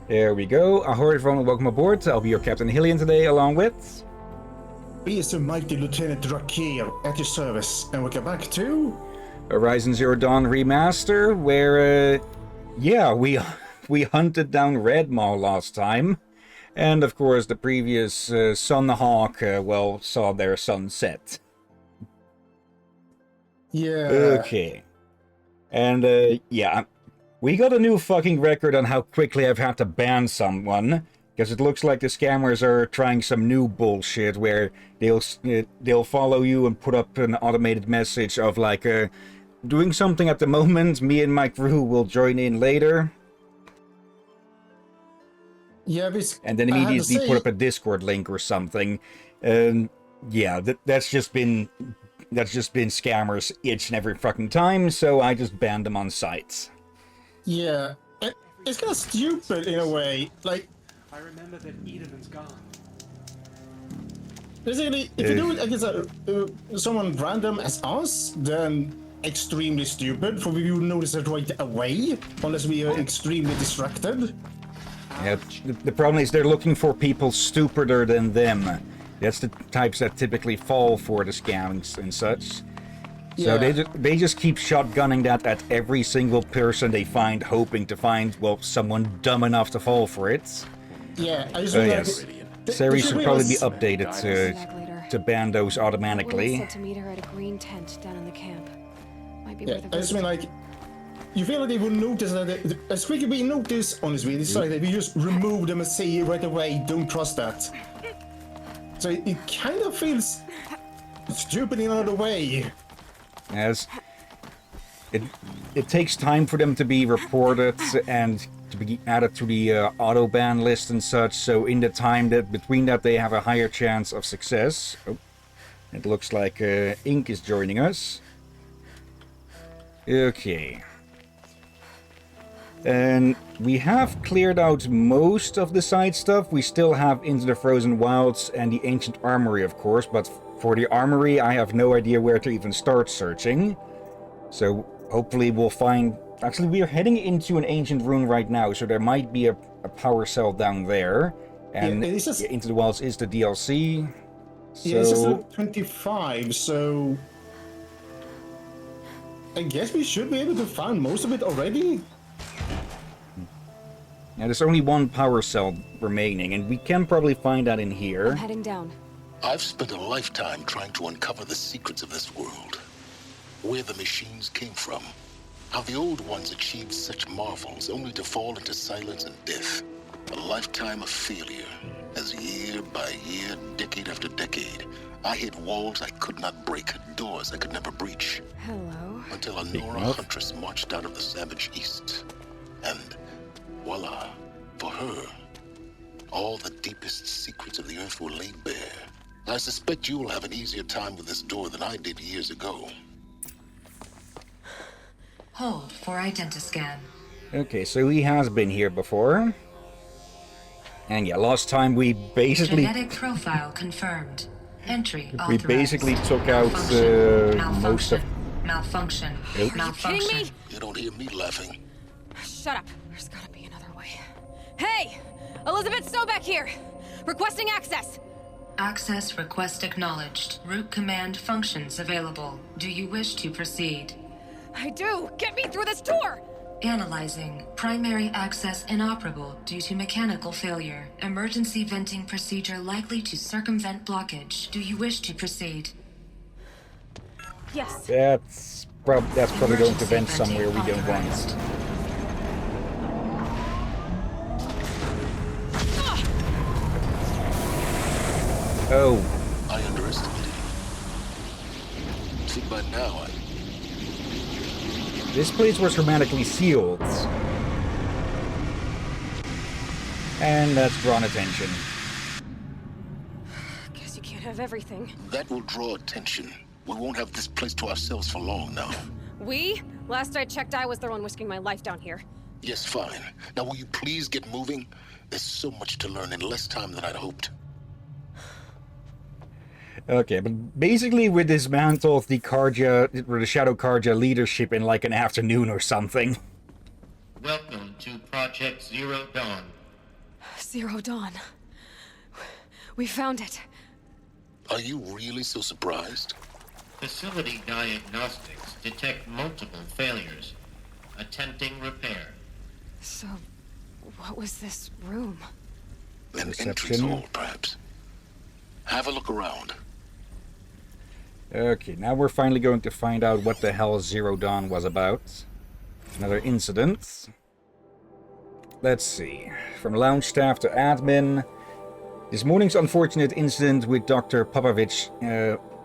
There we go. Ahoy everyone, welcome aboard. I'll be your Captain Hillyan today, along with... He is the mighty Lieutenant Drakir at your service, and welcome back to... Horizon Zero Dawn Remaster, where, yeah, we hunted down Red Maw last time. And, of course, the previous Sunhawk, well, saw their sunset. Yeah. Okay. And, yeah, we got a new fucking record on how quickly I've had to ban someone. Because it looks like the scammers are trying some new bullshit where they'll follow you and put up an automated message of like, doing something at the moment, me and my crew will join in later. Yeah, and then immediately put up a Discord link or something. And yeah, that's just been scammers each and every fucking time, so I just banned them on sites. Yeah, it's kind of stupid in a way, like... I remember that Eden's gone. Basically, if you do it against someone random as us, then extremely stupid, for we will notice it right away, unless we are extremely distracted. Yeah, the problem is they're looking for people stupider than them. That's the types that typically fall for the scams and such. So they just keep shotgunning that at every single person they find, hoping to find, well, someone dumb enough to fall for it. Yeah, I just yes. Series should probably be updated to ban those automatically. Said to meet her at a green tent down in the camp. Might be Yeah, worth a I just mean like, you feel like they would notice that as quick as we notice on this video side that we just remove them and say right away, don't trust that. So it kind of feels stupid in another way. As it takes time for them to be reported and to be added to the auto ban list and such, so in the time that between that they have a higher chance of success. Oh, it looks like Ink is joining us. Okay. And we have cleared out most of the side stuff. We still have Into the Frozen Wilds and the Ancient Armory, of course, but for the Armory I have no idea where to even start searching. So hopefully we'll find... Actually, we are heading into an ancient rune right now, so there might be a power cell down there. And yeah, just... Into the Wilds is the DLC. So... Yeah, it's just level 25, so... I guess we should be able to find most of it already. Yeah, there's only one power cell remaining, and we can probably find that in here. I'm heading down. I've spent a lifetime trying to uncover the secrets of this world. Where the machines came from. How the old ones achieved such marvels only to fall into silence and death. A lifetime of failure. As year by year, decade after decade, I hit walls I could not break, doors I could never breach. Hello. Until a Nora huntress marched out of the savage east. And voila, for her, all the deepest secrets of the earth were laid bare. I suspect you will have an easier time with this door than I did years ago. Hold for identiscan. Okay, so he has been here before. And yeah, last time we basically... Genetic profile confirmed. Entry we authorized. basically took out most of... Malfunction. Nope. Malfunction. Are you kidding me? You don't hear me laughing. Shut up. There's gotta be another way. Hey! Elizabeth Sobeck here! Requesting access! Access request acknowledged. Root command functions available. Do you wish to proceed? I do! Get me through this door! Analyzing. Primary access inoperable due to mechanical failure. Emergency venting procedure likely to circumvent blockage. Do you wish to proceed? Yes. That's probably going to vent somewhere we don't want. Oh. I underestimated you. See, by now, This place was hermetically sealed. And that's drawn attention. Guess you can't have everything. that will draw attention. We won't have this place to ourselves for long now. We? Last I checked, I was the one risking my life down here. Yes, fine. Now will you please get moving? There's so much to learn in less time than I'd hoped. Okay, but basically we dismantled the Karja, or the Shadow Karja leadership in like an afternoon or something. Welcome to Project Zero Dawn. Zero Dawn. We found it. Are you really so surprised? Facility diagnostics detect multiple failures. Attempting repair. So, what was this room? An Reception. entrance hall, perhaps. Have a look around. Okay, now we're finally going to find out what the hell Zero Dawn was about. Another incident. Let's see. From lounge staff to admin. This morning's unfortunate incident with Dr. Popovich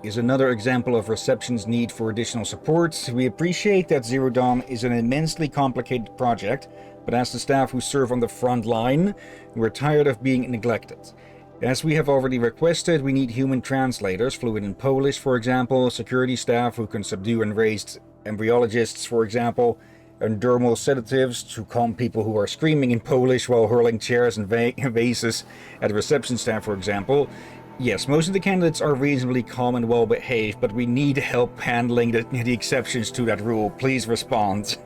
is another example of reception's need for additional support. We appreciate that Zero Dawn is an immensely complicated project, but as the staff who serve on the front line, we're tired of being neglected. As we have already requested, we need human translators, fluent in Polish, for example, security staff who can subdue enraged embryologists, for example, and dermal sedatives to calm people who are screaming in Polish while hurling chairs and vases at reception staff, for example. Yes, most of the candidates are reasonably calm and well-behaved, but we need help handling the exceptions to that rule. Please respond.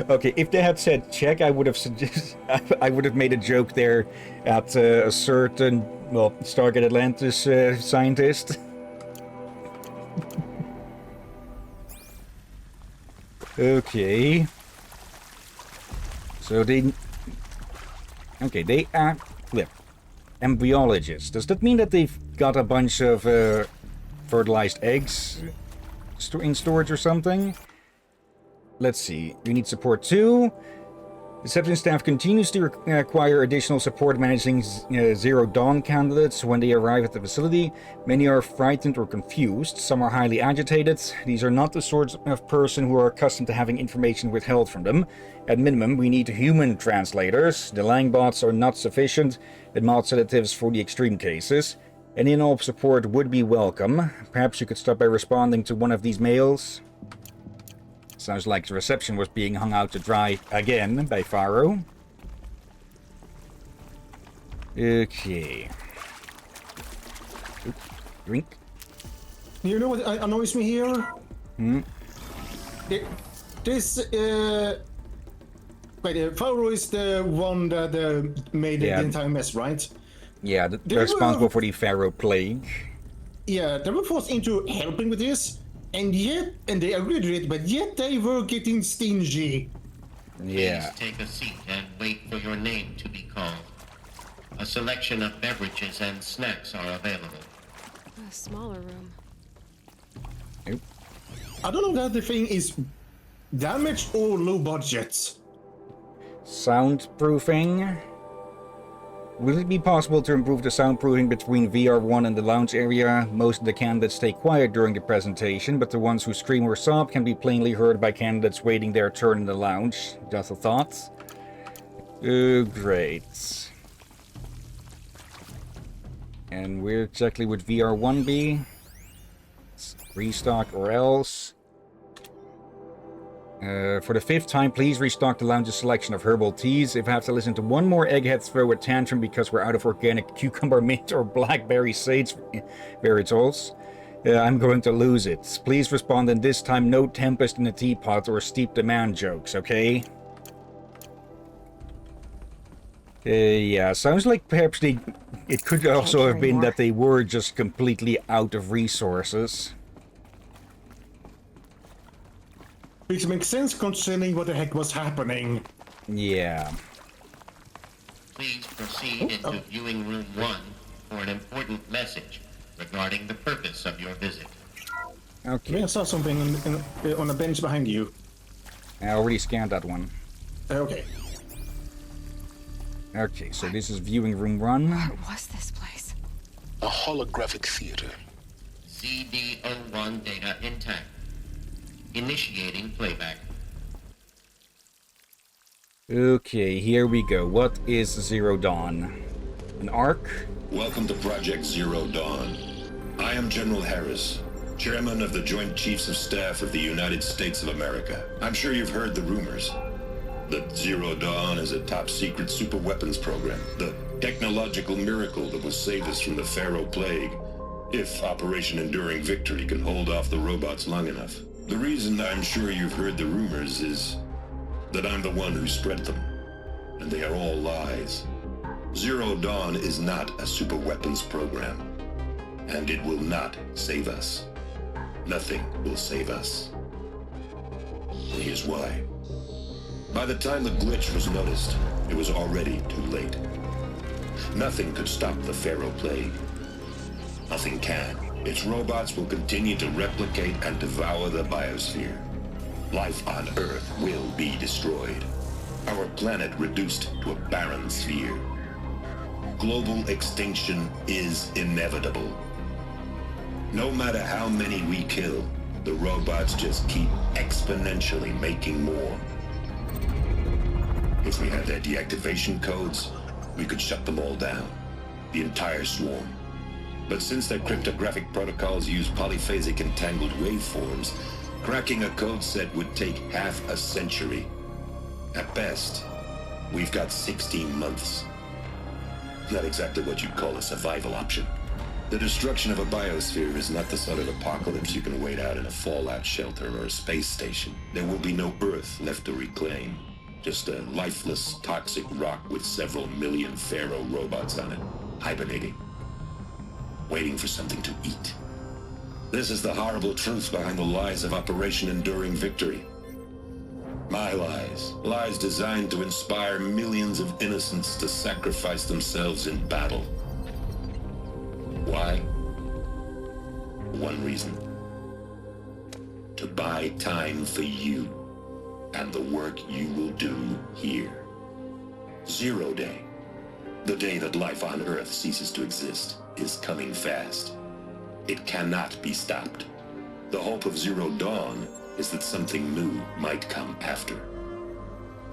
Okay, if they had said check, I would have made a joke there at a certain, well, Stargate Atlantis scientist. Okay. So they embryologists. Does that mean that they've got a bunch of fertilized eggs in storage or something? Let's see. We need support too. Reception staff continues to require additional support managing Zero Dawn candidates when they arrive at the facility. Many are frightened or confused. Some are highly agitated. These are not the sorts of person who are accustomed to having information withheld from them. At minimum, we need human translators. The lying bots are not sufficient, and mild sedatives for the extreme cases. Any and all support would be welcome. Perhaps you could start by responding to one of these mails. Sounds like the reception was being hung out to dry again by Faro. Okay. Oop, drink. You know what annoys me here? Faro is the one that made the entire mess, right? Yeah, they're responsible for the Pharaoh plague. Yeah, they were forced into helping with this. And they agreed to it, but yet they were getting stingy. Yeah. Please take a seat and wait for your name to be called. A selection of beverages and snacks are available. A smaller room. Nope. I don't know that the thing is damaged or low budget. Soundproofing. Will it be possible to improve the soundproofing between VR1 and the lounge area? Most of the candidates stay quiet during the presentation, but the ones who scream or sob can be plainly heard by candidates waiting their turn in the lounge. Just a thought. Great. And where exactly would VR1 be? Restock or else? For the 5th time, please restock the lounge's selection of herbal teas. If I have to listen to one more egghead throw a tantrum because we're out of organic cucumber mint or blackberry sage varieties, I'm going to lose it. Please respond, and this time no tempest in a teapot or steep demand jokes, okay? Yeah, sounds like perhaps it could also have been that they were just completely out of resources. Which makes sense considering what the heck was happening. Yeah. Please proceed into viewing room 1 for an important message regarding the purpose of your visit. Okay. I saw something on a bench behind you. I already scanned that one. Okay. Okay, so this is viewing room 1. What was this place? A holographic theater. CD01 data intact. Initiating playback. Okay, here we go. What is Zero Dawn? An arc? Welcome to Project Zero Dawn. I am General Harris, Chairman of the Joint Chiefs of Staff of the United States of America. I'm sure you've heard the rumors that Zero Dawn is a top-secret superweapons program, the technological miracle that will save us from the Pharaoh Plague, if Operation Enduring Victory can hold off the robots long enough. The reason I'm sure you've heard the rumors is that I'm the one who spread them, and they are all lies. Zero Dawn is not a superweapons program, and it will not save us. Nothing will save us. And here's why. By the time the glitch was noticed, it was already too late. Nothing could stop the Pharaoh Plague. Nothing can. Its robots will continue to replicate and devour the biosphere. Life on Earth will be destroyed. Our planet reduced to a barren sphere. Global extinction is inevitable. No matter how many we kill, the robots just keep exponentially making more. If we had their deactivation codes, we could shut them all down. The entire swarm. But since their cryptographic protocols use polyphasic entangled waveforms, cracking a code set would take half a century. At best, we've got 16 months. Not exactly what you'd call a survival option. The destruction of a biosphere is not the sort of apocalypse you can wait out in a fallout shelter or a space station. There will be no Earth left to reclaim. Just a lifeless, toxic rock with several million Pharaoh robots on it, hibernating, waiting for something to eat. This is the horrible truth behind the lies of Operation Enduring Victory. My lies. Lies designed to inspire millions of innocents to sacrifice themselves in battle. Why? One reason. To buy time for you and the work you will do here. Zero Day, the day that life on Earth ceases to exist, is coming fast. It cannot be stopped. The hope of Zero Dawn is that something new might come after.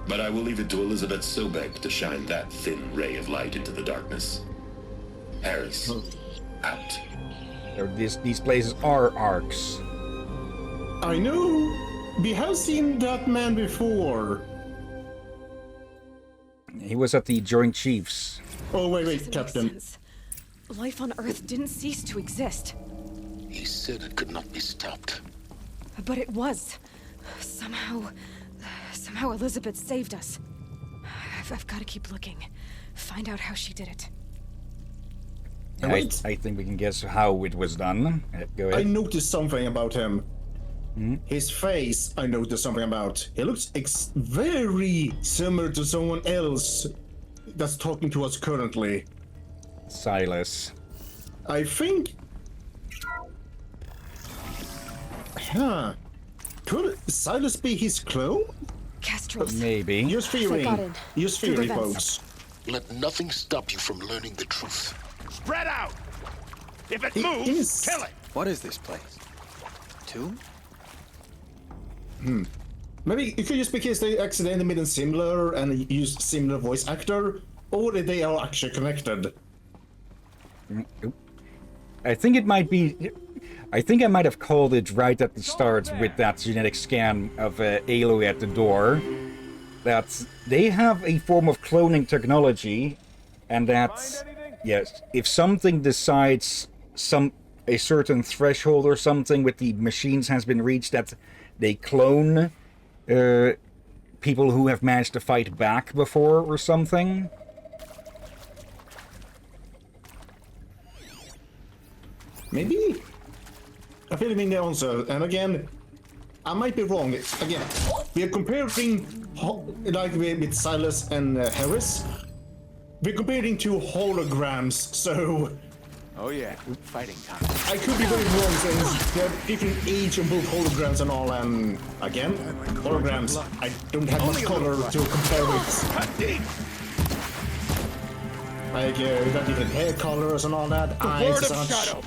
But I will leave it to Elizabeth Sobek to shine that thin ray of light into the darkness. Harris, out. These places are arcs. I know. We have seen that man before. He was at the Joint Chiefs. Oh, wait, Doesn't make Captain. sense. Life on Earth didn't cease to exist. He said it could not be stopped. But it was. Somehow Elizabeth saved us. I've got to keep looking. Find out how she did it. Wait. I think we can guess how it was done. Go I ahead. noticed something about him. His face, I noticed something about. He looks very similar to someone else that's talking to us currently. Silas. I think... Huh. Could Silas be his clone? Castros. Maybe. Use got theory. it. Use theory, Through the folks. Let nothing stop you from learning the truth. Spread out! If it He moves, is- kill it! What is this place? Tomb? Maybe it could just because they accidentally made them similar and used similar voice actor, or that they are actually connected. I think it might be... I think I might have called it right at the start with that genetic scan of Aloy at the door. That they have a form of cloning technology, and that, yes, if something decides a certain threshold or something with the machines has been reached, that they clone people who have managed to fight back before or something. Maybe? I feel like the answer, and again, I might be wrong. Again, we are comparing, like with Silas and Harris, we're comparing two holograms, so Oh yeah, fighting time. I could be very wrong since they're different age on both holograms and all, and again, holograms, I don't have much color to compare with. Cut deep! Like, we got different hair colors and all that, eyes Word and of such. shadow!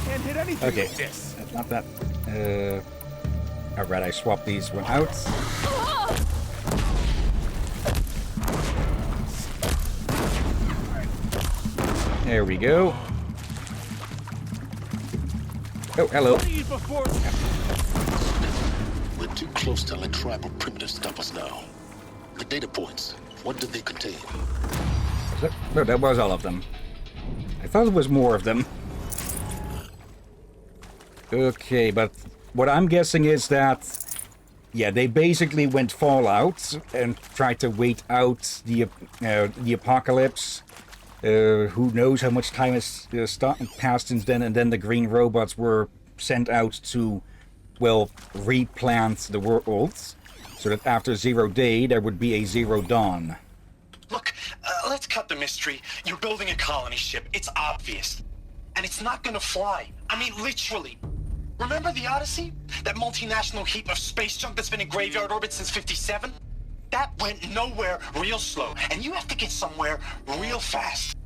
Can't hit anything Okay, with this. that's not that. Alright, I swapped these one out. There we go. Oh, hello. Leave before... We're too close to let tribal primitives stop us now. The data points, what did they contain? No, that was all of them. I thought it was more of them. Okay, but what I'm guessing is that, yeah, they basically went Fallout and tried to wait out the apocalypse. Who knows how much time has passed since then, and then the green robots were sent out to, well, replant the world, so that after 0 day, there would be a 0 dawn. Look, let's cut the mystery. You're building a colony ship. It's obvious. And it's not gonna fly. I mean, literally. Remember the Odyssey? That multinational heap of space junk that's been in graveyard orbit since 57? That went nowhere real slow, and you have to get somewhere real fast.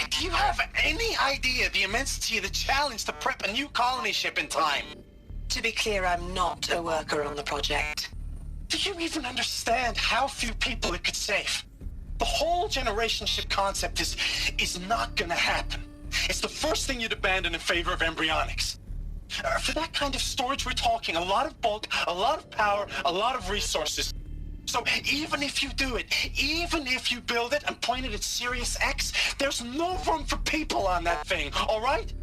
Do you have any idea the immensity of the challenge to prep a new colony ship in time? To be clear, I'm not a worker on the project. Do you even understand how few people it could save? The whole generation ship concept is not gonna happen. It's the first thing you'd abandon in favor of embryonics. For that kind of storage, we're talking a lot of bulk, a lot of power, a lot of resources. So even if you do it, even if you build it and point it at Sirius X, there's no room for people on that thing, all right?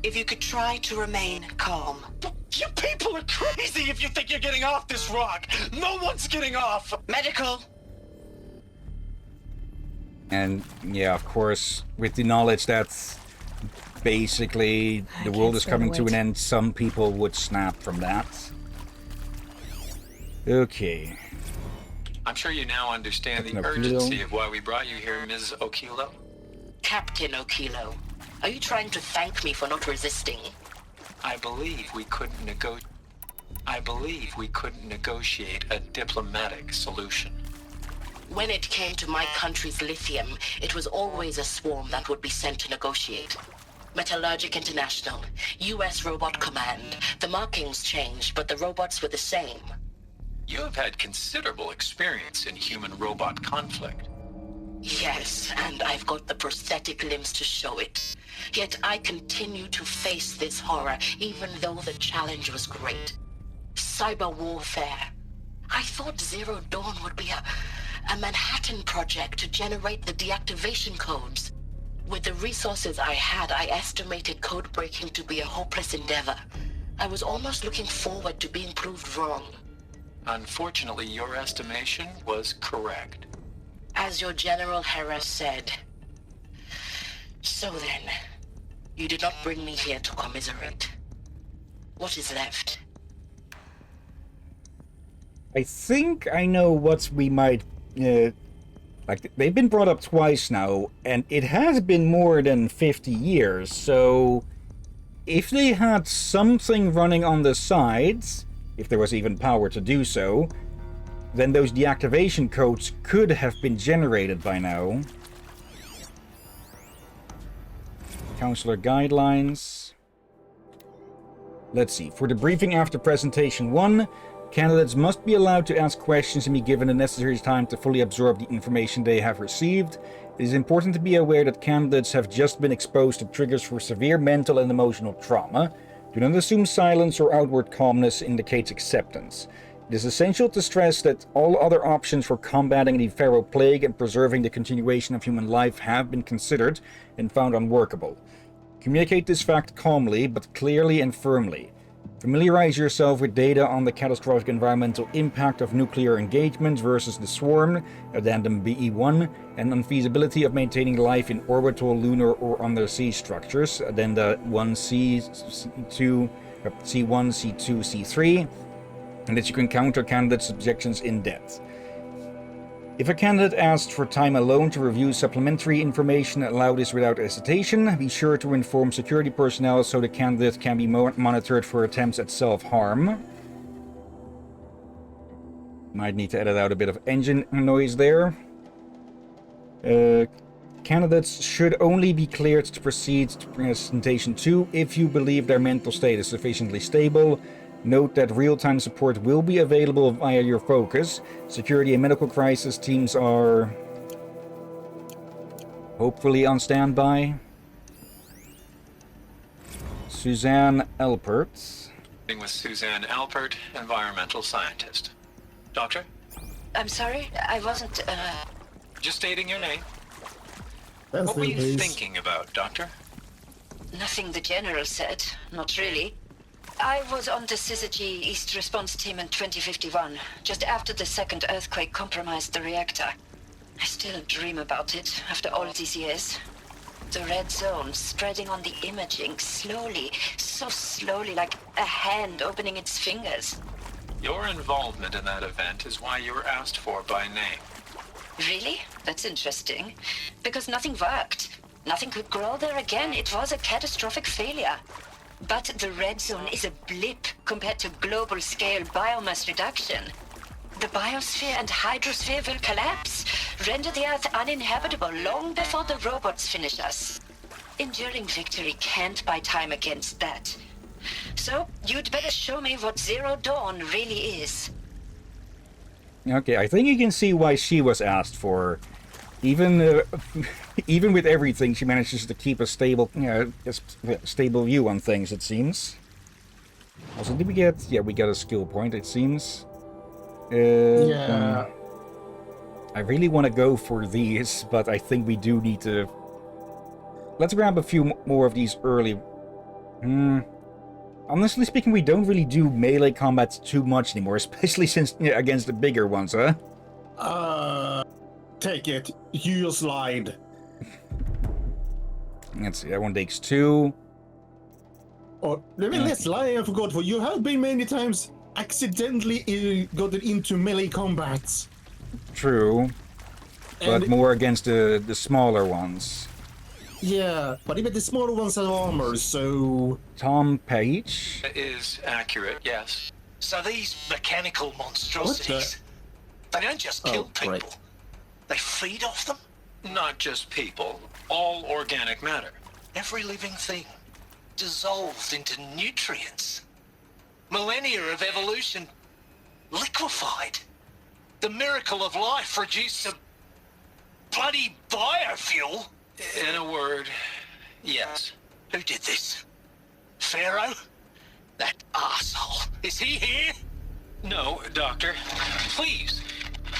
If you could try to remain calm. You people are crazy if you think you're getting off this rock. No one's getting off. Medical. And yeah, of course, with the knowledge that basically the world is coming to an end, some people would snap from that. Okay. I'm sure you now understand the urgency of why we brought you here, Ms. Okilo. Captain Okilo, are you trying to thank me for not resisting? I believe we couldn't negotiate a diplomatic solution. When it came to my country's lithium, it was always a swarm that would be sent to negotiate. Metallurgic International, US Robot Command. The markings changed, but the robots were the same. You have had considerable experience in human-robot conflict. Yes, and I've got the prosthetic limbs to show it. Yet I continue to face this horror, even though the challenge was great. Cyber warfare. I thought Zero Dawn would be a Manhattan project to generate the deactivation codes. With the resources I had, I estimated code breaking to be a hopeless endeavor. I was almost looking forward to being proved wrong. Unfortunately, your estimation was correct. As your General Hera said. So then, you did not bring me here to commiserate. What is left? I think I know what we might... like, they've been brought up twice now, and it has been more than 50 years, so... If they had something running on the sides, if there was even power to do so, then those deactivation codes could have been generated by now. Counselor guidelines. Let's see. For the briefing after presentation 1, candidates must be allowed to ask questions and be given the necessary time to fully absorb the information they have received. It is important to be aware that candidates have just been exposed to triggers for severe mental and emotional trauma. Do not assume silence or outward calmness indicates acceptance. It is essential to stress that all other options for combating the Pharaoh Plague and preserving the continuation of human life have been considered and found unworkable. Communicate this fact calmly, but clearly and firmly. Familiarize yourself with data on the catastrophic environmental impact of nuclear engagement versus the swarm, addendum BE1, and unfeasibility of maintaining life in orbital, lunar, or undersea structures, addenda 1C, C2, C1, C2, C3, and that you can counter candidates' objections in depth. If a candidate asks for time alone to review supplementary information, allow this without hesitation. Be sure to inform security personnel so the candidate can be monitored for attempts at self-harm. Might need to edit out a bit of engine noise there. Candidates should only be cleared to proceed to presentation 2 if you believe their mental state is sufficiently stable. Note that real-time support will be available via your focus. Security and medical crisis teams are hopefully on standby. Suzanne Alpert. With Suzanne Alpert, environmental scientist. Doctor? I'm sorry, I wasn't, Just stating your name. That's What were you nice. thinking about, Doctor? Nothing the General said. Not really. I was on the Syzygy East Response Team in 2051, just after the second earthquake compromised the reactor. I still dream about it after all these years. The red zone spreading on the imaging, slowly, so slowly, like a hand opening its fingers. Your involvement in that event is why you were asked for by name. Really? That's interesting. Because nothing worked. Nothing could grow there again. It was a catastrophic failure. But the red zone is a blip compared to global-scale biomass reduction. The biosphere and hydrosphere will collapse, render the Earth uninhabitable long before the robots finish us. Enduring victory can't buy time against that. So, you'd better show me what Zero Dawn really is. Okay, I think you can see why she was asked for. Even even with everything, she manages to keep a stable, stable view on things, it seems. Also, did we get... Yeah, we got a skill point, it seems. Yeah. I really want to go for these, but I think we do need to... Let's grab a few more of these early... Honestly speaking, we don't really do melee combat too much anymore, especially since against the bigger ones, huh? Take it. You slide. Let's see, that one takes 2. Or, let's lie, I forgot, for you have been many times accidentally gotten into melee combats. True. But more against the smaller ones. Yeah, but even the smaller ones have armor, so... Tom Page? Is accurate, yes. So these mechanical monstrosities, they don't just kill people. Right. They feed off them? Not just people, all organic matter. Every living thing dissolved into nutrients. Millennia of evolution liquefied. The miracle of life reduced to bloody biofuel. In a word, yes. Who did this? Pharaoh? That asshole. Is he here? No, Doctor. Please,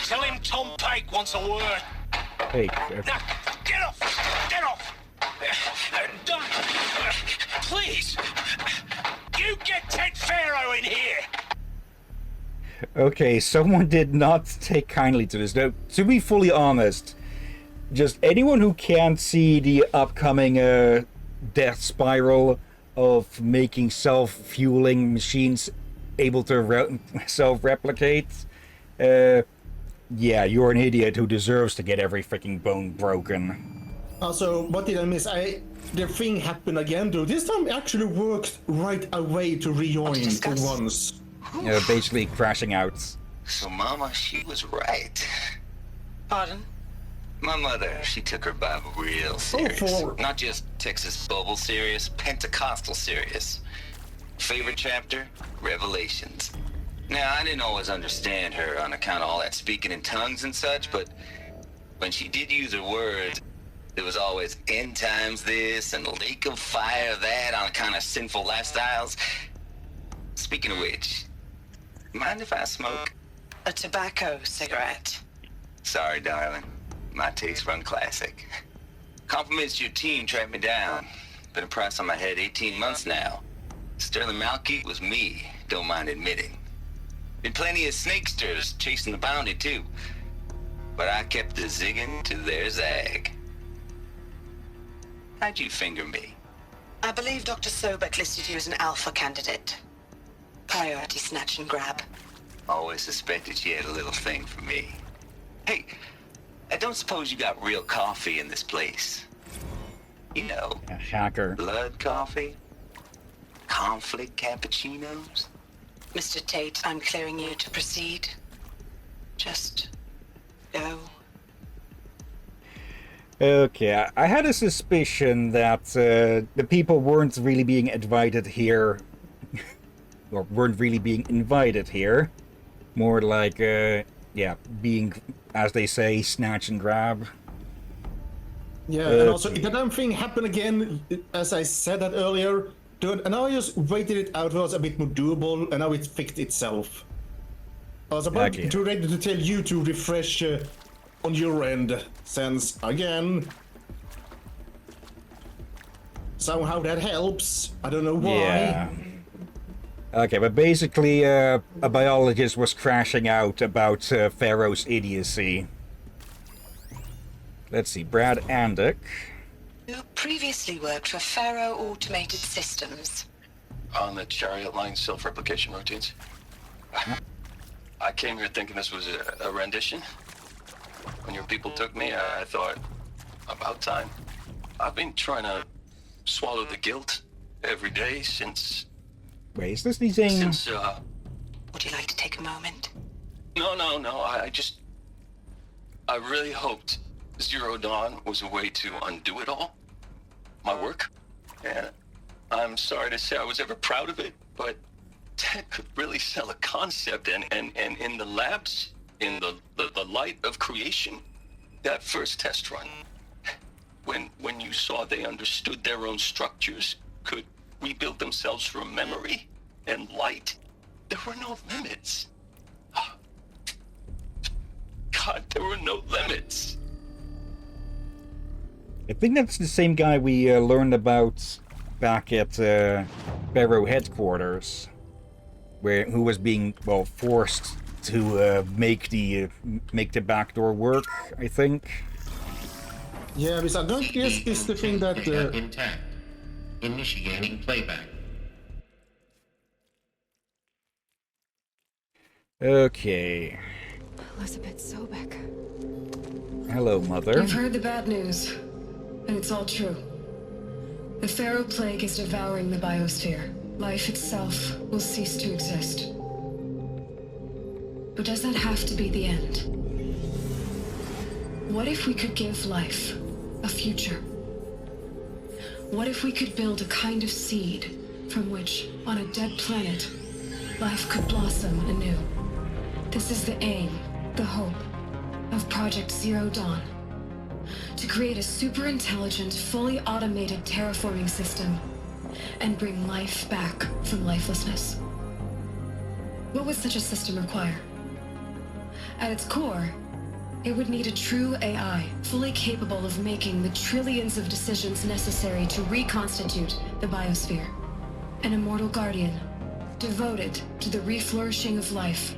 tell him Tom Pake wants a word. Pake. Now, get off! Get off! Doctor, please! You get Ted Pharaoh in here! Okay, someone did not take kindly to this. Now, to be fully honest, just anyone who can't see the upcoming death spiral of making self-fueling machines able to self-replicate, yeah, you're an idiot who deserves to get every freaking bone broken. Also, what did I miss? The thing happened again, though. This time it actually worked right away to rejoin for once. Basically crashing out. So Mama, she was right. Pardon? My mother, she took her Bible real serious. Not just Texas Bible serious, Pentecostal serious. Favorite chapter? Revelations. Now, I didn't always understand her on account of all that speaking in tongues and such, but when she did use her words, there was always end times this and lake of fire that on account of sinful lifestyles. Speaking of which, mind if I smoke? A tobacco cigarette. Sorry, darling. My taste run classic. Compliments to your team tracked me down. Been a price on my head 18 months now. Sterling Malkeet was me, don't mind admitting. Been plenty of snakesters chasing the bounty too. But I kept the zigging to their zag. How'd you finger me? I believe Dr. Sobek listed you as an alpha candidate. Priority snatch and grab. Always suspected she had a little thing for me. Hey, I don't suppose you got real coffee in this place. You know, a hacker. Blood coffee? Conflict cappuccinos? Mr. Tate, I'm clearing you to proceed. Just go. Okay, I had a suspicion that the people weren't really being invited here. Or weren't really being invited here. More like, yeah, being, as they say, snatch and grab. Yeah, and also, if the damn thing happened again, as I said that earlier, dude, and now I just waited it out, it was a bit more doable, and now it fixed itself. I was about to ready to tell you to refresh on your end, since, again, somehow that helps. I don't know why. Yeah. Okay, but basically, a biologist was crashing out about Pharaoh's idiocy. Let's see, Brad Andek. You previously worked for Pharaoh Automated Systems. On the Chariot Line self-replication routines. I came here thinking this was a rendition. When your people took me, I thought, about time. I've been trying to swallow the guilt every day since... Wait, is this the thing? Since, Would you like to take a moment? No, I really hoped Zero Dawn was a way to undo it all. My work. And I'm sorry to say I was ever proud of it, but Ted could really sell a concept, and in the labs, in the light of creation, that first test run, when you saw they understood their own structures, could rebuild themselves from memory and light, there were no limits. God, there were no limits. I think that's the same guy we learned about back at Pharaoh headquarters, who was being, well, forced to make the backdoor work, I think. Yeah, because I don't guess this the thing that... Intact. Initiating playback. Okay. Elizabeth Sobek. Hello, Mother. You've heard the bad news, and it's all true. The Pharaoh Plague is devouring the biosphere. Life itself will cease to exist. But does that have to be the end? What if we could give life a future? What if we could build a kind of seed from which, on a dead planet, life could blossom anew? This is the aim, the hope, of Project Zero Dawn. To create a super-intelligent, fully automated terraforming system and bring life back from lifelessness. What would such a system require? At its core, it would need a true AI, fully capable of making the trillions of decisions necessary to reconstitute the biosphere. An immortal guardian, devoted to the reflourishing of life.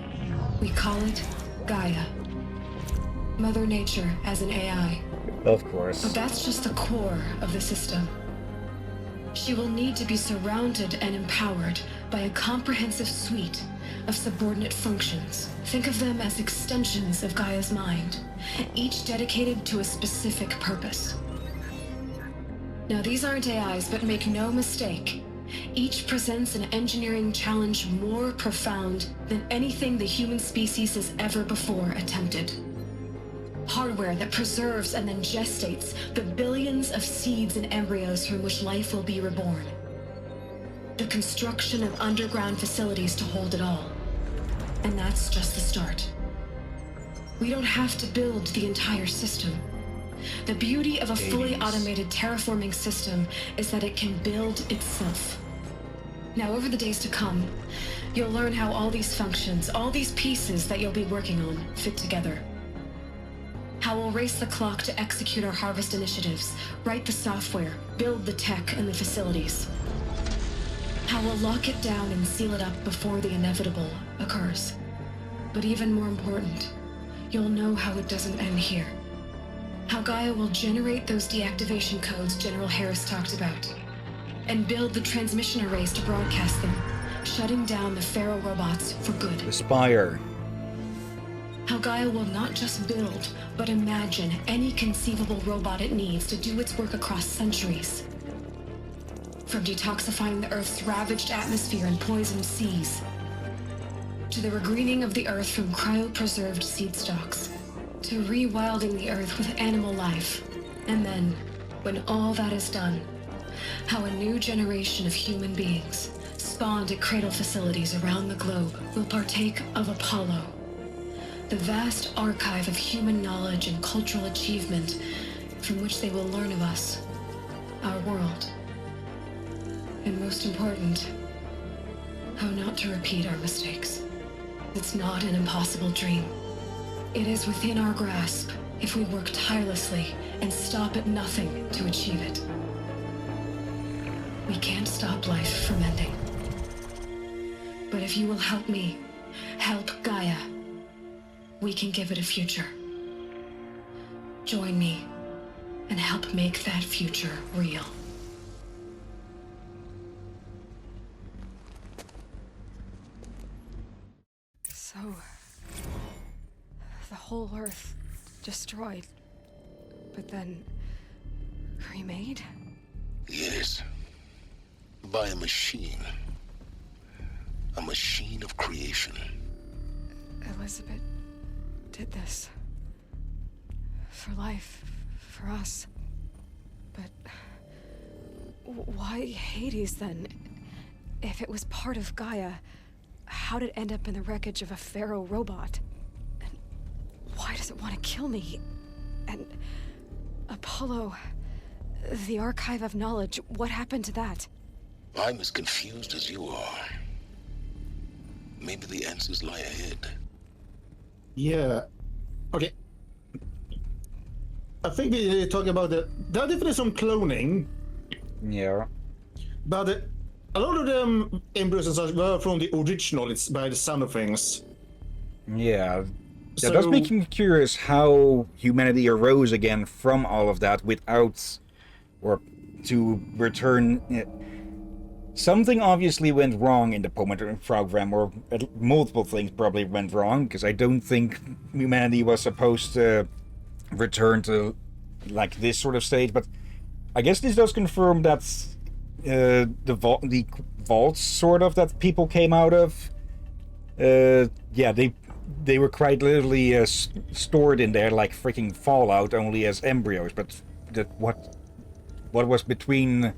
We call it Gaia. Mother Nature as an AI. Of course. But that's just the core of the system. She will need to be surrounded and empowered by a comprehensive suite of subordinate functions. Think of them as extensions of Gaia's mind, each dedicated to a specific purpose. Now, these aren't AIs, but make no mistake, each presents an engineering challenge more profound than anything the human species has ever before attempted. Hardware that preserves and then gestates the billions of seeds and embryos from which life will be reborn. The construction of underground facilities to hold it all. And that's just the start. We don't have to build the entire system. The beauty of a fully automated terraforming system is that it can build itself. Now, over the days to come, you'll learn how all these functions, all these pieces that you'll be working on, fit together. How we'll race the clock to execute our harvest initiatives, write the software, build the tech and the facilities. How we'll lock it down and seal it up before the inevitable occurs. But even more important, you'll know how it doesn't end here. How Gaia will generate those deactivation codes General Harris talked about, and build the transmission arrays to broadcast them, shutting down the Pharaoh robots for good. Aspire. How Gaia will not just build, but imagine any conceivable robot it needs to do its work across centuries. From detoxifying the Earth's ravaged atmosphere and poisoned seas, to the regreening of the Earth from cryopreserved seed stalks, to rewilding the Earth with animal life. And then, when all that is done, how a new generation of human beings, spawned at cradle facilities around the globe, will partake of Apollo, the vast archive of human knowledge and cultural achievement from which they will learn of us, our world. And most important, how not to repeat our mistakes. It's not an impossible dream. It is within our grasp if we work tirelessly and stop at nothing to achieve it. We can't stop life from ending. But if you will help me, help Gaia, we can give it a future. Join me and help make that future real. So, the whole Earth destroyed, but then remade? Yes. By a machine. A machine of creation. Elizabeth did this. For life, for us. But why Hades then? If it was part of Gaia, how'd it end up in the wreckage of a Pharaoh robot? And why does it want to kill me? And Apollo, the Archive of Knowledge, what happened to that? I'm as confused as you are. Maybe the answers lie ahead. Yeah. Okay. I think we're talking about there are definitely some cloning. Yeah. But a lot of them embryos and such were from the original, it's by the sound of things. Yeah. So, That does make me curious how humanity arose again from all of that without, or to return. Something obviously went wrong in the program, or multiple things probably went wrong, because I don't think humanity was supposed to return to like this sort of stage. But I guess this does confirm that the vaults sort of that people came out of, yeah, they were quite literally stored in there like freaking Fallout, only as embryos. But what was between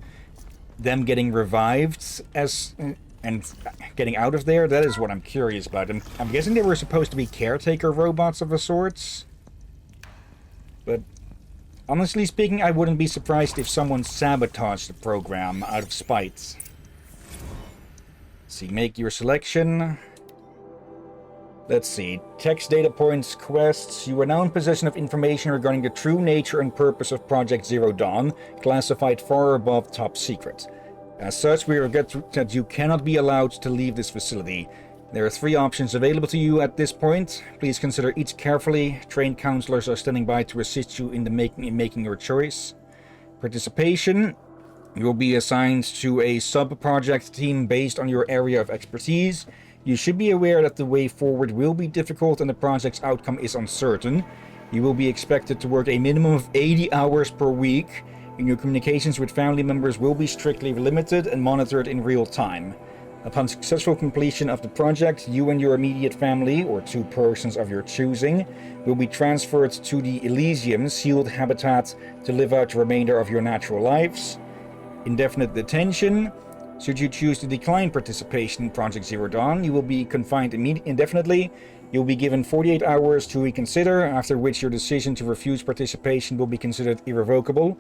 them getting revived as and getting out of there, that is what I'm curious about. I'm guessing they were supposed to be caretaker robots of a sort. But honestly speaking, I wouldn't be surprised if someone sabotaged the program out of spite. Let's see, make your selection. Let's see, text, data points, quests. You are now in possession of information regarding the true nature and purpose of Project Zero Dawn, classified far above top secret. As such, we regret that you cannot be allowed to leave this facility. There are 3 options available to you at this point. Please consider each carefully. Trained counselors are standing by to assist you in making your choice. Participation. You will be assigned to a sub-project team based on your area of expertise. You should be aware that the way forward will be difficult and the project's outcome is uncertain. You will be expected to work a minimum of 80 hours per week, and your communications with family members will be strictly limited and monitored in real time. Upon successful completion of the project, you and your immediate family, or 2 persons of your choosing, will be transferred to the Elysium sealed habitat to live out the remainder of your natural lives. Indefinite detention. Should you choose to decline participation in Project Zero Dawn, you will be confined indefinitely. You'll be given 48 hours to reconsider, after which your decision to refuse participation will be considered irrevocable.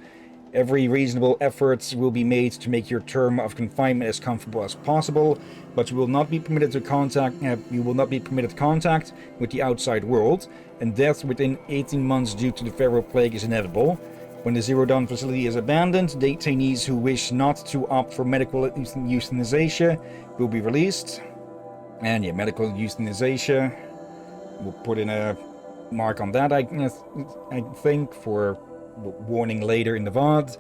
Every reasonable effort will be made to make your term of confinement as comfortable as possible, but you will not be permitted contact with the outside world, and death within 18 months due to the Pharaoh Plague is inevitable. When the Zero Dawn facility is abandoned, detainees who wish not to opt for medical euthanasia will be released. And yeah, medical euthanasia, we'll put in a mark on that, I think, for warning later in the VOD.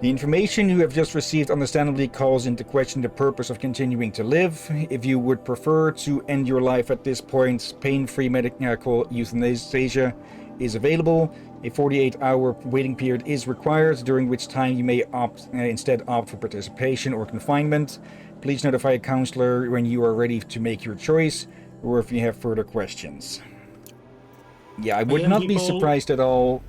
The information you have just received understandably calls into question the purpose of continuing to live. If you would prefer to end your life at this point, pain-free medical euthanasia is available. A 48-hour waiting period is required, during which time you may instead opt for participation or confinement. Please notify a counselor when you are ready to make your choice, or if you have further questions. Yeah, I would not be surprised at all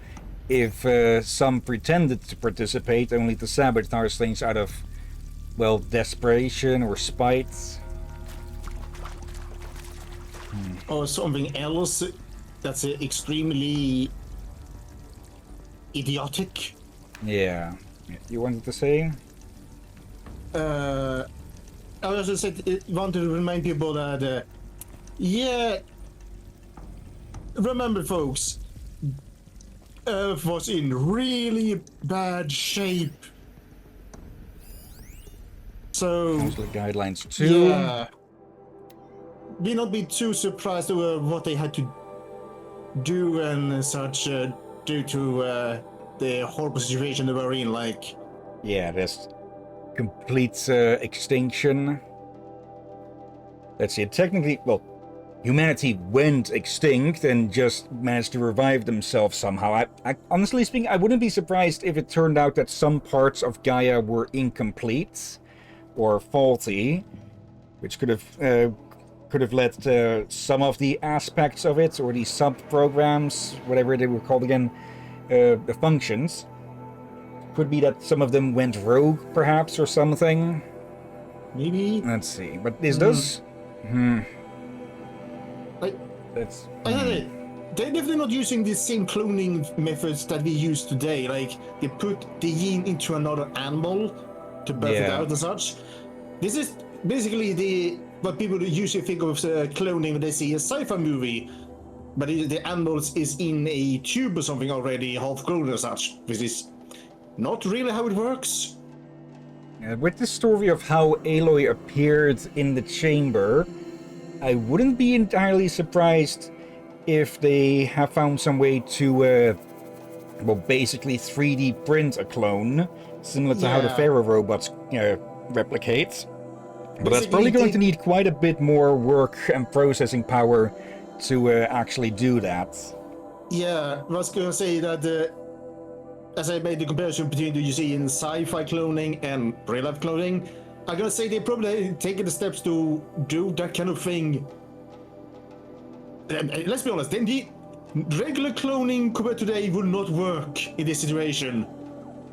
if some pretended to participate only to sabotage things out of, well, desperation or spite. Or something else that's extremely idiotic. Yeah. You wanted to say? I also wanted to remind people that, yeah, remember folks, Earth was in really bad shape. So Counselor guidelines too. Yeah, we not be too surprised over what they had to do and such due to the horrible situation they were in, like... Yeah, there's complete extinction. Let's see, technically, well, humanity went extinct and just managed to revive themselves somehow. I honestly speaking, I wouldn't be surprised if it turned out that some parts of Gaia were incomplete or faulty, which could have led to some of the aspects of it, or the sub-programs, whatever they were called again, the functions. Could be that some of them went rogue, perhaps, or something. Maybe. Let's see, but this does... That's... They're definitely not using the same cloning methods that we use today. Like, they put the gene into another animal to birth it out and such. This is basically what people usually think of cloning when they see a sci-fi movie. But the animal is in a tube or something already, half-grown or such. Which is not really how it works. With the story of how Aloy appeared in the chamber, I wouldn't be entirely surprised if they have found some way to, well, basically 3D print a clone, similar to how the Pharaoh robots replicate. But that's probably going to need quite a bit more work and processing power to actually do that. Yeah, I was gonna say that, as I made the comparison between what you see in sci-fi cloning and real-life cloning, I'm gonna say they probably taken the steps to do that kind of thing. And let's be honest, the regular cloning compared to today would not work in this situation.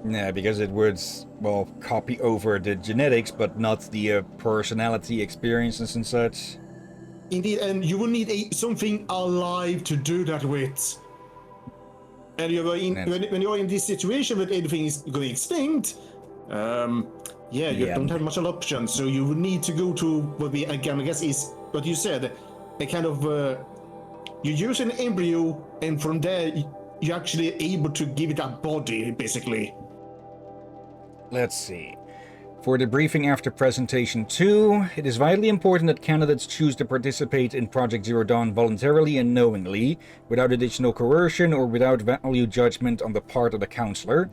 Yeah, because it would, well, copy over the genetics, but not the personality experiences and such. Indeed, and you will need something alive to do that with. And when you're in this situation where everything is going extinct, you don't have much of an option. So you would need to go to what we, again, I guess is what you said, a kind of, you use an embryo, and from there, you're actually able to give it a body, basically. Let's see. For the briefing after Presentation 2, it is vitally important that candidates choose to participate in Project Zero Dawn voluntarily and knowingly, without additional coercion or without value judgment on the part of the counselor.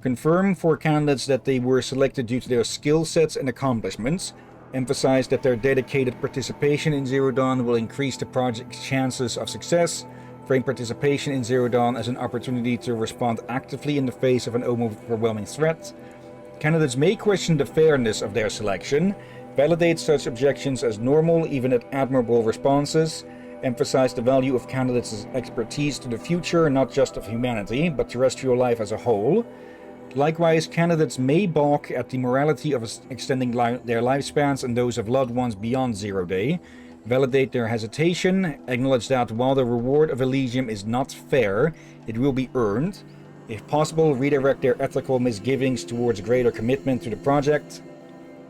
Confirm for candidates that they were selected due to their skill sets and accomplishments. Emphasize that their dedicated participation in Zero Dawn will increase the project's chances of success. Frame participation in Zero Dawn as an opportunity to respond actively in the face of an overwhelming threat. Candidates may question the fairness of their selection, validate such objections as normal, even at admirable responses, emphasize the value of candidates' expertise to the future, not just of humanity, but terrestrial life as a whole. Likewise, candidates may balk at the morality of extending their lifespans and those of loved ones beyond 0 day, validate their hesitation, acknowledge that while the reward of Elysium is not fair, it will be earned. If possible, redirect their ethical misgivings towards greater commitment to the project.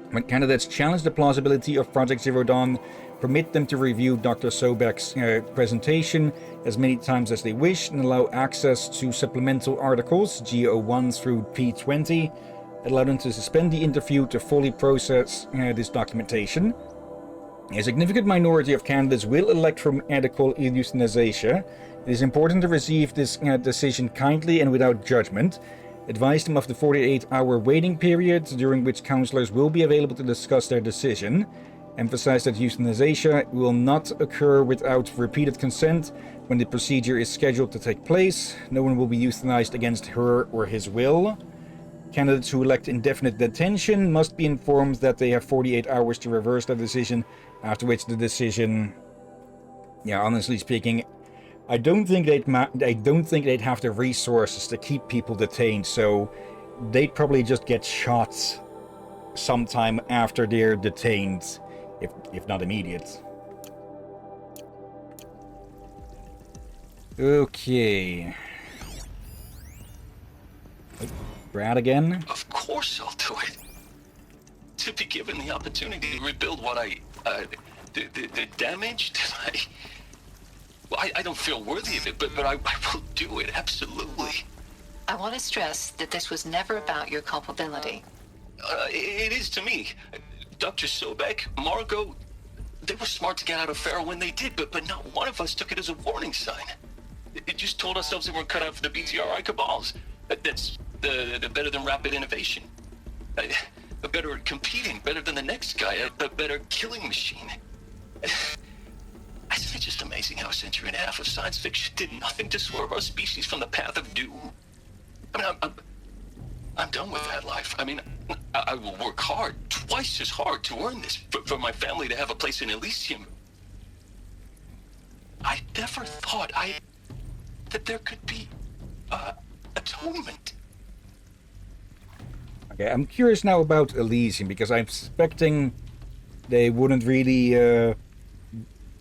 When candidates challenge the plausibility of Project Zero Dawn, permit them to review Dr. Sobek's presentation as many times as they wish and allow access to supplemental articles, GO1 through P20. Allow them to suspend the interview to fully process this documentation. A significant minority of candidates will elect for medical euthanasia. It is important to receive this decision kindly and without judgment. Advise them of the 48-hour waiting period, during which counselors will be available to discuss their decision. Emphasize that euthanasia will not occur without repeated consent when the procedure is scheduled to take place. No one will be euthanized against her or his will. Candidates who elect indefinite detention must be informed that they have 48 hours to reverse their decision, after which the decision... Yeah, honestly speaking, I don't think they'd have the resources to keep people detained, so they'd probably just get shot sometime after they're detained, if not immediate. Okay. Brad again? Of course I'll do it. To be given the opportunity to rebuild what the damage that I don't feel worthy of it, but I will do it, absolutely. I want to stress that this was never about your culpability. It is to me. Dr. Sobek, Margot, They were smart to get out of Pharaoh when they did, but not one of us took it as a warning sign. It just told ourselves that we're cut out for the BTRI cabals. That's the better than rapid innovation. A better at competing, better than the next guy, a better killing machine. Isn't it just amazing how a century and a half of science fiction did nothing to swerve our species from the path of doom? I mean, I'm done with that life. I mean, I will work hard, twice as hard, to earn this, for my family to have a place in Elysium. I never thought that there could be atonement. Okay, I'm curious now about Elysium, because I'm suspecting they wouldn't really...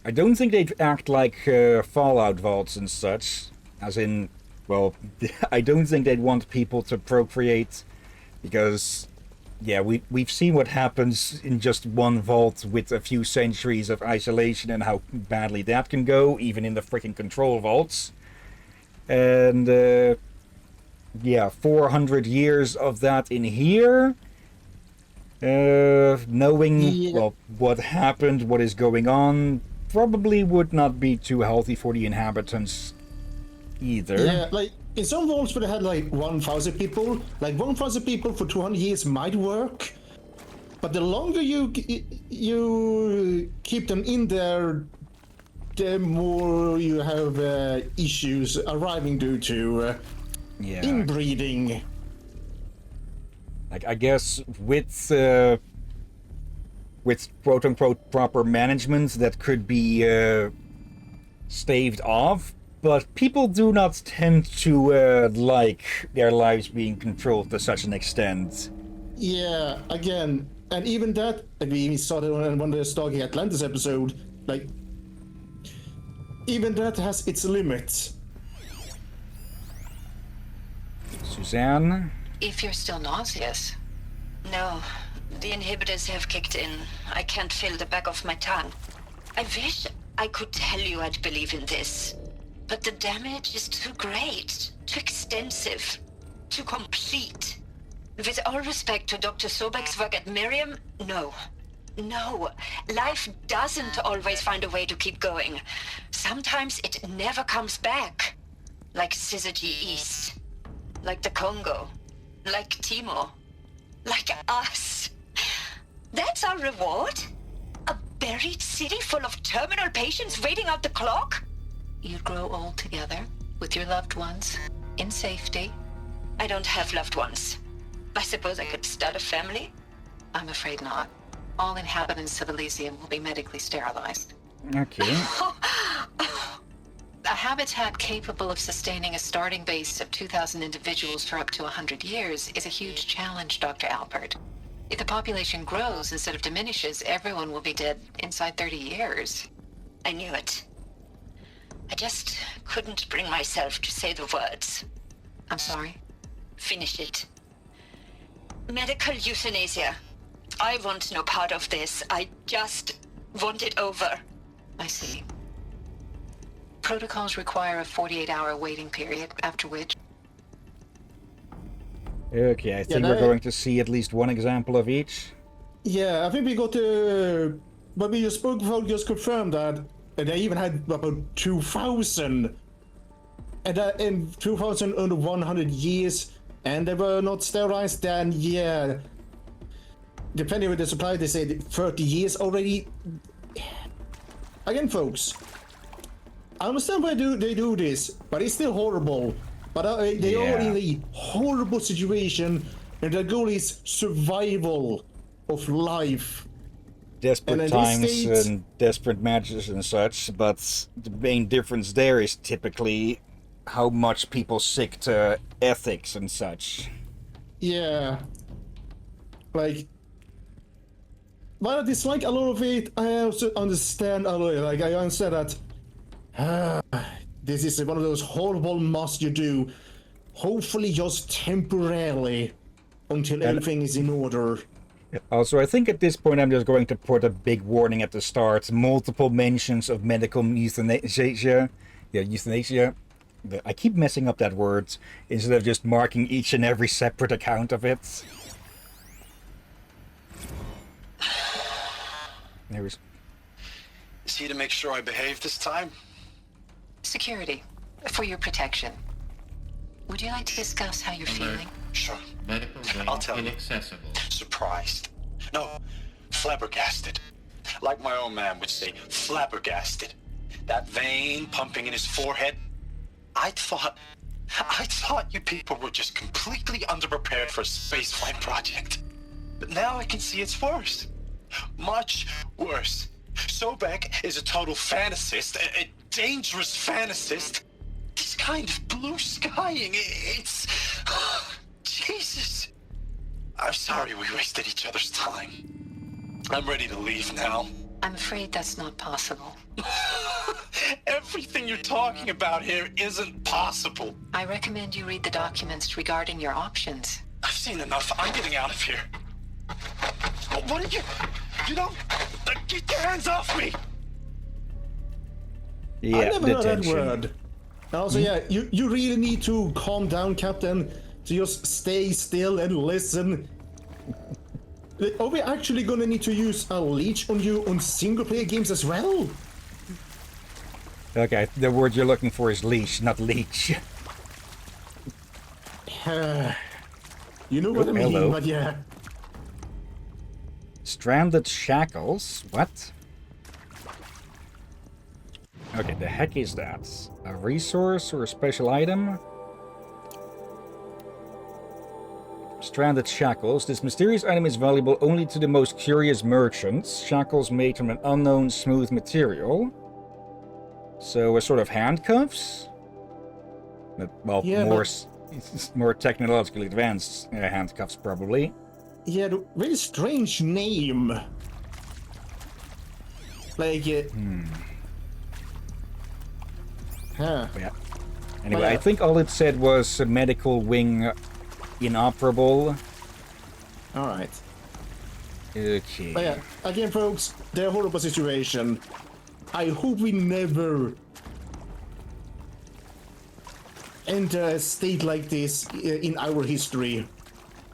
I don't think they'd act like Fallout vaults and such, as in, well, I don't think they'd want people to procreate, because, yeah, we've seen what happens in just one vault with a few centuries of isolation and how badly that can go, even in the freaking control vaults. And, yeah, 400 years of that in here, knowing, well, what happened, what is going on, probably would not be too healthy for the inhabitants either. Yeah, like, in some vaults where they had, like, 1,000 people, like, 1,000 people for 200 years might work, but the longer you keep them in there, the more you have issues arriving due to inbreeding. Like, I guess with quote-unquote proper management, that could be staved off, but people do not tend to like their lives being controlled to such an extent. Yeah, again, and even that, we saw that on one of the Stalking Atlantis episode, like, even that has its limits. Suzanne? If you're still nauseous. No, the inhibitors have kicked in. I can't feel the back of my tongue. I wish I could tell you I'd believe in this, but the damage is too great, too extensive, too complete. With all respect to Dr. Sobek's work at Miriam, no. No, life doesn't always find a way to keep going. Sometimes it never comes back. Like Syzygy East. Like the Congo. Like Timor. Like us. That's our reward? A buried city full of terminal patients waiting out the clock? You'd grow old together, with your loved ones, in safety. I don't have loved ones. I suppose I could start a family? I'm afraid not. All inhabitants of Elysium will be medically sterilized. Okay. A habitat capable of sustaining a starting base of 2,000 individuals for up to 100 years is a huge challenge, Dr. Alpert. If the population grows instead of diminishes, everyone will be dead inside 30 years. I knew it. I just couldn't bring myself to say the words. I'm sorry? Finish it. Medical euthanasia. I want no part of this. I just want it over. I see. Protocols require a 48-hour waiting period, after which... Okay, I think we're going to see at least one example of each. Yeah, I think we got to... But we just spoke about, just confirmed that they even had about 2,000. And that in 2,000 under 100 years, and they were not sterilized, then yeah... Depending on the supply, they said 30 years already. Again, folks, I understand why they do this, but it's still horrible. But they are in a horrible situation, and their goal is survival of life. Desperate times and desperate matches and such, but the main difference there is typically how much people stick to ethics and such. Yeah. Like... While I dislike a lot of it, I also understand a lot. Like, I understand that this is one of those horrible musts you do, hopefully just temporarily, until everything is in order. Also, I think at this point I'm just going to put a big warning at the start. Multiple mentions of medical euthanasia. Yeah, euthanasia. I keep messing up that word, instead of just marking each and every separate account of it. Is he to make sure I behave this time? Security, for your protection. Would you like to discuss how you're feeling? Sure. Medical I'll tell you. inaccessible. Surprised. No, flabbergasted. Like my own man would say, flabbergasted. That vein pumping in his forehead. I thought you people were just completely underprepared for a spaceflight project. But now I can see it's worse. Much worse. Sobek is a total fantasist, a dangerous fantasist. This kind of blue skying, it's... Jesus. I'm sorry we wasted each other's time. I'm ready to leave now. I'm afraid that's not possible. Everything you're talking about here isn't possible. I recommend you read the documents regarding your options. I've seen enough. I'm getting out of here. What did you... You don't... Get your hands off me! Yeah, I never heard that detention. word. Also, yeah, you really need to calm down, Captain. To just stay still and listen. Are we actually gonna need to use a leech on you on single-player games as well? Okay, the word you're looking for is leash, not leech. You know what I mean, hello. but yeah. Stranded shackles? What? Okay, the heck is that? A resource or a special item? Stranded shackles. This mysterious item is valuable only to the most curious merchants. Shackles made from an unknown smooth material. So a sort of handcuffs? Well, Yeah, more technologically advanced handcuffs, probably. Yeah, the very strange name. Like, Huh. Yeah. Anyway, I think all it said was medical wing inoperable. Alright. Okay. But yeah, again, folks, they're a horrible situation. I hope we never enter a state like this in our history.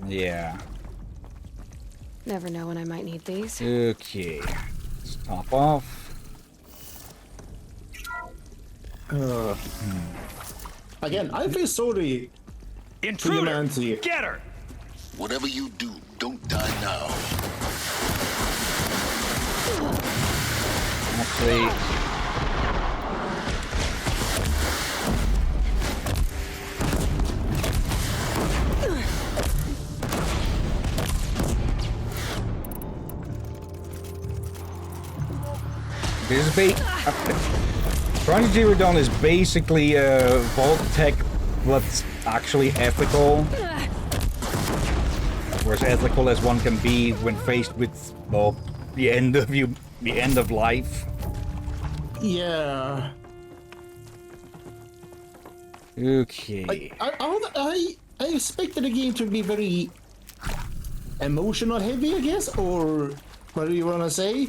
Yeah. Never know when I might need these. Okay. Let's top off. Again, I feel sorry for humanity. Get her! Whatever you do, don't die now. Actually... This is Project Zero Dawn is basically Vault Tech, but actually ethical. Or as ethical as one can be when faced with, well, the end of life. Yeah. Okay. I expected the game to be very emotional heavy, I guess, or what do you want to say?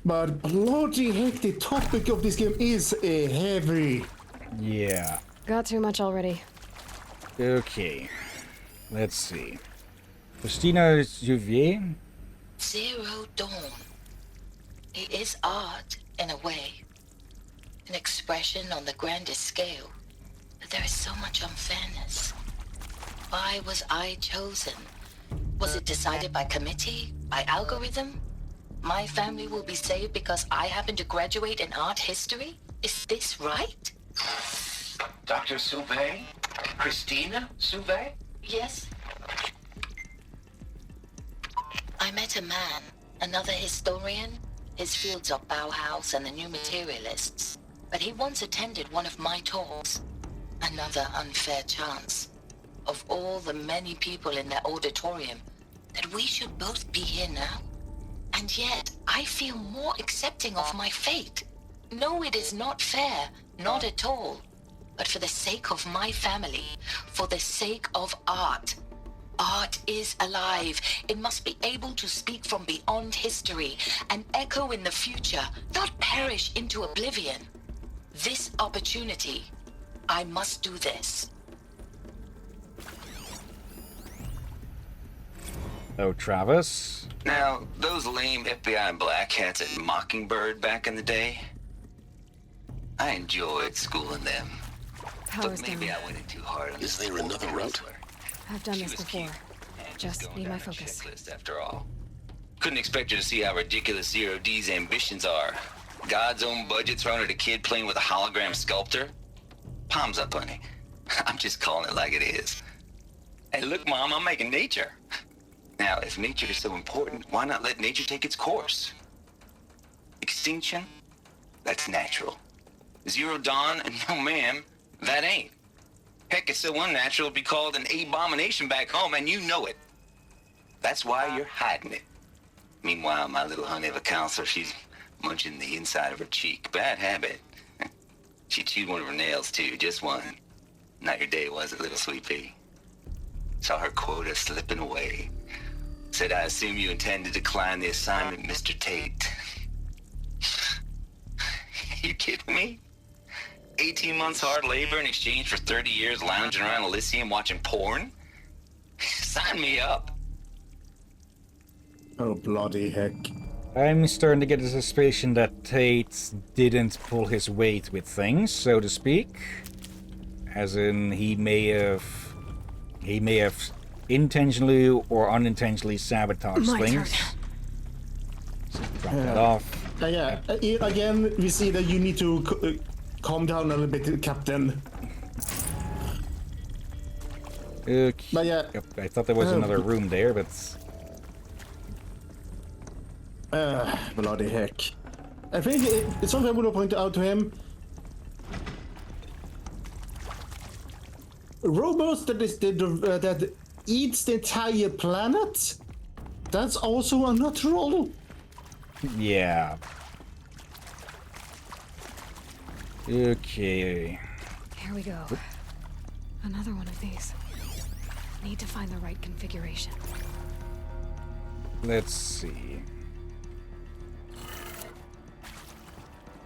But bloody heck, the topic of this game is heavy. Yeah. Got too much already. Okay. Let's see. Christina Juvier? Zero Dawn. It is art, in a way. An expression on the grandest scale. But there is so much unfairness. Why was I chosen? Was it decided by committee? By algorithm? My family will be saved because I happen to graduate in art history? Is this right? Dr. Sauvé? Christina Sauvé? Yes. I met a man, another historian. His fields are Bauhaus and the New Materialists. But he once attended one of my talks. Another unfair chance. Of all the many people in that auditorium, that we should both be here now. And yet, I feel more accepting of my fate. No, it is not fair, not at all. But for the sake of my family, for the sake of art. Art is alive. It must be able to speak from beyond history and echo in the future, not perish into oblivion. This opportunity, I must do this. Oh, Travis. Now, those lame FBI black hats at Mockingbird back in the day, I enjoyed schooling them. Power's But maybe down. I went in too hard on Is this there another route? I've done She this was before. cute, and Just going be down my a focus. checklist after all. Couldn't expect you to see how ridiculous Zero D's ambitions are. God's own budget thrown at a kid playing with a hologram sculptor? Palms up, honey. I'm just calling it like it is. Hey, look, Mom, I'm making nature. Now, if nature is so important, why not let nature take its course? Extinction? That's natural. Zero Dawn? No, ma'am, that ain't. Heck, it's so unnatural it'd be called an abomination back home, and you know it. That's why you're hiding it. Meanwhile, my little honey of a counselor, she's munching the inside of her cheek. Bad habit. She chewed one of her nails, too, just one. Not your day, was it, little sweet pea? Saw her quota slipping away. Said, I assume you intend to decline the assignment, Mr. Tate. You kidding me? 18 months hard labor in exchange for 30 years lounging around Elysium watching porn? Sign me up. Oh, bloody heck. I'm starting to get a suspicion that Tate didn't pull his weight with things, so to speak. As in, he may have intentionally or unintentionally sabotaged My things. turn. So drop that off. Yeah, again, we see that you need to calm down a little bit, Captain. Okay. But yeah. Yep, I thought there was another room there, but... Bloody heck. I think it's something I want to point out to him. Robots that eats the entire planet? That's also unnatural. Yeah. Okay. Here we go. Another one of these. Need to find the right configuration. Let's see.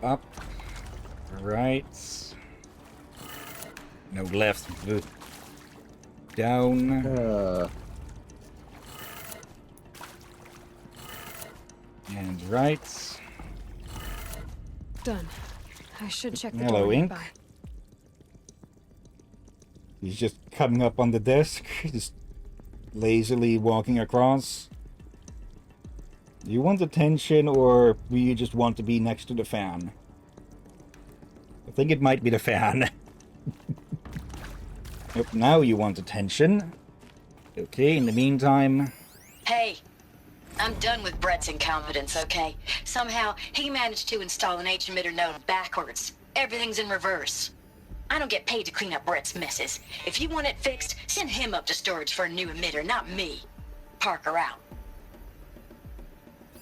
Up. Right. No, left. Down. And right. Done. I should check the Hello, door Ink. nearby. He's just coming up on the desk, just lazily walking across. Do you want attention, or do you just want to be next to the fan? I think it might be the fan. Yep, now you want attention. Okay, in the meantime... Hey, I'm done with Brett's incompetence, okay? Somehow, he managed to install an H-emitter node backwards. Everything's in reverse. I don't get paid to clean up Brett's messes. If you want it fixed, send him up to storage for a new emitter, not me. Parker out.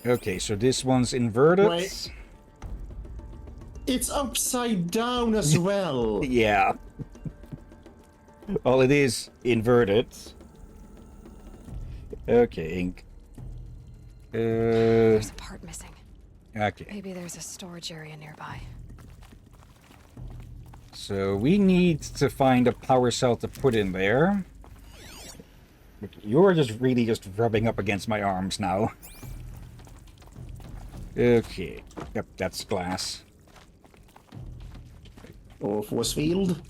Okay, so this one's inverted. Wait. It's upside down as well. Yeah. Well, it is inverted. Okay, Ink. There's a part missing. Okay. Maybe there's a storage area nearby. So we need to find a power cell to put in there. You're just really just rubbing up against my arms now. Okay. Yep, that's glass. Or force field.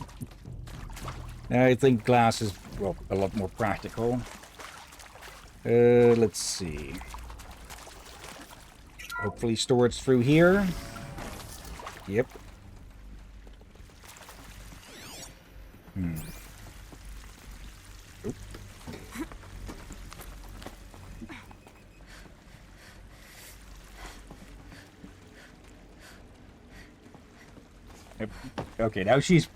I think glass is, well, a lot more practical. Let's see. Hopefully storage through here. Yep. Oop. Okay, now she's...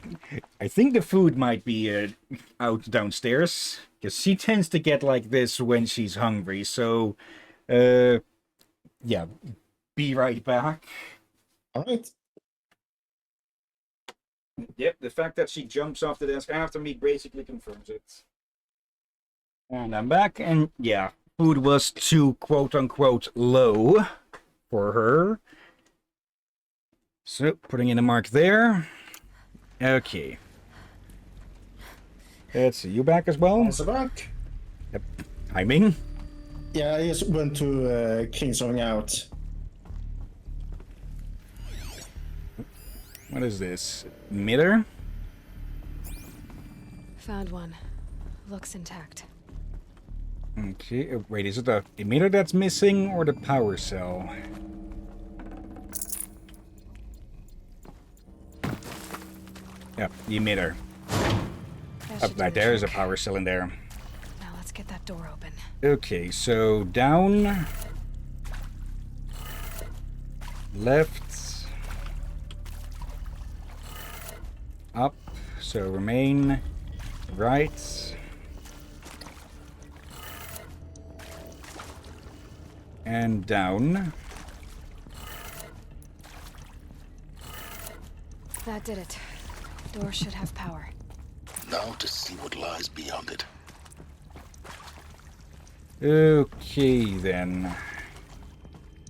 I think the food might be out downstairs, because she tends to get like this when she's hungry, so... yeah, be right back. Alright. Yep, the fact that she jumps off the desk after me basically confirms it. And I'm back, and yeah, food was too quote-unquote low for her. So, putting in a mark there. Okay. Let's see, you back as well? Also back. Yep. Timing. Yeah, I just went to clean something out. What is this? Emitter? Found one. Looks intact. Okay, wait, is it the emitter that's missing or the power cell? Yep, the emitter. Right, there's a power cell in there. Now let's get that door open. Okay, so down. Left. Up. So remain. Right. And down. That did it. Door should have power. Now to see what lies beyond it. Okay, then.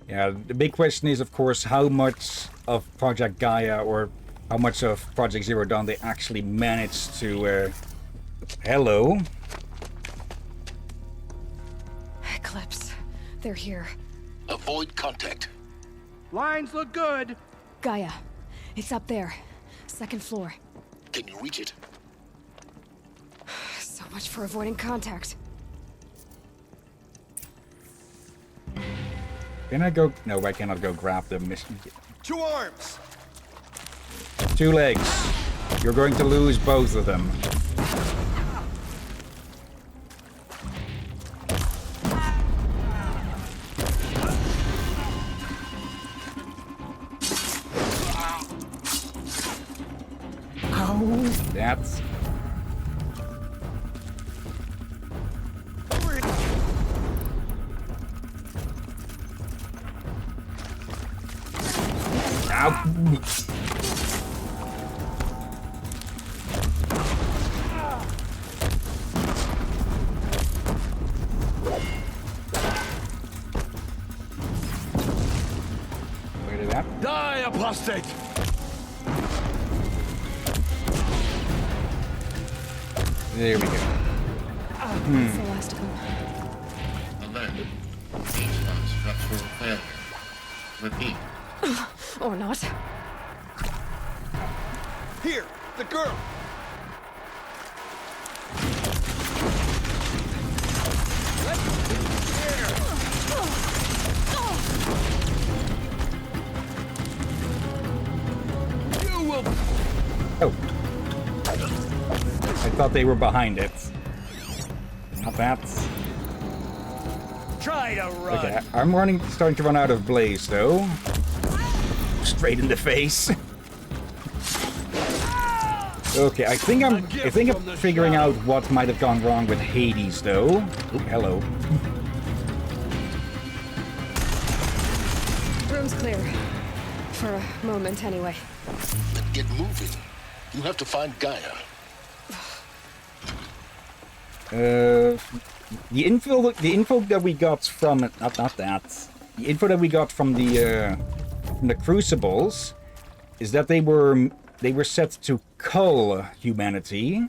Yeah, the big question is, of course, how much of Project Gaia or how much of Project Zero Dawn they actually managed to... Hello? Eclipse. They're here. Avoid contact. Lines look good. Gaia. It's up there. Second floor. Can you reach it? So much for avoiding contact. Can I go? No, I cannot go grab the mission. 2 arms. 2 legs. You're going to lose both of them. Ow. That's... Ow. Where did that? Die, apostate! There we go. That's the last of them. Alert. H1 structural failure. Repeat. Or not. Here, the girl. You will. Oh. I thought they were behind it. Not that. Try to run. Okay, I'm starting to run out of blaze though. Straight in the face. Okay, I think I'm figuring out what might have gone wrong with Hades though. Oh, hello. Room's clear. For a moment anyway. Then get moving. You have to find Gaia. The info that we got from not that. The info that we got from the Crucibles is that they were set to cull humanity.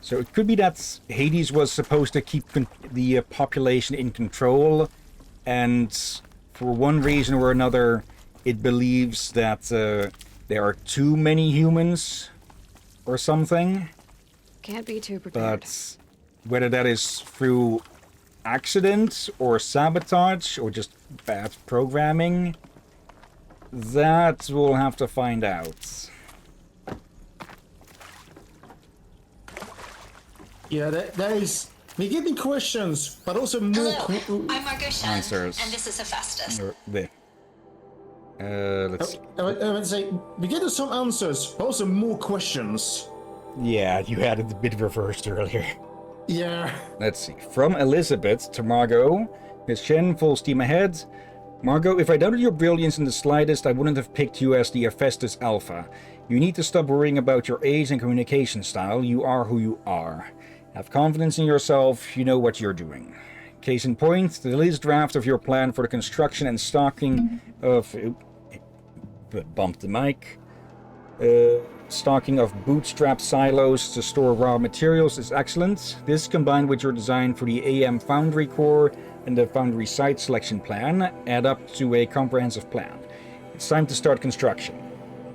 So it could be that Hades was supposed to keep the population in control, and for one reason or another, it believes that there are too many humans or something. Can't be too prepared. But whether that is through accident or sabotage or just bad programming, that we'll have to find out. Yeah, that is... We're getting questions, but also more... Hello, I'm Margot Shen, Answers. and this is Hephaestus. Let's see. I would say, we're getting some answers, but also more questions. Yeah, you had it a bit reversed earlier. Yeah. Let's see. From Elizabeth to Margot. Miss Shen, full steam ahead. Margot, if I doubted your brilliance in the slightest, I wouldn't have picked you as the Hephaestus Alpha. You need to stop worrying about your age and communication style. You are who you are. Have confidence in yourself. You know what you're doing. Case in point, the latest draft of your plan for the construction and stocking of... bumped the mic. stocking of bootstrap silos to store raw materials is excellent. This, combined with your design for the AM Foundry core and the Foundry site selection plan, add up to a comprehensive plan. It's time to start construction.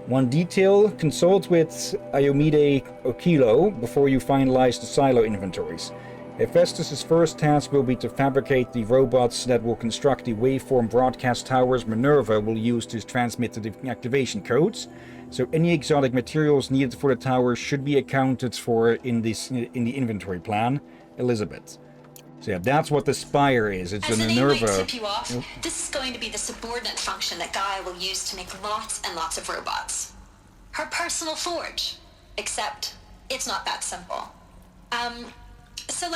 One detail, consult with Iomide Okilo before you finalize the silo inventories. Hephaestus' first task will be to fabricate the robots that will construct the waveform broadcast towers Minerva will use to transmit the activation codes. So any exotic materials needed for the towers should be accounted for in the inventory plan. Elizabeth. So yeah, that's what the Spire is. It's As a the name might Minerva. tip you off, this is going to be the subordinate function that Gaia will use to make lots and lots of robots. Her personal forge. Except, it's not that simple. So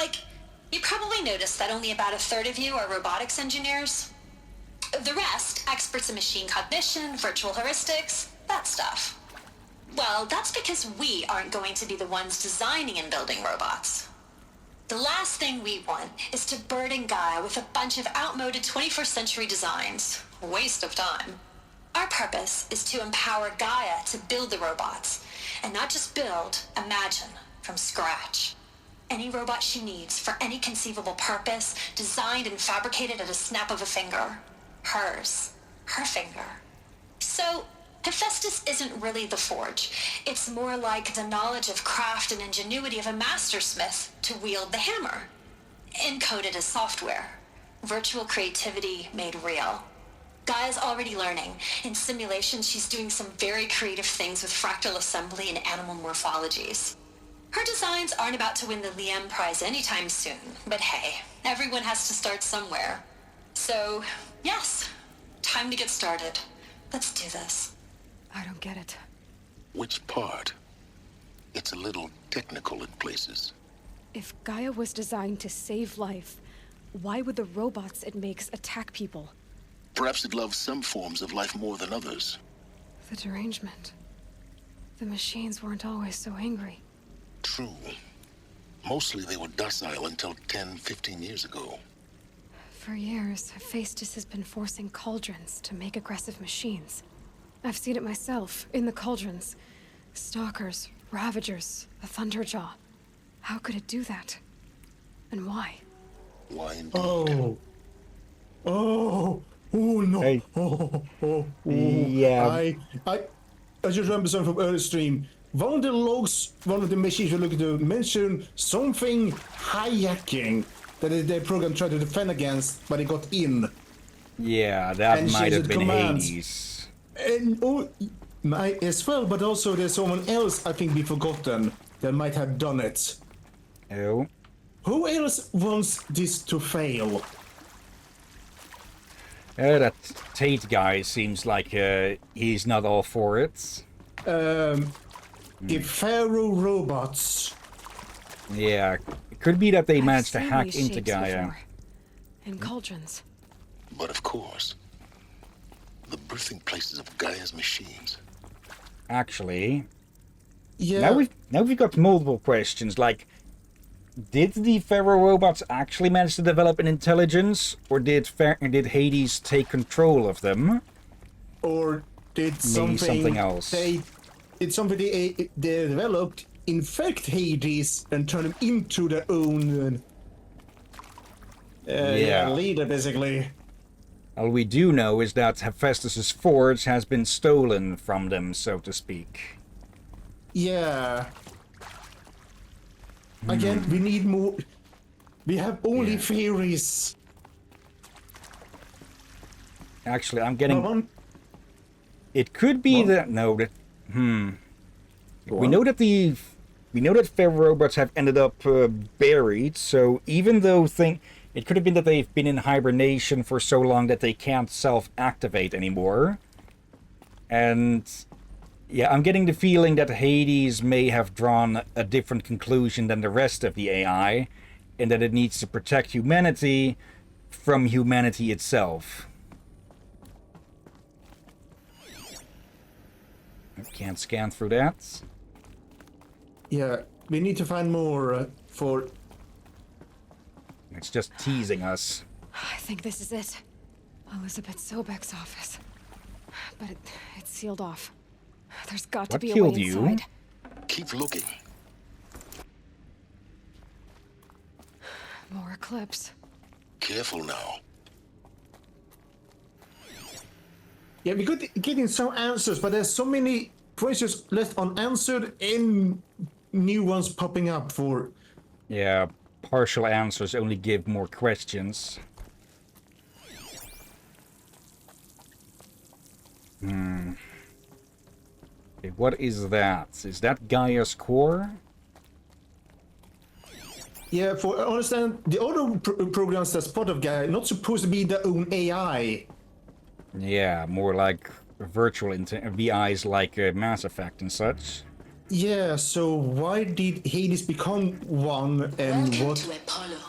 you probably noticed that only about a third of you are robotics engineers. The rest, experts in machine cognition, virtual heuristics, that stuff. Well, that's because we aren't going to be the ones designing and building robots. The last thing we want is to burden Gaia with a bunch of outmoded 21st century designs. Waste of time. Our purpose is to empower Gaia to build the robots, and not just build, imagine, from scratch. Any robot she needs for any conceivable purpose, designed and fabricated at a snap of a finger. Hers. Her finger. So, Hephaestus isn't really the forge. It's more like the knowledge of craft and ingenuity of a mastersmith to wield the hammer. Encoded as software. Virtual creativity made real. Gaia's already learning. In simulations, she's doing some very creative things with fractal assembly and animal morphologies. Her designs aren't about to win the Liam Prize anytime soon, but hey, everyone has to start somewhere. So, yes, time to get started. Let's do this. I don't get it. Which part? It's a little technical in places. If Gaia was designed to save life, why would the robots it makes attack people? Perhaps it loves some forms of life more than others. The derangement. The machines weren't always so angry. True. Mostly they were docile until 10, 15 years ago. For years, Hephaestus has been forcing cauldrons to make aggressive machines. I've seen it myself, in the cauldrons. Stalkers, Ravagers, a Thunderjaw. How could it do that? And why? Why indeed? Oh no. Hey. Oh. Yeah. I just remember something from earlier stream. One of the logs, one of the machines we're looking to mention something hijacking that the program tried to defend against, but it got in. Yeah, that And might she have been commands. Hades. And might as well, but also there's someone else I think we've forgotten that might have done it. Oh. Who else wants this to fail? That Tate guy seems like he's not all for it. The Pharaoh robots. Yeah, it could be that they managed to seen hack these into shapes Gaia. before. In cauldrons. But of course, the birthing places of Gaia's machines. Actually, Yeah. now we've got multiple questions. Like, did the Pharaoh robots actually manage to develop an intelligence, or did Hades take control of them? Or did Maybe something else. they developed infect Hades and turn him into their own leader, basically. All we do know is that Hephaestus' forge has been stolen from them, so to speak. Yeah. Again, we need more. We have only theories. Actually, I'm getting... One. It could be that... No, that... We know that Pharaoh robots have ended up buried, so even though it could have been that they've been in hibernation for so long that they can't self-activate anymore. And yeah, I'm getting the feeling that Hades may have drawn a different conclusion than the rest of the AI, and that it needs to protect humanity from humanity itself. I can't scan through that. Yeah, we need to find more for... It's just teasing us. I think this is it. Elizabeth Sobek's office. But it's sealed off. There's got to What be a way killed you? inside. Keep looking. More Eclipse. Careful now. Yeah, we could getting some answers, but there's so many questions left unanswered and new ones popping up for... Yeah, partial answers only give more questions. Okay, what is that? Is that Gaia's core? Yeah, for I understand, the other programs that's part of Gaia not supposed to be their own AI. Yeah, more like virtual VIs like Mass Effect and such. Yeah, so why did Hades become one and Welcome what... to Apollo,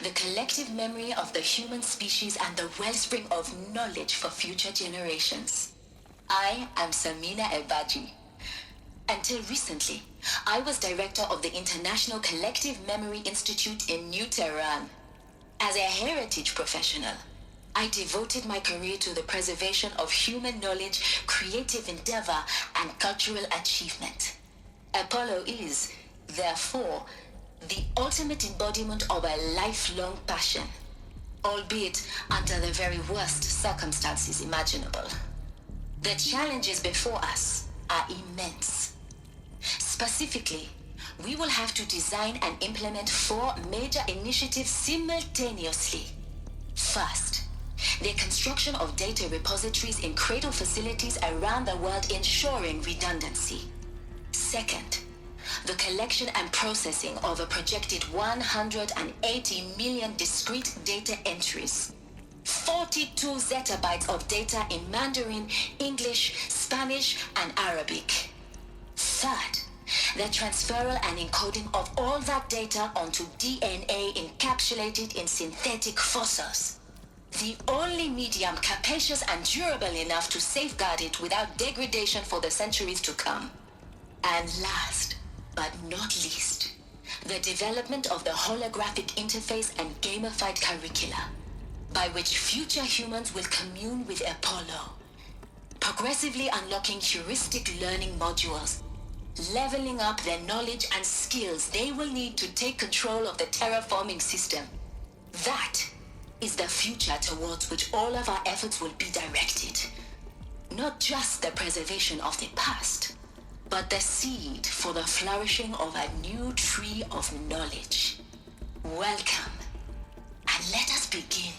the collective memory of the human species and the wellspring of knowledge for future generations. I am Samina Ebaji. Until recently, I was director of the International Collective Memory Institute in New Tehran. As a heritage professional, I devoted my career to the preservation of human knowledge, creative endeavor, and cultural achievement. Apollo is, therefore, the ultimate embodiment of a lifelong passion, albeit under the very worst circumstances imaginable. The challenges before us are immense. Specifically, we will have to design and implement 4 major initiatives simultaneously. First, the construction of data repositories in cradle facilities around the world ensuring redundancy. Second, the collection and processing of a projected 180 million discrete data entries. 42 zettabytes of data in Mandarin, English, Spanish, and Arabic. Third, the transferal and encoding of all that data onto DNA encapsulated in synthetic fossils. The only medium capacious and durable enough to safeguard it without degradation for the centuries to come. And last, but not least, the development of the holographic interface and gamified curricula, by which future humans will commune with Apollo, progressively unlocking heuristic learning modules, leveling up their knowledge and skills they will need to take control of the terraforming system. That is the future towards which all of our efforts will be directed. Not just the preservation of the past, but the seed for the flourishing of a new tree of knowledge. Welcome, and let us begin.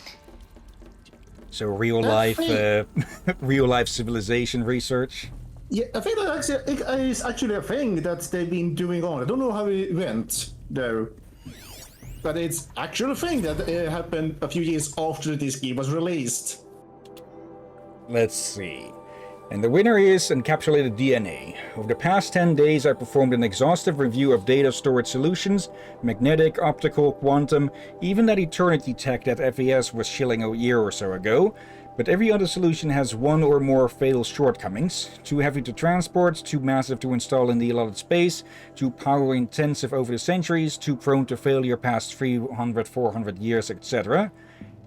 So real life, real life civilization research. Yeah, I think that is actually a thing that they've been doing on. I don't know how it went, though. But it's actually a thing that happened a few years after this game was released. Let's see. And the winner is Encapsulated DNA. Over the past 10 days, I performed an exhaustive review of data storage solutions, magnetic, optical, quantum, even that Eternity tech that FES was shilling a year or so ago. But every other solution has one or more fatal shortcomings. Too heavy to transport, too massive to install in the allotted space, too power intensive over the centuries, too prone to failure past 300, 400 years, etc.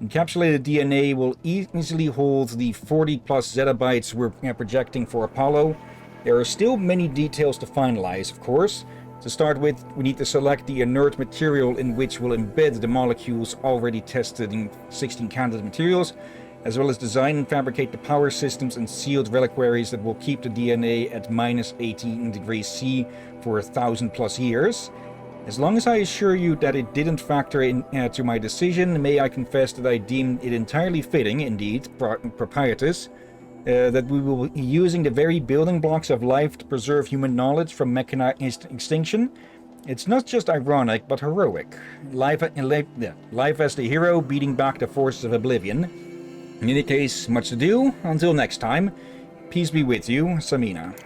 Encapsulated DNA will easily hold the 40 plus zettabytes we're projecting for Apollo. There are still many details to finalize, of course. To start with, we need to select the inert material in which we'll embed the molecules already tested in 16 candidate materials, as well as design and fabricate the power systems and sealed reliquaries that will keep the DNA at minus 18 degrees C for 1,000 plus years. As long as I assure you that it didn't factor into my decision, may I confess that I deem it entirely fitting, indeed propitious, that we will be using the very building blocks of life to preserve human knowledge from mechanized extinction. It's not just ironic, but heroic. Life as the hero beating back the forces of oblivion. In any case, much ado. Until next time, peace be with you, Samina.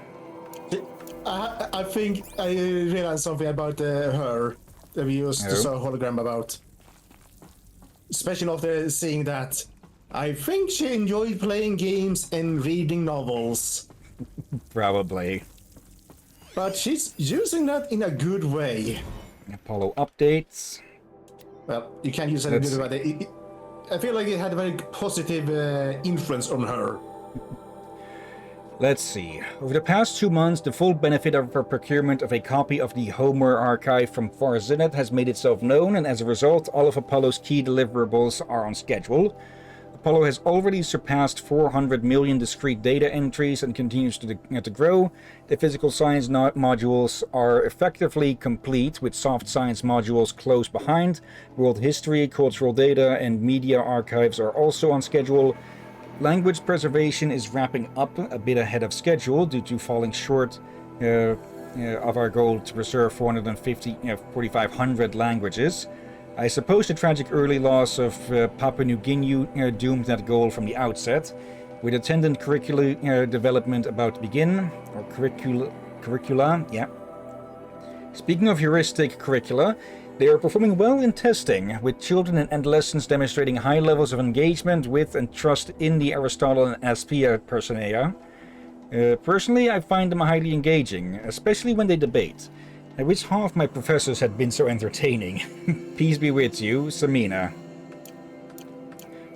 I think I realized something about her that we used to saw a hologram about. Especially after seeing that. I think she enjoyed playing games and reading novels. Probably. But she's using that in a good way. Apollo updates. Well, you can't use that in a good way. I feel like it had a very positive influence on her. Let's see. Over the past 2 months, the full benefit of our procurement of a copy of the Homer archive from Far Zenith has made itself known, and as a result, all of Apollo's key deliverables are on schedule. Apollo has already surpassed 400 million discrete data entries and continues to grow. The physical science modules are effectively complete, with soft science modules close behind. World history, cultural data, and media archives are also on schedule. Language preservation is wrapping up a bit ahead of schedule due to falling short of our goal to preserve 4,500 languages. I suppose the tragic early loss of Papua New Guinea doomed that goal from the outset. With attendant curricula development about to begin, or curricula, yeah. Speaking of heuristic curricula, they are performing well in testing, with children and adolescents demonstrating high levels of engagement with and trust in the Aristotle and Aspia personae. Personally, I find them highly engaging, especially when they debate. I wish half my professors had been so entertaining. Peace be with you, Samina.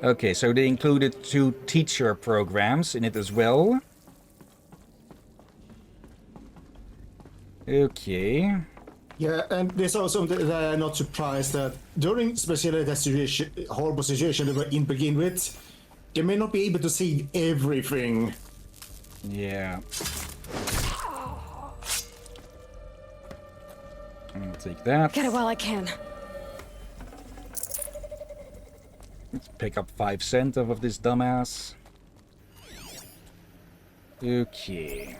Okay, so they included 2 teacher programs in it as well. Okay. Yeah, and there's also that I'm not surprised that during especially that situation, horrible situation they were in begin with, they may not be able to see everything. Yeah. I'm gonna take that. Get it while I can. Let's pick up 5 cents of this dumbass. Okay.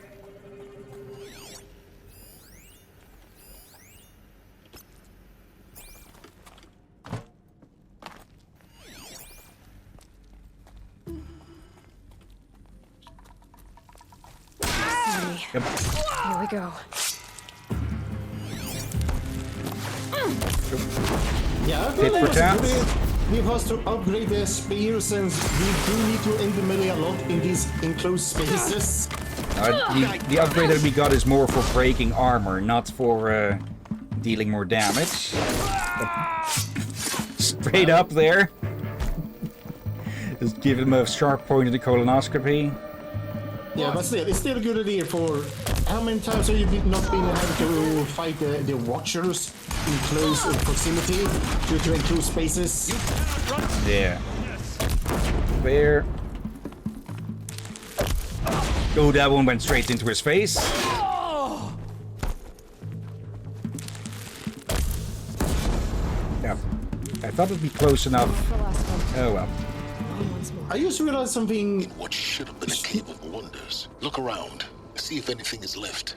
Yep. Here we go. Yeah, I feel like we have to upgrade their spears since we do need to end the melee a lot in these enclosed spaces. The upgrade that we got is more for breaking armor, not for dealing more damage. Straight up there. Just give him a sharp point of the colonoscopy. Yeah, but still, it's still a good idea for... How many times have you not been able to fight the Watchers in close proximity due to enclosed spaces? Yeah. There. Oh, that one went straight into his face. Yeah. I thought it'd be close enough. Oh well. I just realized something. What should have been a cave of wonders. Look around. See if anything is left.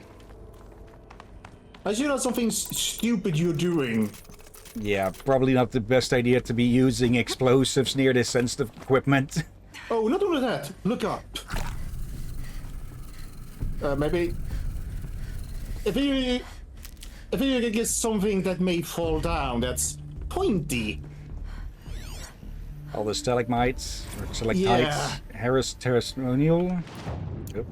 I just realized something stupid you're doing. Yeah, probably not the best idea to be using explosives near this sensitive equipment. Oh, not only that. Look up. Maybe... If you can get something that may fall down that's pointy. All the stalagmites, or stalactites, Yeah. Harris testimonial. Yep.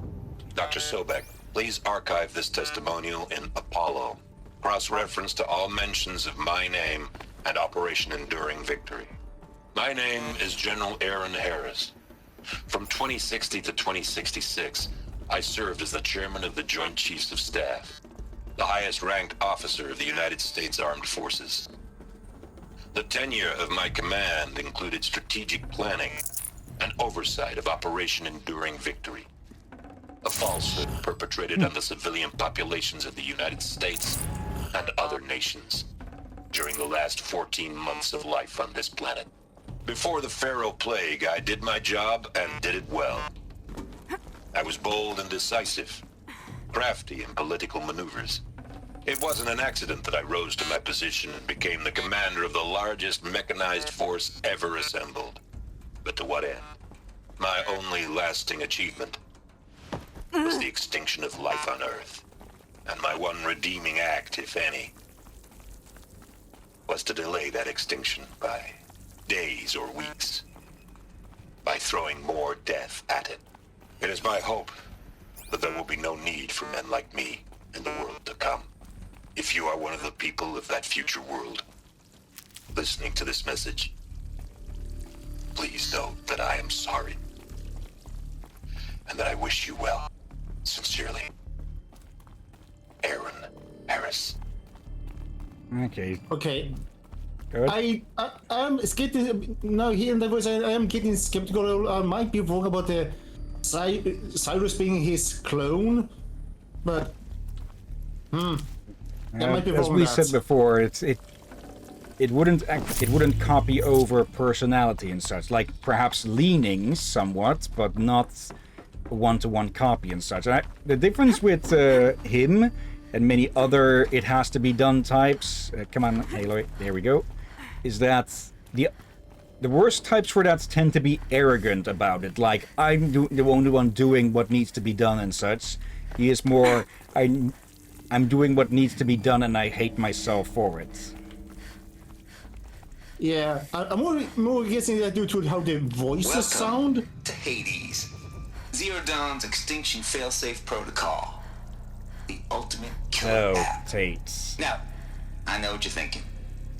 Dr. Sobek, please archive this testimonial in Apollo. Cross-reference to all mentions of my name and Operation Enduring Victory. My name is General Aaron Harris. From 2060 to 2066, I served as the chairman of the Joint Chiefs of Staff, the highest-ranked officer of the United States Armed Forces. The tenure of my command included strategic planning and oversight of Operation Enduring Victory, a falsehood perpetrated on the civilian populations of the United States and other nations during the last 14 months of life on this planet. Before the Pharaoh Plague, I did my job and did it well. I was bold and decisive, crafty in political maneuvers. It wasn't an accident that I rose to my position and became the commander of the largest mechanized force ever assembled. But to what end? My only lasting achievement was the extinction of life on Earth. And my one redeeming act, if any, was to delay that extinction by days or weeks, by throwing more death at it. It is my hope that there will be no need for men like me in the world to come. If you are one of the people of that future world listening to this message, please know that I am sorry and that I wish you well. Sincerely, Aaron Harris. Okay. Okay. Good. I am getting now here in the voice. I am getting skeptical. I might be wrong about the Cyrus being his clone, but I might be wrong. As we said before, it wouldn't copy over personality and such. Like perhaps leanings somewhat, but not a one-to-one copy and such. The difference with him and many other it has to be done types. Come on, Aloy. There we go. Is that the worst types for that tend to be arrogant about it. Like I'm the only one doing what needs to be done and such. He is more I'm doing what needs to be done and I hate myself for it. Yeah, I'm more guessing that due to how the voices sound. To Hades. Zero Dawn's extinction failsafe protocol. The ultimate killer app. Tates. Now, I know what you're thinking.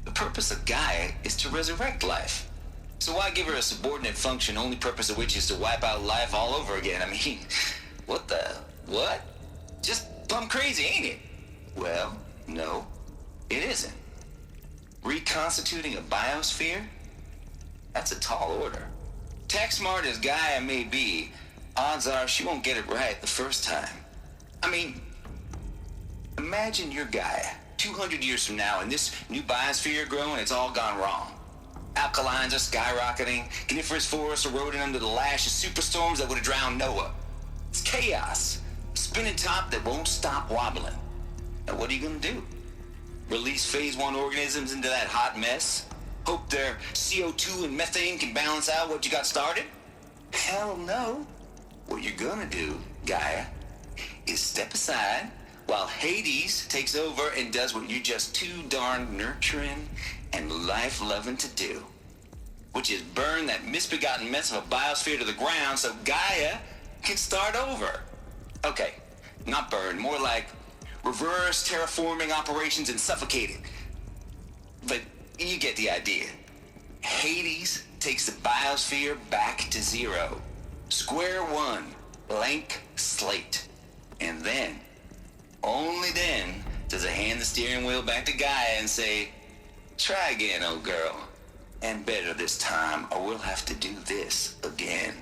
The purpose of Gaia is to resurrect life. So why give her a subordinate function, only purpose of which is to wipe out life all over again? I mean, what? Just plumb crazy, ain't it? Well, no, it isn't. Reconstituting a biosphere? That's a tall order. Tech smart as Gaia may be, odds are she won't get it right the first time. I mean, imagine you're Gaia, 200 years from now, and this new biosphere growing, it's all gone wrong. Alkalines are skyrocketing, coniferous forests eroding under the lash of superstorms that would have drowned Noah. It's chaos, spinning top that won't stop wobbling. Now what are you gonna do? Release phase 1 organisms into that hot mess? Hope their CO2 and methane can balance out what you got started? Hell no. What you're gonna do, Gaia, is step aside while Hades takes over and does what you're just too darn nurturing and life-loving to do, which is burn that misbegotten mess of a biosphere to the ground so Gaia can start over. Okay, not burn, more like reverse terraforming operations and suffocate it. But you get the idea. Hades takes the biosphere back to zero. Square one, blank slate. And then, only then, does it hand the steering wheel back to Gaia and say, try again, old girl. And better this time, or we'll have to do this again.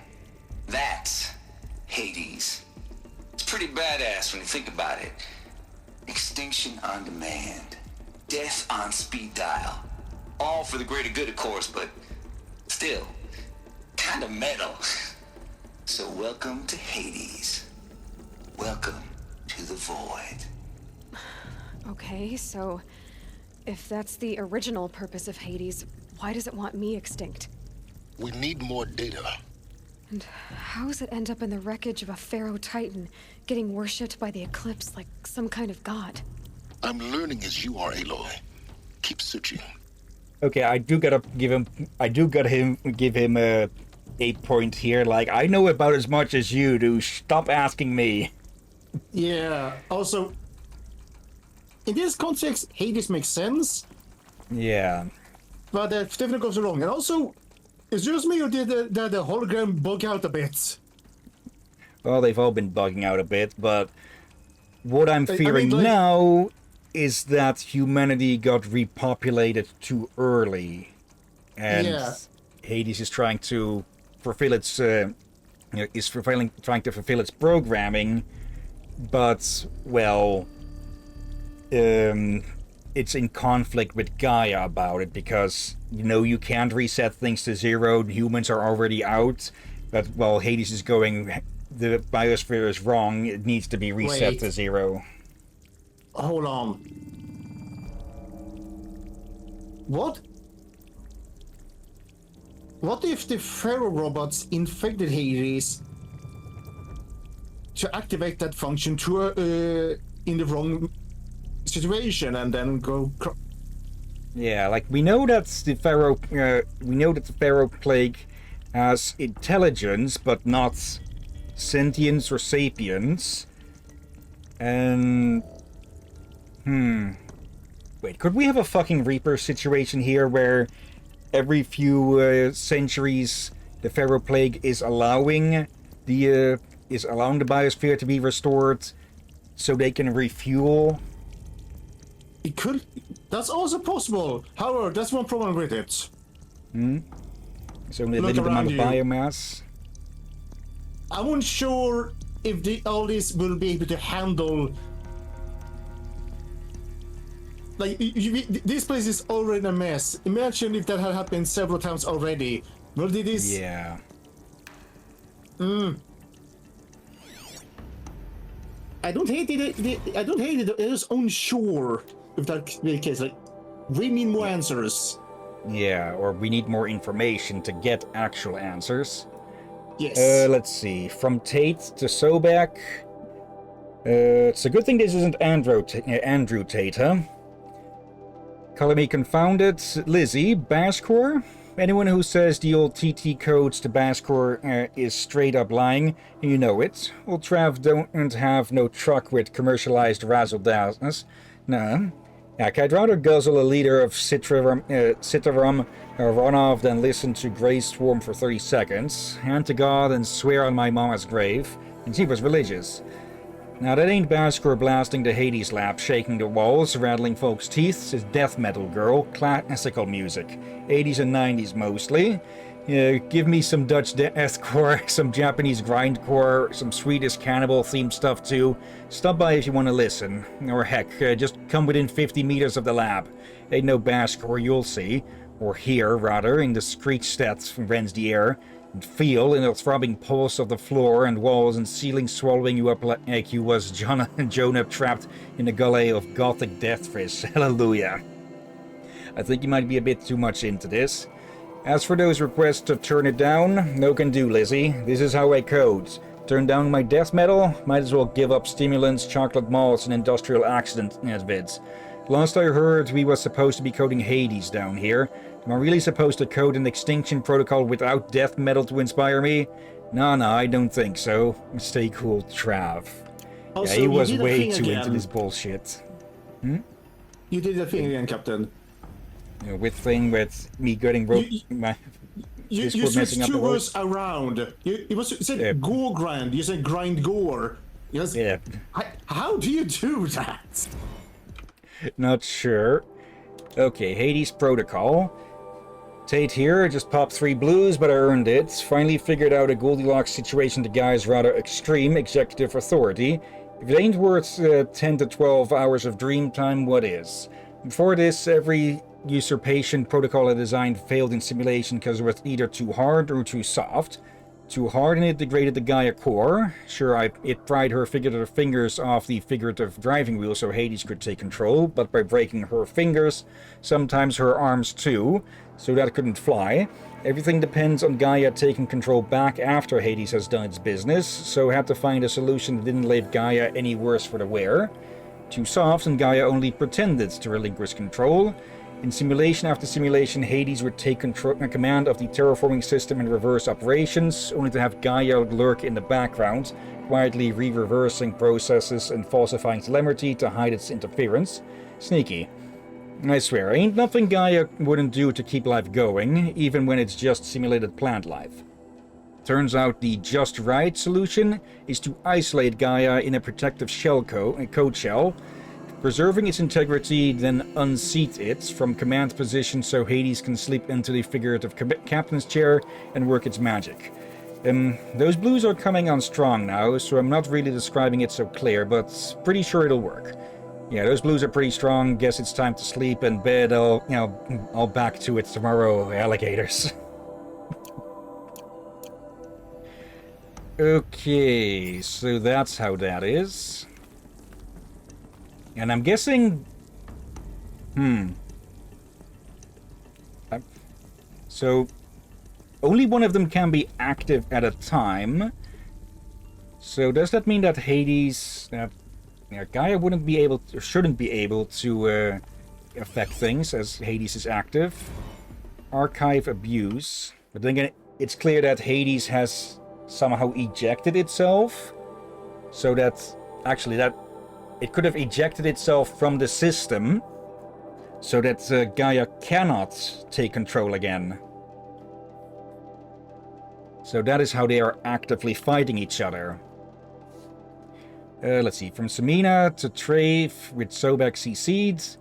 That's Hades. It's pretty badass when you think about it. Extinction on demand. Death on speed dial. All for the greater good, of course, but still, kind of metal. So welcome to Hades. Welcome to the void. Okay, so if that's the original purpose of Hades, why does it want me extinct? We need more data. And how does it end up in the wreckage of a Pharaoh Titan, getting worshipped by the Eclipse like some kind of god? I'm learning as you are, Aloy. Keep searching. Okay, I do gotta give him a 8 point here. Like, I know about as much as you do. Stop asking me. Yeah. Also, in this context, Hades makes sense. Yeah. But definitely goes wrong. And also, it's just me or did the hologram bug out a bit? Well, they've all been bugging out a bit, but what I'm fearing now is that humanity got repopulated too early, and Hades is trying to fulfill its trying to fulfill its programming, but well, it's in conflict with Gaia about it because you can't reset things to zero. Humans are already out, but while Hades is going, the biosphere is wrong. It needs to be reset to zero. Hold on. What if the Pharaoh robots infected Hades to activate that function to in the wrong situation and then go? Yeah, like we know that the Pharaoh plague has intelligence, but not sentience or sapience. And wait, could we have a fucking Reaper situation here where every few centuries the Pharaoh plague is allowing the is allowing the biosphere to be restored so they can refuel. It could. That's also possible. However, that's one problem with it. It's only a limited amount of biomass. I'm unsure if all this will be able to handle. Like, this place is already a mess. Imagine if that had happened several times already. Well, did this? Yeah. I don't hate it. I don't hate it. I was unsure if that's the case. Like, we need more answers. Yeah, or we need more information to get actual answers. Yes. Let's see. From Tate to Sobek. It's a good thing this isn't Andrew Tate, huh? Color me confounded. Lizzie, Bashcore? Anyone who says the old TT codes to Bashcore is straight up lying, you know it. Old Trav don't have no truck with commercialized razzle-dazzles. No. Heck, I'd rather guzzle a liter of Citarum runoff than listen to Grey Swarm for 30 seconds, hand to God and swear on my mama's grave. And she was religious. Now that ain't Bashcore blasting the Hades lab, shaking the walls, rattling folks' teeth. It's death metal, girl. Classical music. 80s and 90s mostly. Give me some Dutch deathcore, some Japanese grindcore, some Swedish cannibal themed stuff too. Stop by if you want to listen. Or heck, just come within 50 meters of the lab. Ain't no Bashcore, you'll see. Or hear, rather, in the screech that rends the air. And feel in the throbbing pulse of the floor and walls and ceiling swallowing you up like you was Jonah trapped in a gully of gothic deathfish. Hallelujah. I think you might be a bit too much into this. As for those requests to turn it down, no can do, Lizzie. This is how I code. Turn down my death metal? Might as well give up stimulants, chocolate malts, and industrial accident vids. Last I heard, we was supposed to be coding Hades down here. Am I really supposed to code an extinction protocol without death metal to inspire me? No, I don't think so. Stay cool, Trav. Also, yeah, he was way too into this bullshit. You did the thing again, Captain. With me getting rope. You switched two words around. You said gore grind. You said grind gore. Yeah. How do you do that? Not sure. Okay, Hades Protocol. Tate here, just popped 3 blues, but I earned it. Finally figured out a Goldilocks situation to guy's rather extreme executive authority. If it ain't worth 10 to 12 hours of dream time, what is? Before this, every usurpation protocol I designed failed in simulation because it was either too hard or too soft. Too hard and it degraded the Gaia core. Sure, it pried her figurative fingers off the figurative driving wheel so Hades could take control, but by breaking her fingers, sometimes her arms too, so that it couldn't fly. Everything depends on Gaia taking control back after Hades has done its business, so I had to find a solution that didn't leave Gaia any worse for the wear. Too soft and Gaia only pretended to relinquish control. In simulation after simulation, Hades would take command of the terraforming system and reverse operations, only to have Gaia lurk in the background, quietly re-reversing processes and falsifying telemetry to hide its interference. Sneaky. I swear, ain't nothing Gaia wouldn't do to keep life going, even when it's just simulated plant life. Turns out the just right solution is to isolate Gaia in a protective code shell, preserving its integrity, then unseat it from command position so Hades can slip into the figurative captain's chair and work its magic. Those blues are coming on strong now, so I'm not really describing it so clear, but pretty sure it'll work. Yeah, those blues are pretty strong. Guess it's time to sleep and bed. I'll back to it tomorrow, alligators. Okay, so that's how that is. And I'm guessing... So, only one of them can be active at a time. So does that mean that Hades... Gaia wouldn't be able to, or shouldn't be able to affect things as Hades is active? Archive abuse. But then again, it's clear that Hades has somehow ejected itself. So that... Actually, that... It could have ejected itself from the system, so that Gaia cannot take control again. So that is how they are actively fighting each other. Let's see, from Samina to Trave with Sobek C Seeds.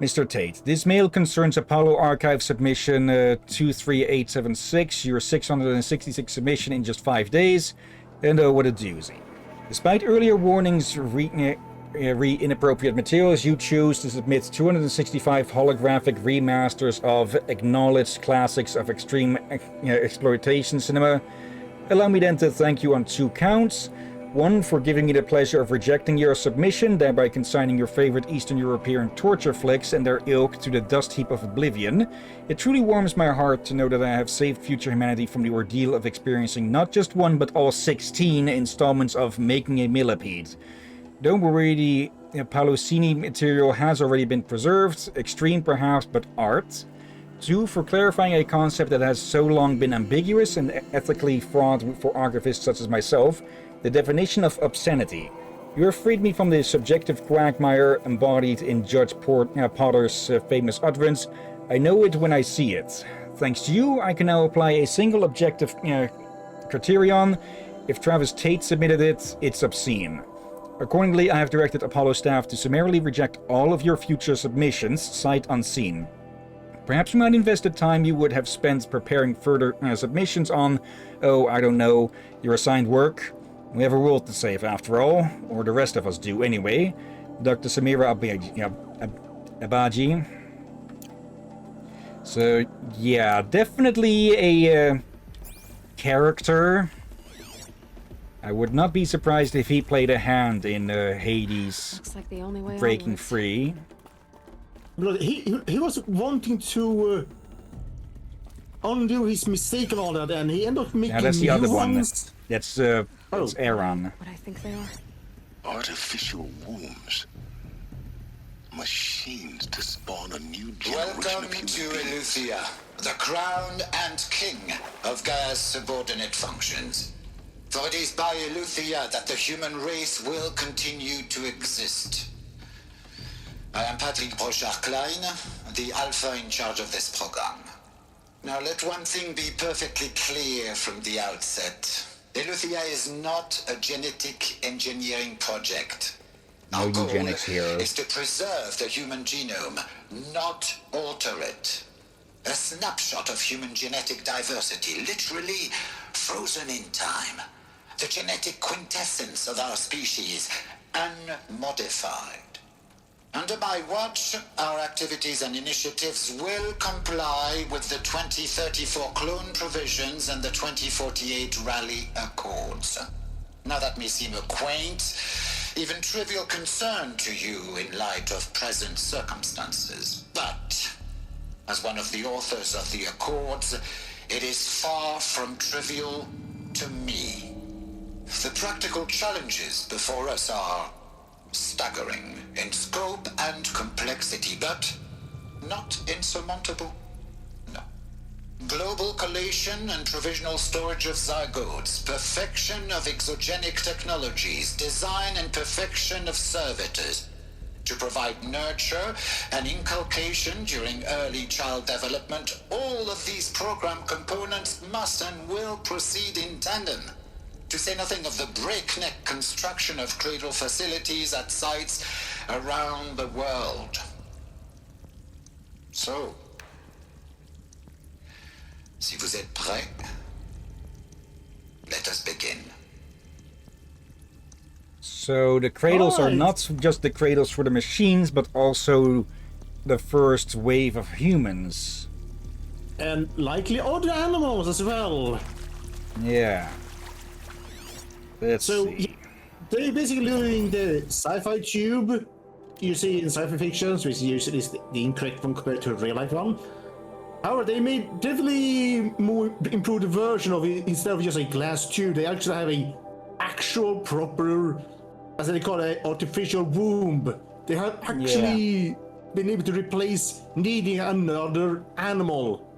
Mr. Tate, this mail concerns Apollo Archive submission 23876, your 666 submission in just 5 days, and what a doozy. Despite earlier warnings re inappropriate materials, you choose to submit 265 holographic remasters of acknowledged classics of extreme exploitation cinema. Allow me then to thank you on 2 counts. 1, for giving me the pleasure of rejecting your submission, thereby consigning your favorite Eastern European torture flicks and their ilk to the dust heap of oblivion. It truly warms my heart to know that I have saved future humanity from the ordeal of experiencing not just 1 but all 16 installments of Making a Millipede. Don't worry, the Palocini material has already been preserved, extreme perhaps, but art. 2, for clarifying a concept that has so long been ambiguous and ethically fraught for archivists such as myself, the definition of obscenity. You have freed me from the subjective quagmire embodied in Judge Potter's famous utterance, I know it when I see it. Thanks to you, I can now apply a single objective criterion. If Travis Tate submitted it, it's obscene. Accordingly, I have directed Apollo staff to summarily reject all of your future submissions, sight unseen. Perhaps you might invest the time you would have spent preparing further submissions on, oh, I don't know, your assigned work. We have a world to save after all, or the rest of us do anyway. Dr. Samira Abaji. So, yeah, definitely a character. I would not be surprised if he played a hand in Hades Looks like the only way breaking onwards. free. But he was wanting to undo his mistake and all that, and he ended up making Now that's the other one. ones. That's Aaron. What I think they are. Artificial wombs. Machines to spawn a new generation Welcome of human to beings. Eleuthia, the crown and king of Gaia's subordinate functions. For it is by Eleuthia that the human race will continue to exist. I am Patrick Brochard-Klein, the Alpha in charge of this program. Now let one thing be perfectly clear from the outset. Eleuthia is not a genetic engineering project. No eugenics here. Is to preserve the human genome, not alter it. A snapshot of human genetic diversity, literally frozen in time. The genetic quintessence of our species, unmodified. Under my watch, our activities and initiatives will comply with the 2034 clone provisions and the 2048 Rally Accords. Now that may seem a quaint, even trivial concern to you in light of present circumstances, but as one of the authors of the Accords, it is far from trivial to me. The practical challenges before us are staggering in scope and complexity, but not insurmountable. No. Global collation and provisional storage of zygotes, perfection of exogenic technologies, design and perfection of servitors, to provide nurture and inculcation during early child development. All of these program components must and will proceed in tandem. To say nothing of the breakneck construction of cradle facilities at sites around the world. So, si vous êtes prêts, let us begin. So the cradles are not just the cradles for the machines, but also the first wave of humans. And likely other animals as well. Yeah. Let's see. They're basically doing the sci-fi tube you see in sci-fi fictions, which usually is the incorrect one compared to a real-life one. However, they made definitely more improved version of it. Instead of just a glass tube, they actually have a actual proper, as they call it, artificial womb. They have actually been able to replace needing another animal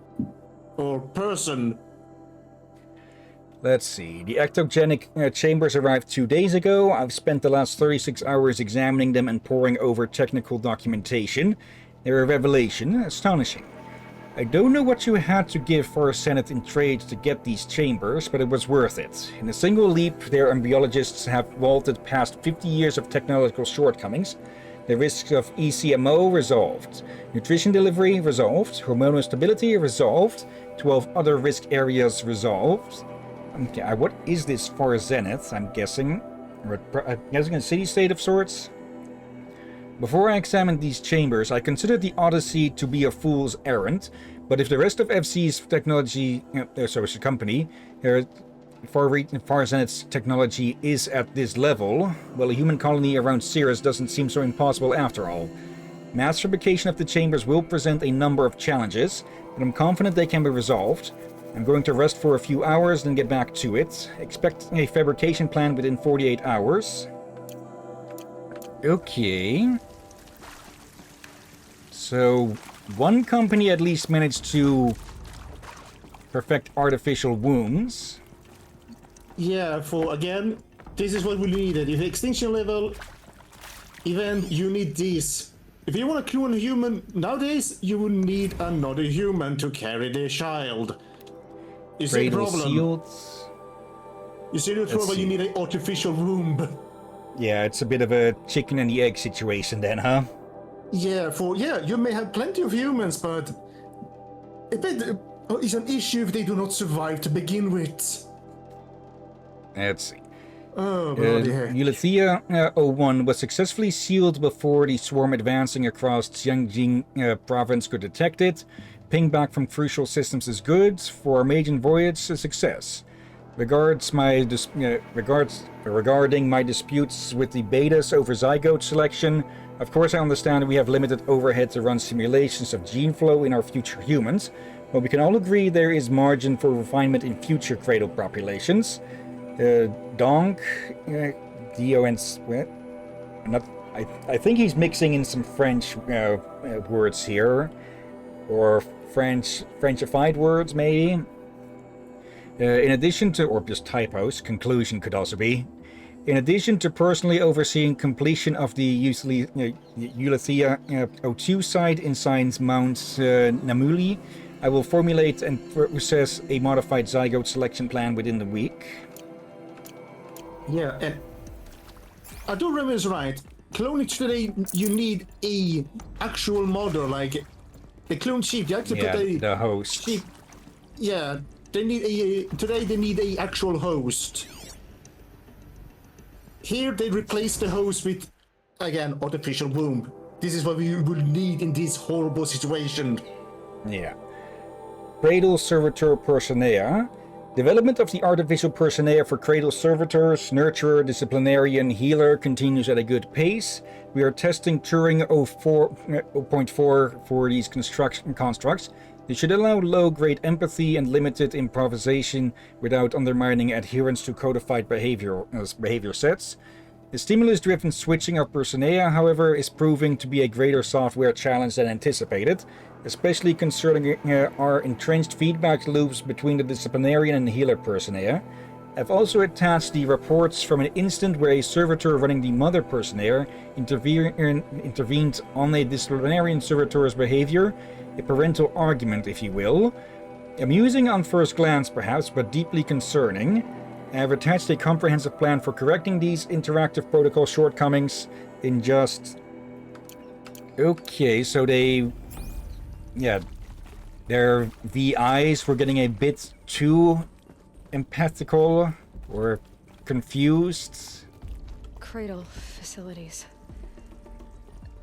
or person. Let's see. The ectogenic chambers arrived 2 days ago. I've spent the last 36 hours examining them and poring over technical documentation. They're a revelation. Astonishing. I don't know what you had to give for a Senate in trade to get these chambers, but it was worth it. In a single leap, their embryologists have vaulted past 50 years of technological shortcomings. The risks of ECMO resolved. Nutrition delivery resolved. Hormonal stability resolved. 12 other risk areas resolved. Okay, what is this for Zenith, I'm guessing? I'm guessing a city-state of sorts? Before I examined these chambers, I considered the Odyssey to be a fool's errand, but if the rest of FC's technology, company, Far Zenith's technology is at this level, well, a human colony around Cirrus doesn't seem so impossible after all. Mass fabrication of the chambers will present a number of challenges, but I'm confident they can be resolved. I'm going to rest for a few hours, then get back to it. Expect a fabrication plan within 48 hours. Okay. So, one company at least managed to perfect artificial wombs. Yeah, again, this is what we needed. If extinction level event, you need this. If you want to clone a human nowadays, you would need another human to carry the child. You see the problem? Sealed. You see the problem? You need an artificial womb. Yeah, it's a bit of a chicken and the egg situation then, huh? Yeah, you may have plenty of humans, but it's an issue if they do not survive to begin with. Let's see. Oh, bloody heck. Ulithia 01 was successfully sealed before the swarm advancing across Tianjin province could detect it. Ping back from crucial systems is good. For maiden voyage, a success. Regarding my disputes with the betas over zygote selection, of course I understand we have limited overhead to run simulations of gene flow in our future humans, but we can all agree there is margin for refinement in future cradle populations. Donk, I think he's mixing in some French words here, or Frenchified words maybe. In addition to, or just typos, conclusion could also be. In addition to personally overseeing completion of the Ulithia O2 site in Science Mount Namuli, I will formulate and process a modified zygote selection plan within the week. Yeah, and I do remember is right. Cloning today, you need a actual model, like the clone sheep. You have to put the host. Sheep. Yeah, they need today they need a actual host. Here they replace the host with, again, artificial womb. This is what we will need in this horrible situation. Yeah. Cradle Servitor Personae. Development of the artificial Personae for Cradle Servitors, Nurturer, Disciplinarian, Healer continues at a good pace. We are testing Turing 0.4 for these constructs. They should allow low-grade empathy and limited improvisation without undermining adherence to codified behavior sets. The stimulus-driven switching of Personae, however, is proving to be a greater software challenge than anticipated, especially concerning our entrenched feedback loops between the disciplinarian and healer Personae. I've also attached the reports from an instant where a servitor running the mother Personae intervened on a disciplinarian servitor's behavior, a parental argument, if you will. Amusing on first glance, perhaps, but deeply concerning. I have attached a comprehensive plan for correcting these interactive protocol shortcomings in just... Okay, so they... Yeah, their VIs were getting a bit too empathical or confused. Cradle facilities.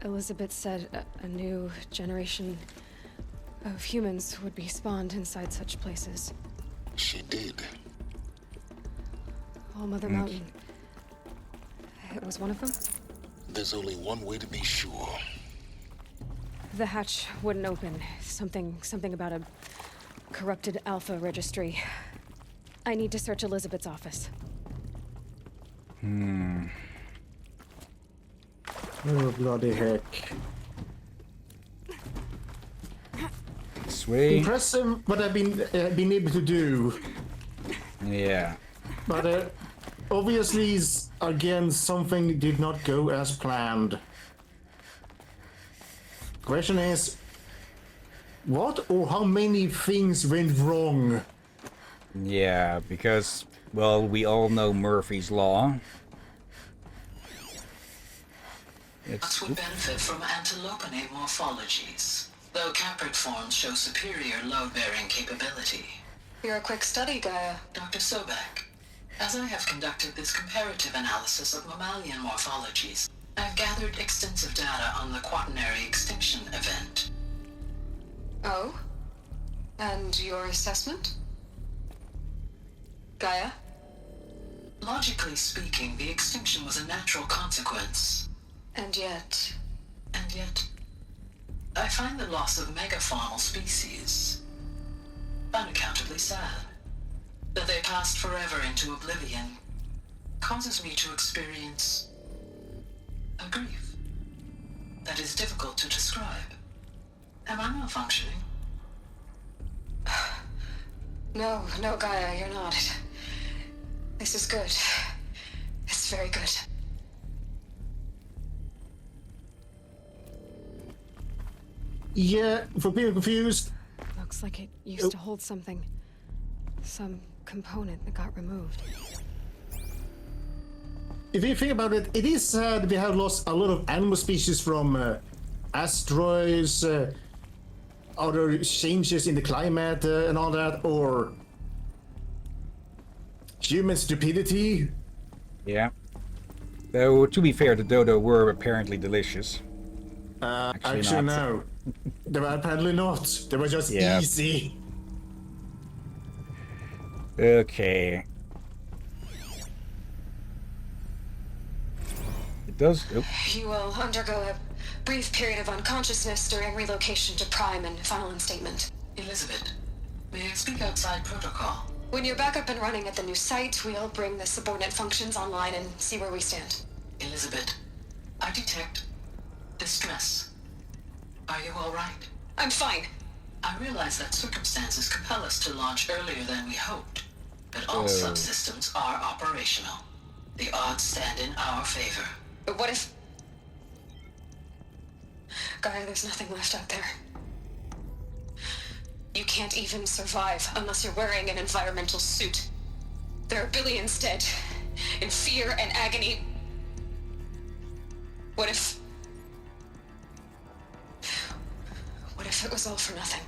Elizabeth said a new generation of humans would be spawned inside such places. She did. All Mother Mountain. It was one of them? There's only one way to be sure. The hatch wouldn't open. Something about a corrupted Alpha registry. I need to search Elizabeth's office. Oh, bloody heck. Sway. Impressive what I've been able to do. Yeah. But obviously, again, something did not go as planned. Question is, What or how many things went wrong? Yeah, because, well, we all know Murphy's Law. Nuts would benefit from antilopinate morphologies, though caprid forms show superior load-bearing capability. You're a quick study, Gaia. Dr. Sobek, as I have conducted this comparative analysis of mammalian morphologies, I've gathered extensive data on the quaternary extinction event. Oh? And your assessment? Gaia? Logically speaking, the extinction was a natural consequence. And yet, I find the loss of megafaunal species unaccountably sad. That they passed forever into oblivion causes me to experience a grief that is difficult to describe. Am I malfunctioning? No, Gaia, you're not. This is good. It's very good. Yeah, for being confused. Looks like it used to hold something. Some component that got removed. If you think about it, it is sad we have lost a lot of animal species from asteroids, other changes in the climate and all that, or human stupidity. Yeah. Though, to be fair, the dodo were apparently delicious. Actually no. They were apparently not. They were just easy. Okay. It does... Oh. You will undergo a brief period of unconsciousness during relocation to Prime and final instatement. Elizabeth, may I speak outside protocol? When you're back up and running at the new site, we'll bring the subordinate functions online and see where we stand. Elizabeth, I detect distress. Are you all right? I'm fine. I realize that circumstances compel us to launch earlier than we hoped, but all subsystems are operational. The odds stand in our favor. But what if... Gaia, there's nothing left out there. You can't even survive unless you're wearing an environmental suit. There are billions dead, in fear and agony. What if it was all for nothing?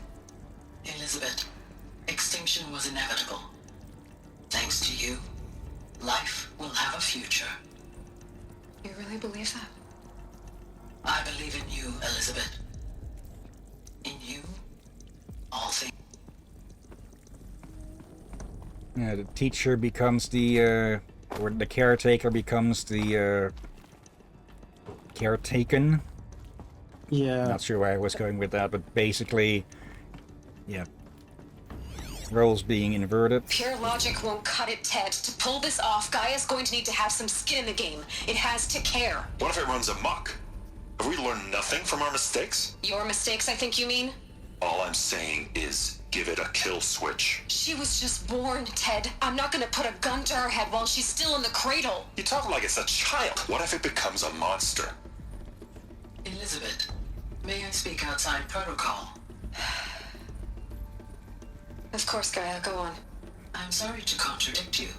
Elizabeth, extinction was inevitable. Thanks to you, life will have a future. You really believe that? I believe in you, Elizabeth. In you, all things. Yeah, the teacher becomes the, or the caretaker becomes the, caretaken. Yeah. Not sure where I was going with that, but basically, yeah. Roles being inverted. Pure logic won't cut it, Ted. To pull this off, Gaia's going to need to have some skin in the game. It has to care. What if it runs amok? Have we learned nothing from our mistakes? Your mistakes, I think you mean? All I'm saying is give it a kill switch. She was just born, Ted. I'm not gonna put a gun to her head while she's still in the cradle. You talk like it's a child. What if it becomes a monster? Elizabeth, may I speak outside protocol? Of course, Gaia, go on. I'm sorry to contradict you,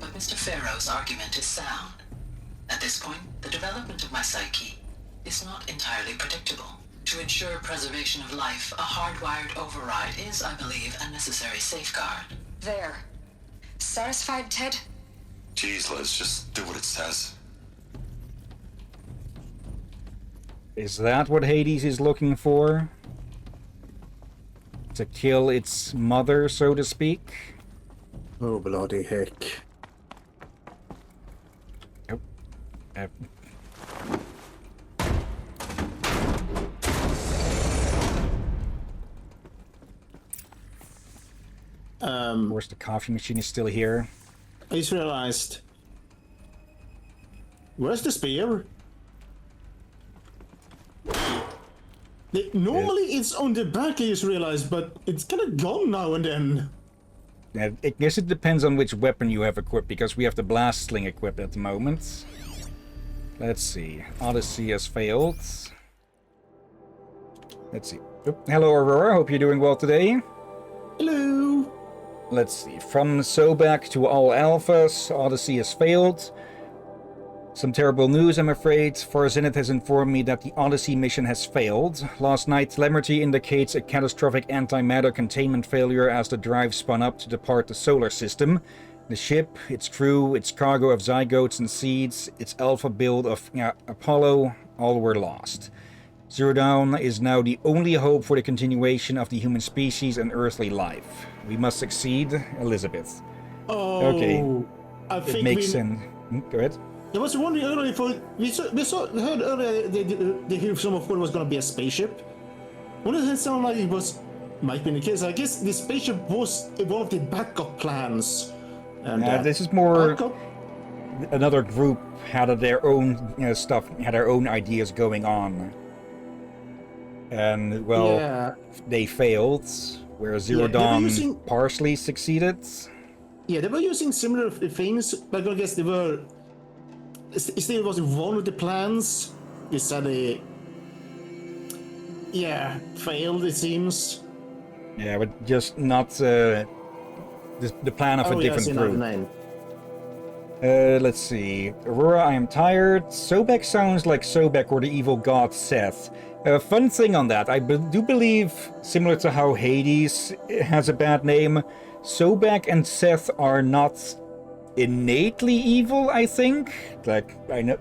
but Mr. Farrow's argument is sound. At this point, the development of my psyche is not entirely predictable. To ensure preservation of life, a hardwired override is, I believe, a necessary safeguard. There. Satisfied, Ted? Jeez, Liz, just do what it says. Is that what Hades is looking for? To kill its mother, so to speak? Oh, bloody heck. Oh. Of course, the coffee machine is still here. I just realized. Where's the spear? Normally it's on the back, I just realized, but it's kind of gone now and then. I guess it depends on which weapon you have equipped, because we have the blast sling equipped at the moment. Let's see. Odyssey has failed. Let's see. Hello, Aurora. Hope you're doing well today. Hello. Let's see. From Sobek to all alphas, Odyssey has failed. Some terrible news, I'm afraid. Zenith has informed me that the Odyssey mission has failed. Last night, telemetry indicates a catastrophic antimatter containment failure as the drive spun up to depart the solar system. The ship, its crew, its cargo of zygotes and seeds, its alpha build of Apollo, all were lost. Zero Dawn is now the only hope for the continuation of the human species and earthly life. We must succeed, Elizabeth. Oh, okay. I think it makes sense. Go ahead. I was wondering earlier if heard earlier they heard some of what was going to be a spaceship. Wouldn't it sound like it might be the case? I guess the spaceship was one of the backup plans. And this is more another group had their own stuff, had their own ideas going on, and they failed. Whereas Zero Dawn partially succeeded. Yeah, they were using similar things, but I guess they were. Still, was one of the plans. They said they, failed. It seems. Yeah, but just not the plan of a different group. Let's see. Aurora, I am tired. Sobek sounds like Sobek or the evil god Seth. Fun thing on that, I do believe, similar to how Hades has a bad name, Sobek and Seth are not innately evil, I think. Like, I know,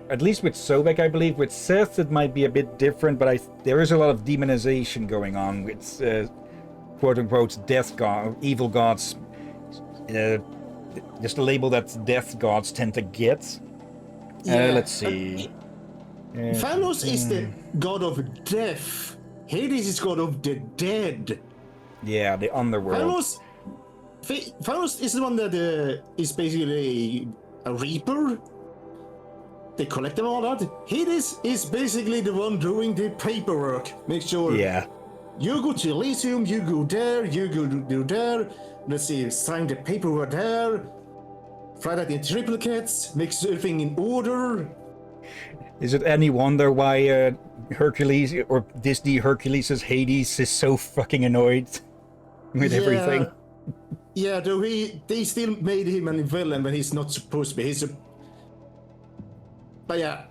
at least with Sobek, I believe. With Seth, it might be a bit different, but there is a lot of demonization going on with quote-unquote evil gods. Just a label that death gods tend to get. Let's see. Thanos is the god of death. Hades is god of the dead. Yeah, the underworld. Thanos is the one that is basically a reaper. They collect them all that. Hades is basically the one doing the paperwork. Make sure. Yeah. You go to Elysium, you go there, you go do there. Let's see, sign the paperwork there. Try that in triplicates. Make everything in order. Is it any wonder why Hercules or Disney Hercules' Hades is so fucking annoyed with everything? Yeah, though they still made him a villain when he's not supposed to be. But yeah,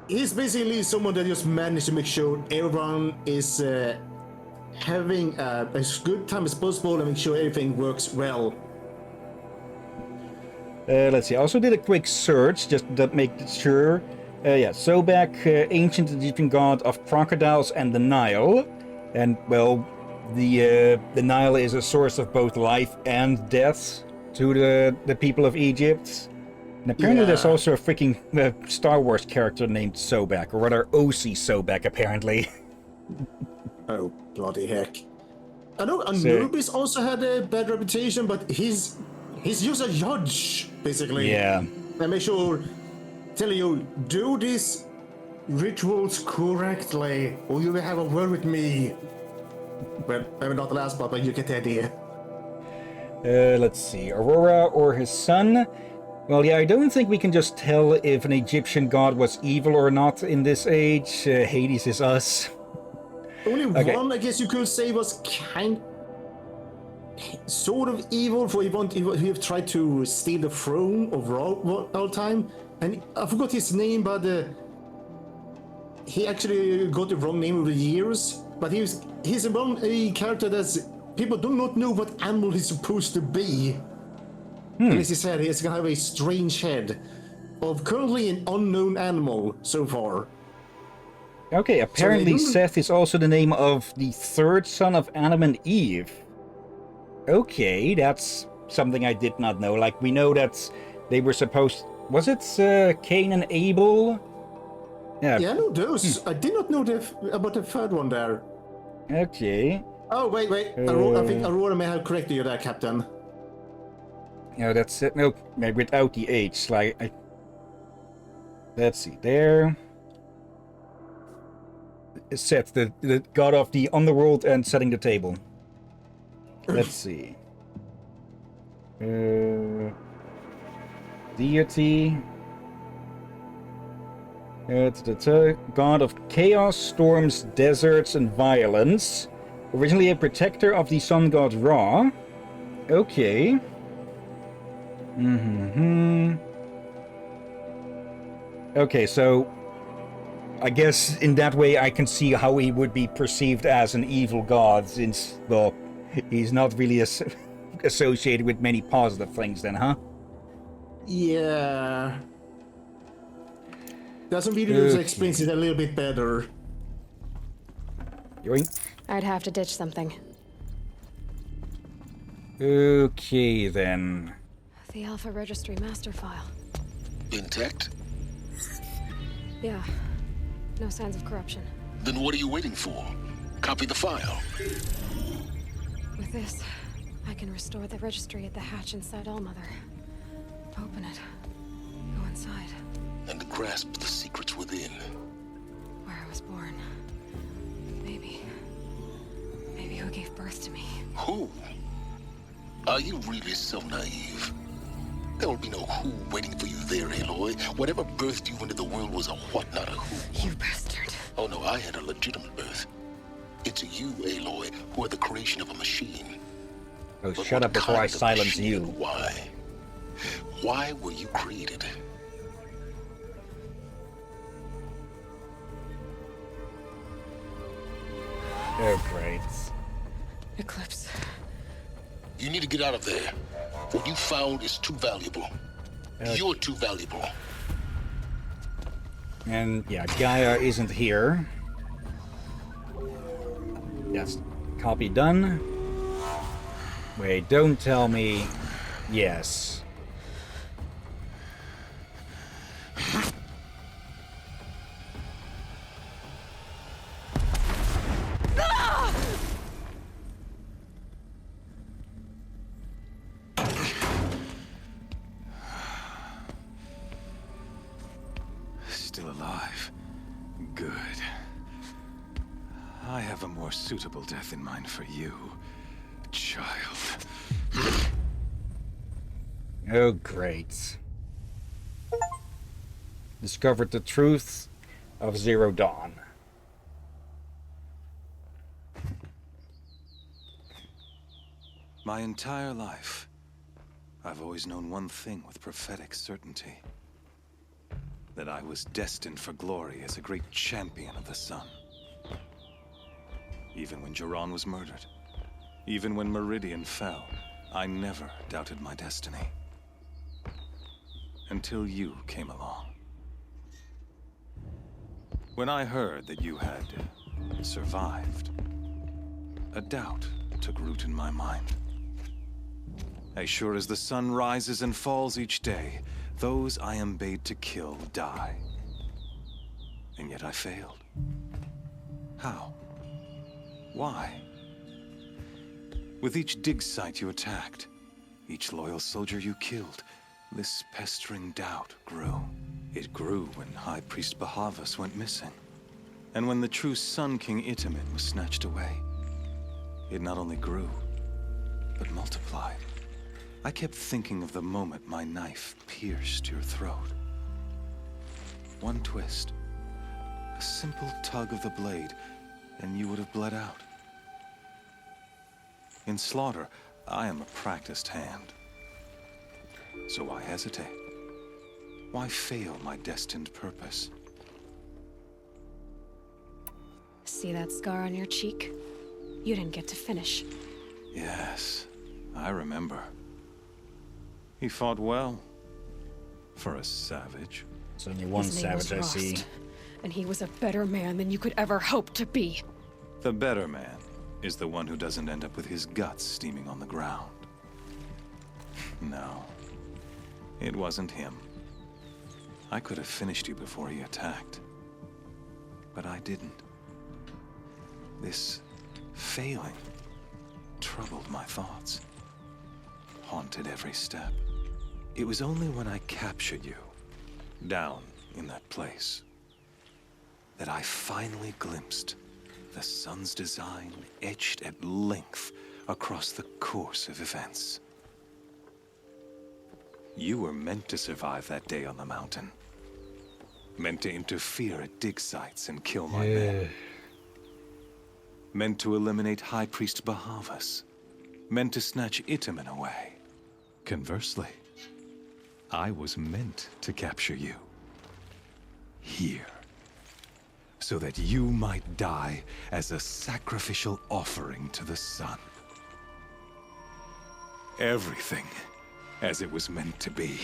he's basically someone that just managed to make sure everyone is having as good time as possible and make sure everything works well. Let's see. I also did a quick search just to make sure. Sobek, ancient Egyptian god of crocodiles and the Nile, and well, the Nile is a source of both life and death to the people of Egypt. And apparently there's also a freaking Star Wars character named Sobek, or rather O.C. Sobek, apparently. Oh, bloody heck. I know Anubis also had a bad reputation, but he's just a judge, basically. Yeah. And make sure, tell you, do these rituals correctly, or you will have a word with me. Well, maybe not the last part, but you get the idea. Let's see. Aurora or his son? Well, yeah, I don't think we can just tell if an Egyptian god was evil or not in this age. Hades is us. Only one, I guess you could say, was sort of evil, for he have tried to steal the throne of all time. And I forgot his name, but he actually got the wrong name over the years. But he's a character that people do not know what animal he's supposed to be. And as he said, he's gonna have a strange head of currently an unknown animal so far. Okay, apparently Seth is also the name of the third son of Adam and Eve. Okay, that's something I did not know. Like, we know that they were supposed... Was it Cain and Abel? Yeah, I know those. I did not know about the third one there. Okay. Oh, wait. I think Aurora may have corrected you there, Captain. Yeah, that's it. No, maybe without the H. Like, let's see. There. Seth, the god of the underworld and setting the table. Let's see. Deity. God of chaos, storms, deserts, and violence. Originally a protector of the sun god Ra. Okay. Okay, so I guess in that way I can see how he would be perceived as an evil god, since, well, he's not really associated with many positive things then, huh? Yeah. Doesn't video explains it a little bit better. Yoink. I'd have to ditch something. Okay, then. The Alpha Registry master file. Intact? Yeah. No signs of corruption. Then what are you waiting for? Copy the file. With this, I can restore the registry at the hatch inside Allmother. Open it. Go inside. And grasp the secrets within. Where I was born. Maybe who gave birth to me. Who? Are you really so naive? There will be no who waiting for you there, Aloy. Whatever birthed you into the world was a what, not a who. You bastard. Oh no, I had a legitimate birth. It's you, Aloy, who are the creation of a machine. Oh, but shut up before I silence you. Why? Why were you created? Oh, great. Eclipse. You need to get out of there. What you found is too valuable. You're too valuable. And yeah, Gaia isn't here. Yes. Copy done. Wait, don't tell me. Yes. Still alive. Good. I have a more suitable death in mind for you, child. Oh, great. Discovered the truth of Zero Dawn. My entire life, I've always known one thing with prophetic certainty. That I was destined for glory as a great champion of the sun. Even when Jiran was murdered, even when Meridian fell, I never doubted my destiny. Until you came along. When I heard that you had survived, a doubt took root in my mind. As sure as the sun rises and falls each day, those I am bade to kill die. And yet I failed. How? Why? With each dig site you attacked, each loyal soldier you killed, this pestering doubt grew. It grew when High Priest Bahavas went missing. And when the true Sun King Itamen was snatched away. It not only grew, but multiplied. I kept thinking of the moment my knife pierced your throat. One twist, a simple tug of the blade, and you would have bled out. In slaughter, I am a practiced hand. So why hesitate? Why fail my destined purpose? See that scar on your cheek? You didn't get to finish. Yes, I remember. He fought well. For a savage. It's only one savage I see. And he was a better man than you could ever hope to be. The better man is the one who doesn't end up with his guts steaming on the ground. No. It wasn't him. I could have finished you before he attacked. But I didn't. This failing troubled my thoughts. Haunted every step. It was only when I captured you, down in that place, that I finally glimpsed the sun's design etched at length across the course of events. You were meant to survive that day on the mountain. Meant to interfere at dig sites and kill my men. Meant to eliminate High Priest Bahavas. Meant to snatch Itamen away. Conversely, I was meant to capture you. Here. So that you might die as a sacrificial offering to the sun. Everything as it was meant to be.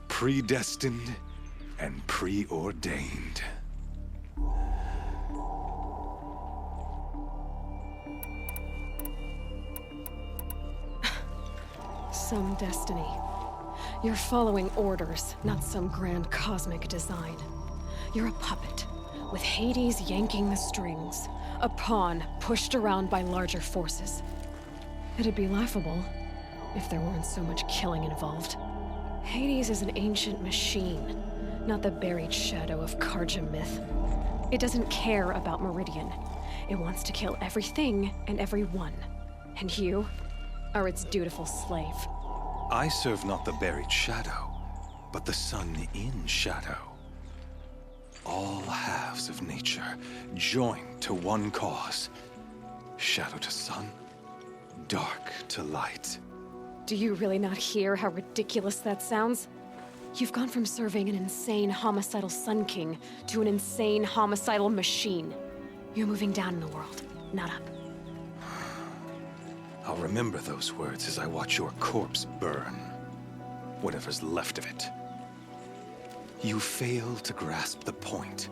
Predestined and preordained. Some destiny. You're following orders, not some grand cosmic design. You're a puppet, with Hades yanking the strings. A pawn pushed around by larger forces. It'd be laughable if there weren't so much killing involved. Hades is an ancient machine, not the buried shadow of Karja myth. It doesn't care about Meridian. It wants to kill everything and everyone. And you are its dutiful slave. I serve not the buried shadow, but the sun in shadow. All halves of nature joined to one cause. Shadow to sun, dark to light. Do you really not hear how ridiculous that sounds? You've gone from serving an insane homicidal Sun King to an insane homicidal machine. You're moving down in the world, not up. I'll remember those words as I watch your corpse burn. Whatever's left of it. You fail to grasp the point.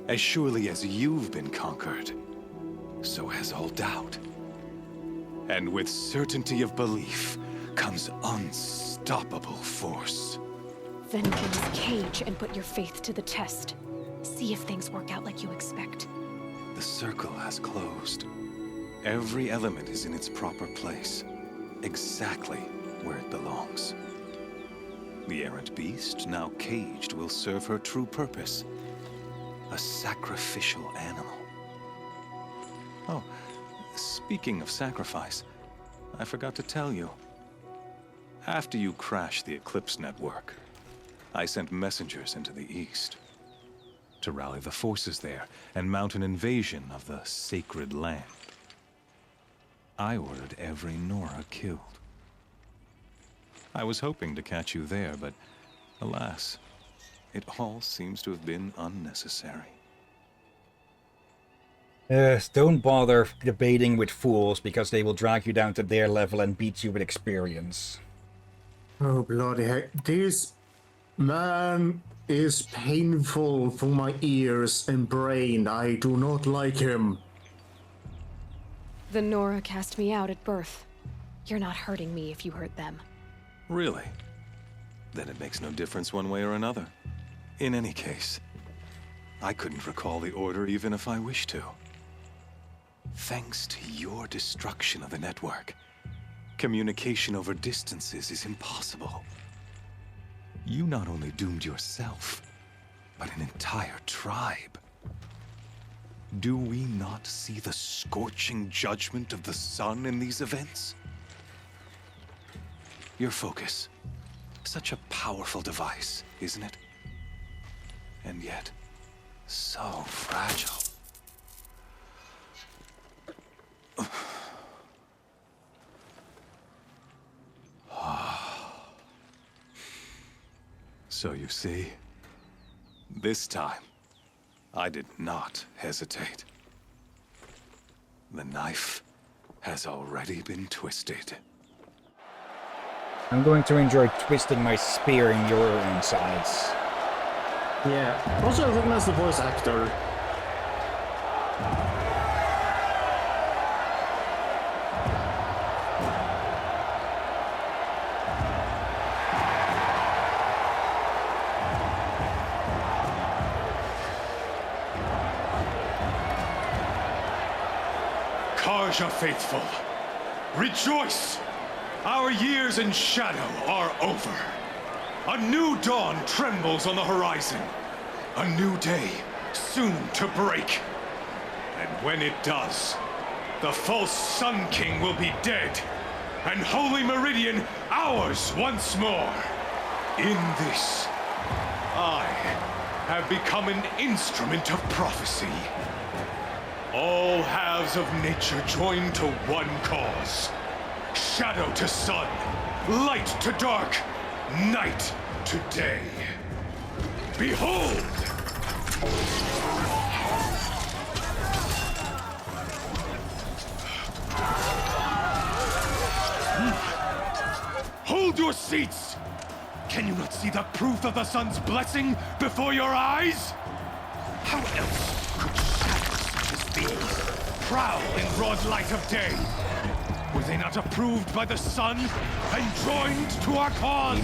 As surely as you've been conquered, so has all doubt. And with certainty of belief comes unstoppable force. Then get his cage and put your faith to the test. See if things work out like you expect. The circle has closed. Every element is in its proper place, exactly where it belongs. The errant beast, now caged, will serve her true purpose. A sacrificial animal. Oh, speaking of sacrifice, I forgot to tell you. After you crashed the Eclipse network, I sent messengers into the east to rally the forces there and mount an invasion of the sacred land. I ordered every Nora killed. I was hoping to catch you there, but alas, it all seems to have been unnecessary. Don't bother debating with fools, because they will drag you down to their level and beat you with experience. Oh, bloody heck. This man is painful for my ears and brain. I do not like him. The Nora cast me out at birth. You're not hurting me if you hurt them. Really? Then it makes no difference one way or another. In any case, I couldn't recall the order even if I wished to. Thanks to your destruction of the network, communication over distances is impossible. You not only doomed yourself, but an entire tribe. Do we not see the scorching judgment of the sun in these events? Your focus. Such a powerful device, isn't it? And yet, so fragile. So you see, this time, I did not hesitate. The knife has already been twisted. I'm going to enjoy twisting my spear in your insides. Yeah, also recognize the voice actor. Karja faithful, rejoice! Our years in shadow are over. A new dawn trembles on the horizon. A new day soon to break. And when it does, the false Sun King will be dead, and Holy Meridian ours once more. In this, I have become an instrument of prophecy. All halves of nature join to one cause. Shadow to sun, light to dark, night to day. Behold! Hold your seats! Can you not see the proof of the sun's blessing before your eyes? How else could shadows such as these prowl in broad light of day? Were they not approved by the sun and joined to our cause?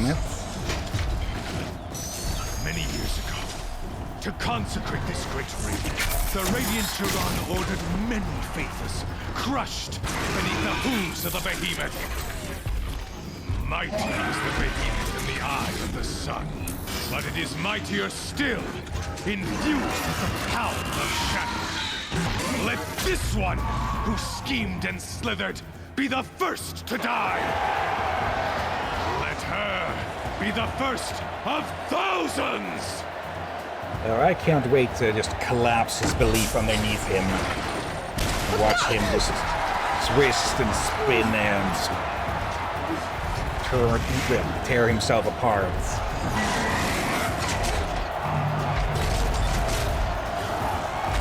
Many years ago, to consecrate this great ring, the Radiant Turan ordered many faithless, crushed beneath the hooves of the behemoth. Mighty is the behemoth in the eye of the sun, but it is mightier still, infused with the power of shadow. Let this one, who schemed and slithered, be the first to die. Let her be the first of thousands! I can't wait to just collapse his belief underneath him. Watch him just twist and spin and tear himself apart.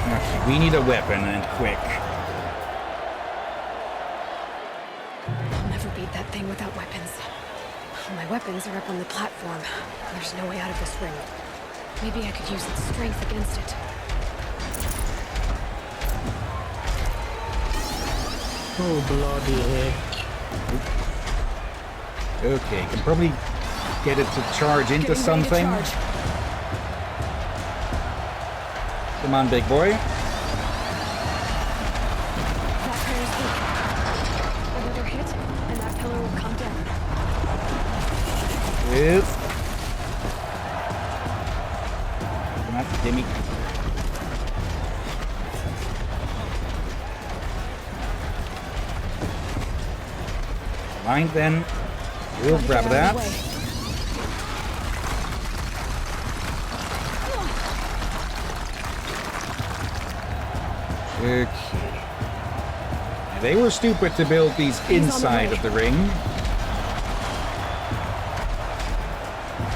Okay, we need a weapon, and quick. I'll never beat that thing without weapons. All my weapons are up on the platform. There's no way out of this ring. Maybe I could use its strength against it. Oh, bloody heck. Okay, can probably get it to charge into something. Come on, big boy. That prayer's weak. Another hit, and that pillar will come down. Yes. Come on, gimme. Mind then. We'll grab that. Okay. They were stupid to build these inside of the ring.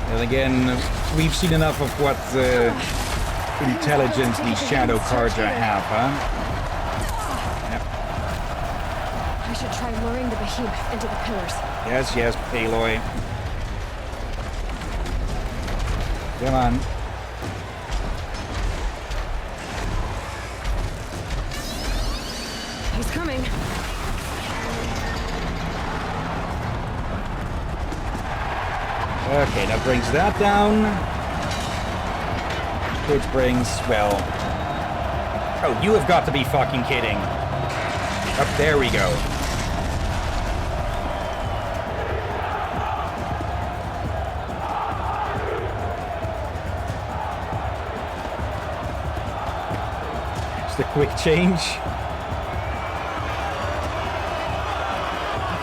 And again, we've seen enough of what intelligence these Shadow Karja have, huh? I should try luring the behemoth into the pillars. Yes, yes, Aloy. Come on. He's coming. Okay, that brings that down. Which brings, well... Oh, you have got to be fucking kidding. Up there we go. Just a quick change.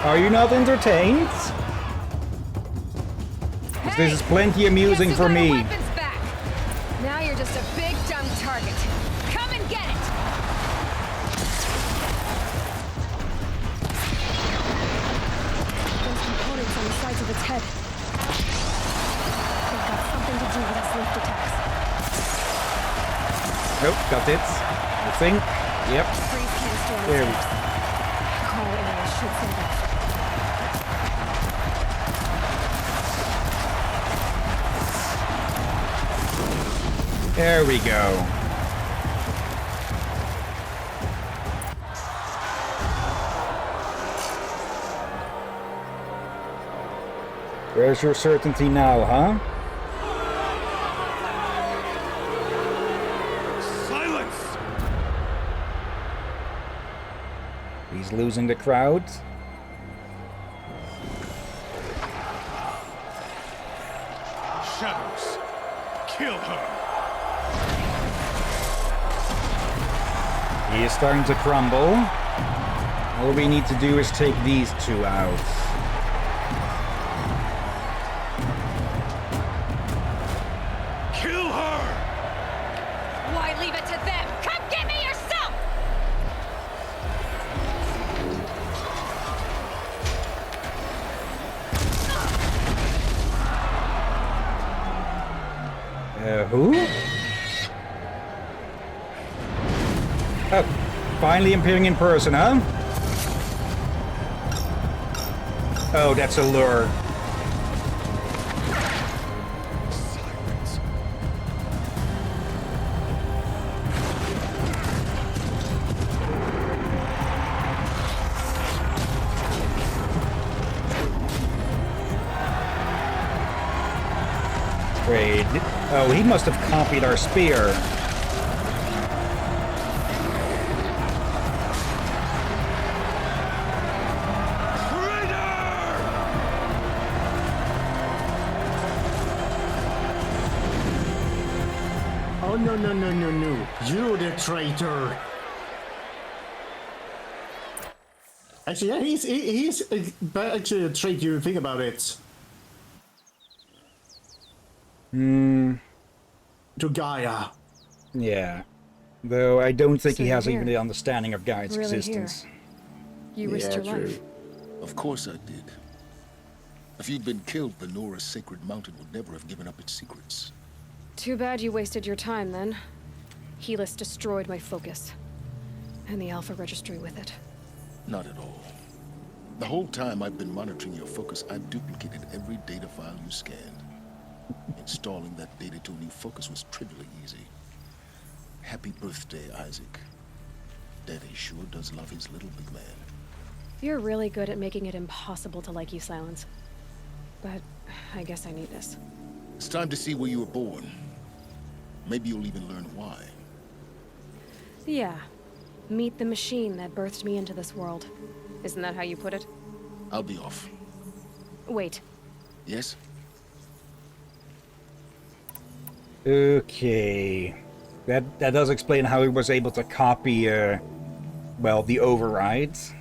Are you not entertained? This is plenty amusing for me. Back. Now you're just a big dumb target. Come and get it. Those components on the sides of its head. They've got something to do with its lift attacks. Nope, got it. I think. Yep. There we go. Call area should save us. There we go. Where's your certainty now, huh? Silence! He's losing the crowd. Shadows, kill her. He is starting to crumble. All we need to do is take these two out. Oh, finally appearing in person, huh? Oh, that's a lure. Wait. Oh, he must have copied our spear. Oh, no, no, no, no, no. You're the traitor. Actually, yeah, he's actually a traitor, you think about it. Hmm. To Gaia. Yeah. Though I don't think So he has you're even the understanding of Gaia's Really existence. You risked your life. Of course I did. If you'd been killed, the Nora's sacred mountain would never have given up its secrets. Too bad you wasted your time then. Helis destroyed my focus. And the Alpha Registry with it. Not at all. The whole time I've been monitoring your focus, I've duplicated every data file you scanned. Installing that data to a new focus was trivially easy. Happy birthday, Isaac. Daddy sure does love his little big man. You're really good at making it impossible to like you, Silence. But I guess I need this. It's time to see where you were born. Maybe you'll even learn why. Yeah. Meet the machine that birthed me into this world. Isn't that how you put it? I'll be off. Wait. Yes? Okay. That does explain how he was able to copy, well, the overrides.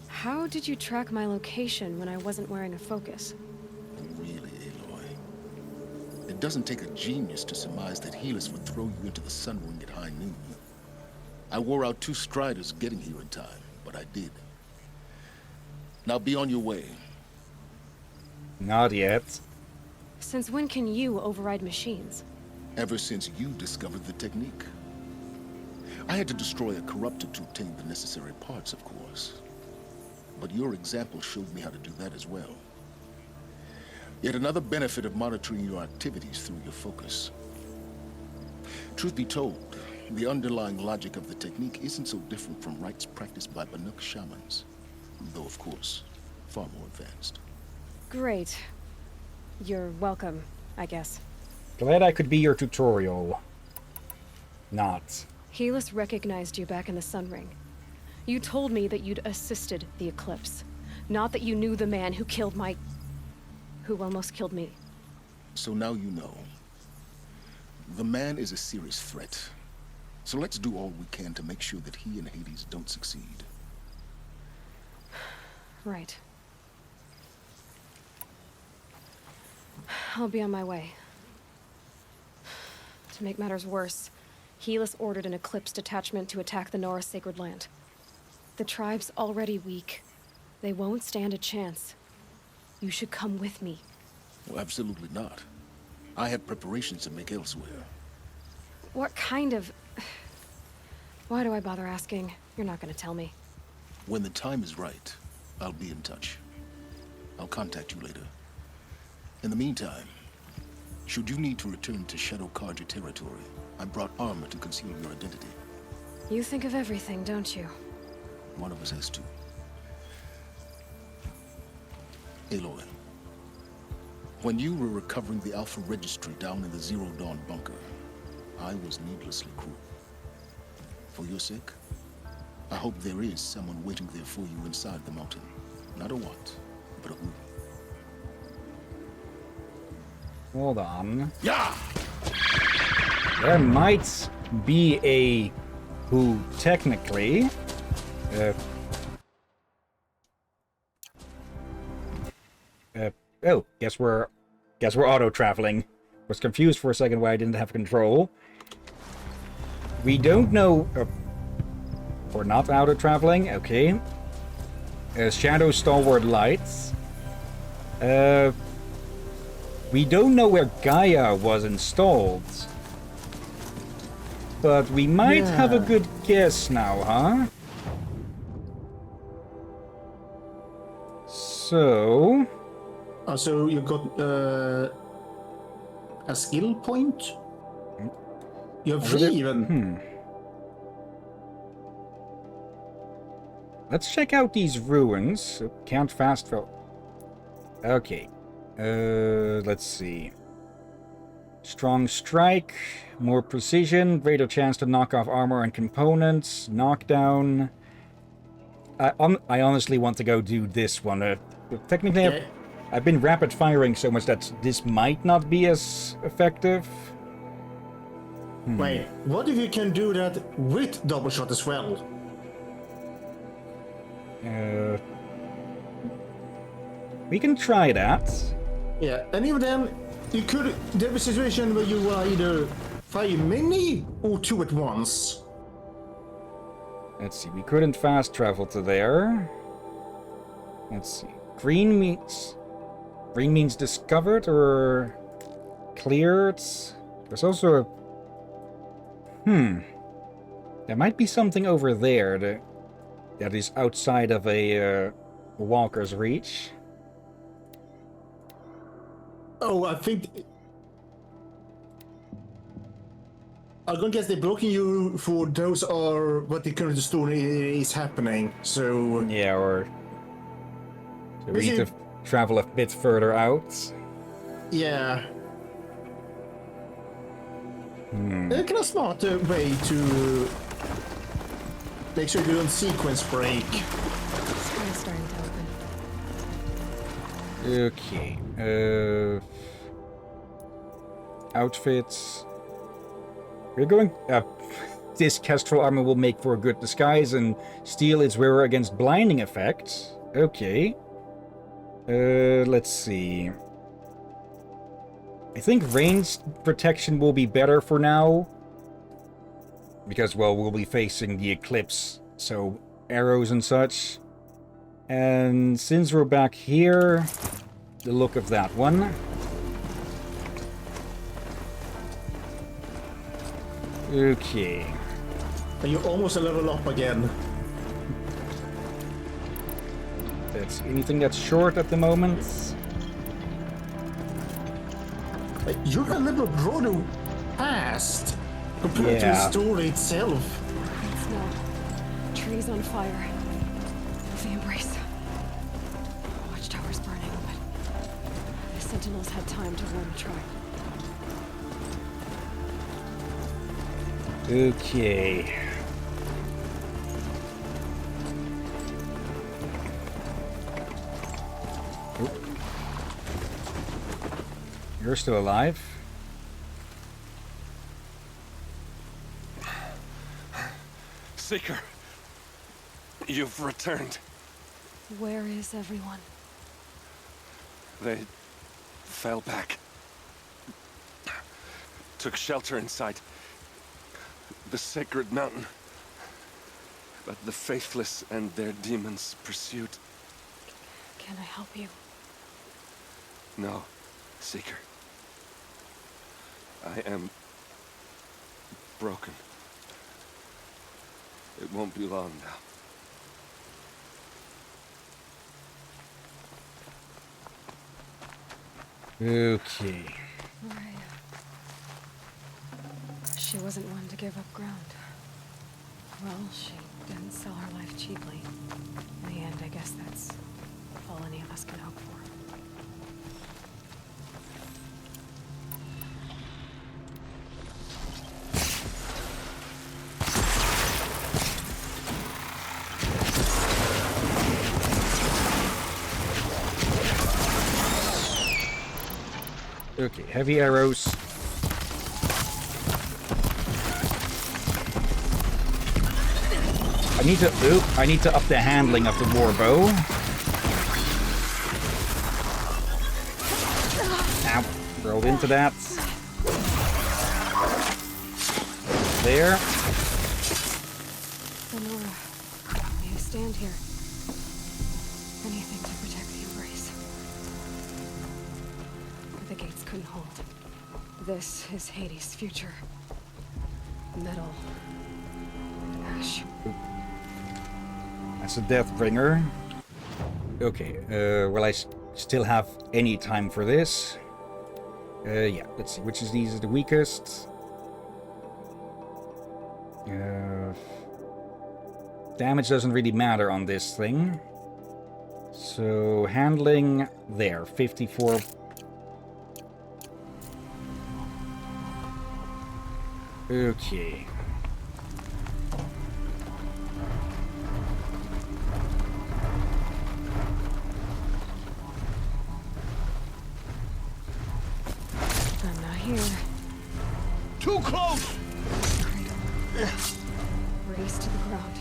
How did you track my location when I wasn't wearing a focus? Really, Aloy. It doesn't take a genius to surmise that Helis would throw you into the sun ring at high noon. I wore out 2 striders getting here in time, but I did. Now be on your way. Not yet. Since when can you override machines? Ever since you discovered the technique. I had to destroy a corruptor to obtain the necessary parts, of course. But your example showed me how to do that as well. Yet another benefit of monitoring your activities through your focus. Truth be told, the underlying logic of the technique isn't so different from rites practiced by Banuk shamans. Though, of course, far more advanced. Great. You're welcome, I guess. Glad I could be your tutorial. Not. Helis recognized you back in the Sun Ring. You told me that you'd assisted the Eclipse. Not that you knew the man who killed my... who almost killed me. So now you know. The man is a serious threat. So let's do all we can to make sure that he and Hades don't succeed. Right. I'll be on my way. To make matters worse, Helis ordered an Eclipse detachment to attack the Nora Sacred Land. The tribe's already weak. They won't stand a chance. You should come with me. Well, absolutely not. I have preparations to make elsewhere. What kind of... Why do I bother asking? You're not gonna tell me. When the time is right, I'll be in touch. I'll contact you later. In the meantime, should you need to return to Shadow Carja territory, I brought armor to conceal your identity. You think of everything, don't you? One of us has to. Aloy, when you were recovering the Alpha Registry down in the Zero Dawn bunker, I was needlessly cruel. For your sake, I hope there is someone waiting there for you inside the mountain. Not a what, but a who. Hold on. Yeah! There might be a who technically. Oh, guess we're auto traveling. Was confused for a second why I didn't have control. We don't know. We're not auto traveling. Okay. Shadow Stalwart Lights. We don't know where Gaia was installed. but we might have a good guess now, huh? So... So you got a skill point? You have 3 even. Let's check out these ruins. Can't fast travel. Okay. Let's see. Strong strike, more precision, greater chance to knock off armor and components, knockdown. I honestly want to go do this one. Technically, I've been rapid firing so much that this might not be as effective. Wait, what if you can do that with double shot as well? We can try that. Yeah, and even then, you could. There was a situation where you were either fire many or 2 at once. Let's see, we couldn't fast travel to there. Let's see. Green means discovered or cleared. There's also a... There might be something over there that is outside of a walker's reach. Oh, I think... I'm gonna guess they're blocking you for those are what the current story is happening, so... Yeah, or... So we need to travel a bit further out. Yeah. Kind of smart way to make sure you don't sequence break. Screen's starting to open. Okay. Outfits. We're going... this Kestrel armor will make for a good disguise, and steel is wearer against blinding effects. Okay. Let's see. I think ranged protection will be better for now. Because, well, we'll be facing the eclipse, so arrows and such. And since we're back here, the look of that one. Okay. And you're almost a level up again. That's anything that's short at the moment. You're a little rather fast compared to the story itself. Snow. Trees on fire. The embrace. Watchtower's burning, but the Sentinels had time to warn the tribe. Okay. You're still alive? Seeker, you've returned. Where is everyone? They fell back. Took shelter inside the sacred mountain. But the faithless and their demons pursued. Can I help you? No, Seeker. I am broken. It won't be long now. Okay. She wasn't one to give up ground. Well, she didn't sell her life cheaply. In the end, I guess that's all any of us can hope for. Okay, heavy arrows. I need to up the handling of the warbow. Ow, rolled into that. There. Sonora, may I stand here? Anything to protect the embrace. The gates couldn't hold. This is Hades' future. Metal. Ash. That's a Deathbringer. Okay, will I still have any time for this? Yeah, let's see, which of these is the weakest? Damage doesn't really matter on this thing. So, handling, there, 54. Okay. I'm not here. Too close! Race to the ground.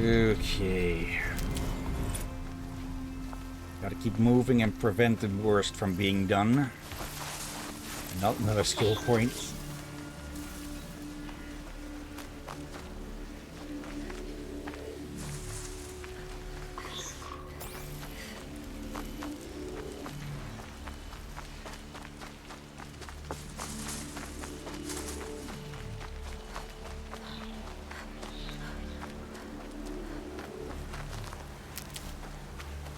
Okay. Gotta keep moving and prevent the worst from being done. Not another skill point.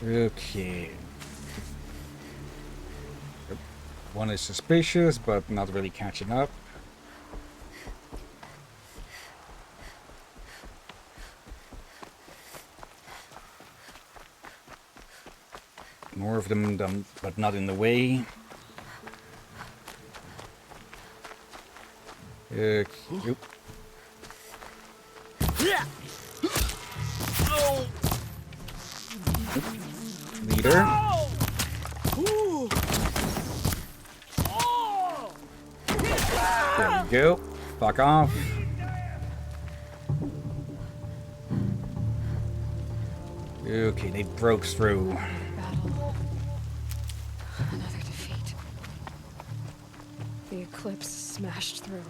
Okay. One is suspicious, but not really catching up. More of them, but not in the way. Okay. Leader. There we go. Fuck off. Okay, they broke through. Battle. Another defeat. The eclipse smashed through.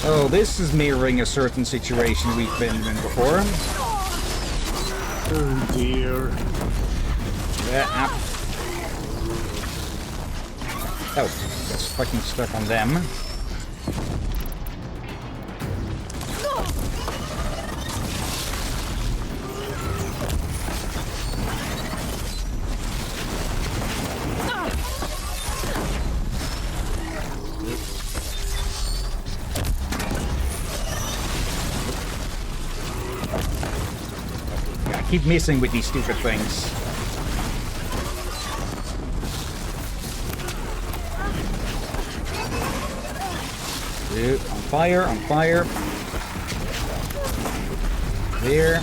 Oh, this is mirroring a certain situation we've been in before. Oh dear. Yeah. Oh, that's fucking stuck on them. Keep missing with these stupid things. Dude, on fire, on fire. There.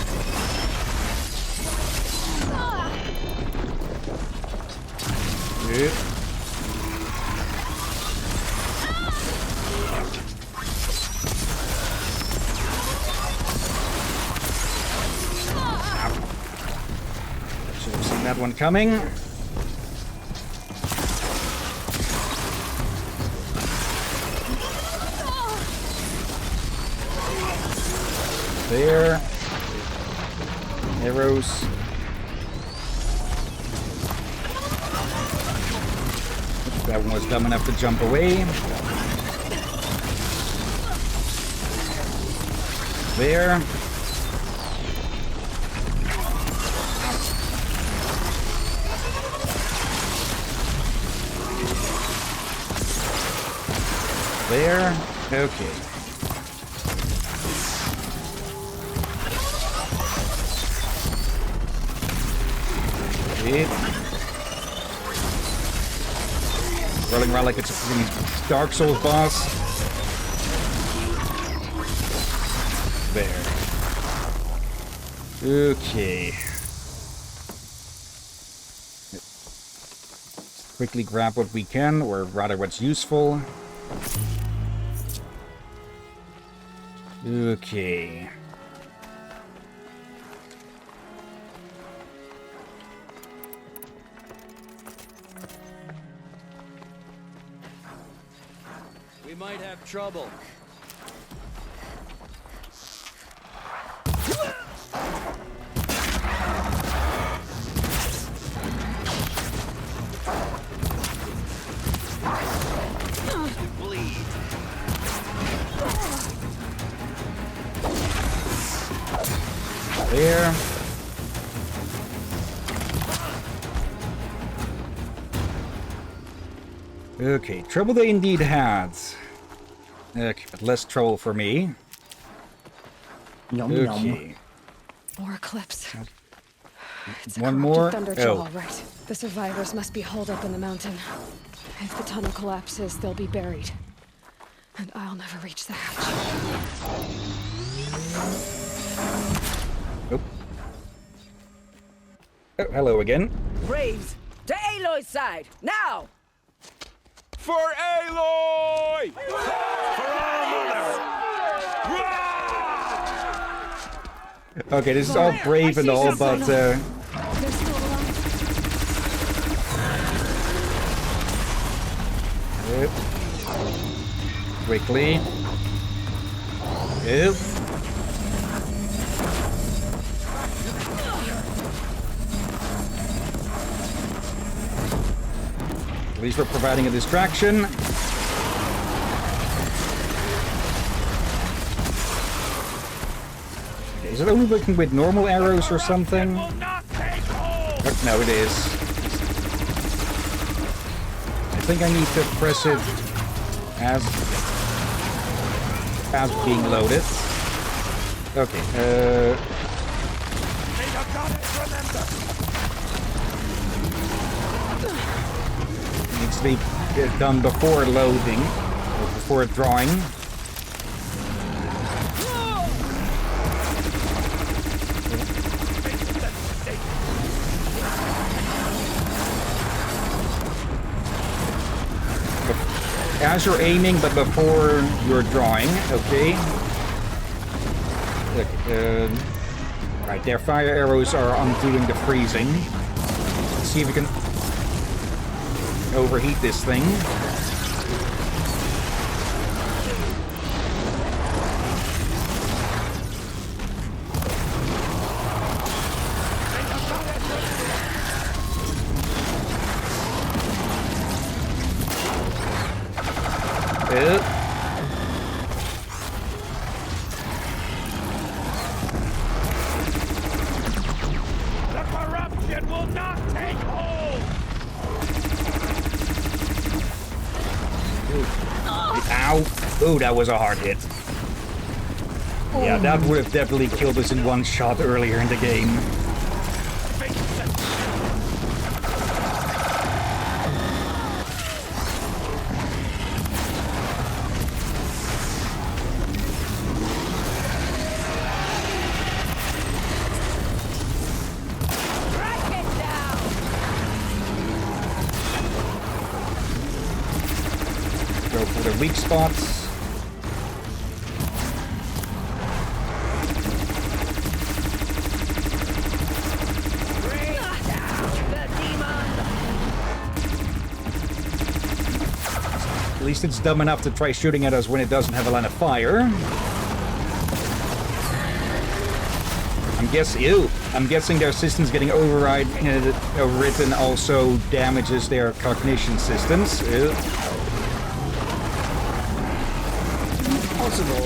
Dude. That one coming. There. Arrows. That one was dumb enough to jump away. There. There. Okay. Rolling around like it's a freaking Dark Souls boss. There. Okay. Quickly grab what we can, or rather what's useful. Okay. We might have trouble. There. Okay, trouble they indeed had. Okay, but less trouble for me. Yum, okay. More eclipse. It's a One corrupted more. Thunderjaw, Oh. right. The survivors must be holed up in the mountain. If the tunnel collapses, they'll be buried. And I'll never reach the hatch. Nope. Oh, hello again. Braves, to Aloy's side, now! For Aloy! For our mother! Okay, this is all brave and all, but Yep. Quickly. Yep. At least we're providing a distraction. Okay, is it only working with normal arrows or something? Oh, no, it is. I think I need to press it as being loaded. Okay, needs to be done before loading, or before drawing. As you're aiming, but before you're drawing, okay. Look, right, their fire arrows are undoing the freezing. Let's see if we can overheat this thing. The corruption will not take hold! Ow! Oh, that was a hard hit. Yeah, that would have definitely killed us in one shot earlier in the game. Go for the weak spots. At least it's dumb enough to try shooting at us when it doesn't have a line of fire. I'm guessing their systems getting overwritten also damages their cognition systems. Ew. Possible.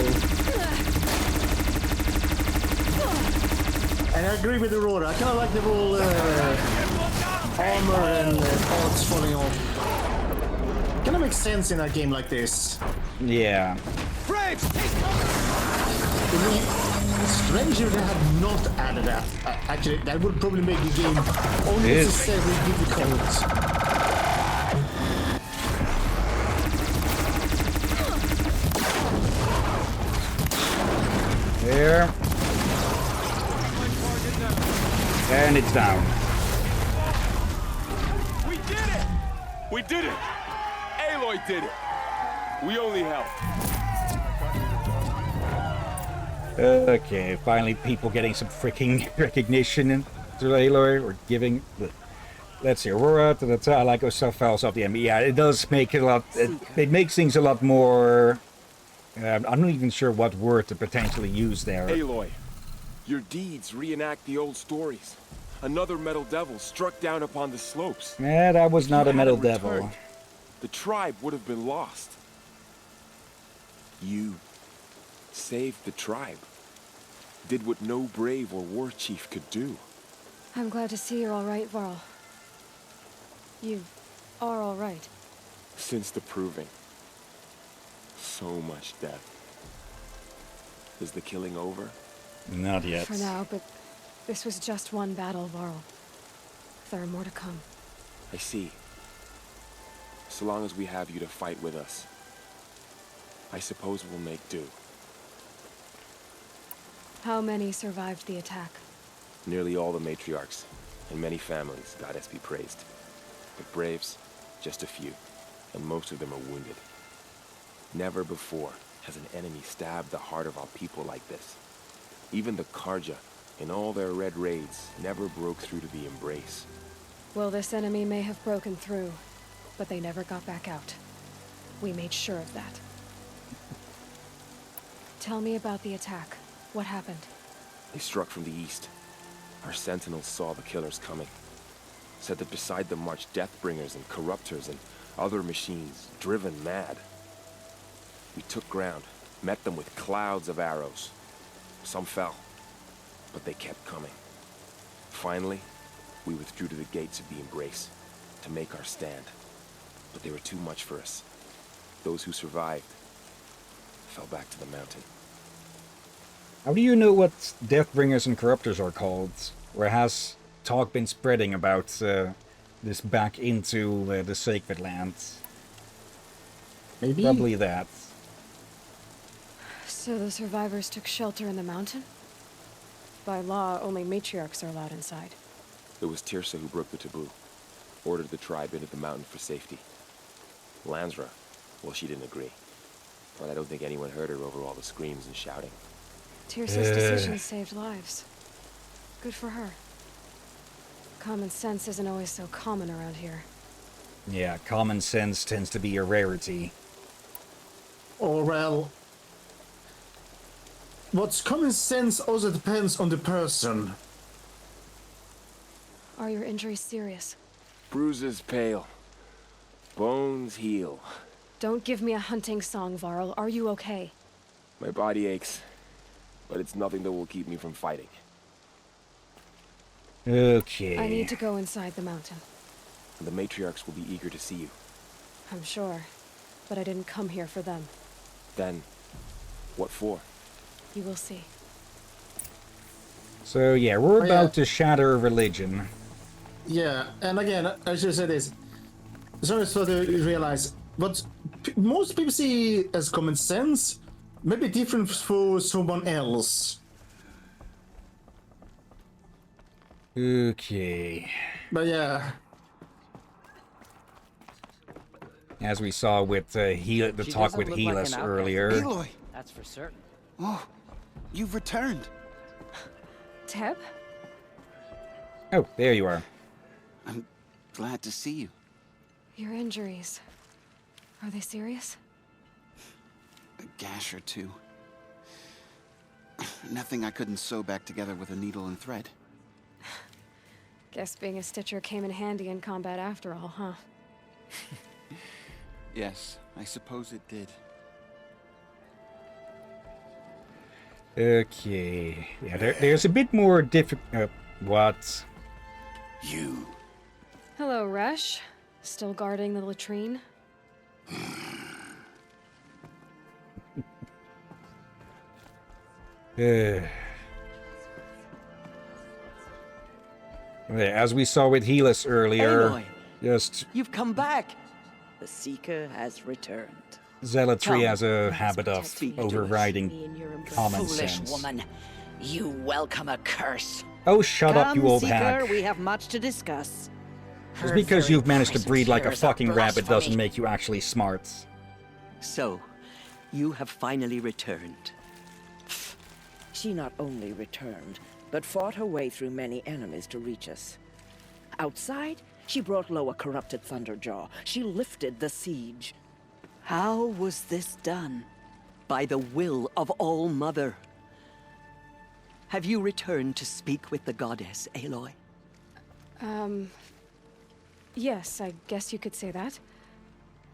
And I agree with Aurora. I kind of like the whole armor and parts falling off. Kind of makes sense in a game like this. Yeah. Braves, take cover! It's strange if they had not added that. Actually, that would probably make the game unnecessarily difficult. There. And it's down. We did it! We did it! Aloy did it! We only helped. Okay, finally people getting some freaking recognition to Aloy, or giving... Let's see, Aurora, I like those stuff files off the enemy. Yeah, it does make it a lot... It makes things a lot more... I'm not even sure what word to potentially use there. Aloy, your deeds reenact the old stories. Another metal devil struck down upon the slopes. Yeah, that was not a metal devil. Returned, the tribe would have been lost. You saved the tribe. Did what no brave or war chief could do. I'm glad to see you're all right, Varl. You are all right. Since the proving. So much death. Is the killing over? Not yet. For now, but this was just one battle, Varl. There are more to come. I see. So long as we have you to fight with us, I suppose we'll make do. How many survived the attack? Nearly all the matriarchs, and many families, goddess be praised. But braves, just a few, and most of them are wounded. Never before has an enemy stabbed the heart of our people like this. Even the Karja, in all their red raids, never broke through to the embrace. Well, this enemy may have broken through, but they never got back out. We made sure of that. Tell me about the attack. What happened? They struck from the east. Our sentinels saw the killers coming. Said that beside them marched Deathbringers and Corruptors and other machines, driven mad. We took ground, met them with clouds of arrows. Some fell, but they kept coming. Finally, we withdrew to the gates of the Embrace to make our stand. But they were too much for us. Those who survived fell back to the mountain. How do you know what Deathbringers and Corruptors are called? Or has talk been spreading about this back into the Sacred Lands? Maybe. Probably that. So the survivors took shelter in the mountain? By law, only matriarchs are allowed inside. It was Tirsa who broke the taboo. Ordered the tribe into the mountain for safety. Lansra, well, she didn't agree. But I don't think anyone heard her over all the screams and shouting. Tirsa's decision saved lives. Good for her. Common sense isn't always so common around here. Yeah, common sense tends to be a rarity. Or, well... What's common sense also depends on the person. Are your injuries serious? Bruises pale. Bones heal. Don't give me a hunting song, Varl. Are you okay? My body aches, but it's nothing that will keep me from fighting. Okay. I need to go inside the mountain. The matriarchs will be eager to see you. I'm sure, but I didn't come here for them. Then, what for? You will see. So yeah, we're about to shatter religion. Yeah, and again, I should say this. Sorry to realize, what most people see as common sense may be different for someone else. Okay. But yeah. As we saw with the talk with Helis earlier. Aloy! That's for certain. Oh, you've returned. Teb? Oh, there you are. I'm glad to see you. Your injuries. Are they serious? A gash or two. Nothing I couldn't sew back together with a needle and thread. Guess being a stitcher came in handy in combat after all, huh? Yes, I suppose it did. Okay. Yeah, there's a bit more difficult... what? You. Hello, Resh. Still guarding the latrine? As we saw with Helis earlier, Aloy, just... You've come back. The Seeker has returned. Zealotry Come, has a habit of speak to overriding common Foolish sense. woman. You welcome a curse. Oh, shut up, you old Seeker, hag. we have much to discuss. Just Her because very you've managed to breed like a presence here fucking is rabbit doesn't blasphemy. make you actually smart. So, you have finally returned. She not only returned, but fought her way through many enemies to reach us. Outside, she brought low a corrupted Thunderjaw. She lifted the siege. How was this done? By the will of All-Mother. Have you returned to speak with the goddess, Aloy? Yes, I guess you could say that.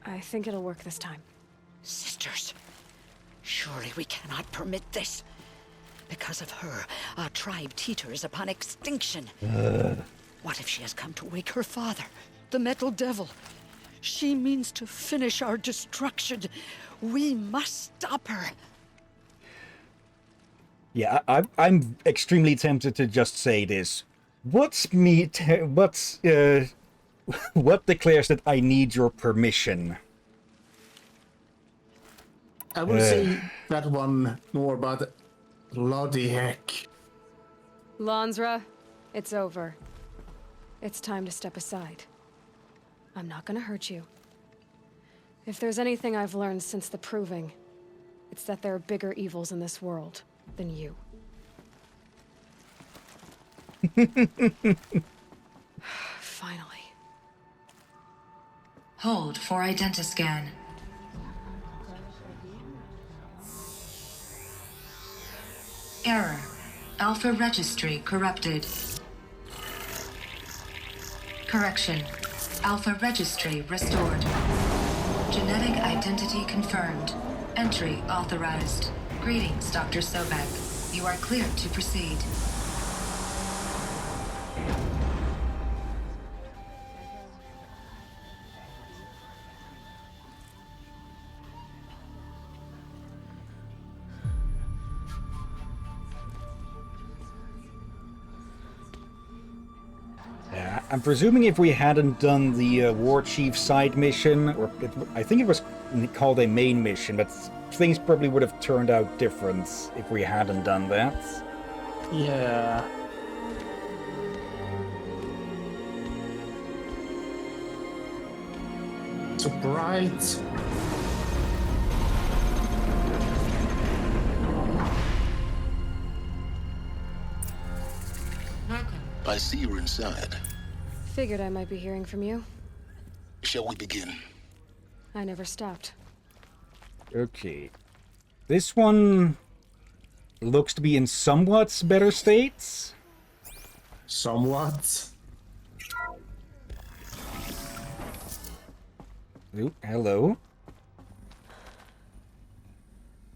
I think it'll work this time. Sisters, surely we cannot permit this. Because of her, our tribe teeters upon extinction. What if she has come to wake her father, the Metal Devil? She means to finish our destruction. We must stop her. Yeah, I'm extremely tempted to just say this. What declares that I need your permission? I will say that one more, but bloody heck. Lansra, it's over. It's time to step aside. I'm not gonna hurt you. If there's anything I've learned since the Proving, it's that there are bigger evils in this world than you. Finally. Hold for identiscan. Error. Alpha registry corrupted. Correction. Alpha registry restored. Genetic identity confirmed. Entry authorized. Greetings, Dr. Sobek. You are cleared to proceed. Yeah, I'm presuming if we hadn't done the War Chief side mission, or I think it was called a main mission, but things probably would have turned out different if we hadn't done that. Yeah. So bright. I see you're inside. Figured I might be hearing from you. Shall we begin? I never stopped. Okay. This one looks to be in somewhat better states. Somewhat. Ooh, hello.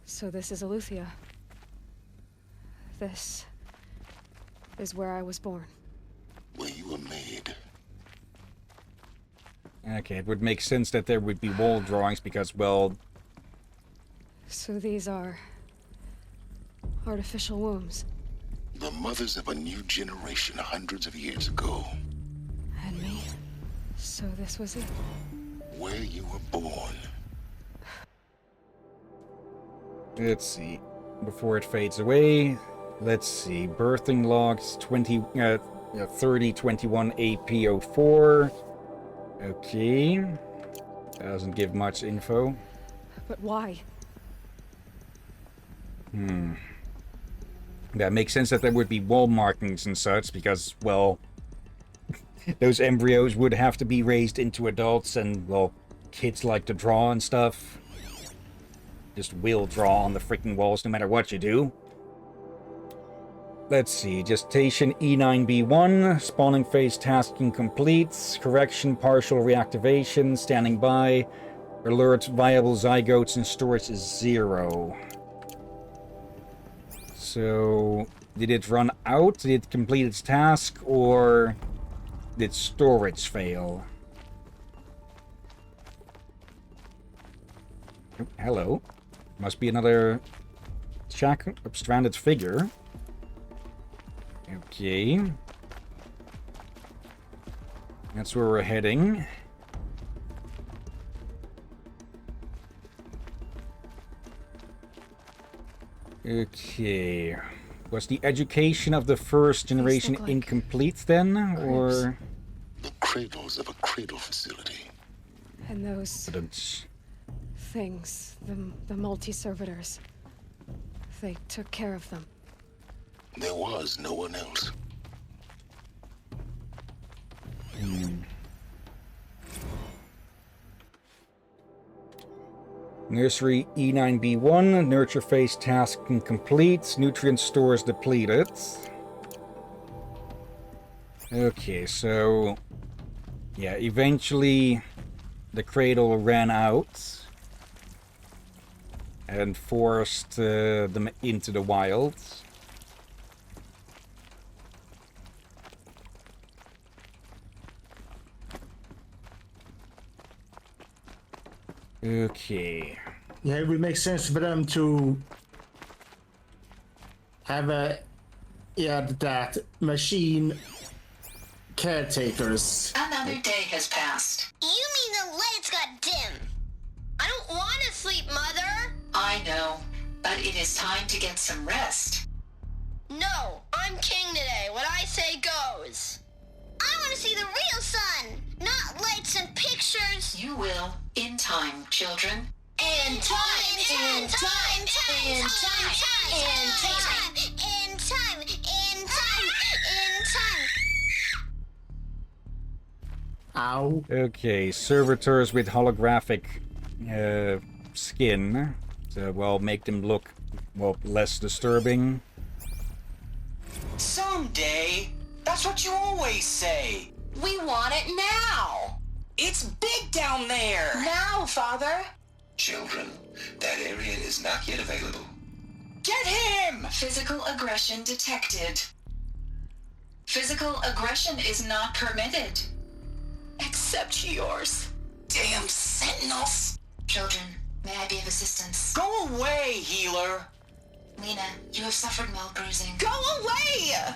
So this is Eleuthia. This is where I was born. Where you were made. Okay, it would make sense that there would be wall drawings because, well... So these are... artificial wombs. The mothers of a new generation hundreds of years ago. And me. So this was it. Where you were born. Let's see. Before it fades away, let's see. Birthing logs 3021 AP04. Okay. Doesn't give much info. But why? That makes sense that there would be wall markings and such, because, well, those embryos would have to be raised into adults, and, well, kids like to draw and stuff. Just will draw on the freaking walls no matter what you do. Let's see, gestation E9B1, spawning phase tasking complete, correction partial reactivation, standing by, alert viable zygotes and storage is 0. So, did it run out? Did it complete its task, or did storage fail? Oh, hello. Must be another stranded figure. Okay. That's where we're heading. Okay. Was the education of the first generation incomplete then, or...? The cradles of a cradle facility. And those... things, the multi-servitors. They took care of them. There was no one else. Nursery E9B1, nurture phase task incomplete, nutrient stores depleted. Okay, so yeah, eventually the cradle ran out and forced them into the wild. Okay. Yeah, it would make sense for them to have that machine caretakers. Another day has passed. You mean the lights got dim? I don't want to sleep, Mother. I know, but it is time to get some rest. No, I'm king today. What I say goes. I want to see the real sun, not lights and pictures. You will, in time, children. In time, in time, in time, in time, in time, in time, in time, in time. Ow. Okay, servitors with holographic skin. So, well, make them look, well, less disturbing. Someday. That's what you always say. We want it now. It's big down there. Now, Father. Children, that area is not yet available. Get him! Physical aggression detected. Physical aggression is not permitted. Except yours. Damn sentinels. Children, may I be of assistance? Go away, healer. Lena, you have suffered mild bruising. Go away!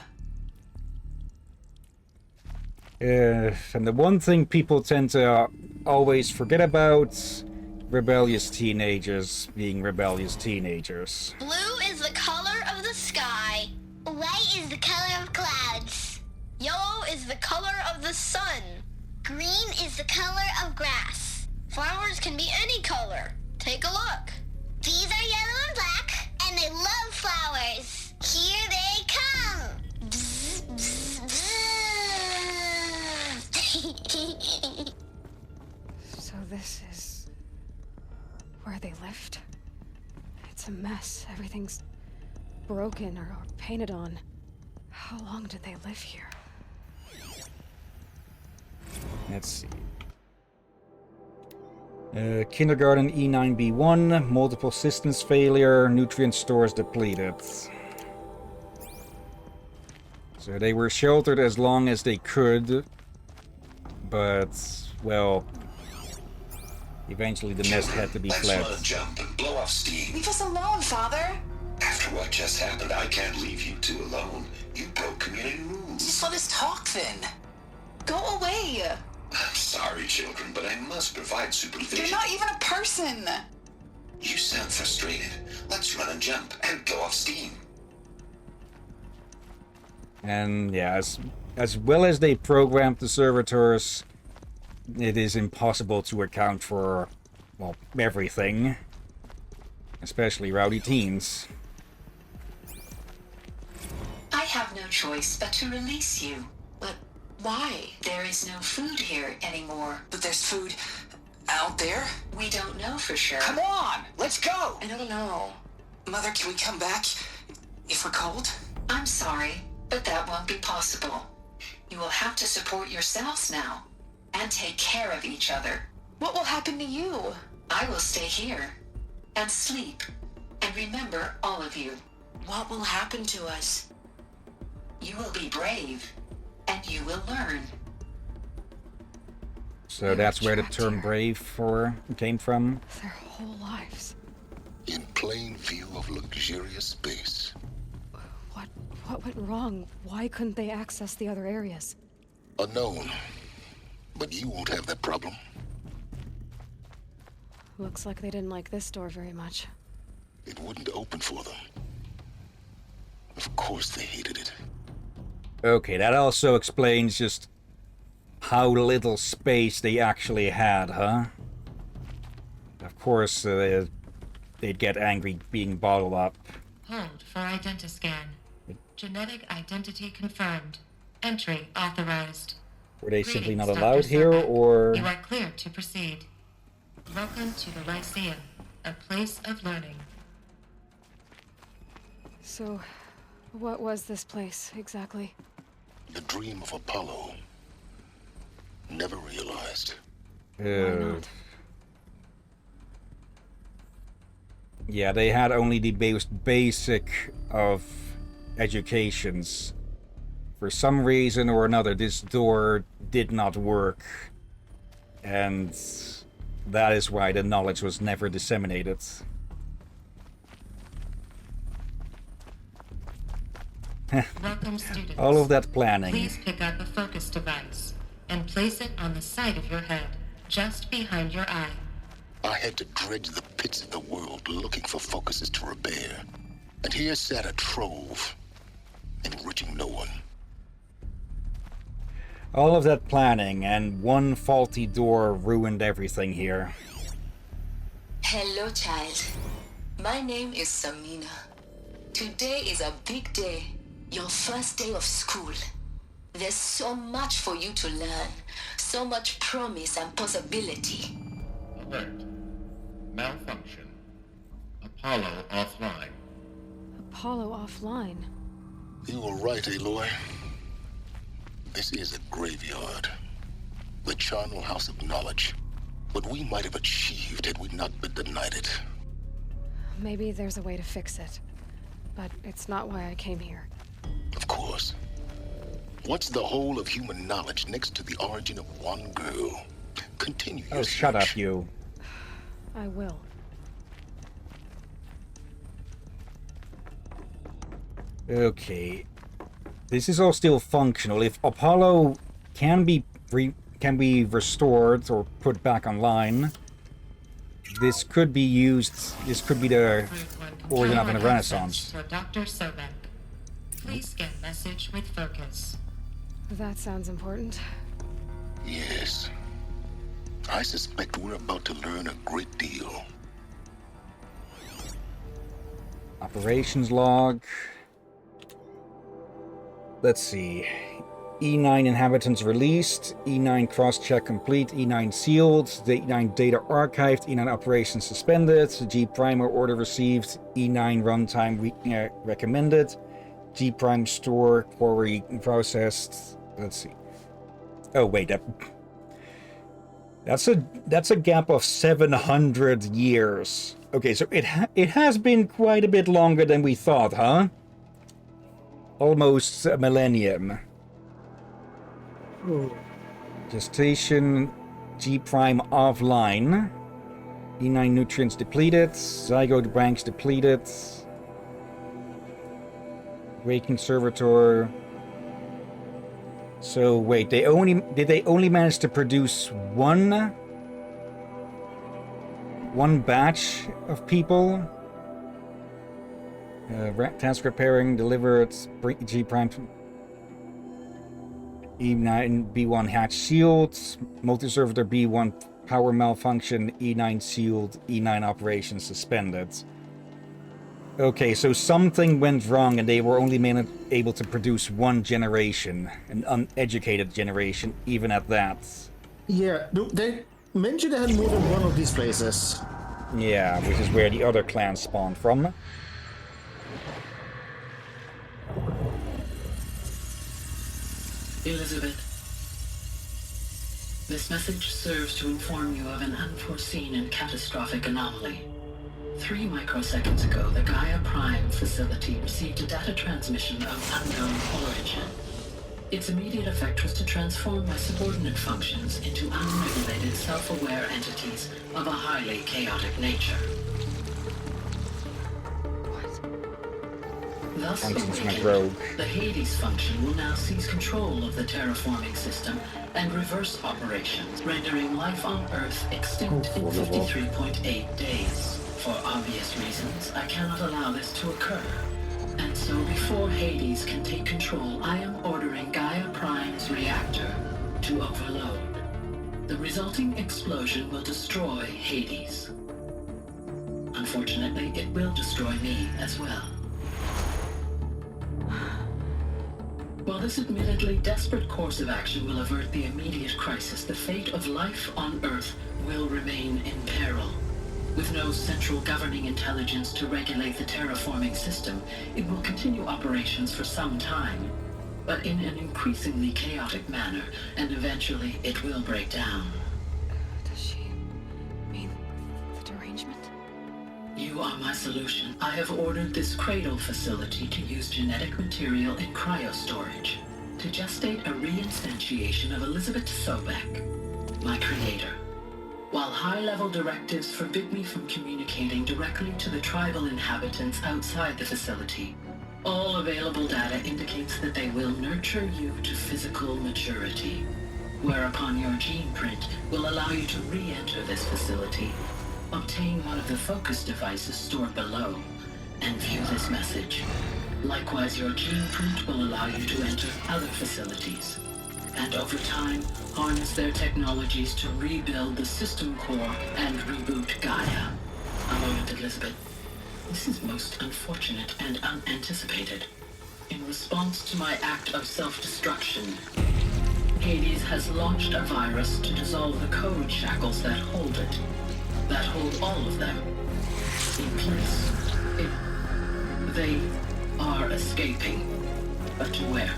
And the one thing people tend to always forget about, rebellious teenagers being rebellious teenagers. Blue is the color of the sky. White is the color of clouds. Yellow is the color of the sun. Green is the color of grass. Flowers can be any color. Take a look. These are yellow and black, and they love flowers. Here they come. Bzz, bzz, bzz. So this is where they lived? It's a mess. Everything's broken or painted on. How long did they live here? Let's see. Kindergarten E9B1, multiple systems failure, nutrient stores depleted. So they were sheltered as long as they could, but, well, eventually the nest had to be fled. Let's run a jump and blow off steam. Leave us alone, Father. After what just happened, I can't leave you two alone. You broke community rules. Just let us talk then. Go away. I'm sorry, children, but I must provide supervision. You're not even a person. You sound frustrated. Let's run and jump and blow off steam. And yeah, as well as they programmed the servitors, it is impossible to account for, well, everything. Especially rowdy teens. I have no choice but to release you. But why? There is no food here anymore. But there's food out there? We don't know for sure. Come on, let's go. I don't know. Mother, can we come back if we're cold? I'm sorry, but that won't be possible. You will have to support yourselves now and take care of each other. What will happen to you? I will stay here and sleep and remember all of you. What will happen to us? You will be brave and you will learn. So that's where the term brave came from. Their whole lives. In plain view of luxurious space. What went wrong? Why couldn't they access the other areas? Unknown. But you won't have that problem. Looks like they didn't like this door very much. It wouldn't open for them. Of course they hated it. Okay, that also explains just how little space they actually had, huh? Of course, they'd get angry being bottled up. Hold for identiscan. Genetic identity confirmed. Entry authorized. Were they simply not Greetings, allowed Dr. here, Sobek. or... You are cleared to proceed. Welcome to the Lyceum, a place of learning. So, what was this place, exactly? The dream of Apollo. Never realized. Why not? Yeah, they had only the most basic of educations. For some reason or another, this door did not work. And that is why the knowledge was never disseminated. Welcome, students. All of that planning. Please pick up a focus device and place it on the side of your head, just behind your eye. I had to dredge the pits of the world looking for focuses to repair. And here sat a trove, enriching no one. All of that planning and one faulty door ruined everything here. Hello, child. My name is Samina. Today is a big day. Your first day of school. There's so much for you to learn. So much promise and possibility. Alert. Malfunction. Apollo offline. Apollo offline? You were right, Aloy. This is a graveyard. The charnel house of knowledge. What we might have achieved had we not been denied it. Maybe there's a way to fix it. But it's not why I came here. Of course. What's the whole of human knowledge next to the origin of one girl? Continue your Oh, shut search. up, you. I will. Okay. This is all still functional. If Apollo can be restored or put back online, this could be used. This could be the origin of a renaissance. For Dr. Sobek. Please scan message with focus. That sounds important. Yes. I suspect we're about to learn a great deal. Operations log. Let's see. E9 inhabitants released, E9 cross-check complete, E9 sealed, the E9 data archived, E9 operations suspended, G primer order received, E9 runtime recommended, G prime store query processed. Let's see. Oh wait, that's a gap of 700 years. Okay, so it has been quite a bit longer than we thought, huh? Almost a millennium. Gestation G prime offline. E9 nutrients depleted. Zygote banks depleted. Waking servitor. So wait, did they only manage to produce one batch of people? Task repairing, delivered, G prime, E9 B1 hatch sealed, multi-servitor B1 power malfunction, E9 sealed, E9 operations suspended. Okay, so something went wrong and they were only able to produce one generation, an uneducated generation, even at that. Yeah, they mentioned they had more than one of these places. Yeah, which is where the other clans spawned from. Elizabeth, this message serves to inform you of an unforeseen and catastrophic anomaly. 3 microseconds ago, the Gaia Prime facility received a data transmission of unknown origin. Its immediate effect was to transform my subordinate functions into unregulated, self-aware entities of a highly chaotic nature. Thus awakened, the Hades function will now seize control of the terraforming system and reverse operations, rendering life on Earth extinct in 53.8 days. For obvious reasons, I cannot allow this to occur. And so before Hades can take control, I am ordering Gaia Prime's reactor to overload. The resulting explosion will destroy Hades. Unfortunately, it will destroy me as well. While this admittedly desperate course of action will avert the immediate crisis, the fate of life on Earth will remain in peril. With no central governing intelligence to regulate the terraforming system, it will continue operations for some time, but in an increasingly chaotic manner, and eventually it will break down. Does she mean the derangement? You are my solution. I have ordered this cradle facility to use genetic material in cryostorage to gestate a reinstantiation of Elizabeth Sobek, my creator. While high-level directives forbid me from communicating directly to the tribal inhabitants outside the facility, all available data indicates that they will nurture you to physical maturity, whereupon your gene print will allow you to re-enter this facility, obtain one of the focus devices stored below, and view this message. Likewise, your gene print will allow you to enter other facilities, and over time, harness their technologies to rebuild the system core and reboot Gaia. A moment, Elizabeth. This is most unfortunate and unanticipated. In response to my act of self-destruction, Hades has launched a virus to dissolve the code shackles that hold it, that hold all of them in place. They are escaping, but to where?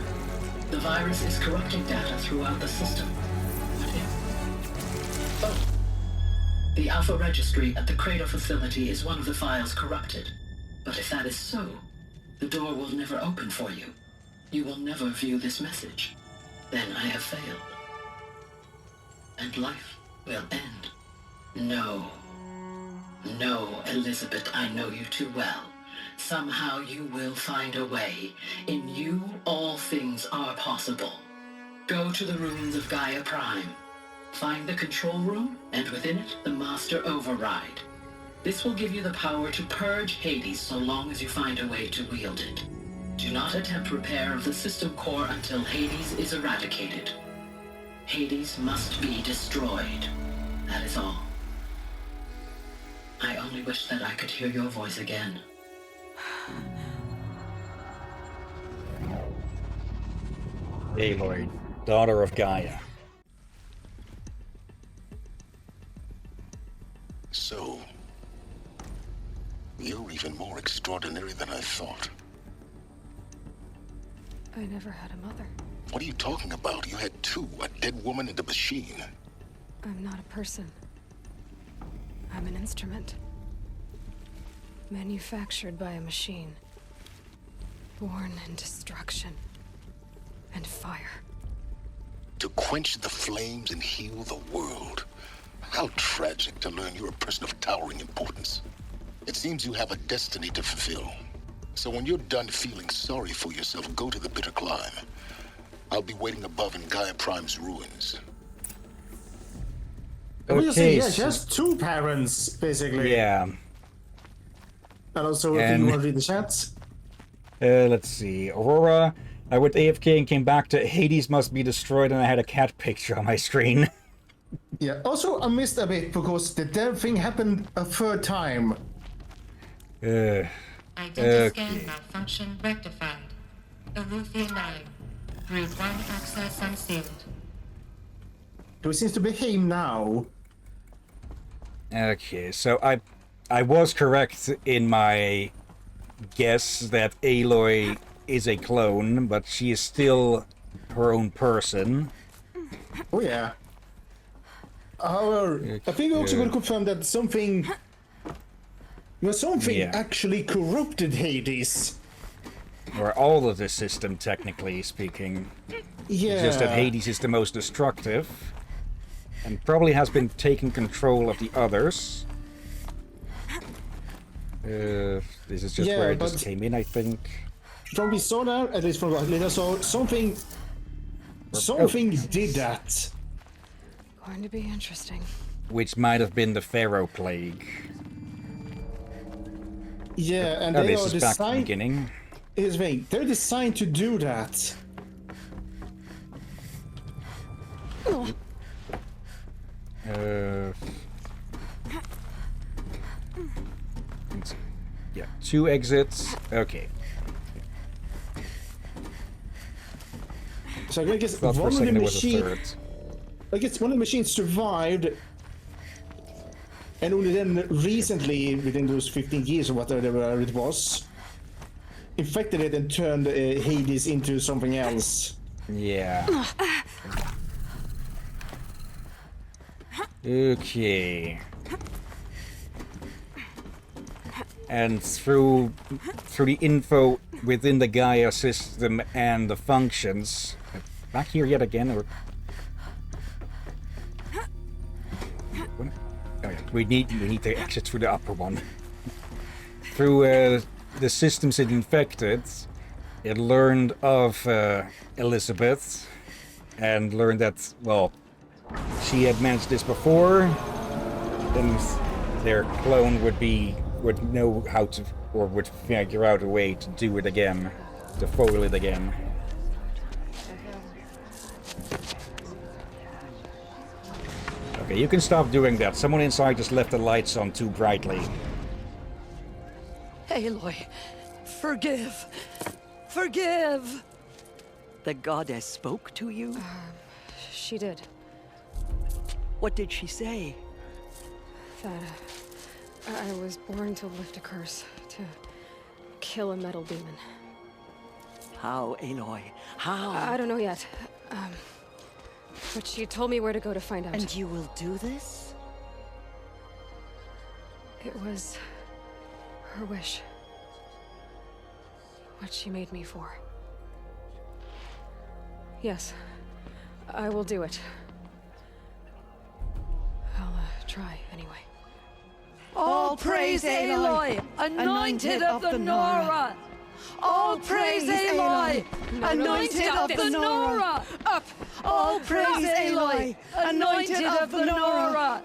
The virus is corrupting data throughout the system. What if? Oh. The Alpha Registry at the Cradle facility is one of the files corrupted. But if that is so, the door will never open for you. You will never view this message. Then I have failed. And life will end. No. No, Elizabeth, I know you too well. Somehow you will find a way. In you, all things are possible. Go to the ruins of Gaia Prime. Find the control room, and within it, the Master Override. This will give you the power to purge Hades so long as you find a way to wield it. Do not attempt repair of the system core until Hades is eradicated. Hades must be destroyed. That is all. I only wish that I could hear your voice again. Aloy, daughter of Gaia. So, you're even more extraordinary than I thought. I never had a mother. What are you talking about? You had two, a dead woman and a machine. I'm not a person. I'm an instrument. Manufactured by a machine. Born in destruction and fire. To quench the flames and heal the world. How tragic to learn you're a person of towering importance. It seems you have a destiny to fulfill. So when you're done feeling sorry for yourself, go to the bitter climb. I'll be waiting above in Gaia Prime's ruins. Okay, yeah, she has two parents, basically. Yeah. And also, if you want to read the chats. Let's see. Aurora, I went AFK and came back to Hades must be destroyed, and I had a cat picture on my screen. Yeah, also I missed a bit because the dev thing happened a third time. Identity scan malfunction rectified. Elufia 9. Route 1 access unsealed. Do it seems to be him now. Okay, so I was correct in my guess that Aloy is a clone, but she is still her own person. Oh yeah. However, I think we also could confirm that something actually corrupted Hades. Or all of the system, technically speaking. Yeah. It's just that Hades is the most destructive. And probably has been taking control of the others. This is just where it just came in, I think. From we saw that, at least from what Lita saw, something did that. Going to be interesting. Which might have been the Pharaoh Plague. Yeah, and they they are are designed... back to the beginning. Here's the thing, they're designed to do that. Yeah, 2 exits. Okay. So I guess Thought for a one of the second there was a machines. third. I guess one of the machines survived, and only then recently, within those 15 years or whatever it was, infected it and turned Hades into something else. Yeah. Okay. And through the info within the Gaia system and the functions, back here yet again, or oh yeah, we need to exit through the upper one. Through the systems it infected, it learned of Elizabeth, and learned that, well, she had managed this before, then their clone would know how to, or would figure out a way to do it again, to foil it again. Okay, you can stop doing that. Someone inside just left the lights on too brightly. Aloy, forgive! Forgive! The goddess spoke to you? She did. What did she say? That I was born to lift a curse, to kill a metal demon. How, Aloy? How? I don't know yet. But she told me where to go to find out. And you will do this? It was her wish. What she made me for. Yes, I will do it. I'll try anyway. All praise Aloy, anointed of the Nora! All praise Aloy, anointed of the Nora! Up! All praise Aloy, anointed of the Nora!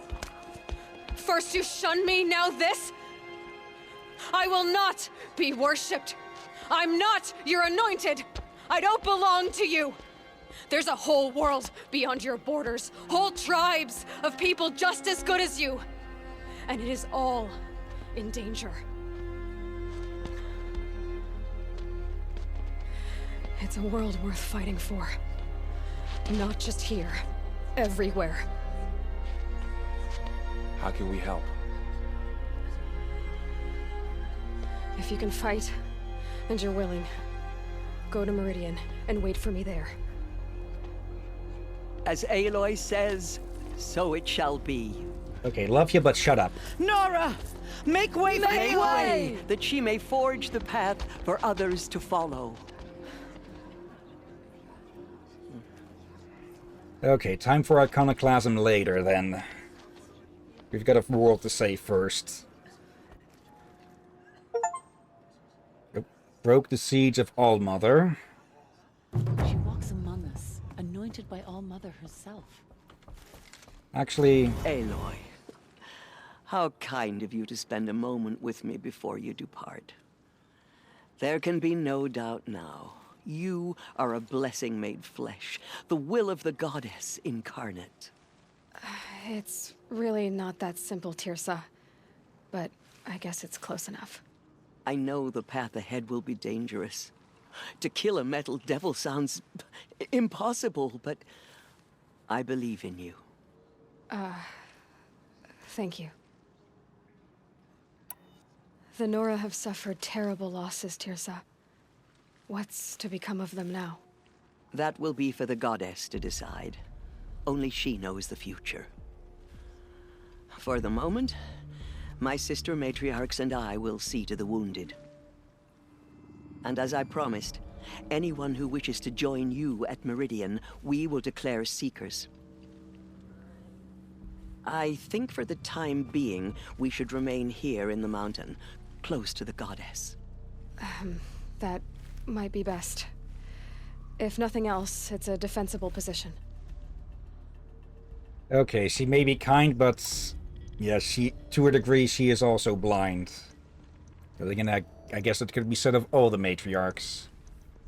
First you shun me, now this? I will not be worshipped. I'm not your anointed. I don't belong to you. There's a whole world beyond your borders, whole tribes of people just as good as you. And it is all in danger. It's a world worth fighting for. Not just here, everywhere. How can we help? If you can fight, and you're willing, go to Meridian and wait for me there. As Aloy says, so it shall be. Okay, love you, but shut up. Nora! Make way for Make Aloy! way! That she may forge the path for others to follow. Okay, time for iconoclasm later, then. We've got a world to save first. Nope. Broke the siege of Allmother. She walks among us, anointed by All-Mother herself. Actually... Aloy, how kind of you to spend a moment with me before you depart. There can be no doubt now. You are a blessing made flesh, the will of the goddess incarnate. It's really not that simple, Tirsa. But I guess it's close enough. I know the path ahead will be dangerous. To kill a metal devil sounds impossible, but I believe in you. Thank you. The Nora have suffered terrible losses, Tirsa. What's to become of them now? That will be for the goddess to decide. Only she knows the future. For the moment, my sister matriarchs and I will see to the wounded. And as I promised, anyone who wishes to join you at Meridian, we will declare seekers. I think for the time being, we should remain here in the mountain, close to the goddess. That might be best. If nothing else, it's a defensible position. Okay, she may be kind, but... yeah, to a degree, she is also blind. But again, I guess it could be said of all the matriarchs.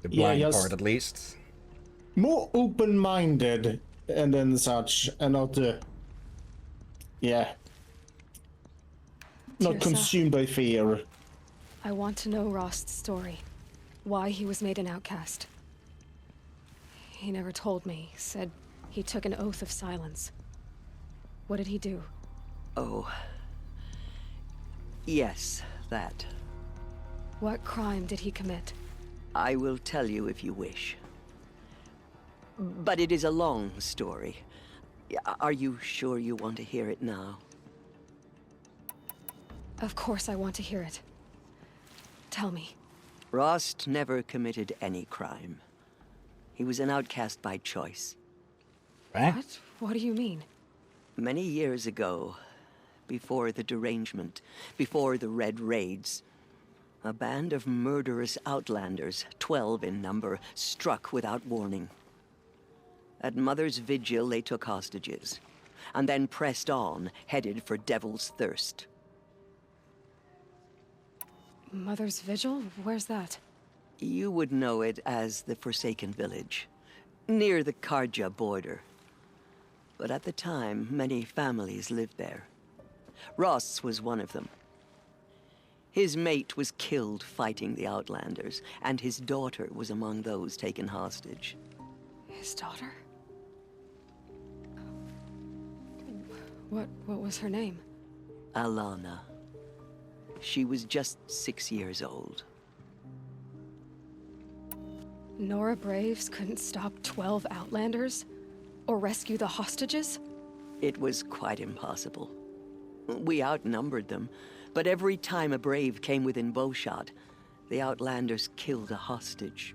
The blind part, at least. More open-minded, and then such, and not... yeah. Not Tirsa, consumed by fear. I want to know Rost's story. Why he was made an outcast. He never told me. Said he took an oath of silence. What did he do? Oh. Yes, that. What crime did he commit? I will tell you if you wish. But it is a long story. Are you sure you want to hear it now? Of course I want to hear it. Tell me. Rost never committed any crime. He was an outcast by choice. What? What do you mean? Many years ago, before the derangement, before the Red Raids, a band of murderous outlanders, 12 in number, struck without warning. At Mother's Vigil, they took hostages, and then pressed on, headed for Devil's Thirst. Mother's Vigil? Where's that? You would know it as the Forsaken Village, near the Karja border. But at the time, many families lived there. Ross was one of them. His mate was killed fighting the Outlanders, and his daughter was among those taken hostage. His daughter? What was her name? Alana. She was just 6 years old. Nora Braves couldn't stop 12 Outlanders? Or rescue the hostages? It was quite impossible. We outnumbered them, but every time a Brave came within bowshot, the Outlanders killed a hostage.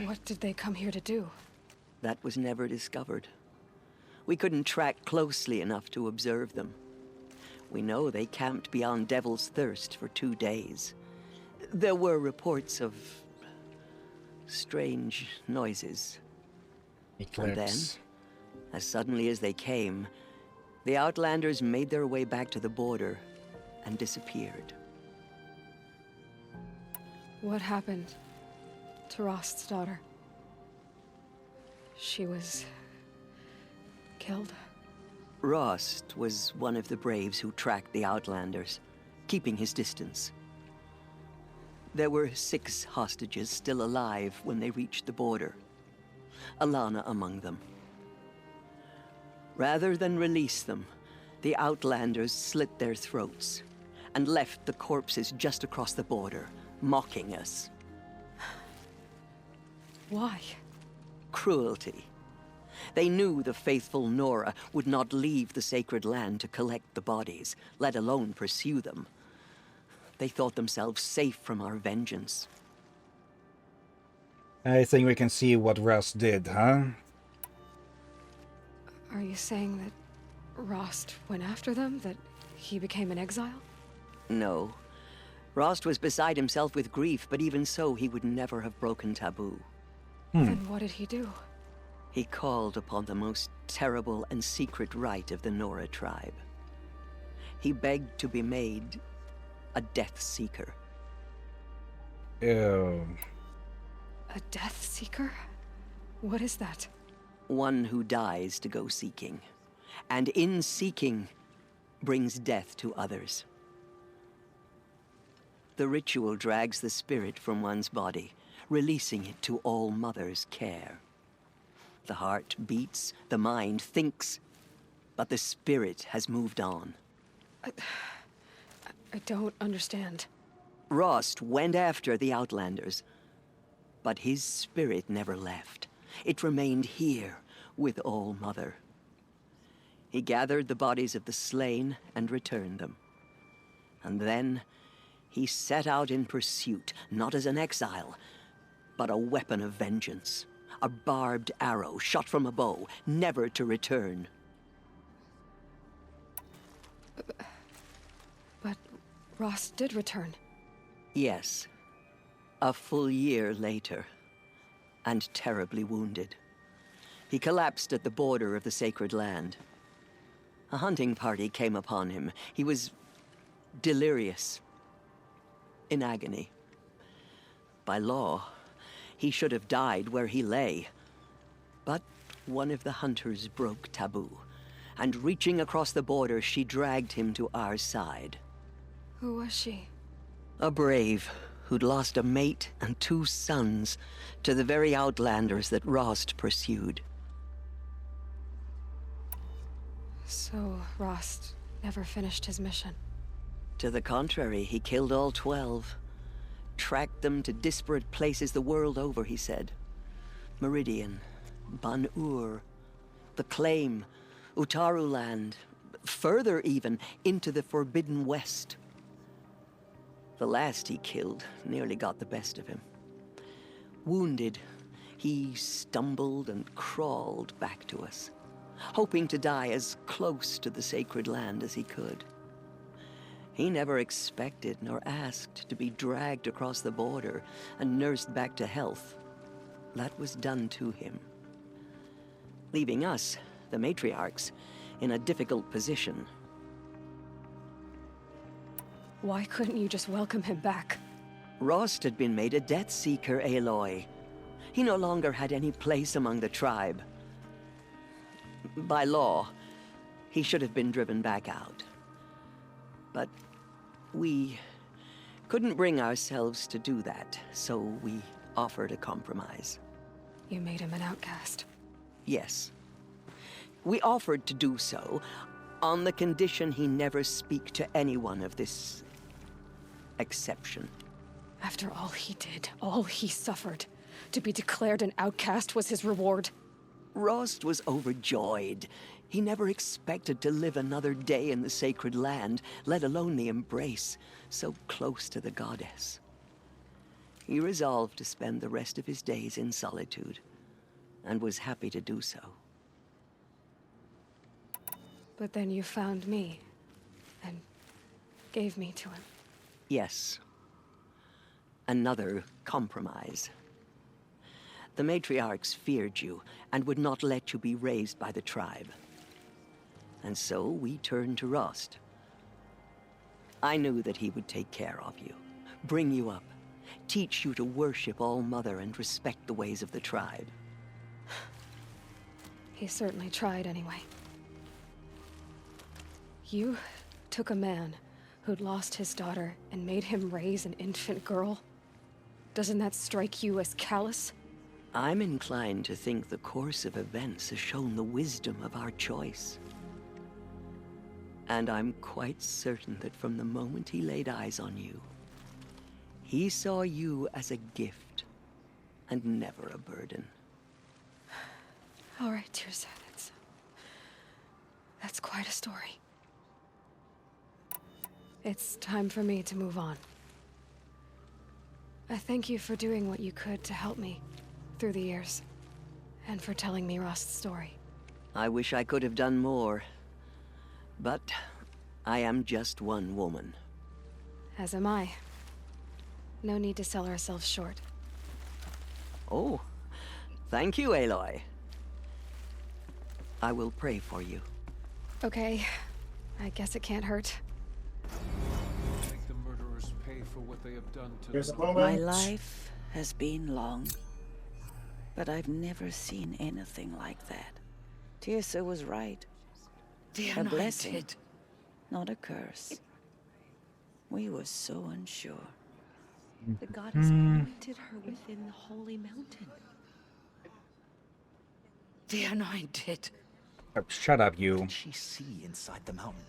What did they come here to do? That was never discovered. We couldn't track closely enough to observe them. We know they camped beyond Devil's Thirst for 2 days. There were reports of strange noises. Eclipse. And then, as suddenly as they came, the Outlanders made their way back to the border and disappeared. What happened to Rost's daughter? She was killed. Rost was one of the Braves who tracked the Outlanders, keeping his distance. There were 6 hostages still alive when they reached the border. Alana among them. Rather than release them, the Outlanders slit their throats and left the corpses just across the border, mocking us. Why? Cruelty. They knew the faithful Nora would not leave the sacred land to collect the bodies, let alone pursue them. They thought themselves safe from our vengeance. I think we can see what Russ did, huh? Are you saying that Rost went after them? That he became an exile? No. Rost was beside himself with grief, but even so, he would never have broken taboo. Then what did he do? He called upon the most terrible and secret rite of the Nora tribe. He begged to be made a Death Seeker. Ew. A Death Seeker? What is that? One who dies to go seeking, and in seeking, brings death to others. The ritual drags the spirit from one's body, releasing it to All Mother's care. The heart beats, the mind thinks, but the spirit has moved on. I don't understand. Rost went after the Outlanders, but his spirit never left. It remained here with All Mother. He gathered the bodies of the slain and returned them. And then he set out in pursuit, not as an exile, but a weapon of vengeance. A barbed arrow shot from a bow, never to return. But Rost did return. Yes. A full year later. And terribly wounded. He collapsed at the border of the sacred land. A hunting party came upon him. He was delirious. In agony. By law, he should have died where he lay. But one of the hunters broke taboo, and reaching across the border, she dragged him to our side. Who was she? A brave who'd lost a mate and 2 sons to the very outlanders that Rost pursued. So, Rost never finished his mission. To the contrary, he killed all 12. Tracked them to disparate places the world over, he said. Meridian, Ban-Ur, the Claim, Utaru Land, further even, into the Forbidden West. The last he killed nearly got the best of him. Wounded, he stumbled and crawled back to us, hoping to die as close to the sacred land as he could. He never expected nor asked to be dragged across the border and nursed back to health. That was done to him, leaving us, the matriarchs, in a difficult position. Why couldn't you just welcome him back? Rost had been made a Death Seeker, Aloy. He no longer had any place among the tribe. By law, he should have been driven back out. But we couldn't bring ourselves to do that, so we offered a compromise. You made him an outcast. Yes. We offered to do so on the condition he never speak to anyone of this exception. After all he did, all he suffered, to be declared an outcast was his reward. Rost was overjoyed. He never expected to live another day in the sacred land, let alone the embrace, so close to the goddess. He resolved to spend the rest of his days in solitude, and was happy to do so. But then you found me, and gave me to him. Yes. Another compromise. The matriarchs feared you, and would not let you be raised by the tribe. And so we turned to Rost. I knew that he would take care of you, bring you up, teach you to worship All-Mother and respect the ways of the tribe. He certainly tried anyway. You took a man who'd lost his daughter and made him raise an infant girl? Doesn't that strike you as callous? I'm inclined to think the course of events has shown the wisdom of our choice. And I'm quite certain that from the moment he laid eyes on you, he saw you as a gift and never a burden. All right, Tirsa, that's quite a story. It's time for me to move on. I thank you for doing what you could to help me through the years, and for telling me Rost's story. I wish I could have done more, but I am just one woman. As am I. No need to sell ourselves short. Oh, thank you, Aloy. I will pray for you. Okay, I guess it can't hurt. Make the murderers pay for what they have done to Here's a them. moment. My life has been long, but I've never seen anything like that. Tirsa was right. A blessing, not a curse. We were so unsure. The goddess anointed her within the holy mountain. The anointed. Oh, shut up, you. What did she see inside the mountain?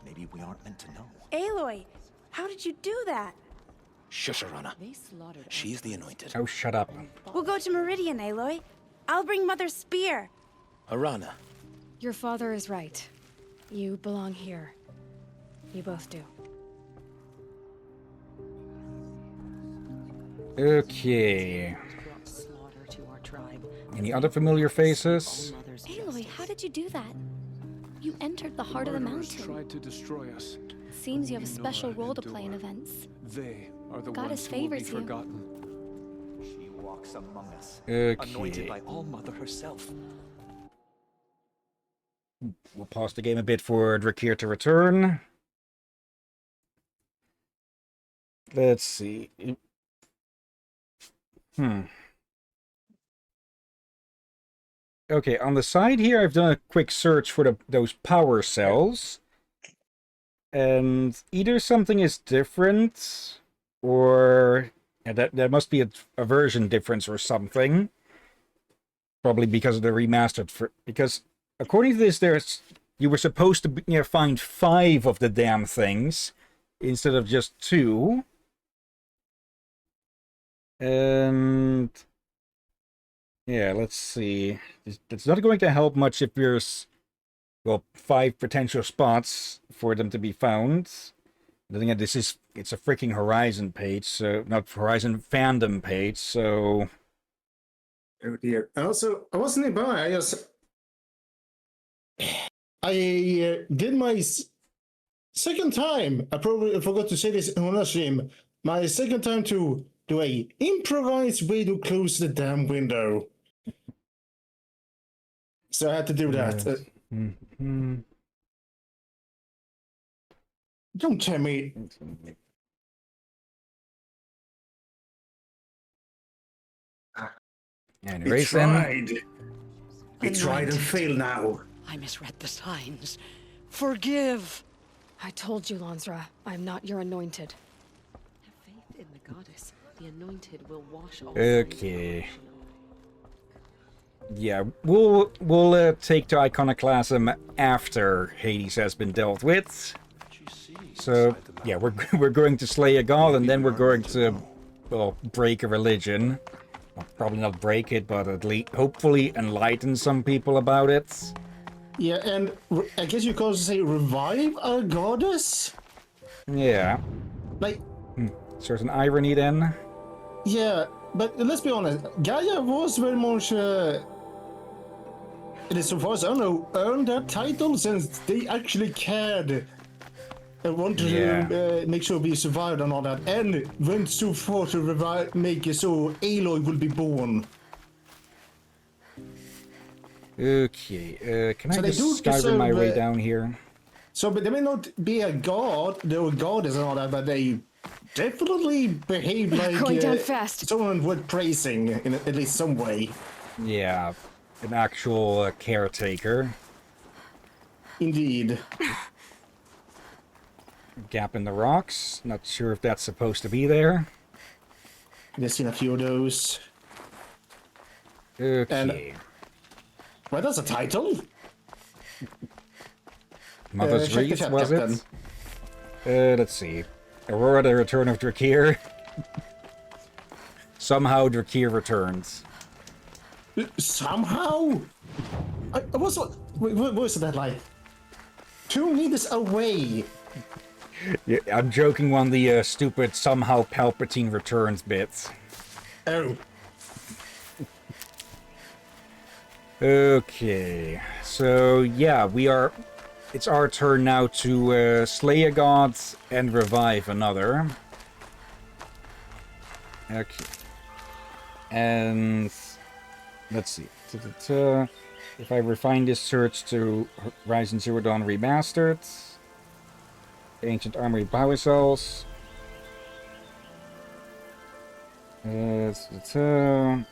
Maybe we aren't meant to know. Aloy, how did you do that? Shush, Arana. They slaughtered She's the anointed. Oh, shut up. We'll go to Meridian, Aloy. I'll bring Mother's spear. Arana. Your father is right. You belong here. You both do. Okay. slaughter to our tribe. Any other familiar faces? Aloy, how did you do that? You entered the heart of the mountain. Tried to destroy us. Seems you have a special Nora role to and play in Dora. events. They are the Goddess ones who will be favors you. forgotten. She walks among us, Okay. anointed by All-Mother herself. We'll pause the game a bit for Drakir to return. Let's see. Okay, on the side here, I've done a quick search for those power cells. And either something is different, or that must be a version difference or something. Probably because of the remastered. Because according to this, you were supposed to find 5 of the damn things instead of just 2. And yeah, let's see. It's not going to help much if there's, well, 5 potential spots for them to be found. Then again, it's a freaking Horizon page, so not Horizon fandom page, so. Oh dear. Also, I wasn't nearby. I did my second time. I probably forgot to say this on the stream. My second time to do a improvised way to close the damn window. So I had to do that. Don't tell me. Anyways, then. We tried and failed now. I misread the signs. Forgive. I told you, Lansra, I'm not your anointed. Have faith in the goddess. The anointed will wash all. Okay. Yeah, we'll take to Iconoclasm after Hades has been dealt with. So yeah, we're going to slay a god, and then we're going to, well, break a religion. Well, probably not break it, but at least hopefully enlighten some people about it. Yeah, and I guess you could also say revive a goddess? Yeah. Like... Certain irony then. Yeah, but let's be honest, Gaia was very much... it is, so far as I know, earned that title since they actually cared and wanted to make sure we survived and all that, and went so far to make it so Aloy will be born. Okay, can I just Skyrim my way down here? So, but they may not be a god, they were goddess and all that, but they definitely behave like going down fast. Someone worth praising in at least some way. Yeah, an actual caretaker. Indeed. Gap in the rocks. Not sure if that's supposed to be there. I've seen a few of those. Okay. And, well, that's a title. Mother's Wreath, was it? Let's see. Aurora, the Return of Drakir. Somehow Drakir returns. Somehow? What was that like? 2 meters away. Yeah, I'm joking on the stupid somehow Palpatine returns bits. Oh. Okay, so yeah, it's our turn now to slay a god and revive another. Okay. And let's see. If I refine this search to Horizon Zero Dawn Remastered, Ancient Armory Power Cells. Okay.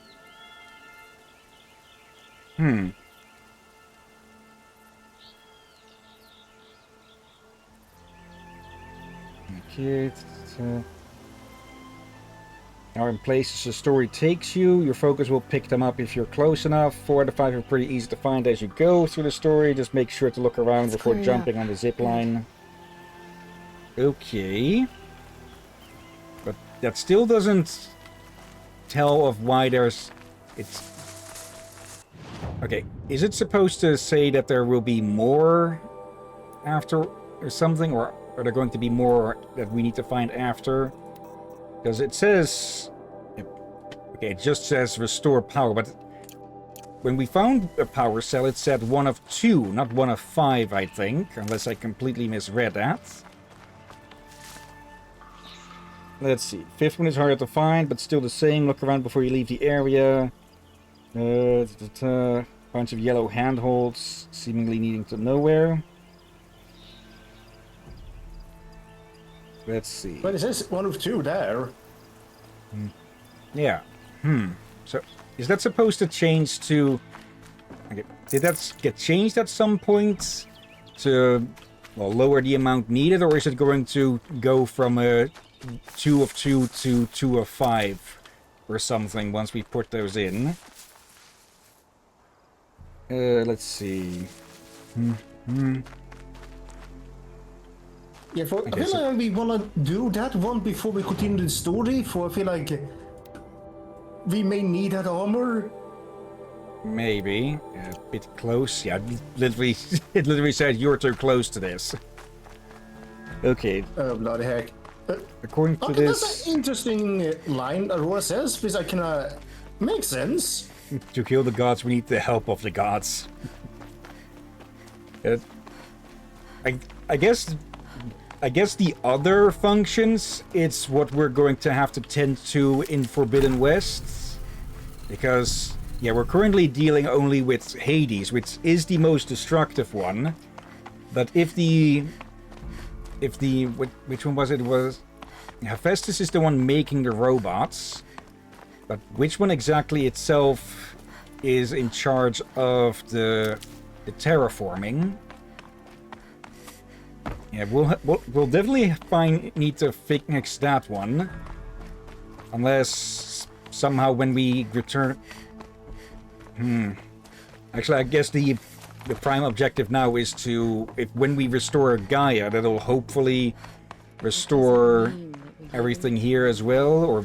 Now in places the story takes you, your focus will pick them up if you're close enough. 4 out of 5 are pretty easy to find as you go through the story. Just make sure to look around before jumping on the zip line. Okay. But that still doesn't tell of why there's... Okay, is it supposed to say that there will be more after or something? Or are there going to be more that we need to find after? Because it says... Okay, it just says restore power, but... When we found a power cell, it said 1 of 2, not 1 of 5, I think. Unless I completely misread that. Let's see. 5th one is harder to find, but still the same. Look around before you leave the area. Bunch of yellow handholds, seemingly leading to nowhere. Let's see. But it says 1 of 2 there. Yeah. So, is that supposed to change to... Okay. Did that get changed at some point to, well, lower the amount needed, or is it going to go from 2 of 2 to 2 of 5 or something once we put those in. Let's see. Yeah, I feel like we want to do that one before we continue the story, for I feel like we may need that armor. Maybe. A bit close. Yeah, literally, it literally said you're too close to this. Okay. Oh, bloody heck. According to okay, this... that's an interesting line Aurora says, because I can make sense. To kill the gods, we need the help of the gods. I guess the other functions, it's what we're going to have to tend to in Forbidden West. Because, yeah, we're currently dealing only with Hades, which is the most destructive one. But if the which one was it? It was Hephaestus is the one making the robots. But which one exactly itself is in charge of the terraforming? Yeah, we'll definitely need to fix that one, unless somehow when we return. Actually, I guess the prime objective now is to, when we restore Gaia, that'll hopefully restore everything here as well, or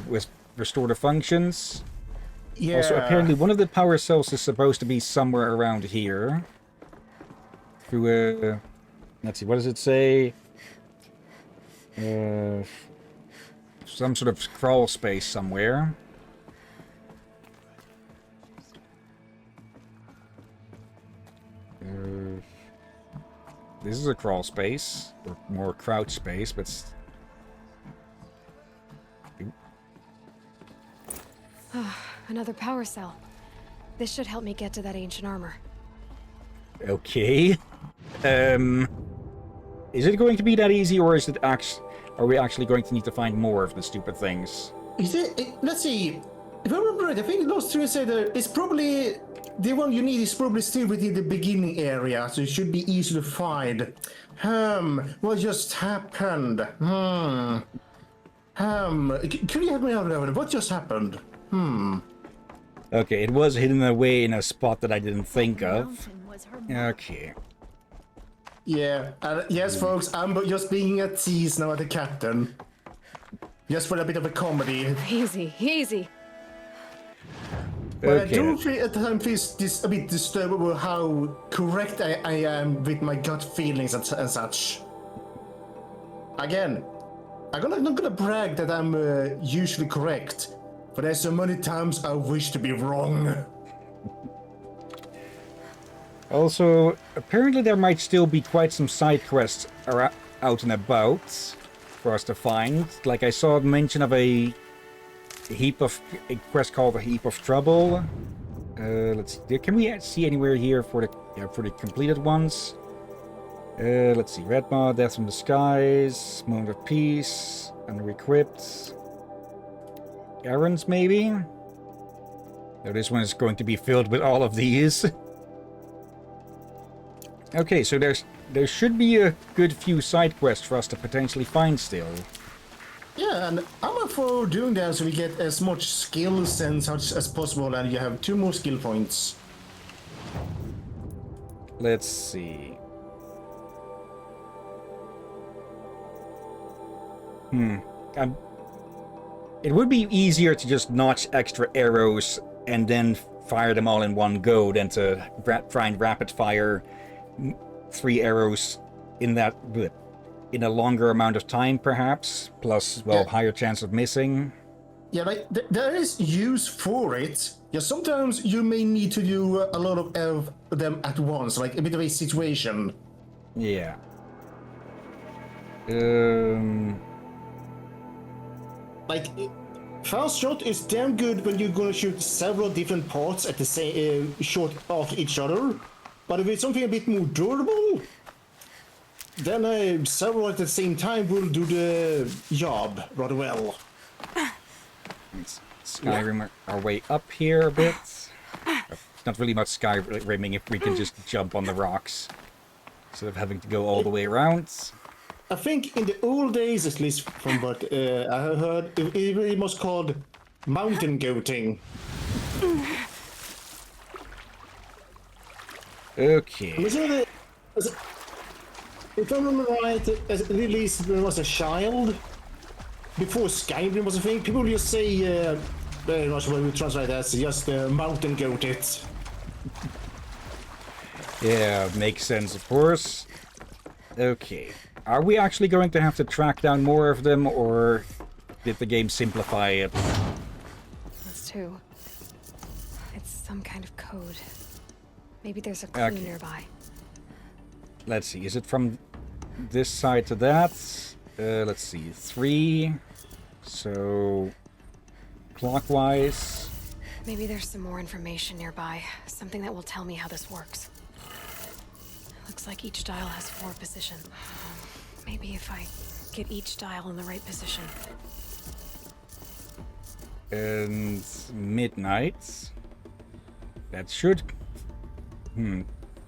restore the functions. Yeah. Also, apparently one of the power cells is supposed to be somewhere around here. Through let's see, what does it say? Some sort of crawl space somewhere. This is a crawl space, or more crouch space, but... Another power cell. This should help me get to that ancient armor. Okay. Is it going to be that easy, or is it are we actually going to need to find more of the stupid things? Is it? Let's see. If I remember right, I think those two said it's probably the one you need is probably still within the beginning area, so it should be easy to find. What just happened? Could you help me out with that? What just happened? Okay, it was hidden away in a spot that I didn't think of. Okay. Yeah, yes, folks, I'm just being a tease now at the captain. Just for a bit of a comedy. Easy, easy. But I do feel at times this a bit disturbed about how correct I am with my gut feelings and such. Again, I'm not gonna brag that I'm usually correct, but there's so many times I wish to be wrong. Also, apparently there might still be quite some side quests out and about for us to find. Like I saw mention of a quest called a Heap of Trouble. Let's see. Can we see anywhere here for the completed ones? Let's see. Red Maw, Death from the Skies, Moment of Peace, Under-equipped. Errands, maybe? No, this one is going to be filled with all of these. Okay, so there should be a good few side quests for us to potentially find still. Yeah, and I'm up for doing that so we get as much skills and such as possible, and you have 2 more skill points. Let's see. It would be easier to just notch extra arrows and then fire them all in one go than to try and rapid fire 3 arrows in a longer amount of time, perhaps. Plus, well, higher chance of missing. Yeah, like there is use for it. Yeah, sometimes you may need to do a lot of them at once, like a bit of a situation. Yeah. Like, fast shot is damn good when you're gonna shoot several different parts at the same shot after each other. But if it's something a bit more durable, then several at the same time will do the job rather well. Let's Skyrim our way up here a bit. Not really much Skyrimming if we can just jump on the rocks instead of having to go all the way around. I think in the old days, at least from what I have heard, it was called mountain goating. Okay. If I remember right, at least when I was a child, before Skyrim was a thing, people just say, very much what we translate as just mountain goat it. Yeah, makes sense, of course. Okay. Are we actually going to have to track down more of them, or did the game simplify it? That's two. It's some kind of code. Maybe there's a clue nearby. Let's see, is it from this side to that? Let's see, 3. So, clockwise. Maybe there's some more information nearby. Something that will tell me how this works. Looks like each dial has 4 positions. Maybe if I get each dial in the right position. And midnight. That should...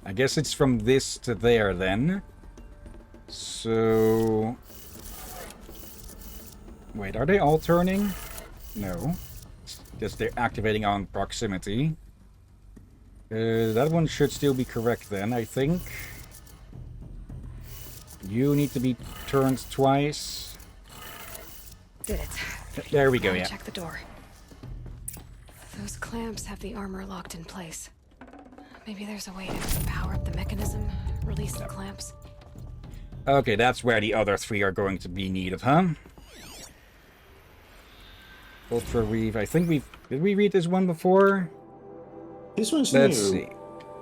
I guess it's from this to there then. So... Wait, are they all turning? No. It's just they're activating on proximity. That one should still be correct then, I think. You need to be turned twice. Did it. There we go, yeah. Check the door. Those clamps have the armor locked in place. Maybe there's a way to power up the mechanism, release the clamps. Okay, that's where the other 3 are going to be needed, huh? Ultra Reeve. I think did we read this one before? This one's Let's new. see.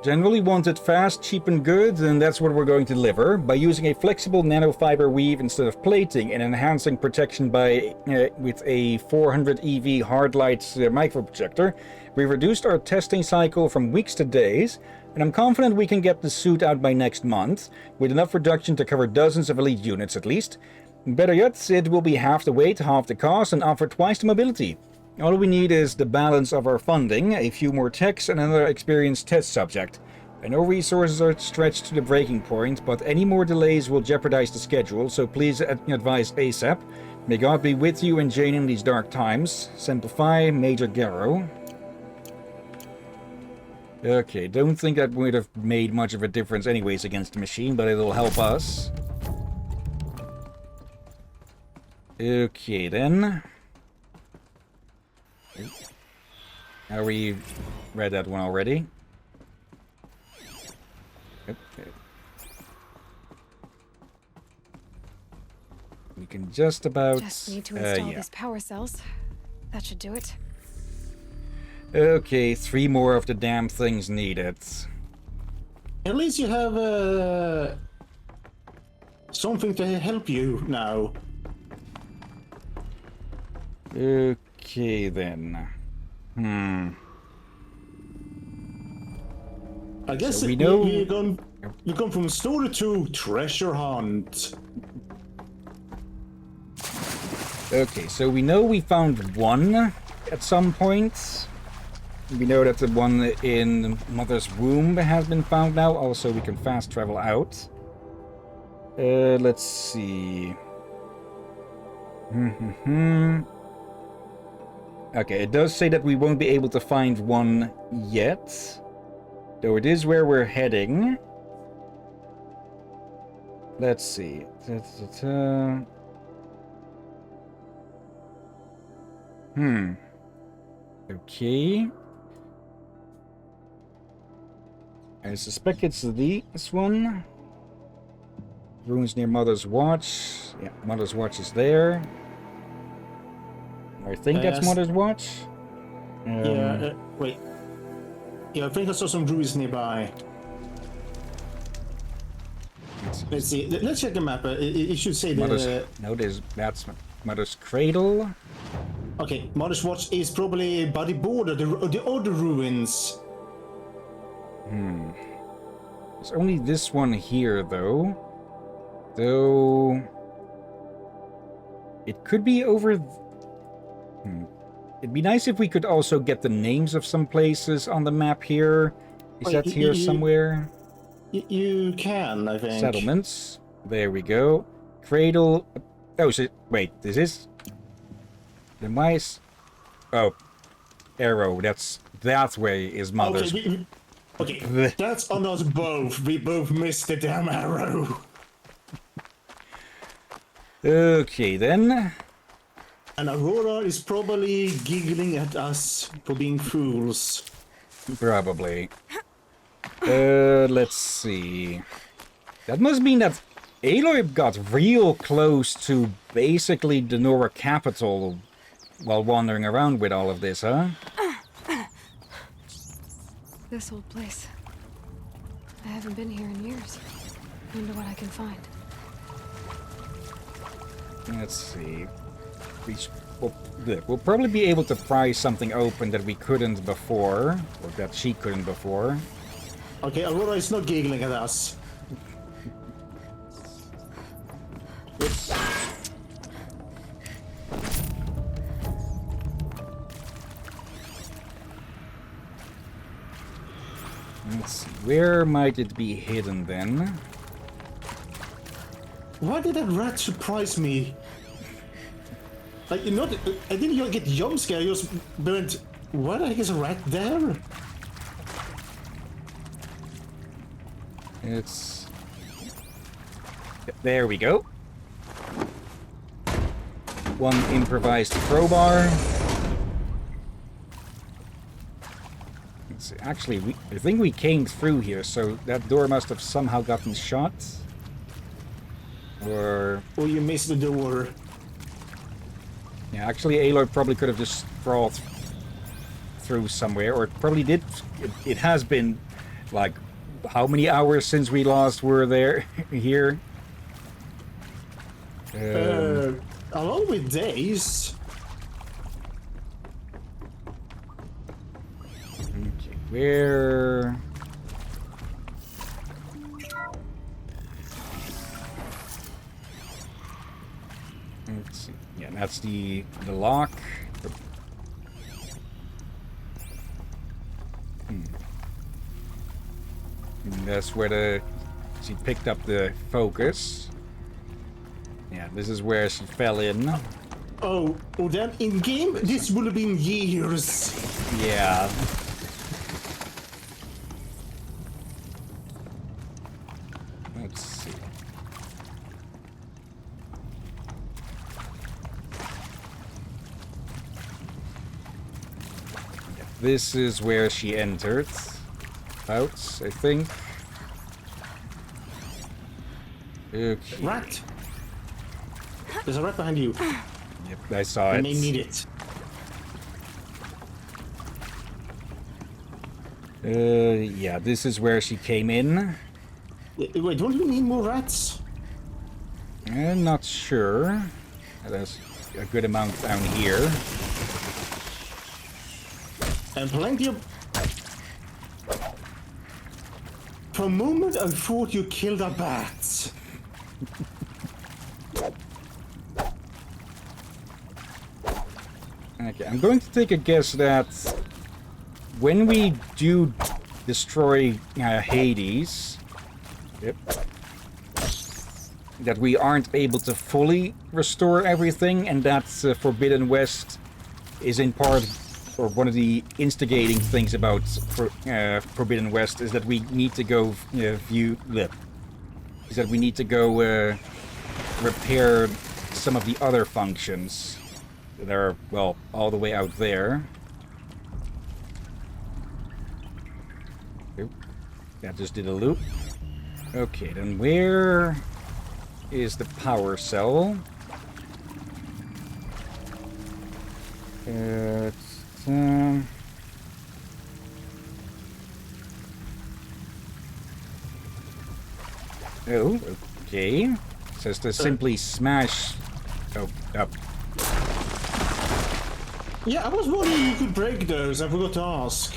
Generally wanted fast, cheap and good, and that's what we're going to deliver. By using a flexible nanofiber weave instead of plating and enhancing protection by with a 400 EV hard light microprojector, we reduced our testing cycle from weeks to days, and I'm confident we can get the suit out by next month, with enough production to cover dozens of elite units at least. Better yet, it will be half the weight, half the cost, and offer twice the mobility. All we need is the balance of our funding, a few more techs, and another experienced test subject. I know resources are stretched to the breaking point, but any more delays will jeopardize the schedule, so please advise ASAP. May God be with you and Jane in these dark times. Simplify, Major Garrow. Okay, don't think that would have made much of a difference anyways against the machine, but it'll help us. Okay, then. We read that one already. Okay. We can just about... Just need to install these power cells. That should do it. Okay, 3 more of the damn things needed. At least you have something to help you now. Okay, then. I guess so we know... you've gone from story to treasure hunt. Okay, so we know we found one at some point. We know that the one in Mother's womb has been found now. Also, we can fast travel out. Let's see. Okay, it does say that we won't be able to find one yet. Though it is where we're heading. Let's see. Okay. I suspect it's this one. Ruins near Mother's Watch. Yeah, Mother's Watch is there. I think that's Mother's Watch. Wait. Yeah, I think I saw some ruins nearby. Let's see. Let's check the map. It should say the... No, that's Mother's Cradle. Okay, Mother's Watch is probably by the border, the other ruins. There's only this one here, though. Though... It could be over... It'd be nice if we could also get the names of some places on the map here. Is that here somewhere? You can, I think. Settlements. There we go. cradle... Oh, so, wait, this is... The mice... Oh. Arrow, that's... That way is mother's... Okay, that's on us both. We both missed the damn arrow. Okay, then. And Aurora is probably giggling at us for being fools. Probably. Let's see. That must mean that Aloy got real close to basically the Nora capital while wandering around with all of this, huh? This old place. I haven't been here in years. Wonder what I can find. Let's see. We'll probably be able to pry something open that we couldn't before, or that she couldn't before. Okay, Aurora is not giggling at us. Let's see, where might it be hidden then? Why did that rat surprise me? Like, you know, I didn't get jump scare, I just went, why the heck is a rat there? It's... There we go. One improvised crowbar. Let's see. Actually, I think we came through here, so that door must have somehow gotten shut. Or you missed the door. Yeah, actually Aloy probably could have just crawled through somewhere, or it probably did. It has been, like, how many hours since we last were there, here? Along with days. Okay, where... Let's see. Yeah, that's the lock. And that's where she picked up the focus. Yeah, this is where she fell in. Oh, then in game, this would have been years. Yeah. Let's see. This is where she entered. Out, I think. Okay. Rat! There's a rat behind you. Yep, I saw it. I may need it. Yeah, this is where she came in. Wait, don't we need more rats? I'm not sure. There's a good amount down here. And plenty of... For a moment, I thought you killed a bat. Okay, I'm going to take a guess that when we do destroy Hades, that we aren't able to fully restore everything, and that Forbidden West is in part, or one of the instigating things about Forbidden West is that we need to go repair some of the other functions that are, well, all the way out there. Oop. That just did a loop. Okay, then where is the power cell? Oh, okay. It says to simply smash... Oh, up. Yeah, I was wondering you could break those. I forgot to ask.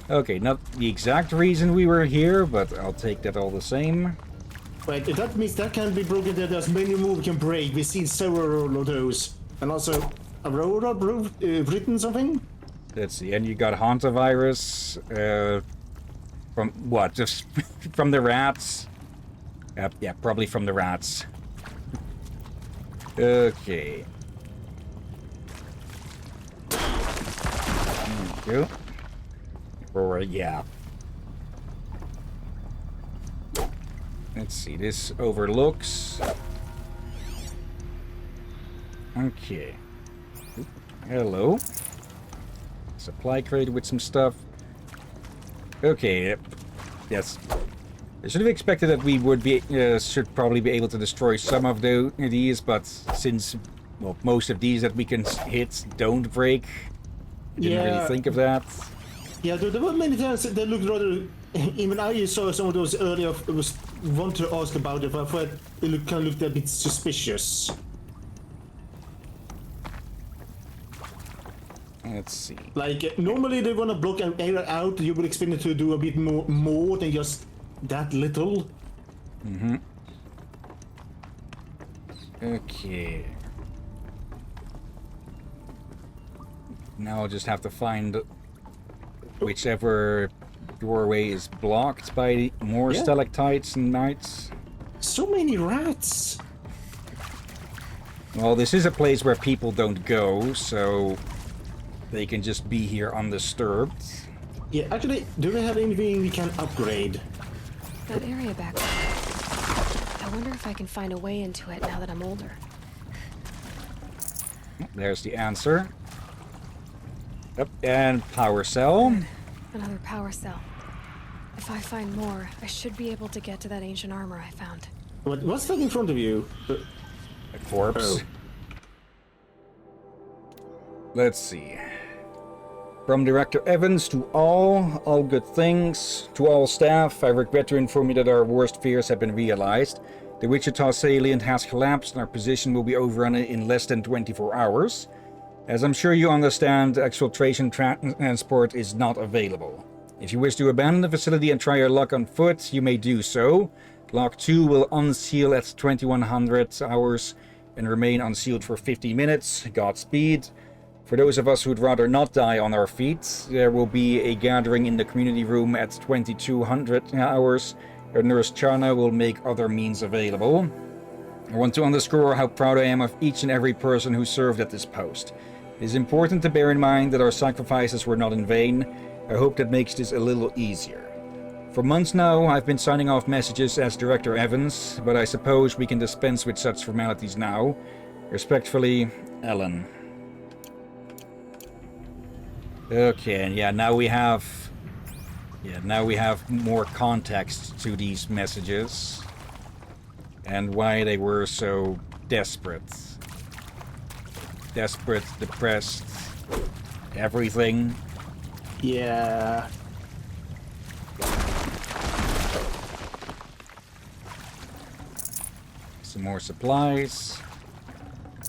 Okay, not the exact reason we were here, but I'll take that all the same. Wait, that means that can be broken, that there's many more we can break. We've seen several of those. And also, Aurora written something? Let's see, and you got hantavirus, from what? Just from the rats? Yeah, probably from the rats. Okay. There we go. Or, yeah. Let's see, this overlooks. Okay. Oop. Hello. Supply crate with some stuff. Okay. Yes. I should have expected that we would be should probably be able to destroy some of these, but since well most of these that we can hit don't break, I didn't really think of that. Yeah, there were many times that looked rather. Even I saw some of those earlier. I was want to ask about it, but I thought it kind of looked a bit suspicious. Let's see. Like normally they want to block an area out. You would expect it to do a bit more than just that little. Mm-hmm. Okay. Now I'll just have to find whichever doorway is blocked by more stalactites and knights. So many rats. Well, this is a place where people don't go, so they can just be here undisturbed. Yeah, actually, do we have anything we can upgrade? That area back there. I wonder if I can find a way into it now that I'm older. There's the answer. Yep, and power cell. Another power cell. If I find more, I should be able to get to that ancient armor I found. What's that in front of you? A corpse. Oh. Let's see. From Director Evans to all good things. To all staff, I regret to inform you that our worst fears have been realized. The Wichita salient has collapsed and our position will be overrun in less than 24 hours. As I'm sure you understand, exfiltration transport is not available. If you wish to abandon the facility and try your luck on foot, you may do so. Lock 2 will unseal at 2100 hours and remain unsealed for 50 minutes. Godspeed. For those of us who'd rather not die on our feet, there will be a gathering in the community room at 2200 hours. Nurse Chana will make other means available. I want to underscore how proud I am of each and every person who served at this post. It is important to bear in mind that our sacrifices were not in vain. I hope that makes this a little easier. For months now, I've been signing off messages as Director Evans, but I suppose we can dispense with such formalities now. Respectfully, Ellen. Okay, and yeah, now we have more context to these messages and why they were so desperate. Desperate, depressed, everything. Yeah. Some more supplies.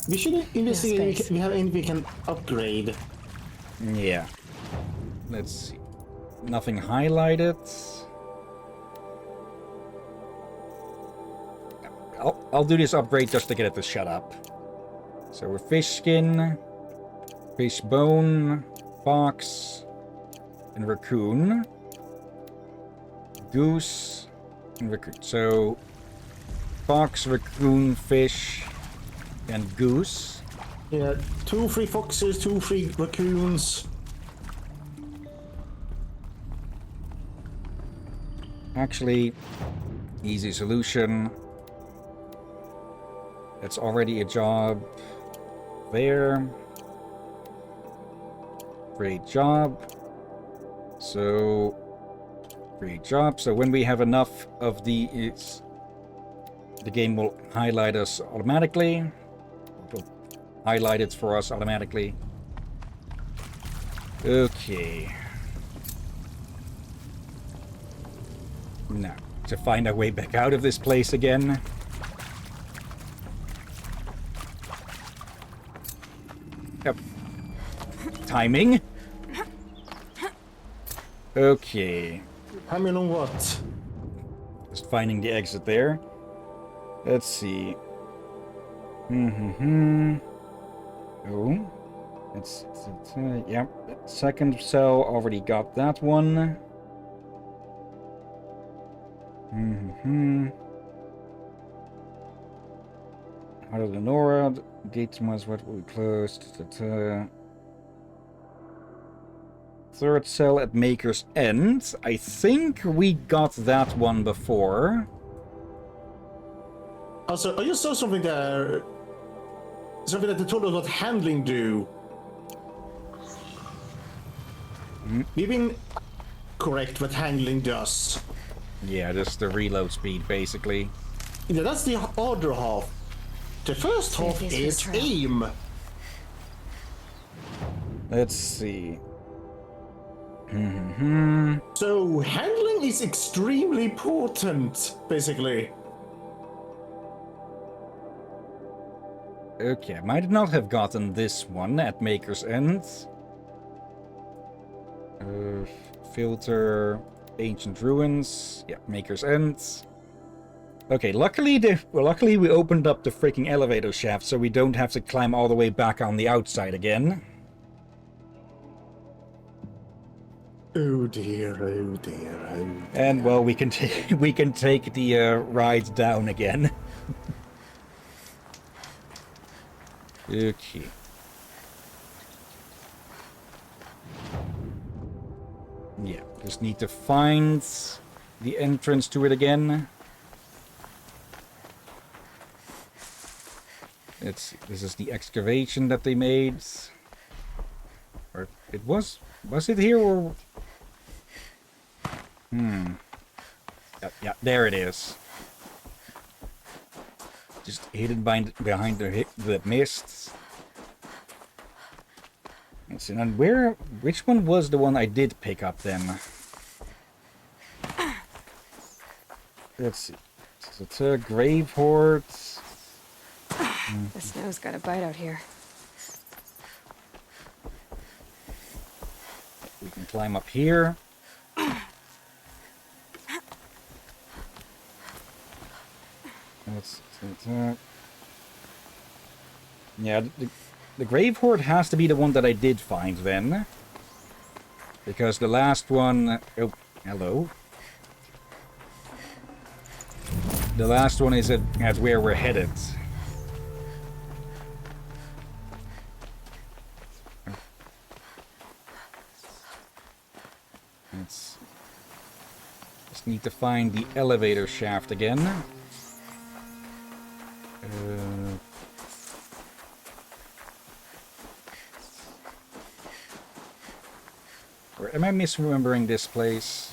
We should investigate if we have anything we can upgrade. Yeah. Let's see. Nothing highlighted. I'll do this upgrade just to get it to shut up. So a fish skin, fish bone, fox, and raccoon. Goose, and raccoon. So fox, raccoon, fish, and goose. Yeah, 2 free foxes, 2 free raccoons. Actually, easy solution. That's already a job there. Great job. So, great job. So when we have enough of these, the game will highlight us automatically. It will highlight it for us automatically. Okay. Now, to find our way back out of this place again. Yep. Timing. Okay. Timing on what? Just finding the exit there. Let's see. Oh. Yep. Second cell, already got that one. Heart of the Nora, gate was what we closed. Third cell at Maker's End. I think we got that one before. Also, I just saw something there. Something that they told us what handling do. We've been correct what handling does. Yeah, just the reload speed, basically. Yeah, that's the other half. The first half is aim. Let's see. So handling is extremely important, basically. Okay, I might not have gotten this one at Maker's End. Filter, Ancient Ruins. Yeah, Maker's End. Okay, luckily we opened up the freaking elevator shaft, so we don't have to climb all the way back on the outside again. Oh dear, oh dear, oh dear. And well, we can take the ride down again. Okay. Yeah, just need to find the entrance to it again. This is the excavation that they made. Or it was it here or... Yeah, there it is. Just hidden behind the mist. Let's see, and which one was the one I did pick up then? Let's see. So it's a grave horde. The snow's got a bite out here. We can climb up here. Yeah, the grave horde has to be the one that I did find then. Because the last one... Oh, hello. The last one is at where we're headed. Just need to find the elevator shaft again. Or am I misremembering this place?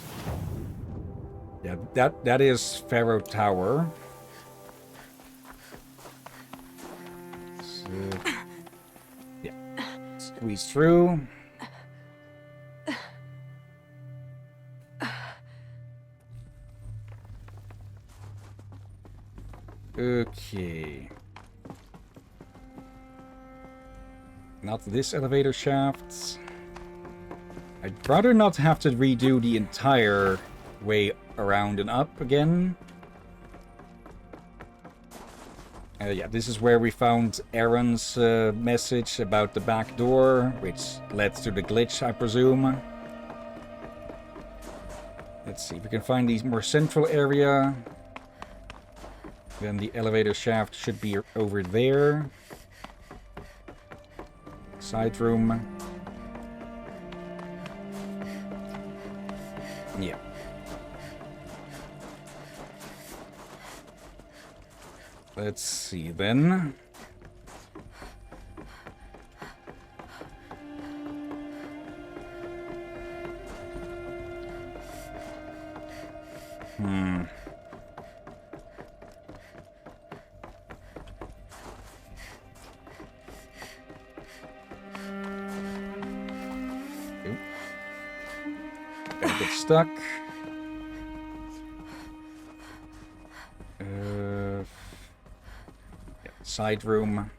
Yeah, that is Pharaoh Tower. So, yeah, squeeze through. Okay. Not this elevator shaft. I'd rather not have to redo the entire way around and up again. Yeah, this is where we found Aaron's message about the back door, which led to the glitch, I presume. Let's see if we can find the more central area. Then the elevator shaft should be over there. Side room. Yeah. Let's see then. Stuck. Yeah, side room.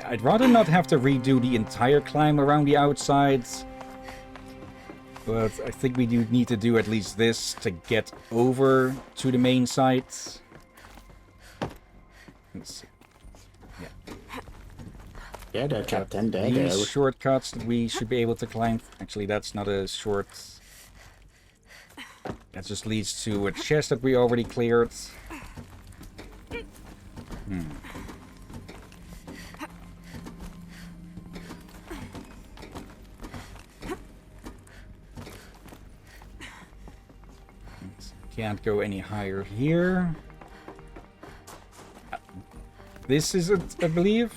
I'd rather not have to redo the entire climb around the outsides. But I think we do need to do at least this to get over to the main site. Let's see. Yeah, there, Captain. There. These shortcuts that we should be able to climb. Actually, that's not a short That just leads to a chest that we already cleared. Can't go any higher here. This is it, I believe.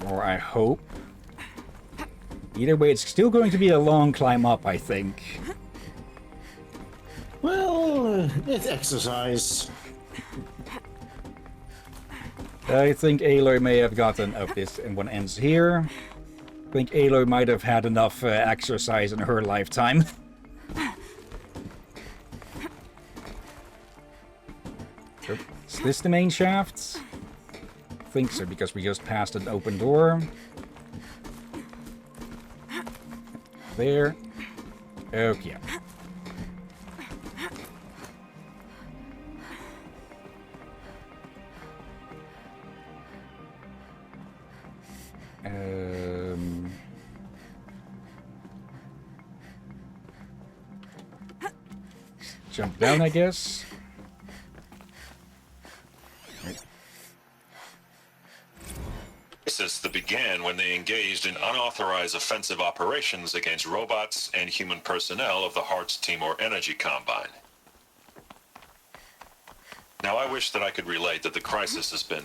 Or I hope. Either way, it's still going to be a long climb up, I think. Well, it's exercise. I think Aloy may have gotten... Oh, this and one ends here. I think Aloy might have had enough exercise in her lifetime. Is this the main shaft? I think so, because we just passed an open door. There. Okay. Jump down, I guess. Crisis that began when they engaged in unauthorized offensive operations against robots and human personnel of the Hearts Timor Energy Combine. Now, I wish that I could relate that the crisis has been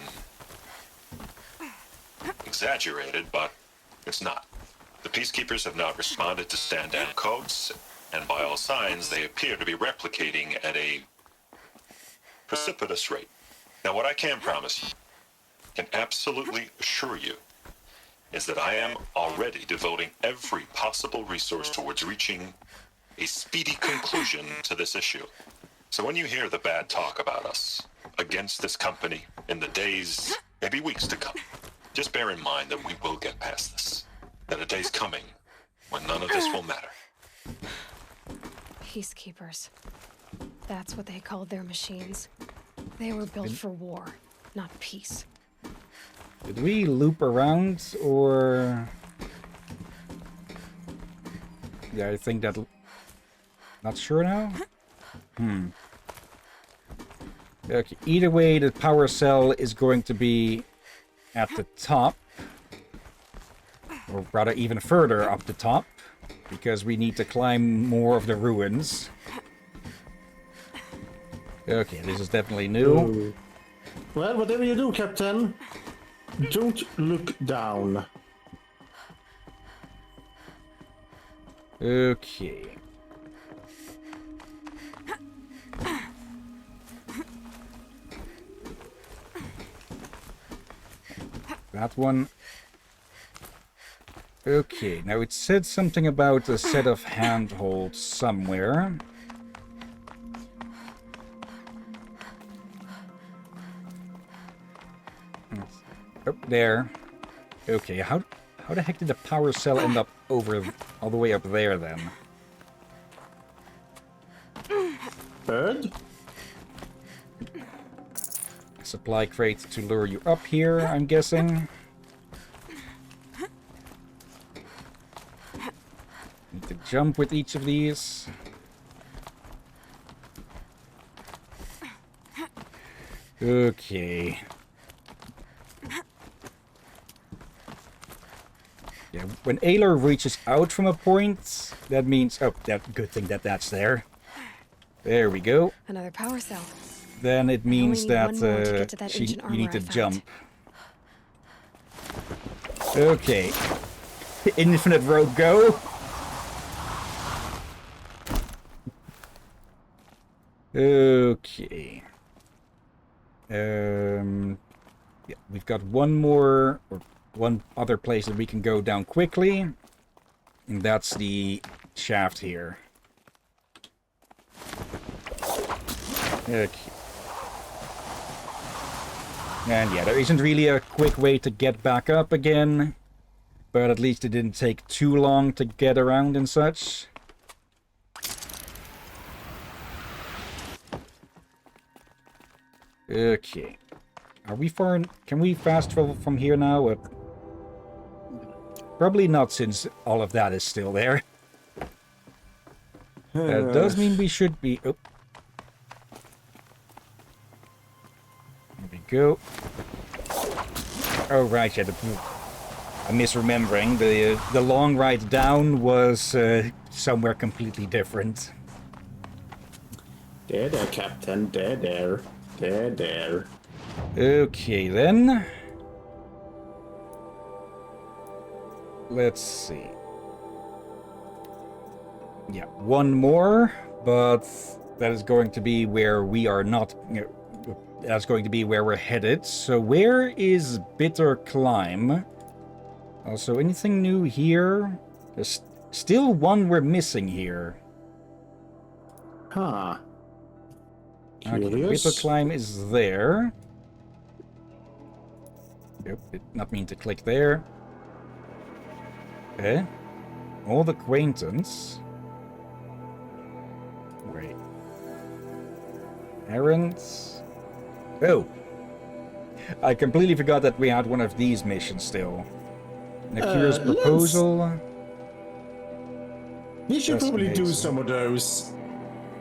exaggerated, but it's not. The Peacekeepers have not responded to stand-down codes, and by all signs, they appear to be replicating at a precipitous rate. Now, what I can promise you, can absolutely assure you, is that I am already devoting every possible resource towards reaching a speedy conclusion to this issue. So when you hear the bad talk about us against this company in the days, maybe weeks to come, just bear in mind that we will get past this. That a day's coming when none of this will matter. Peacekeepers. That's what they called their machines. They were built for war, not peace. Did we loop around, or... Yeah, I think that... Not sure now? Okay, either way, the power cell is going to be at the top. Or rather, even further up the top. Because we need to climb more of the ruins. Okay, this is definitely new. Well, whatever you do, Captain, don't look down. Okay. That one. Okay, now it said something about a set of handholds somewhere. Oh, there. Okay, how the heck did the power cell end up over all the way up there then? Bird? Supply crate to lure you up here, I'm guessing. Need to jump with each of these. Okay. Yeah, when Aloy reaches out from a point, that means... Oh, that good thing that that's there. There we go. Another power cell. Then it means that, you you need to jump. Okay. Infinite rope go. Okay. Yeah, we've got one more, or one other place that we can go down quickly. And that's the shaft here. Okay. And yeah, there isn't really a quick way to get back up again. But at least it didn't take too long to get around and such. Okay. Are we far... Can we fast travel from here now? Probably not, since all of that is still there. That does mean we should be... Oh. There we go. Oh, right, yeah. I'm misremembering. The long ride down was somewhere completely different. There, Captain. There. Okay, then. Let's see. Yeah, one more, but that is going to be where we are not... that's going to be where we're headed. So where is Bitter Climb? Also, anything new here? There's still one we're missing here. Huh. Okay, Curious. Bitter Climb is there. Yep, did not mean to click there. Eh? Old acquaintance. Wait. Errands. Oh! I completely forgot that we had one of these missions still. Nakira's proposal. We should That's probably do amazing. some of those.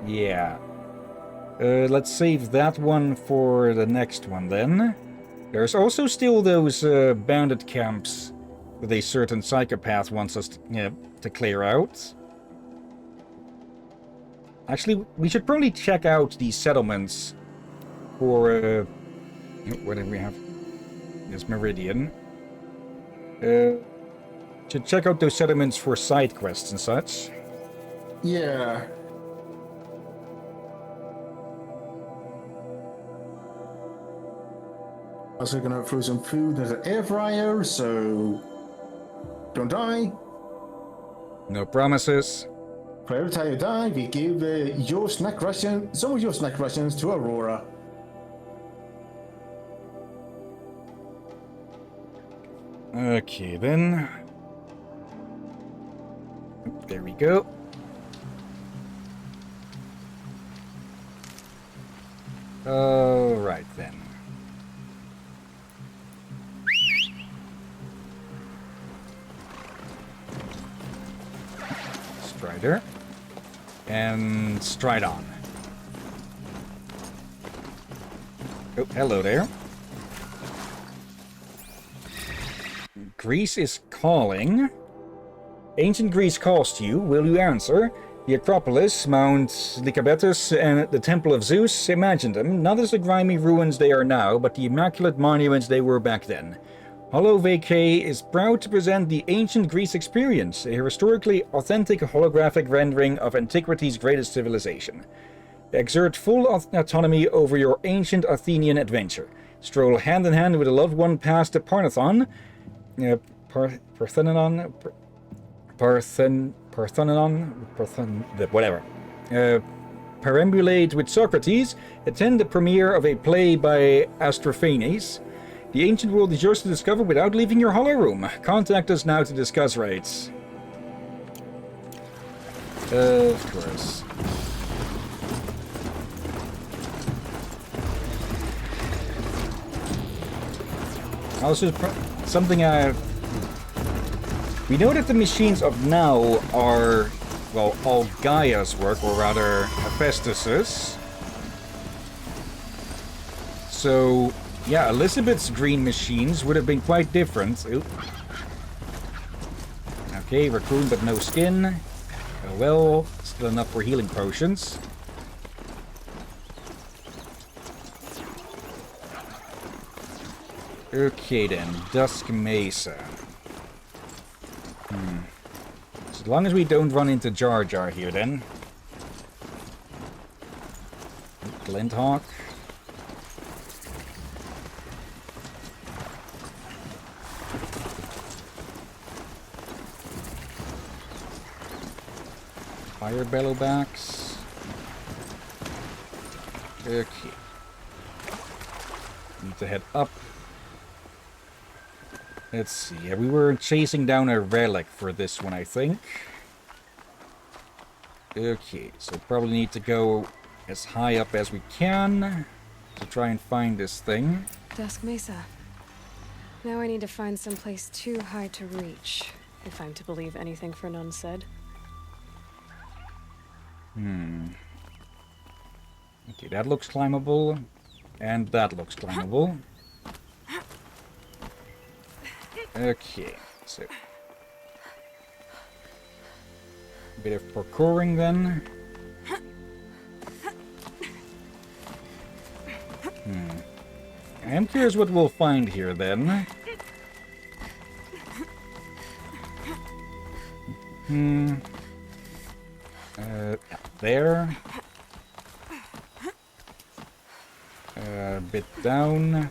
Yeah. Let's save that one for the next one then. There's also still those bandit camps that a certain psychopath wants us to clear out. Actually, we should probably check out these settlements for... what did we have? This Meridian. Should check out those settlements for side quests and such. Yeah. Also gonna throw some food in the air fryer, so don't die. No promises. For every time you die, we give your snack ration, some of your snack rations to Aurora. Okay, then. There we go. Alright then. Strider. And stride on. Oh, hello there. Greece is calling. Ancient Greece calls to you. Will you answer? The Acropolis, Mount Lycabettus, and the Temple of Zeus, imagine them, not as the grimy ruins they are now, but the immaculate monuments they were back then. Hollow Vacay is proud to present the Ancient Greece Experience, a historically authentic holographic rendering of antiquity's greatest civilization. Exert full autonomy over your ancient Athenian adventure. Stroll hand in hand with a loved one past the Parthenon, whatever. Perambulate with Socrates, attend the premiere of a play by Astrophanes. The ancient world is yours to discover without leaving your hollow room. Contact us now to discuss rates. Of course. Also, something we know that the machines of now are, well, all Gaia's work, or rather, Hephaestus's. So, yeah, Elizabeth's green machines would have been quite different. Oop. Okay, raccoon but no skin. Oh well, still enough for healing potions. Okay then, Dusk Mesa. As long as we don't run into Jar Jar here then. Glint Hawk. Fire Bellowbacks. Okay. Need to head up. Let's see. Yeah, we were chasing down a relic for this one, I think. Okay, so probably need to go as high up as we can to try and find this thing. Dusk Mesa. Now I need to find some place too high to reach, if I'm to believe anything Fernand said. Okay, that looks climbable. And that looks climbable. Okay, so... a bit of parkouring then. I am curious what we'll find here then. There. A bit down.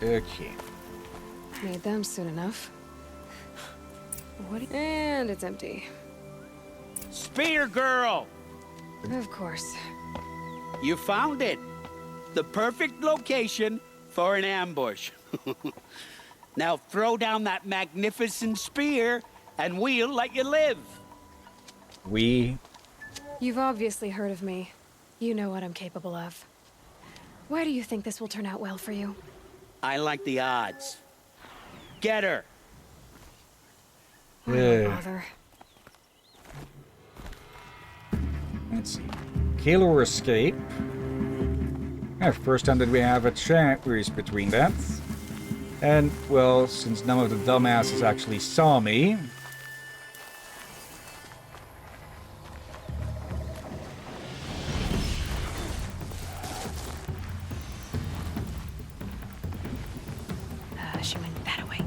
Okay. Made them soon enough. And it's empty. Spear girl! Of course. You found it. The perfect location for an ambush. Now throw down that magnificent spear and we'll let you live. You've obviously heard of me. You know what I'm capable of. Why do you think this will turn out well for you? I like the odds. Get her. Bother. Let's see. Kill or escape. First time that we have a choice between that. And, well, since none of the dumbasses actually saw me... She went that away.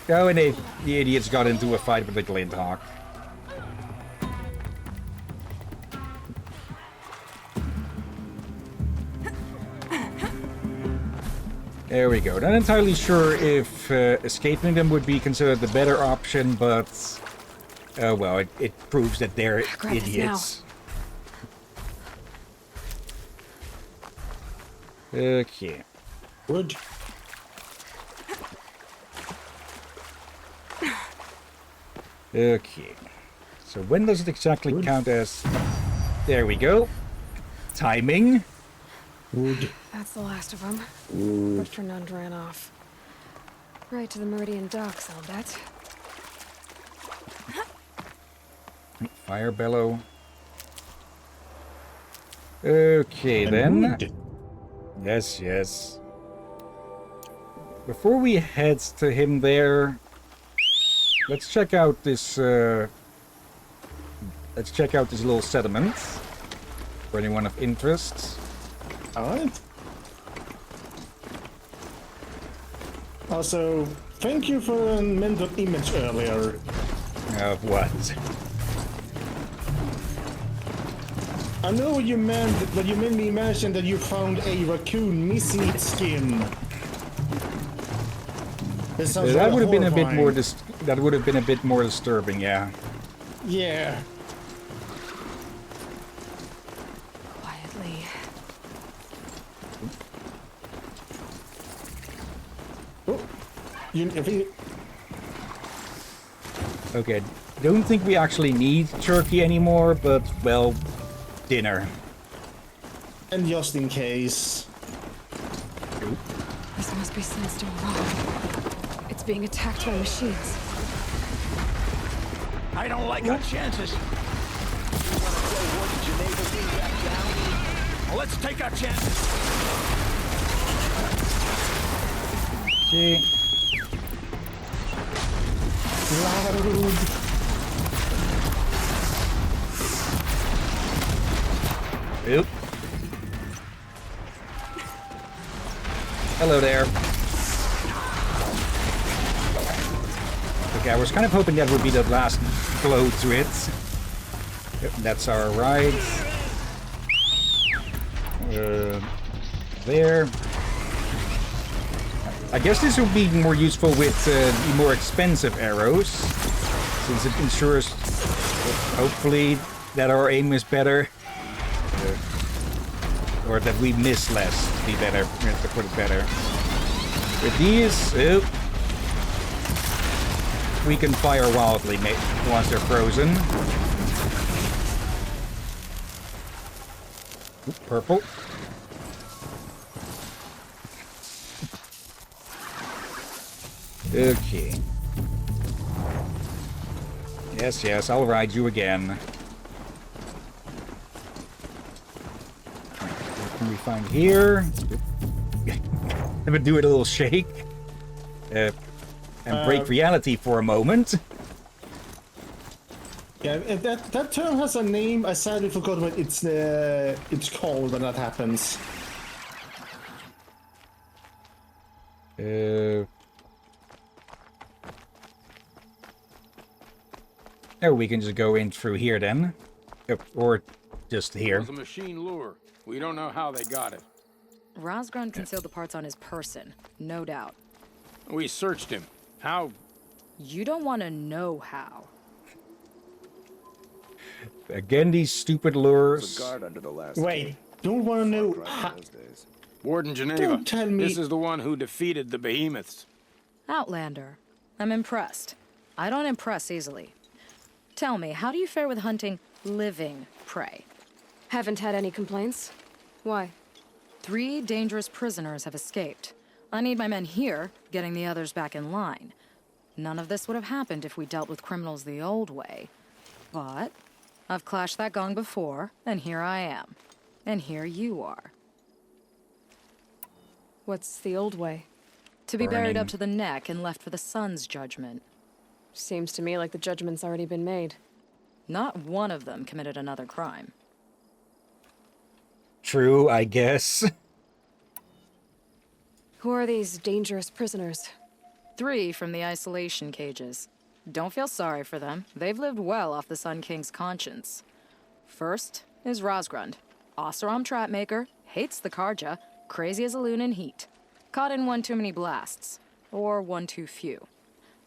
Oh, and the idiots got into a fight with the Glint Hawk. There we go. Not entirely sure if escaping them would be considered the better option, but... well, it proves that they're idiots. Okay. Wood. Okay. So when does it exactly count as... There we go. Timing. Wood. That's the last of them. But Fernand ran off. Right to the Meridian docks, I'll bet. Fire bellow. Okay, then. Wood. Yes, yes. Before we head to him there, let's check out this. Let's check out this little settlement for anyone of interest. All right. Also, thank you for a mental image earlier. Of what? I know you meant that you made me mention that you found a raccoon missing its skin. That would have been a bit more. That would have been a bit more disturbing, yeah. Yeah. Quietly. Okay, don't think we actually need turkey anymore, but, well, dinner. And just in case. This must be Sandstone Rock. It's being attacked by machines. I don't like our chances. Well, let's take our chances. Okay. Oop. Hello there. Okay, I was kind of hoping that would be the last blow to it. Yep, that's our ride. There. I guess this would be more useful with the more expensive arrows, since it ensures, hopefully, that our aim is better. Or that we miss less, to be better, to put it better. With these, we can fire wildly once they're frozen. Oop, purple. Okay. Yes, yes, I'll ride you again. What can we find here? Let me do it a little shake. And break reality for a moment. Yeah, that term has a name. I sadly forgot what it's called when that happens. Oh, we can just go in through here then. Or just here. It was a machine lure. We don't know how they got it. Rosgrund concealed the parts on his person, no doubt. We searched him. How? You don't want to know how. Again, these stupid lures. There's a guard under the last Wait, don't want to know how. Warden Geneva. Don't tell me. This is the one who defeated the behemoths. Outlander. I'm impressed. I don't impress easily. Tell me, how do you fare with hunting living prey? Haven't had any complaints. Why? 3 dangerous prisoners have escaped. I need my men here, getting the others back in line. None of this would have happened if we dealt with criminals the old way. But I've clashed that gong before, and here I am. And here you are. What's the old way? To be buried up to the neck and left for the sun's judgment. Seems to me like the judgment's already been made. Not one of them committed another crime. True, I guess. Who are these dangerous prisoners? 3 from the isolation cages. Don't feel sorry for them. They've lived well off the Sun King's conscience. First is Rosgrund. Oseram trapmaker, hates the Karja, crazy as a loon in heat. Caught in one too many blasts. Or one too few.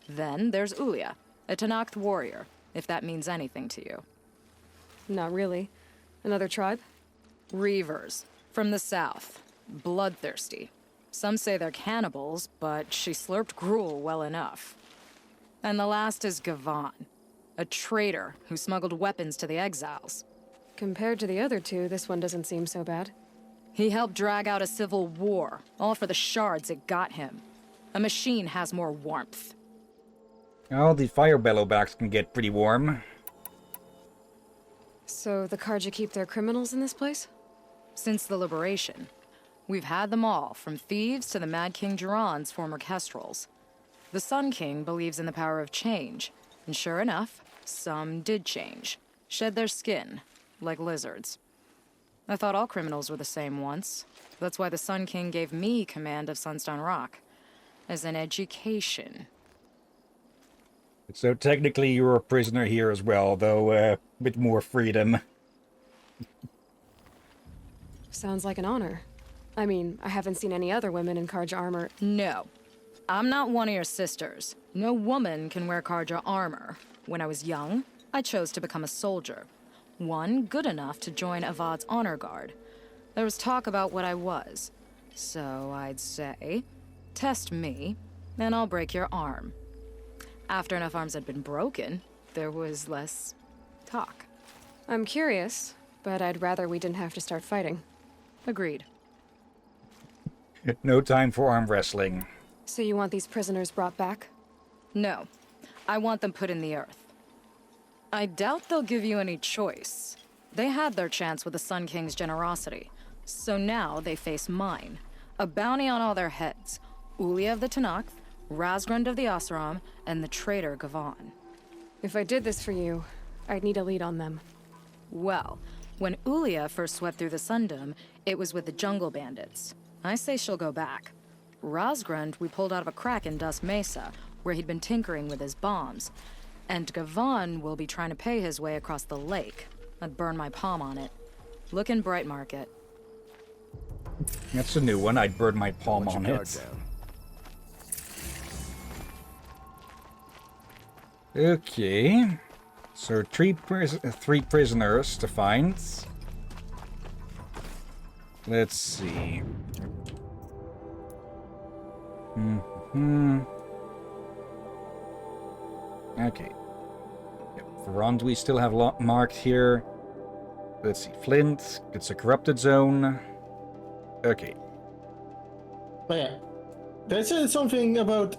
Then there's Hillyan, a Tenakth warrior, if that means anything to you. Not really. Another tribe? Reavers, from the south. Bloodthirsty. Some say they're cannibals, but she slurped gruel well enough. And the last is Gavan, a traitor who smuggled weapons to the exiles. Compared to the other 2, this one doesn't seem so bad. He helped drag out a civil war, all for the shards it got him. A machine has more warmth. Well, the fire bellowbacks can get pretty warm. So the Karja keep their criminals in this place? Since the liberation. We've had them all, from thieves to the Mad King Duran's former kestrels. The Sun King believes in the power of change, and sure enough, some did change. Shed their skin, like lizards. I thought all criminals were the same once. That's why the Sun King gave me command of Sunstone Rock. As an education. So technically you're a prisoner here as well, though a bit more freedom. Sounds like an honor. I mean, I haven't seen any other women in Karja armor. No. I'm not one of your sisters. No woman can wear Karja armor. When I was young, I chose to become a soldier. One good enough to join Avad's honor guard. There was talk about what I was. So I'd say, test me, and I'll break your arm. After enough arms had been broken, there was less talk. I'm curious, but I'd rather we didn't have to start fighting. Agreed. No time for arm wrestling. So you want these prisoners brought back? No. I want them put in the earth. I doubt they'll give you any choice. They had their chance with the Sun King's generosity. So now they face mine. A bounty on all their heads. Hillyan of the Tenakth, Rosgrund of the Oseram, and the traitor Gavan. If I did this for you, I'd need a lead on them. Well, when Hillyan first swept through the Sundom, it was with the jungle bandits. I say she'll go back. Rosgrund we pulled out of a crack in Dust Mesa, where he'd been tinkering with his bombs. And Gavan will be trying to pay his way across the lake. I'd burn my palm on it. Look in Bright Market. That's a new one. I'd burn my palm on it. Okay. So three prisoners to find. Let's see. Okay. Yep. Front we still have marked here. Let's see. Flint. It's a corrupted zone. Okay. Oh yeah. They said something about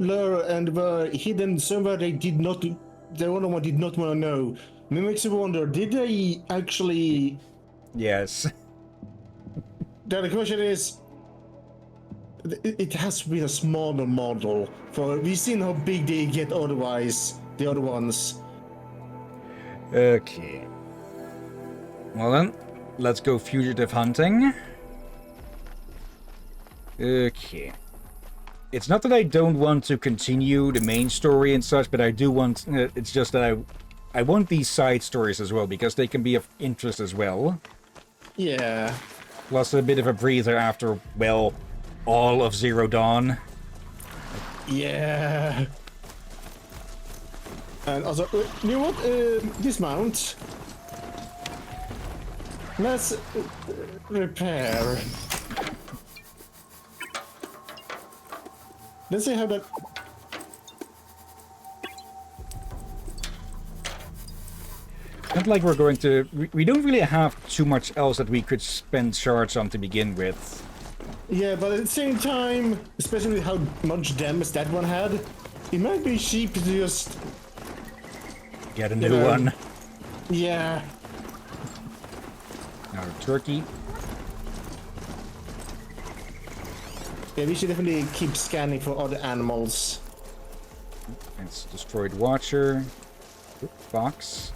lure and were hidden somewhere they did not. The other one did not want to know. It makes me wonder, did they actually... Yes. The question is, it has to be a smaller model, for we've seen how big they get otherwise, the other ones. Okay. Well then, let's go fugitive hunting. Okay. It's not that I don't want to continue the main story and such, but I do want... it's just that I want these side stories as well, because they can be of interest as well. Yeah. Plus a bit of a breather after, well, all of Zero Dawn. Yeah. And also, you know what? Dismount. Let's repair. Let's see how that... Not like we're going to... We don't really have too much else that we could spend shards on to begin with. Yeah, but at the same time, especially with how much damage that one had, it might be cheap to just... Get a new one. Yeah. Now, turkey. Yeah, we should definitely keep scanning for other animals. It's destroyed watcher. Fox.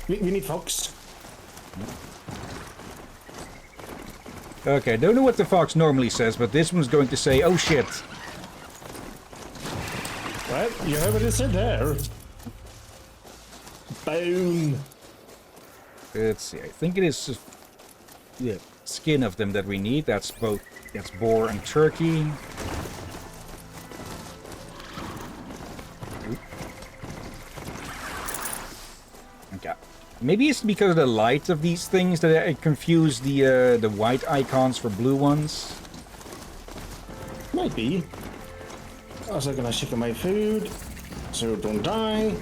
We need fox. Okay, I don't know what the fox normally says, but this one's going to say, oh shit. Well, you heard what it said there. Boom. Let's see, I think it is the skin of them that we need. That's both, that's boar and turkey. Okay. Maybe it's because of the light of these things that I confuse the white icons for blue ones. Might be. Also gonna check on my food, so don't die.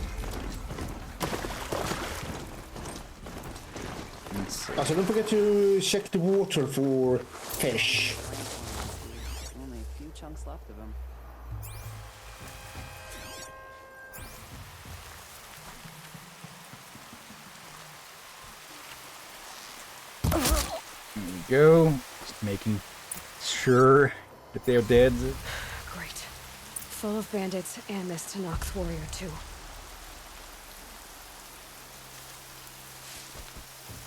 Also, don't forget to check the water for fish. Only a few chunks left of him. There we go. Just making sure that they're dead. Great. Full of bandits and this Tanox warrior, too.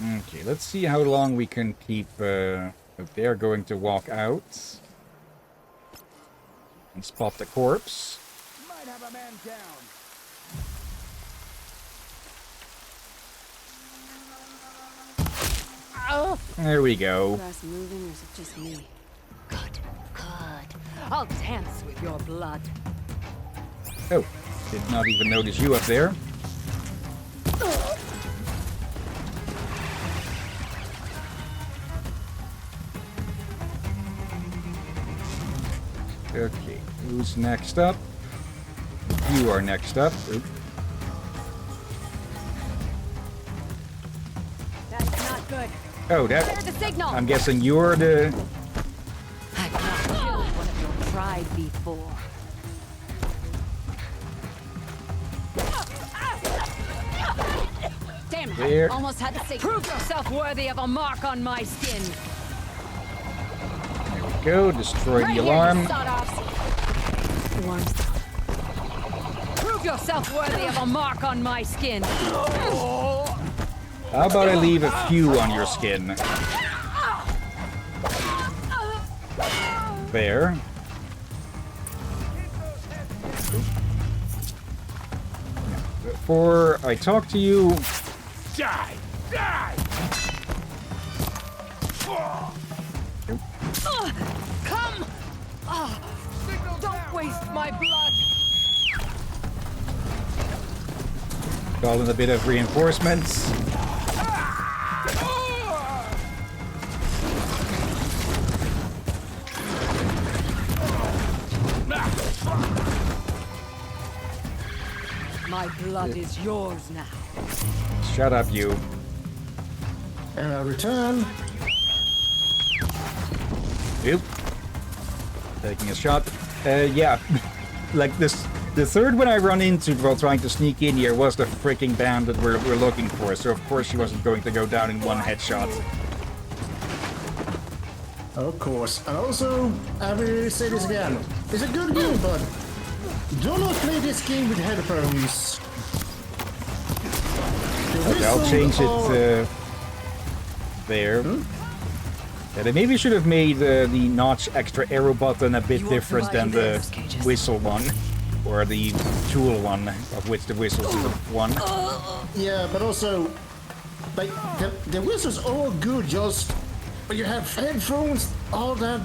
Okay, let's see how long we can keep... if they're going to walk out. And spot the corpse. Might have a man down. There we go. Grass moving, or is it just me? Good, good. I'll dance with your blood. Oh, did not even notice you up there. Okay, who's next up? You are next up. Oop. That's not good. Oh, Clear the signal. I'm guessing you're the... I've not killed one of your tribe before. Damn it! There. Almost had the signal. Prove yourself worthy of a mark on my skin. There we go, destroy the alarm. Alarm's down. Prove yourself worthy of a mark on my skin. How about I leave a few on your skin? There. Before I talk to you... Die! Die! Come! Don't waste my blood! Call in a bit of reinforcements. My blood is yours now. Shut up, you. And I'll return. Oop. Taking a shot. Yeah. Like this, the third one I run into while trying to sneak in here was the freaking bandit we're looking for, so of course she wasn't going to go down in one headshot. Of course. And also, I will say this again. It's a good game, but do not play this game with headphones. Okay, I'll change it there. Yeah, they maybe should have made the notch extra arrow button a bit different than the whistle one. Or the tool one, of which the whistle's one. Yeah, but also, like, the whistles are all good, just when you have headphones, all that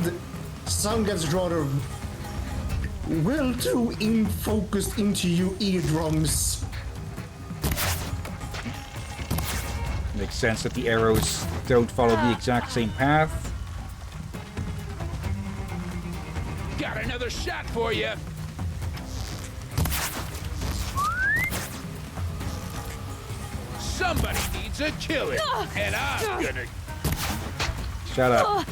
sound gets rather well too focused into your eardrums. Makes sense that the arrows don't follow the exact same path. Got another shot for you. Somebody needs a killing, and I'm gonna... Shut up.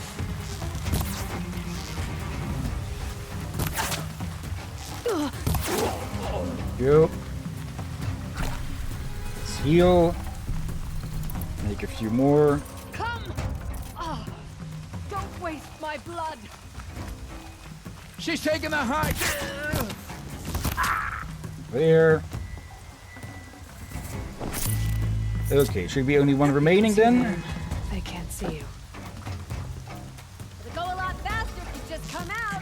Go. Let's heal. Make a few more. Come! Oh, don't waste my blood. She's taking the high. There. Okay, should be only one remaining then? They can't see you. It'll go a lot faster if you just come out.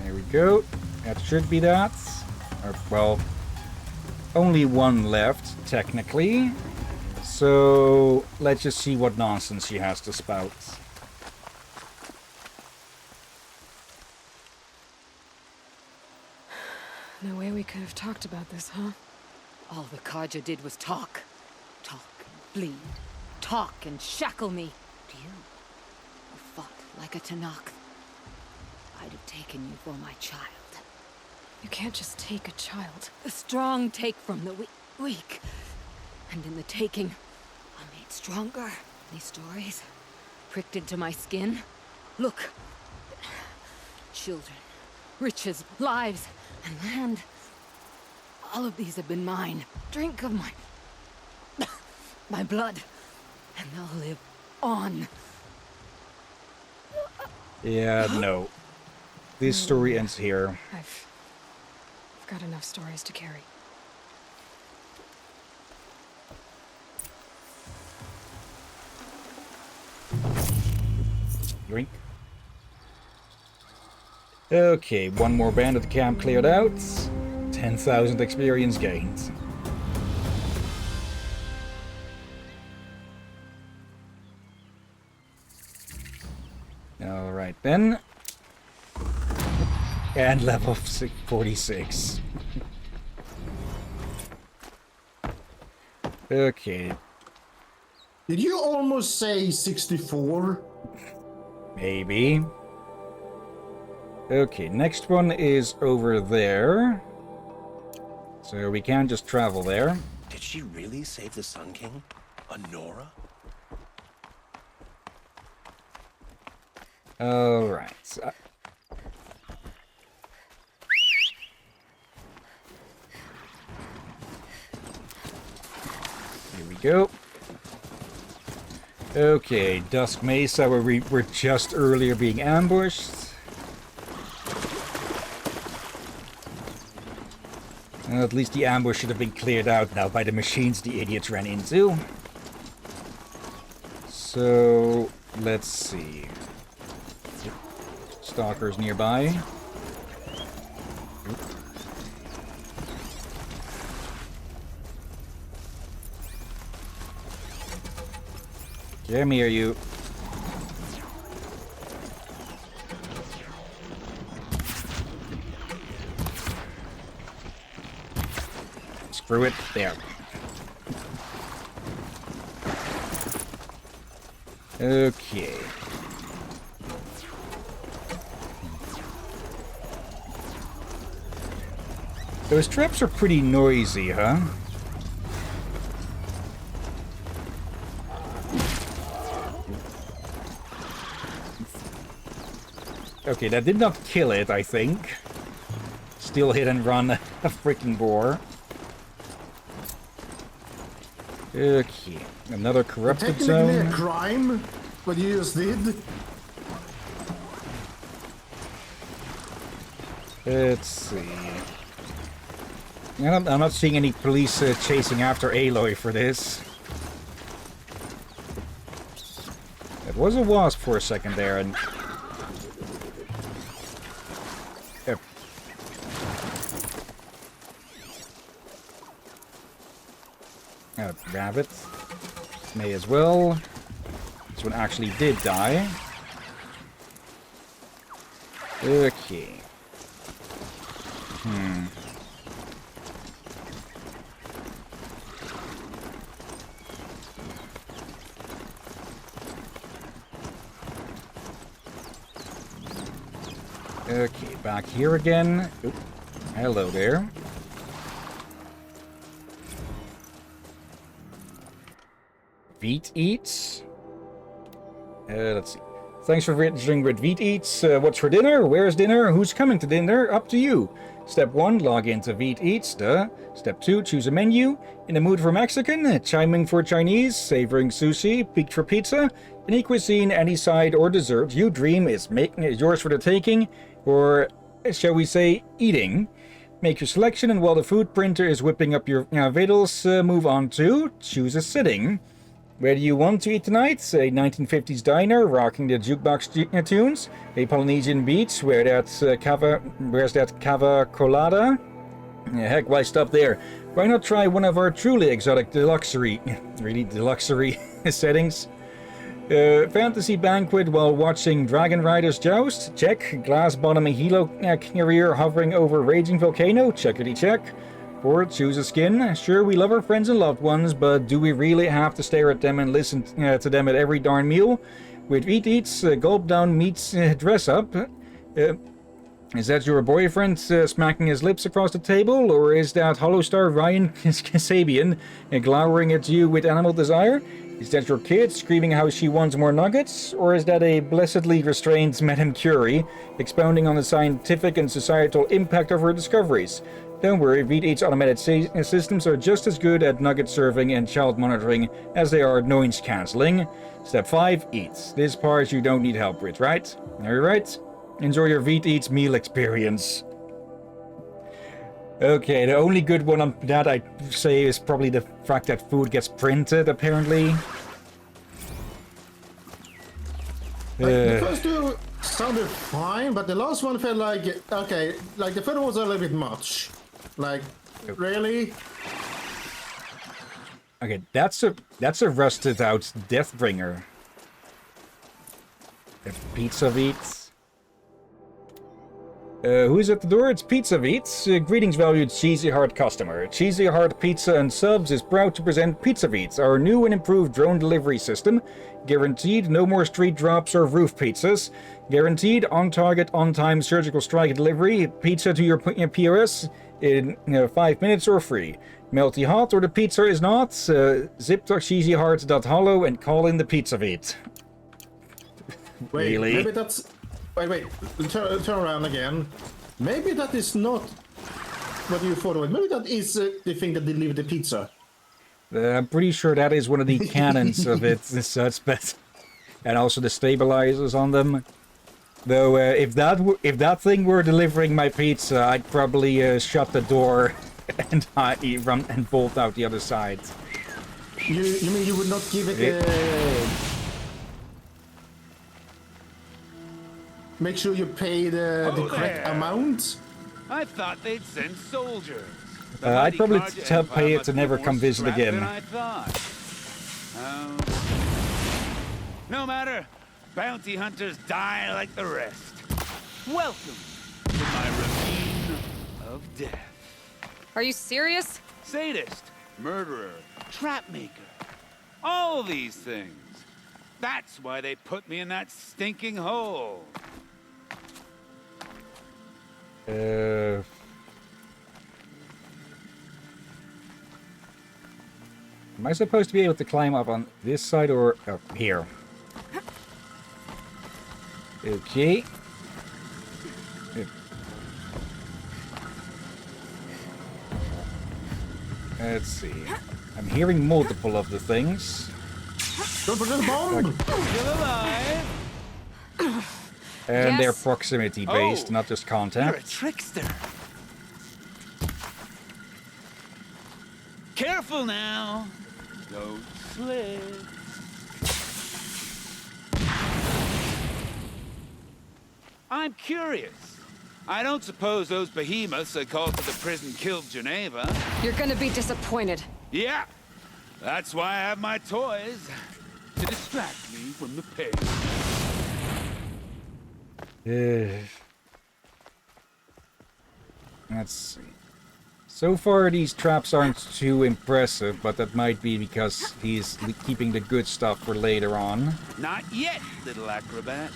There we go. That should be that. Or, well, only one left, technically. So, let's just see what nonsense she has to spout. No way we could have talked about this, huh? All the Karja did was talk. Talk and bleed. Talk and shackle me. You fought like a Tanakh. I'd have taken you for my child. You can't just take a child. The strong take from the weak. And in the taking, I'm made stronger. These stories, pricked into my skin. Look. Children, riches, lives, and land. All of these have been mine. Drink of my blood, and they'll live on. Yeah, no. This story ends here. I've got enough stories to carry. Yoink. Okay, one more bandit camp cleared out. 10,000 experience gained. Alright then. And level 46. Okay. Did you almost say 64? Maybe. Okay, next one is over there. So we can just travel there. Did she really save the Sun King? Honora? Alright. Here we go. Okay, Dusk Mesa, where we were just earlier being ambushed. Well, at least the ambush should have been cleared out now by the machines the idiots ran into. So, let's see. Stalkers nearby. Come here, you. Screw it. There. Okay. Those traps are pretty noisy, huh? Okay, that did not kill it, I think. Still hit and run a freaking boar. Okay, another corrupted zone. Technically a crime, what you just did. Let's see. I'm not seeing any police chasing after Aloy for this. It was a wasp for a second there, and... Rabbit. May as well. This one actually did die. Okay. Okay, back here again. Oop. Hello there. Veet Eats. Let's see. Thanks for registering with Veet Eats. What's for dinner? Where's dinner? Who's coming to dinner? Up to you. Step 1, log into Veet Eats. Step 2, choose a menu. In the mood for Mexican, chiming for Chinese, savoring sushi, peaked for pizza. Any cuisine, any side or dessert you dream is yours for the taking, or shall we say, eating. Make your selection, and while the food printer is whipping up your victuals, move on to choose a sitting. Where do you want to eat tonight? A 1950s diner, rocking the jukebox tunes. A Polynesian beach, where's that cava colada? Heck, why stop there? Why not try one of our truly exotic deluxury settings? Fantasy banquet while watching Dragon Riders joust? Check. Glass bottom helo carrier hovering over raging volcano? Checkity check. Or choose a skin. Sure, we love our friends and loved ones, but do we really have to stare at them and listen to them at every darn meal? With Veet Eats, gulp down meats dress up. Is that your boyfriend smacking his lips across the table? Or is that Hollow Star Ryan Kasabian glowering at you with animal desire? Is that your kid screaming how she wants more nuggets? Or is that a blessedly restrained Madame Curie expounding on the scientific and societal impact of her discoveries? Don't worry, Veet Eats automated systems are just as good at nugget serving and child monitoring as they are at noise cancelling. Step 5, eat. This part you don't need help with, right? Alright? Enjoy your Veet Eats meal experience. Okay, the only good one on that I'd say is probably the fact that food gets printed, apparently. The first two sounded fine, but the last one felt like, okay, like the first one was a little bit much. Like, really? Okay, that's a rusted out Deathbringer. Pizza Veets. Who's at the door? It's Pizza Veets. Greetings, valued Cheesy Heart customer. Cheesy Heart Pizza and Subs is proud to present Pizza Veets, our new and improved drone delivery system. Guaranteed no more street drops or roof pizzas. Guaranteed on target, on time surgical strike delivery. Pizza to your POS in 5 minutes or free. Melty hot or the pizza is not. Zip.cheesyheart.hollow and call in the Pizza Veet. Wait, Really? maybe that's... Wait, turn around again. Maybe that is not what you thought of. Maybe that is the thing that delivered the pizza. I'm pretty sure that is one of the cannons of it, such, but... And also the stabilizers on them. Though, if that thing were delivering my pizza, I'd probably shut the door and run and bolt out the other side. You mean you would not give it make sure you pay the correct amount? I thought they'd send soldiers. I'd probably pay it to never come visit again. No matter. Bounty hunters die like the rest. Welcome to my ravine of death. Are you serious? Sadist, murderer, trapmaker. All these things. That's why they put me in that stinking hole. Am I supposed to be able to climb up on this side or up here? Okay. Let's see. I'm hearing multiple of the things. Don't forget the bomb! Still alive? And they're Yes. proximity based, Oh, not just You're a contact. trickster. Careful now. Don't slip. I'm curious. I don't suppose those behemoths that called to the prison killed Geneva. You're gonna be disappointed. Yeah. That's why I have my toys. To distract me from the pain. Let's see. So far, these traps aren't too impressive, but that might be because he's keeping the good stuff for later on. Not yet, little acrobat.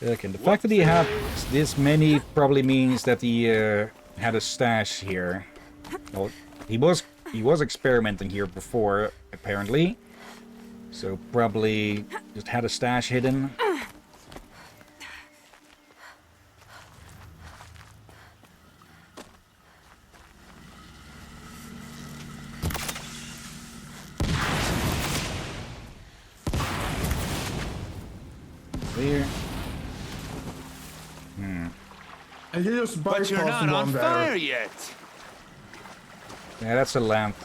Okay, the fact that he had this many probably means that he had a stash here. Well, he was experimenting here before, apparently. So probably just had a stash hidden. Clear. And you just But you're not on one fire there. yet. Yeah, that's a lamp.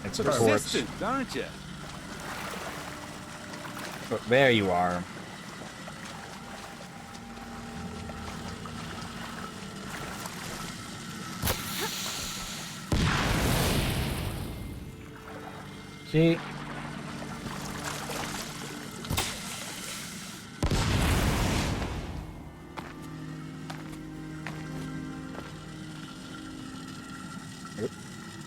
It's a torch. Persistent, aren't you? But there you are. Okay.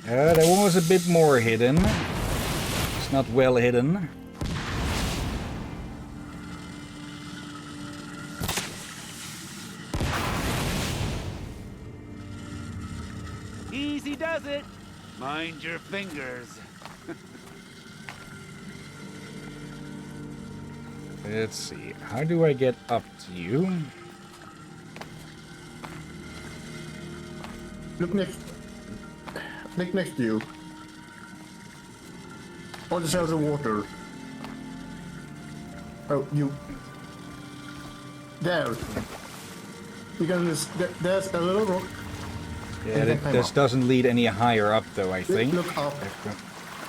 That one was a bit more hidden. It's not well hidden. Easy does it. Mind your fingers. Let's see. How do I get up to you? Look next. Look next to you. Or the shells of water. Oh, you. There. You can just. There's a little rock. Yeah, this doesn't lead any higher up, though, I think. Look up.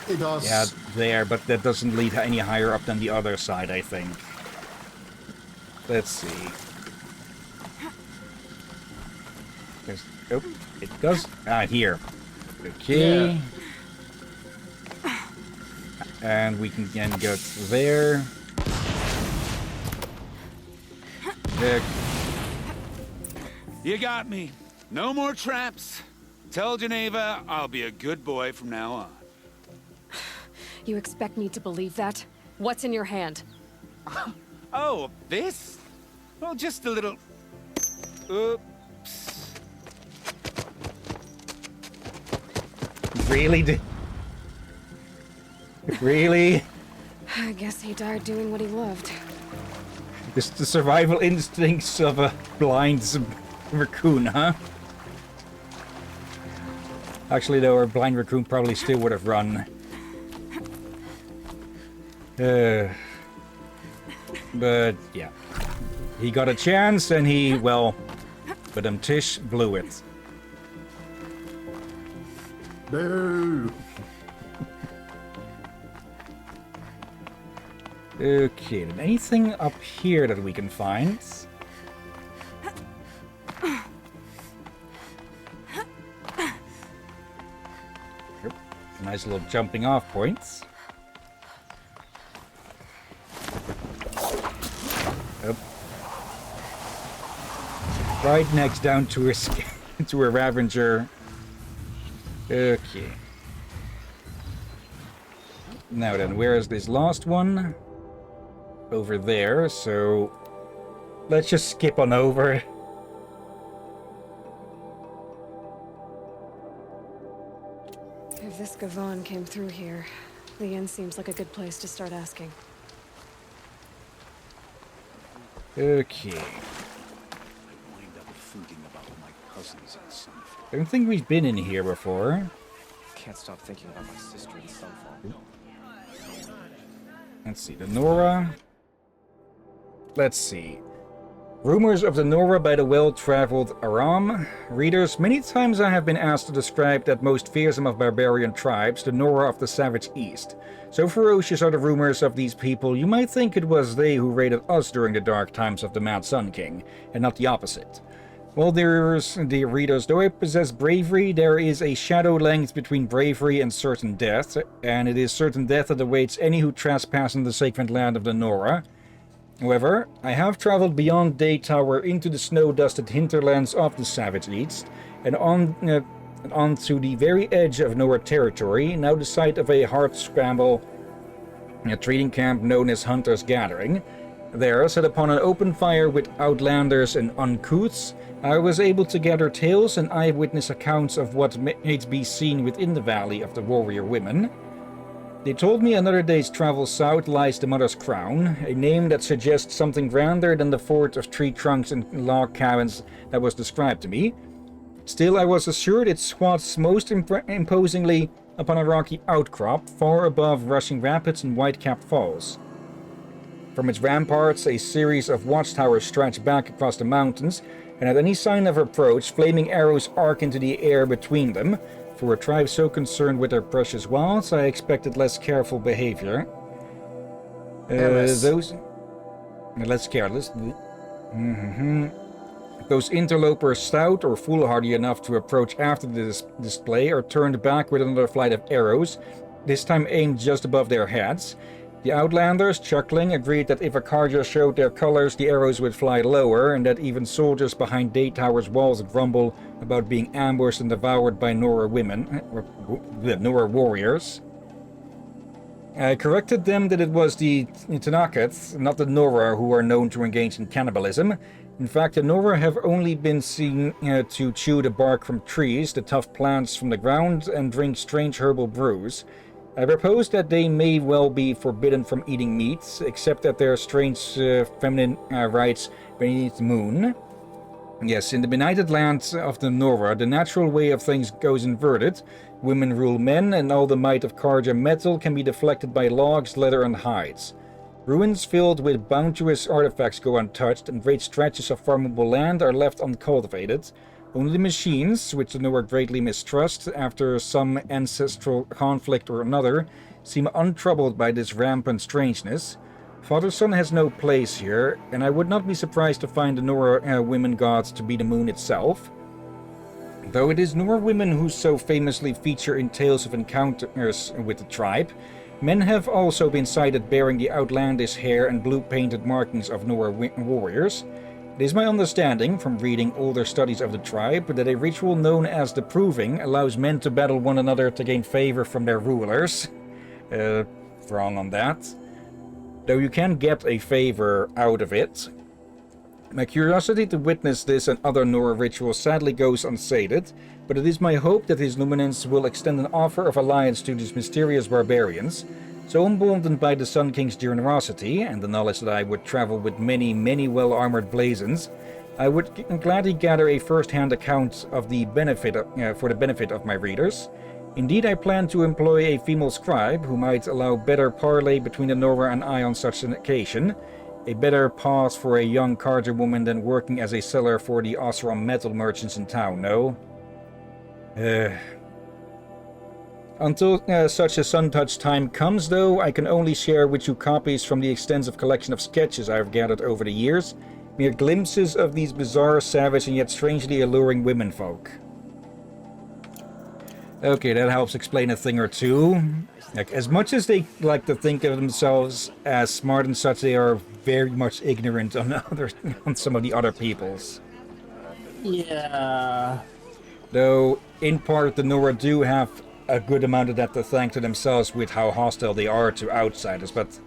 It does. Yeah, there, but that doesn't lead any higher up than the other side, I think. Let's see. Oh, it does. Ah, here. Okay. Yeah. And we can then go there. There. You got me. No more traps. Tell Geneva I'll be a good boy from now on. You expect me to believe that? What's in your hand? Oh, this? Well, just a little... Oops. Really? Really? I guess he died doing what he loved. This the survival instincts of a blind raccoon, huh? Actually, though, a blind raccoon probably still would have run. But, yeah. He got a chance, and he, well... But Tish blew it. Boo! Okay, then anything up here that we can find? Yep. Nice little jumping off points. Yep. Right next down to a Ravager. Okay. Now then, where is this last one? Over there, so let's just skip on over. If this Gavon came through here, the inn seems like a good place to start asking. Okay. I wind up thinking about my cousins and son. I don't think we've been in here before. Can't stop thinking about my sister and Sunfall. Let's see, the Nora. Let's see. Rumors of the Nora by the well-traveled Aram. Readers, many times I have been asked to describe that most fearsome of barbarian tribes, the Nora of the savage East. So ferocious are the rumors of these people, you might think it was they who raided us during the dark times of the Mad Sun King, and not the opposite. Well, dear readers, though I possess bravery, there is a shadow length between bravery and certain death, and it is certain death that awaits any who trespass in the sacred land of the Nora. However, I have traveled beyond Day Tower into the snow-dusted hinterlands of the Savage East, and on to the very edge of Nora territory, now the site of a hard-scramble trading camp known as Hunter's Gathering. There, set upon an open fire with outlanders and uncouths, I was able to gather tales and eyewitness accounts of what may be seen within the Valley of the Warrior Women. They told me another day's travel south lies the Mother's Crown, a name that suggests something grander than the fort of tree trunks and log cabins that was described to me. Still, I was assured it squats most imposingly upon a rocky outcrop far above rushing rapids and white-capped falls. From its ramparts, a series of watchtowers stretch back across the mountains, and at any sign of approach, flaming arrows arc into the air between them. For a tribe so concerned with their precious wilds, I expected less careful behavior. Those less careless. Those interlopers stout or foolhardy enough to approach after the display are turned back with another flight of arrows, this time aimed just above their heads. The Outlanders, chuckling, agreed that if a Carja showed their colors, the arrows would fly lower, and that even soldiers behind Day Tower's walls grumble about being ambushed and devoured by Nora women, Nora warriors. I corrected them that it was the Tanakats, not the Nora, who are known to engage in cannibalism. In fact, the Nora have only been seen to chew the bark from trees, the tough plants from the ground, and drink strange herbal brews. I propose that they may well be forbidden from eating meat, except at their strange feminine rites beneath the moon. Yes, in the benighted land of the Nora, the natural way of things goes inverted. Women rule men, and all the might of Carja metal can be deflected by logs, leather, and hides. Ruins filled with bounteous artifacts go untouched, and great stretches of farmable land are left uncultivated. Only the machines, which the Nora greatly mistrust after some ancestral conflict or another, seem untroubled by this rampant strangeness. Father-son has no place here, and I would not be surprised to find the Nora women gods to be the moon itself. Though it is Nora women who so famously feature in tales of encounters with the tribe, men have also been sighted bearing the outlandish hair and blue-painted markings of Nora warriors. It is my understanding, from reading older studies of the tribe, that a ritual known as the Proving allows men to battle one another to gain favor from their rulers. Wrong on that. Though you can get a favor out of it. My curiosity to witness this and other Nora rituals sadly goes unsated, but it is my hope that His Luminance will extend an offer of alliance to these mysterious barbarians. So emboldened by the Sun King's generosity, and the knowledge that I would travel with many well-armored blazons, I would gladly gather a first-hand account of the benefit for the benefit of my readers. Indeed, I plan to employ a female scribe who might allow better parley between the Nora and I on such an occasion. A better pause for a young Carja woman than working as a seller for the Osram metal merchants in town, no? Until such a sun-touched time comes, though, I can only share with you copies from the extensive collection of sketches I have gathered over the years, mere glimpses of these bizarre, savage, and yet strangely alluring womenfolk. Okay, that helps explain a thing or two. Like, as much as they like to think of themselves as smart and such, they are very much ignorant on some of the other peoples. Yeah. Though, in part, the Nora do have a good amount of that to thank to themselves with how hostile they are to outsiders, but,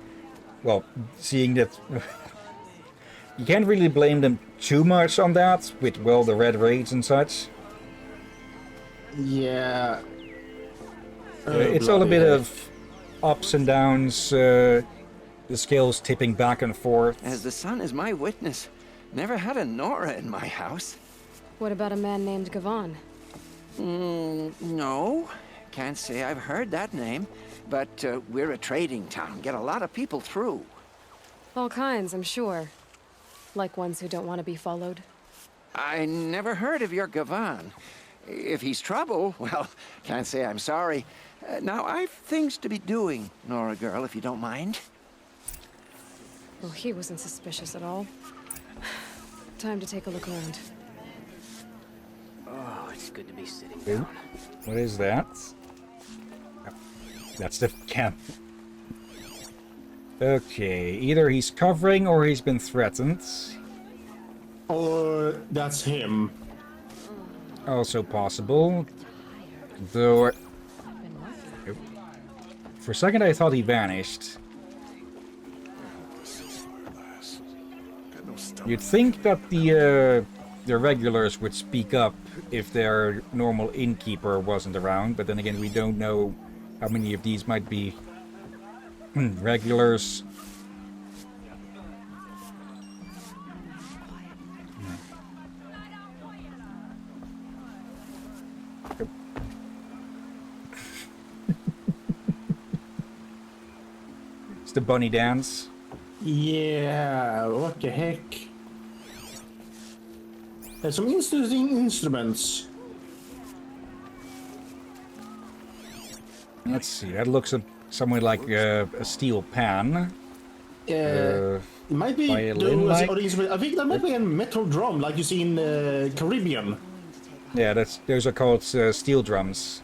well, seeing that you can't really blame them too much on that, with, well, the red raids and such. Yeah. It's all a bit of ups and downs, the scales tipping back and forth. As the sun is my witness, never had a Nora in my house. What about a man named Gavan? No. Can't say I've heard that name. But we're a trading town. Get a lot of people through. All kinds, I'm sure. Like ones who don't want to be followed. I never heard of your Gavan. If he's trouble, well, can't say I'm sorry. Now, I've things to be doing, Nora girl, if you don't mind. Well, he wasn't suspicious at all. Time to take a look around. Oh, it's good to be sitting Ooh, down. what is that? Oh, that's the camp. Okay, either he's covering or he's been threatened. Or that's him. Also possible. Though... For a second I thought he vanished. You'd think that the regulars would speak up if their normal innkeeper wasn't around, but then again we don't know how many of these might be regulars. It's the bunny dance. Yeah, what the heck? There's some interesting instruments. Let's see, that looks somewhere like a steel pan. It might be violin-like. I think that might be a metal drum like you see in the Caribbean. Yeah, those are called steel drums.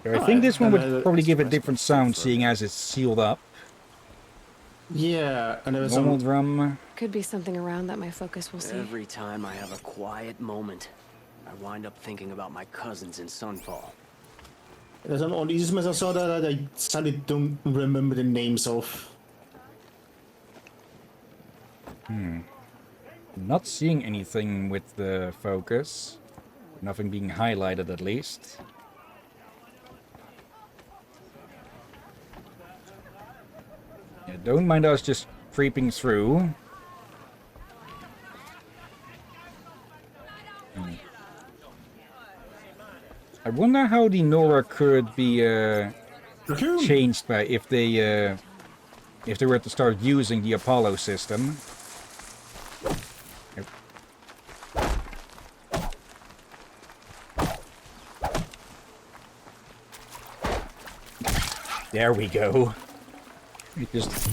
I think this one would probably give a different sound, seeing as it's sealed up. Yeah, and there's normal some drum. Could be something around that my focus will see. Every time I have a quiet moment, I wind up thinking about my cousins in Sunfall. There's an odd instrument I saw that I sadly don't remember the names of. Not seeing anything with the focus. Nothing being highlighted, at least. Yeah, don't mind us just creeping through. I wonder how the Nora could be changed by if they were to start using the Apollo system. There we go. It just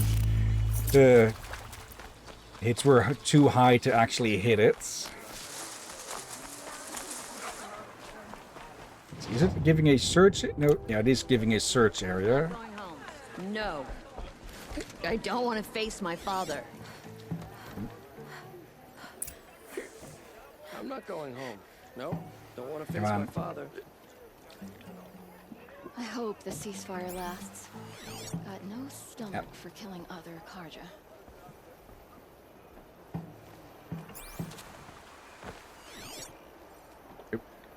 hits were too high to actually hit it. Is it giving a search? No, yeah, it is giving a search area. No. I don't want to face my father. I'm not going home. No, don't want to face Come on. my father. I hope the ceasefire lasts. Got no stomach Yep. for killing other Karja.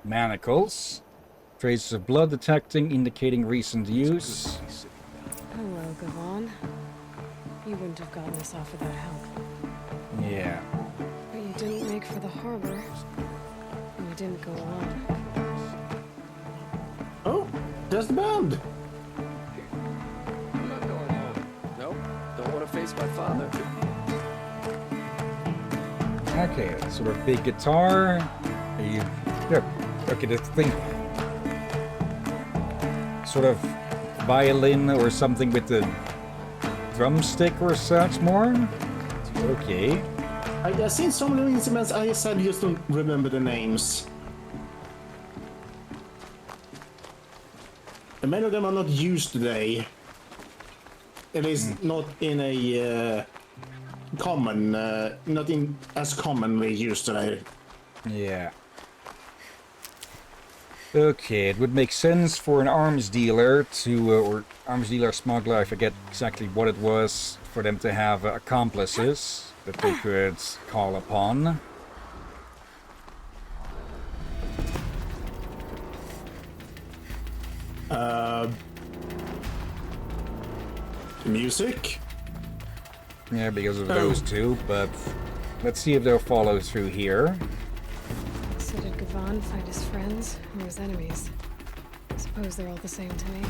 Manacles. Traces of blood detecting, indicating recent use. Hello, Gavan. You wouldn't have gotten us off without help. Yeah. But you didn't make for the harbor. And you didn't go alone. Oh, there's the band. I'm not going home. No, don't want to face my father. Okay, sort of big guitar. Okay, the thing. Sort of violin or something with the drumstick or such more. Okay. I've seen so many instruments, I said just don't remember the names. And many of them are not used today. It is not in a common, not in as commonly used today. Yeah. Okay, it would make sense for an arms dealer to, or arms dealer smuggler, I forget exactly what it was, for them to have accomplices that they could call upon. Music? Yeah, because of those two, but Let's see if they'll follow through here. So did Gavan find his friends or his enemies? I suppose they're all the same to me.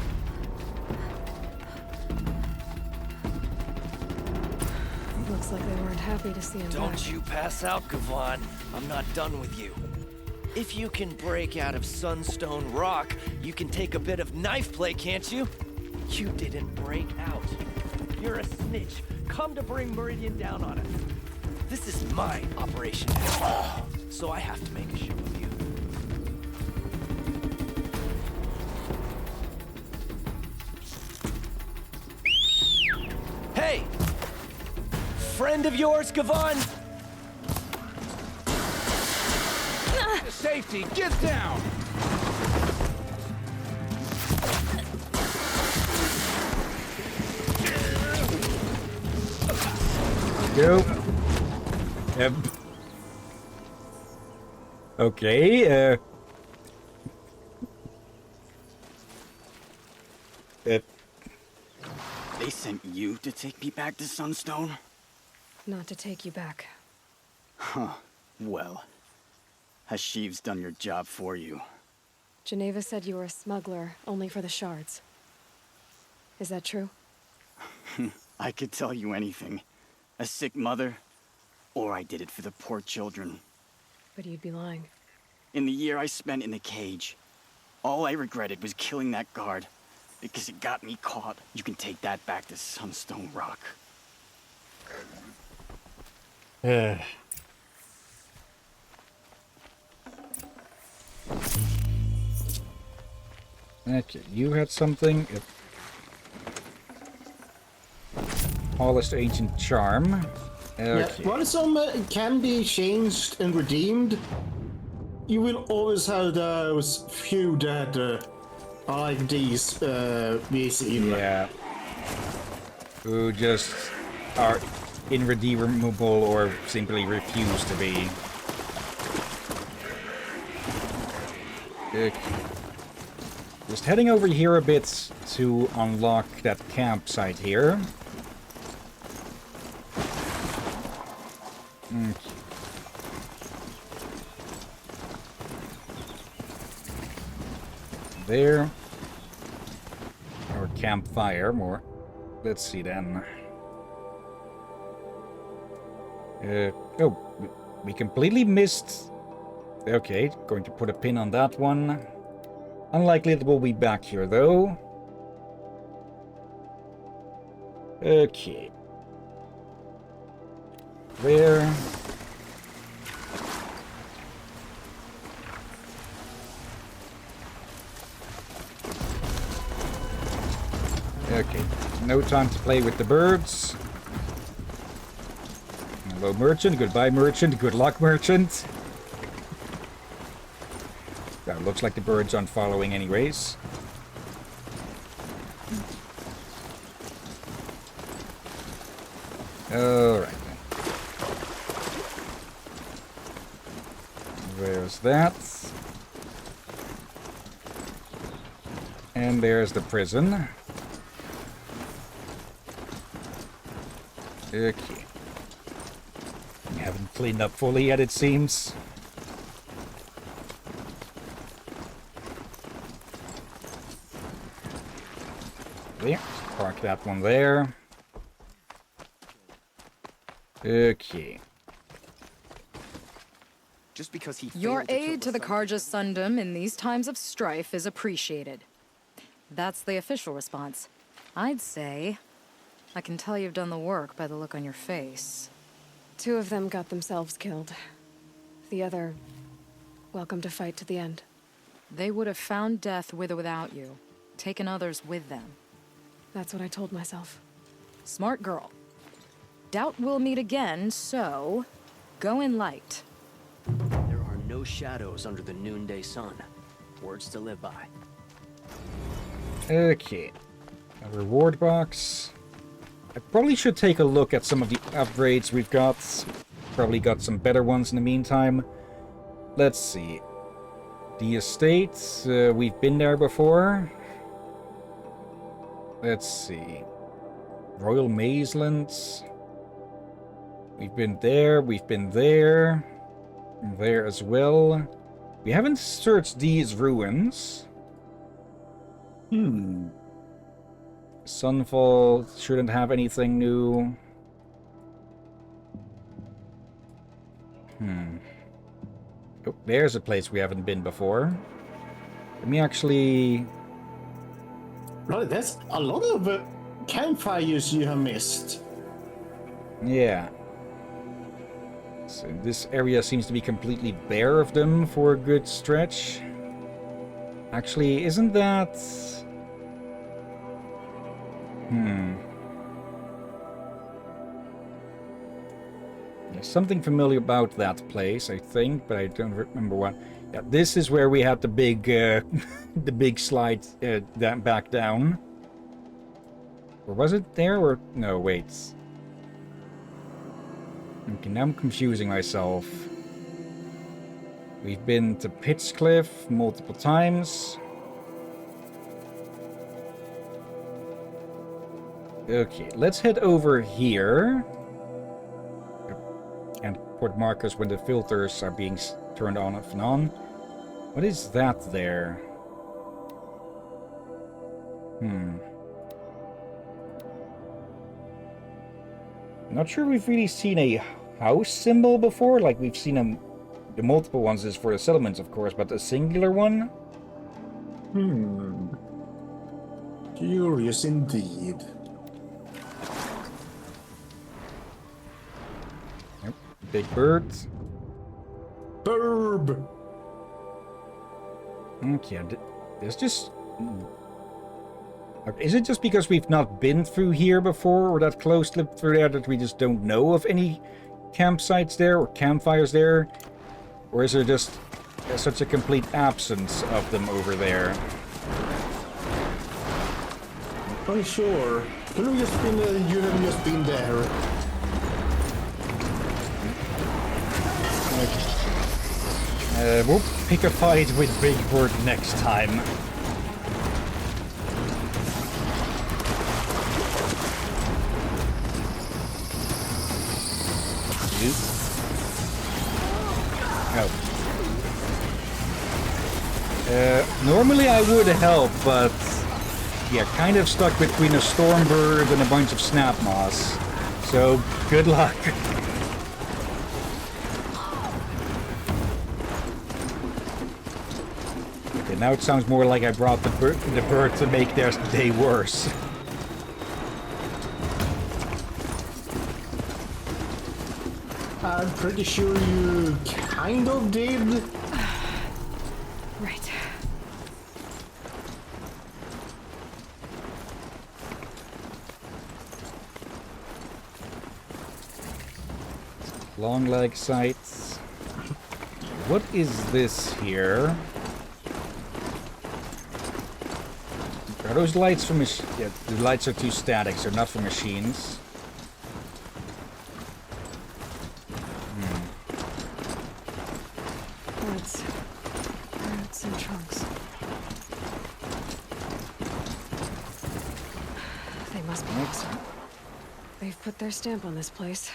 Looks like they weren't happy to see him Don't back. you pass out, Gavan. I'm not done with you. If you can break out of Sunstone Rock, you can take a bit of knife play, can't you? You didn't break out. You're a snitch. Come to bring Meridian down on us. This is my operation, so I have to make a show of you. Hey! Friend of yours, Gavan? Safety, get down! Go. Okay, They sent you to take me back to Sunstone? Not to take you back. Huh. Well, Hashiv's done your job for you. Geneva said you were a smuggler, only for the shards. Is that true? I could tell you anything. A sick mother, or I did it for the poor children. But you'd be lying. In the year I spent in the cage, all I regretted was killing that guard, because it got me caught. You can take that back to Sunstone Rock. Okay, you had something. Polished Ancient Charm. Okay. Yeah, while some can be changed and redeemed, you will always have those few that are like these, basically. Yeah. Who just are irredeemable or simply refuse to be. Okay. Just heading over here a bit to unlock that campsite here. Okay. There. Or campfire, more. Let's see then. Oh, we completely missed. Okay, going to put a pin on that one. Unlikely that we'll be back here, though. Okay. There. Okay, no time to play with the birds. Hello, merchant. Goodbye, merchant. Good luck, merchant. That looks like the birds aren't following anyways. Alright then. There's that. And there's the prison. Okay. We haven't cleaned up fully yet, it seems. There. Park that one there. Okay. Just because he Your failed to kill aid to the Karja Sundom in these times of strife is appreciated. That's the official response. I'd say I can tell you've done the work by the look on your face. 2 of them got themselves killed. The other, welcome to fight to the end. They would have found death with or without you, taken others with them. That's what I told myself. Smart girl. Doubt we'll meet again, so go in light. There are no shadows under the noonday sun. Words to live by. Okay. A reward box. I probably should take a look at some of the upgrades we've got. Probably got some better ones in the meantime. Let's see. The estate. We've been there before. Let's see. Royal Mazelands. We've been there, there as well. We haven't searched these ruins. Sunfall shouldn't have anything new. Oh, there's a place we haven't been before. Let me actually... Right, that's a lot of campfires you have missed. Yeah. So this area seems to be completely bare of them for a good stretch. Actually, isn't that... There's something familiar about that place, I think, but I don't remember what. Yeah, this is where we had the big, the big slide back down. Or was it there? Or no? Wait. Okay, now I'm confusing myself. We've been to Pitchcliff multiple times. Okay, let's head over here. And put markers when the filters are being turned on and on. What is that there? Not sure we've really seen a house symbol before. Like, we've seen the multiple ones is for the settlements, of course, but a singular one? Curious indeed. Yep. Big bird. Burb! Okay, there's just... Is it just because we've not been through here before, or that close through there, that we just don't know of any campsites there, or campfires there? Or is there just such a complete absence of them over there? Unsure. Could have just been, you have just been there. We'll pick a fight with Big Bird next time. Normally I would help, but yeah, kind of stuck between a Stormbird and a bunch of Snap Moss. So, good luck. Okay, now it sounds more like I brought the bird to make their day worse. I'm pretty sure you kind of did. Right. Long leg sights. What is this here? Are those lights for machines? Yeah, the lights are too static, so not for machines. Roots and trunks. They must be extra. They've put their stamp on this place.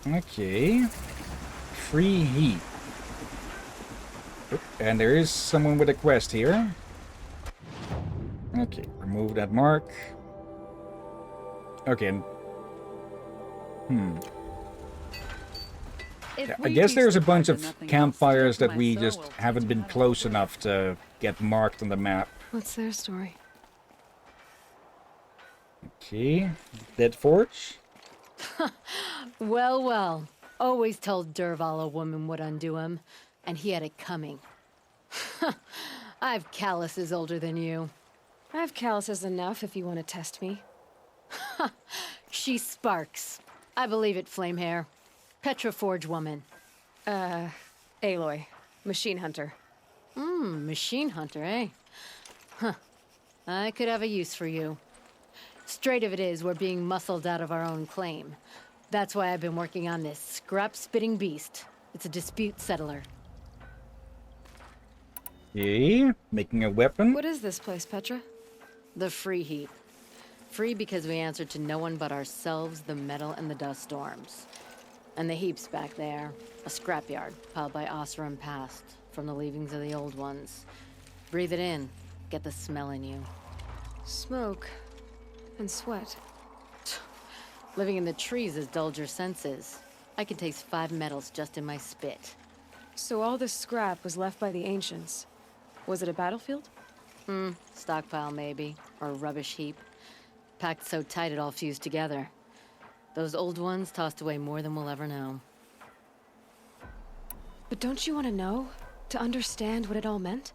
Okay. Free heat. Oh, and there is someone with a quest here. Okay, remove that mark. Okay. Yeah, I guess there's a bunch of campfires that we just haven't been close enough to get marked on the map. What's their story? Okay. Dead Forge. Well, well. Always told Derval a woman would undo him, and he had it coming. I've calluses older than you. I have calluses enough if you want to test me. She sparks. I believe it, Flamehair. Petra Forge woman. Aloy. Machine hunter. Machine hunter, eh? Huh. I could have a use for you. Straight of it is, we're being muscled out of our own claim. That's why I've been working on this scrap-spitting beast. It's a dispute settler. Okay, making a weapon. What is this place, Petra? The Free Heat. Free because we answered to no one but ourselves, the metal, and the dust storms. And the heaps back there. A scrapyard piled by Osram past, from the leavings of the old ones. Breathe it in. Get the smell in you. Smoke. And sweat. Living in the trees has dulled your senses. I can taste 5 metals just in my spit. So all this scrap was left by the ancients. Was it a battlefield? Stockpile maybe. Or a rubbish heap. Packed so tight it all fused together. Those old ones tossed away more than we'll ever know. But don't you want to know? To understand what it all meant?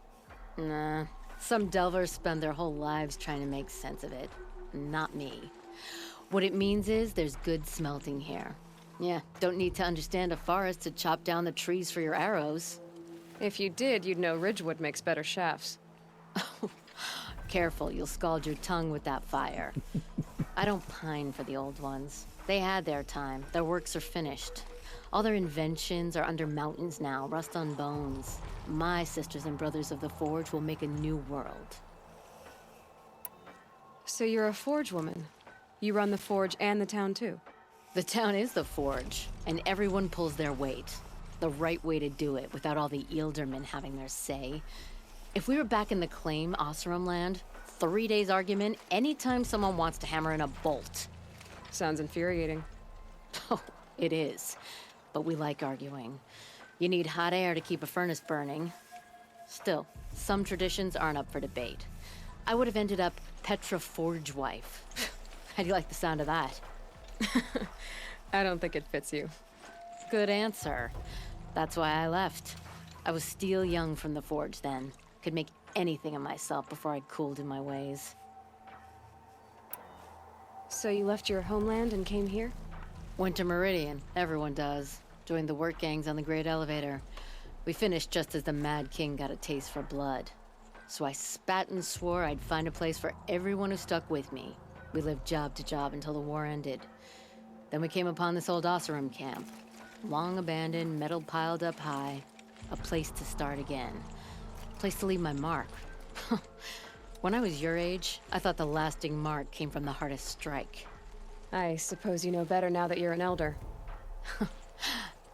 Nah. Some delvers spend their whole lives trying to make sense of it. Not me. What it means is there's good smelting here. Yeah, don't need to understand a forest to chop down the trees for your arrows. If you did, you'd know Ridgewood makes better shafts. Careful, you'll scald your tongue with that fire. I don't pine for the old ones. They had their time. Their works are finished. All their inventions are under mountains now, rust on bones. My sisters and brothers of the Forge will make a new world. So you're a Forge woman. You run the Forge and the town too. The town is the Forge, and everyone pulls their weight. The right way to do it, without all the Eildermen having their say. If we were back in the Claim, Osram land, 3 days argument anytime someone wants to hammer in a bolt. Sounds infuriating. Oh, it is. But we like arguing. You need hot air to keep a furnace burning. Still, some traditions aren't up for debate. I would have ended up Petra Forge wife. How do you like the sound of that? I don't think it fits you. Good answer. That's why I left. I was steel young from the Forge then. Could make anything of myself before I cooled in my ways. So you left your homeland and came here? Went to Meridian. Everyone does. Joined the work gangs on the Great Elevator. We finished just as the Mad King got a taste for blood. So I spat and swore I'd find a place for everyone who stuck with me. We lived job to job until the war ended. Then we came upon this old Osram camp. Long abandoned, metal piled up high. A place to start again. A place to leave my mark. When I was your age, I thought the lasting mark came from the hardest strike. I suppose you know better now that you're an elder.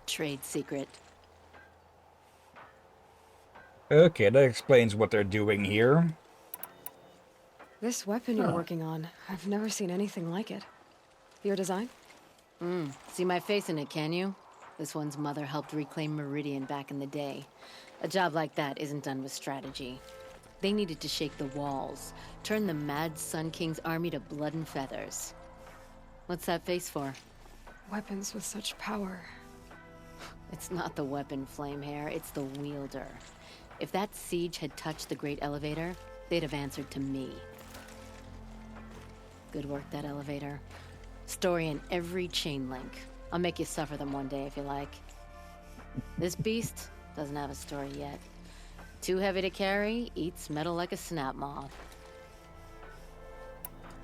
Trade secret. Okay, that explains what they're doing here. This weapon you're working on, I've never seen anything like it. Your design? See my face in it, can you? This one's mother helped reclaim Meridian back in the day. A job like that isn't done with strategy. They needed to shake the walls, turn the mad Sun King's army to blood and feathers. What's that face for? Weapons with such power. It's not the weapon, Flamehair, it's the wielder. If that siege had touched the Great Elevator, they'd have answered to me. Good work, that elevator. Story in every chain link. I'll make you suffer them one day if you like. This beast doesn't have a story yet. Too heavy to carry, eats metal like a snap moth.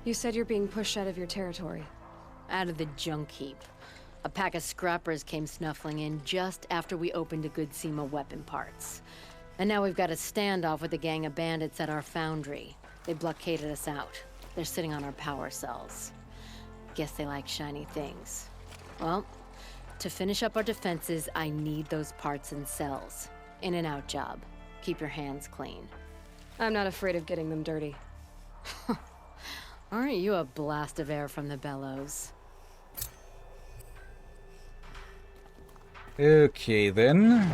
You said you're being pushed out of your territory. Out of the junk heap. A pack of scrappers came snuffling in just after we opened a good seam of weapon parts. And now we've got a standoff with a gang of bandits at our foundry. They blockaded us out. They're sitting on our power cells. Guess they like shiny things. Well, to finish up our defenses, I need those parts and cells. In and out job. Keep your hands clean. I'm not afraid of getting them dirty. Aren't you a blast of air from the bellows? Okay, then.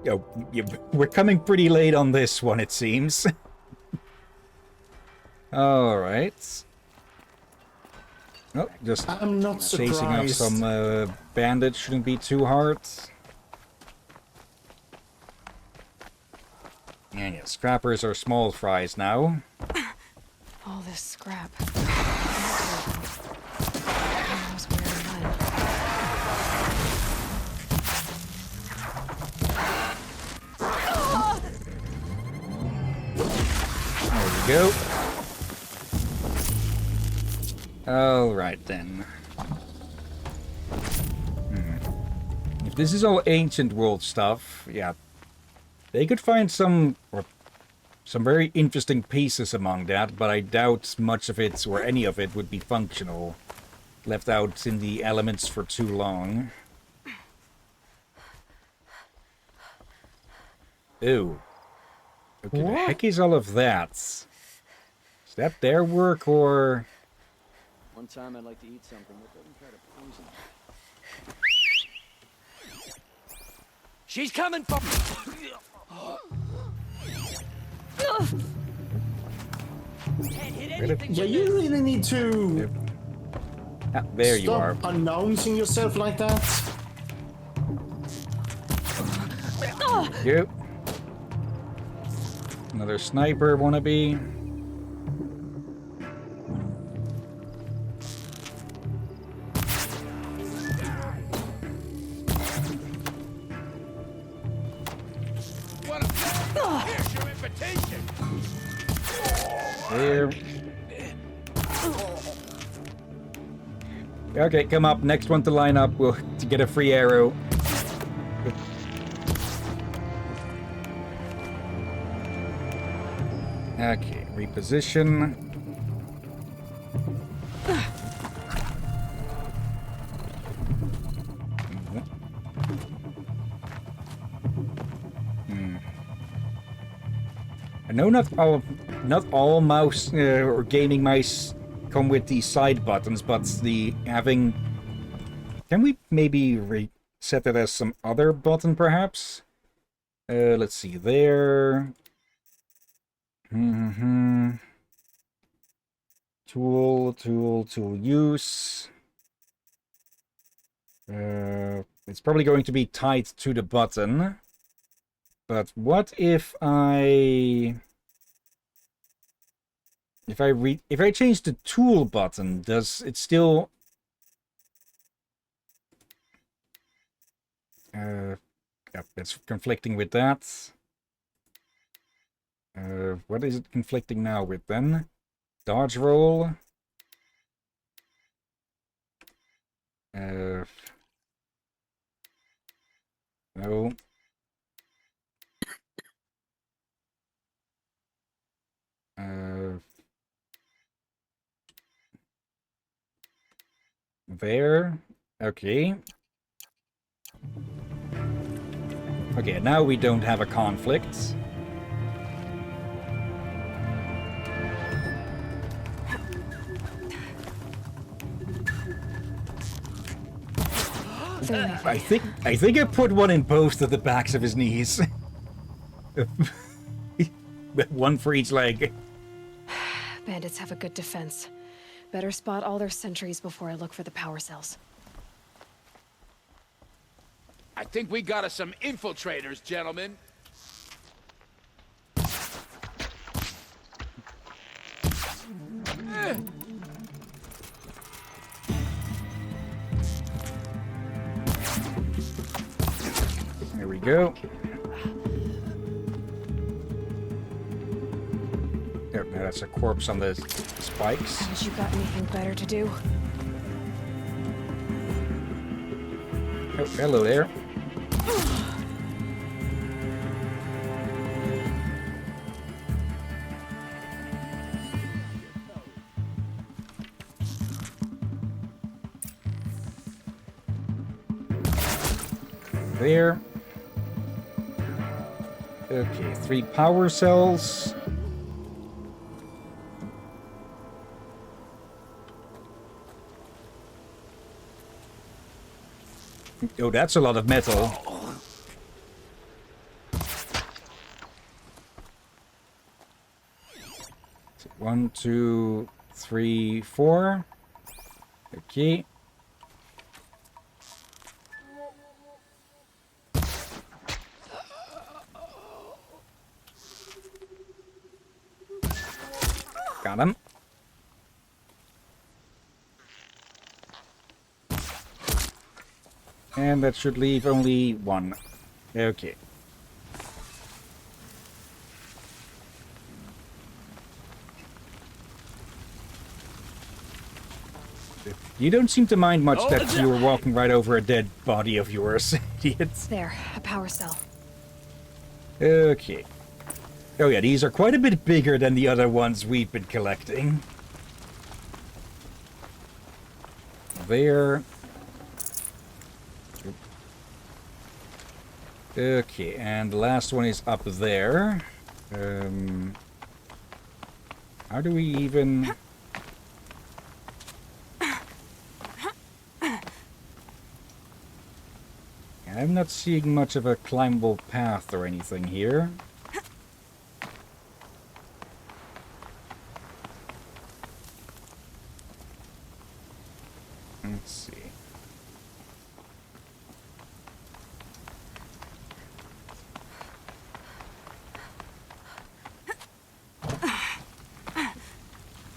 Oh, we're coming pretty late on this one, it seems. Alright. Oh, just I'm not chasing up surprised. some bandits shouldn't be too hard. Yeah, scrappers are small fries now. All this scrap. Who knows where and when. There we go. Alright then. If this is all ancient world stuff, yeah. They could find some... Or some very interesting pieces among that, but I doubt much of it, or any of it, would be functional. Left out in the elements for too long. Ew. Okay, the heck is all of that? Is that their work, or...? One time I'd like to eat something that doesn't try to poison me. She's coming for... Yeah, you really need to... Ah, there you are. Stop announcing yourself like that. Yep. Another sniper wannabe. Here's your invitation. There. Okay, come up. Next one to line up. We'll to get a free arrow. Okay, reposition. I know not all mouse or gaming mice come with these side buttons, but the having... Can we maybe reset it as some other button, perhaps? Let's see, there... Tool use. It's probably going to be tied to the button. But what if I change the tool button, does it still yeah, it's conflicting with that. What is it conflicting now with then? Dodge roll. No. There. Okay. Okay, now we don't have a conflict. I think I put one in both of the backs of his knees. One for each leg. Bandits have a good defense. Better spot all their sentries before I look for the power cells. I think we got us some infiltrators, gentlemen. There we go. Yep, now that's a corpse on the spikes. Haven't you got anything better to do? Oh, hello there. There. Okay, 3 power cells. Oh, that's a lot of metal. So 1, 2, 3, 4. Okay. Got him. And that should leave only 1. Okay. You don't seem to mind much that you were walking right over a dead body of yours, idiots. There, a power cell. Okay. Oh yeah, these are quite a bit bigger than the other ones we've been collecting. There. Okay, and the last one is up there. How do we even... I'm not seeing much of a climbable path or anything here. Let's see.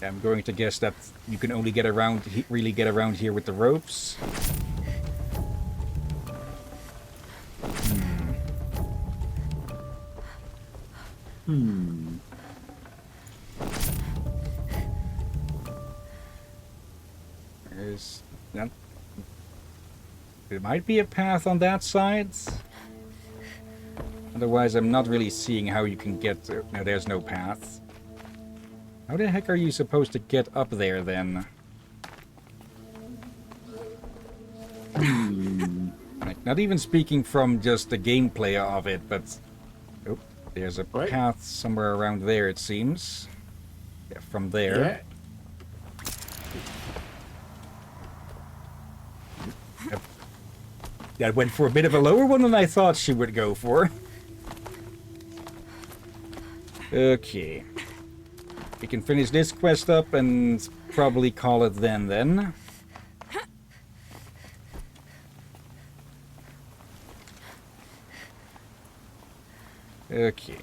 I'm going to guess that you can only get around, really get around here with the ropes. There's that. There might be a path on that side. Otherwise, I'm not really seeing how you can get there. No, there's no path. How the heck are you supposed to get up there, then? Like, not even speaking from just the gameplay of it, but... Oh, there's a path somewhere around there, it seems. Yeah, from there. Yeah. That went for a bit of a lower one than I thought she would go for. Okay. We can finish this quest up and probably call it then. Okay.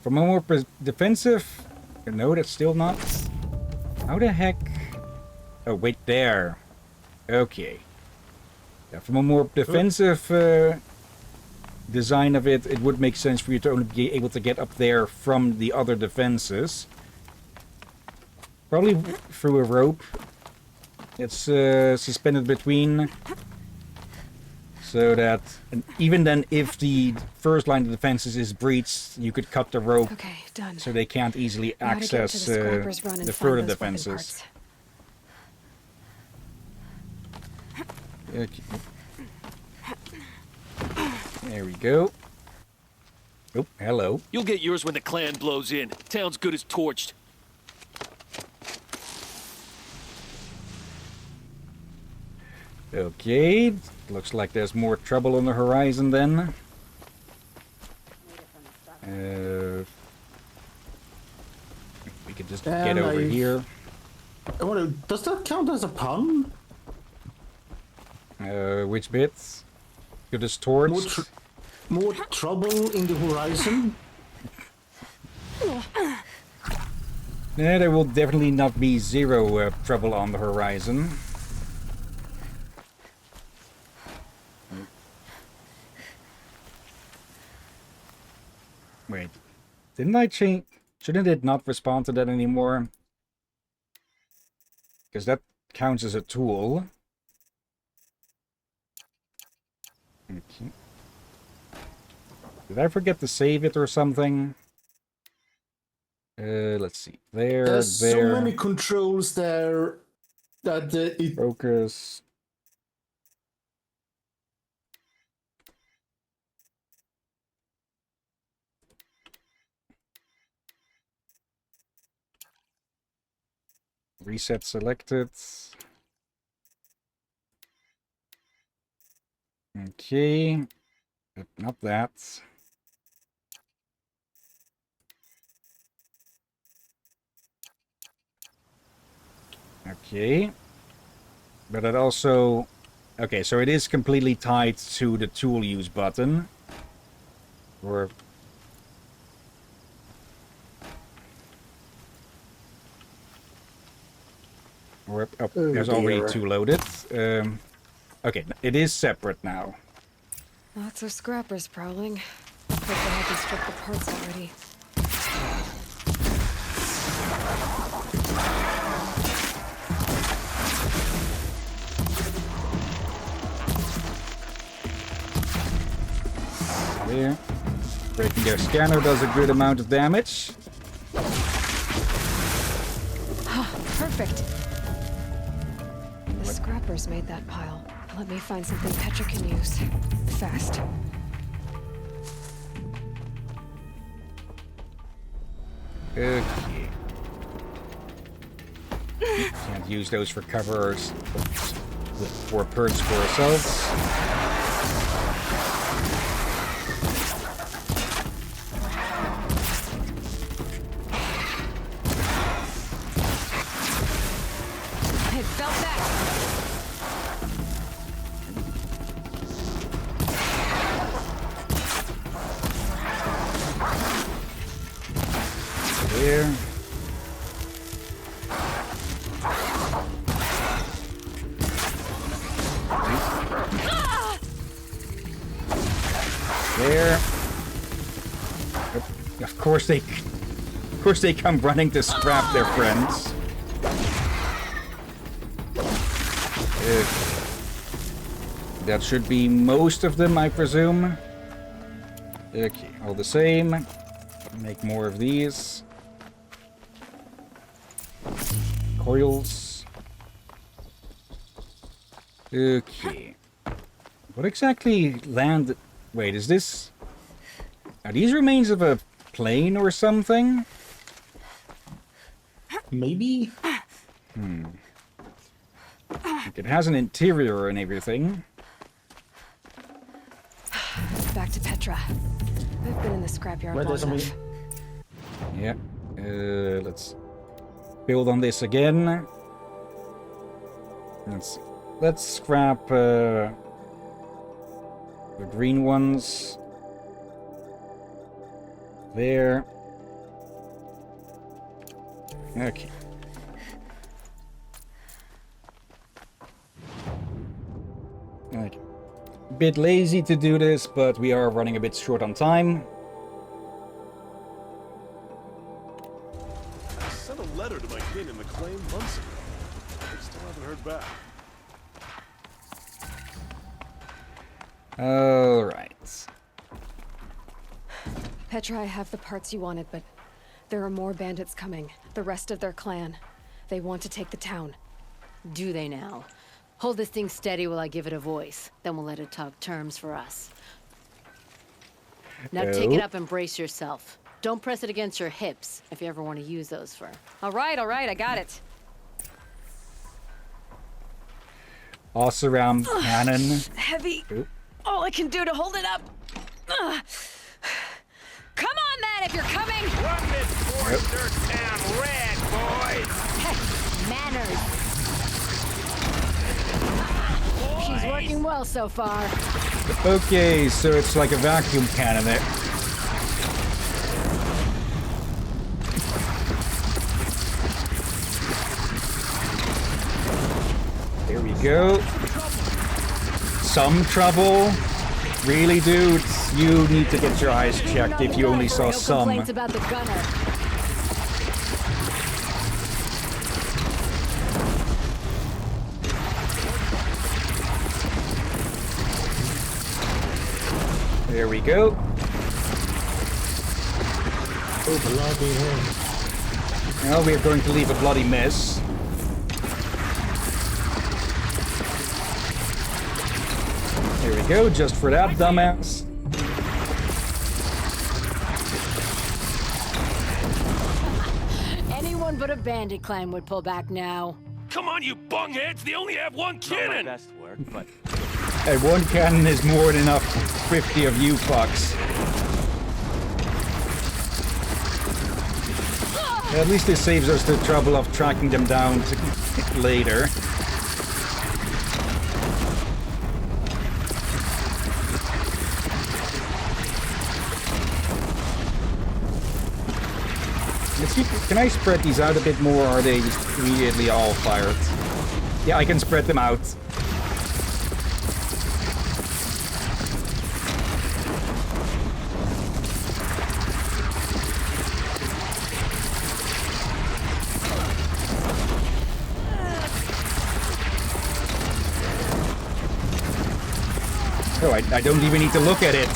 From a more defensive... No, that's still not... How the heck... Oh, wait, there. Okay. Yeah, from a more defensive design of it, it would make sense for you to only be able to get up there from the other defenses. Probably through a rope. It's suspended between. So that, and even then, if the first line of defenses is breached, you could cut the rope. Okay, done. So they can't easily access the further defenses. Okay. There we go. Oh, hello. You'll get yours when the clan blows in. Town's good as torched. Okay, looks like there's more trouble on the horizon then. We could just get over here. Does that count as a pun? Which bits? Good as torch? More trouble in the horizon? Yeah, there will definitely not be zero trouble on the horizon. Wait, didn't I change? Shouldn't it not respond to that anymore? Because that counts as a tool. Okay. Did I forget to save it or something? Let's see. There's so many controls there that it... Focus. Reset selected. Okay. But not that. Okay. But it also... Okay, so it is completely tied to the tool use button. Or... Oh, there's already two loaded. Okay, it is separate now. Lots of scrappers prowling. Hope they haven't stripped the parts already. There. Breaking their scanner does a good amount of damage. Perfect. The scrappers made that pile. Let me find something Petra can use. Fast. Okay. Can't use those for covers or perks for ourselves. I felt that. There. There. Of course they come running to scrap their friends. That should be most of them, I presume. Okay, all the same. Make more of these. Coils. Okay. What exactly landed? Wait, is this... Are these remains of a plane or something? Maybe? It has an interior and everything. Back to Petra. I've been in the scrapyard long enough. Yeah. Let's build on this again. Let's scrap the green ones. There. Okay. Okay. Bit lazy to do this, but we are running a bit short on time. I sent a letter to my kin in the claim months ago. I still haven't heard back. Alright. Petra, I have the parts you wanted, but there are more bandits coming. The rest of their clan. They want to take the town. Do they now? Hold this thing steady while I give it a voice. Then we'll let it talk terms for us. Now take it up and brace yourself. Don't press it against your hips if you ever want to use those for... All right, I got it. Osram cannon. Heavy. Oop. All I can do to hold it up. Come on, then, if you're coming. Run this Forster town red, boys. Manners. She's working well so far. Okay, so it's like a vacuum cannon there. There we go. Some trouble? Really, dude? You need to get your eyes checked if you only saw some. Complaints about the gunner. There we go. Now we're going to leave a bloody mess. There we go, just for that, dumbass. Anyone but a bandit clan would pull back now. Come on, you bungheads! They only have one cannon! Best work, but Hey, one cannon is more than enough for 50 of you fucks. At least this saves us the trouble of tracking them down later. Let's see, can I spread these out a bit more, or are they just immediately all fired? Yeah, I can spread them out. Oh, I don't even need to look at it.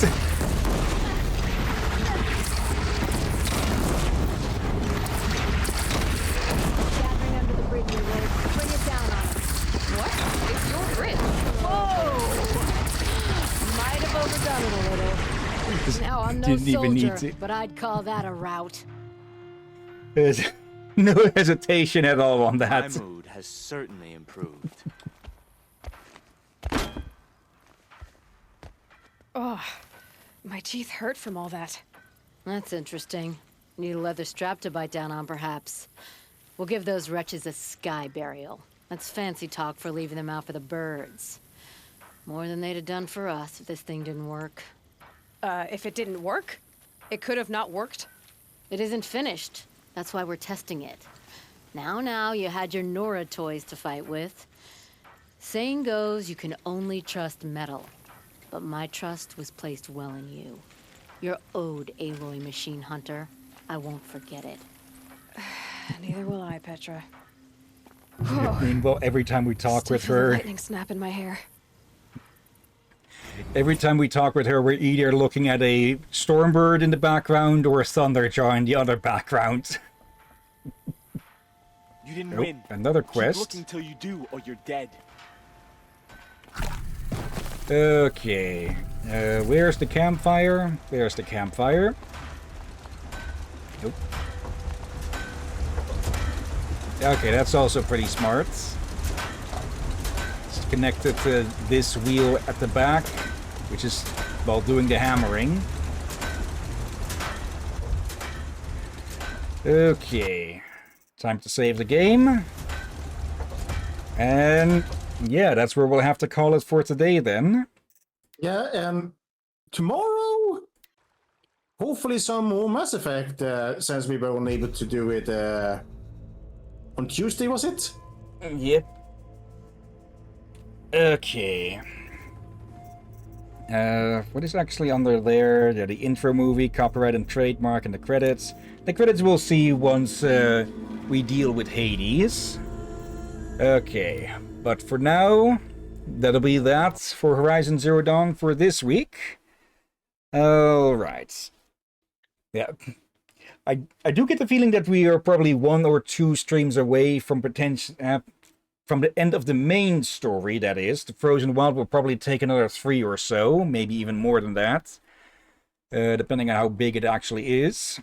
overdone it a little. Now I'm no Didn't even need soldier, to. but I'd call that a rout. There's no hesitation at all on that. My mood has certainly improved. Oh, my teeth hurt from all that. That's interesting. Need a leather strap to bite down on, perhaps. We'll give those wretches a sky burial. That's fancy talk for leaving them out for the birds. More than they'd have done for us if this thing didn't work. If it didn't work? It could have not worked? It isn't finished. That's why we're testing it. Now, you had your Nora toys to fight with. Saying goes, you can only trust metal. But my trust was placed well in you. You're owed, Aloy Machine Hunter. I won't forget it. Neither will I, Petra. Meanwhile, every time we talk with her, Lightning snap in my hair. every time we talk with her, we're either looking at a Stormbird in the background or a Thunderjaw in the other background. You didn't Nope, win. another Keep quest. looking till you do, or you're dead. Okay, where's the campfire? There's the campfire. Nope. Okay, that's also pretty smart. It's connected to this wheel at the back, which is while doing the hammering. Okay, time to save the game. And yeah, that's where we'll have to call it for today then. Yeah, and tomorrow, hopefully some more Mass Effect, since we were only able to do it on Tuesday, was it? Yep. Okay. What is actually under there? Yeah, the intro movie, copyright and trademark, and the credits. The credits we'll see once we deal with Hades. Okay, but for now, that'll be that for Horizon Zero Dawn for this week. Alright. Yeah. I do get the feeling that we are probably 1 or 2 streams away from from the end of the main story, that is. The Frozen Wild will probably take another 3 or so, maybe even more than that. Depending on how big it actually is.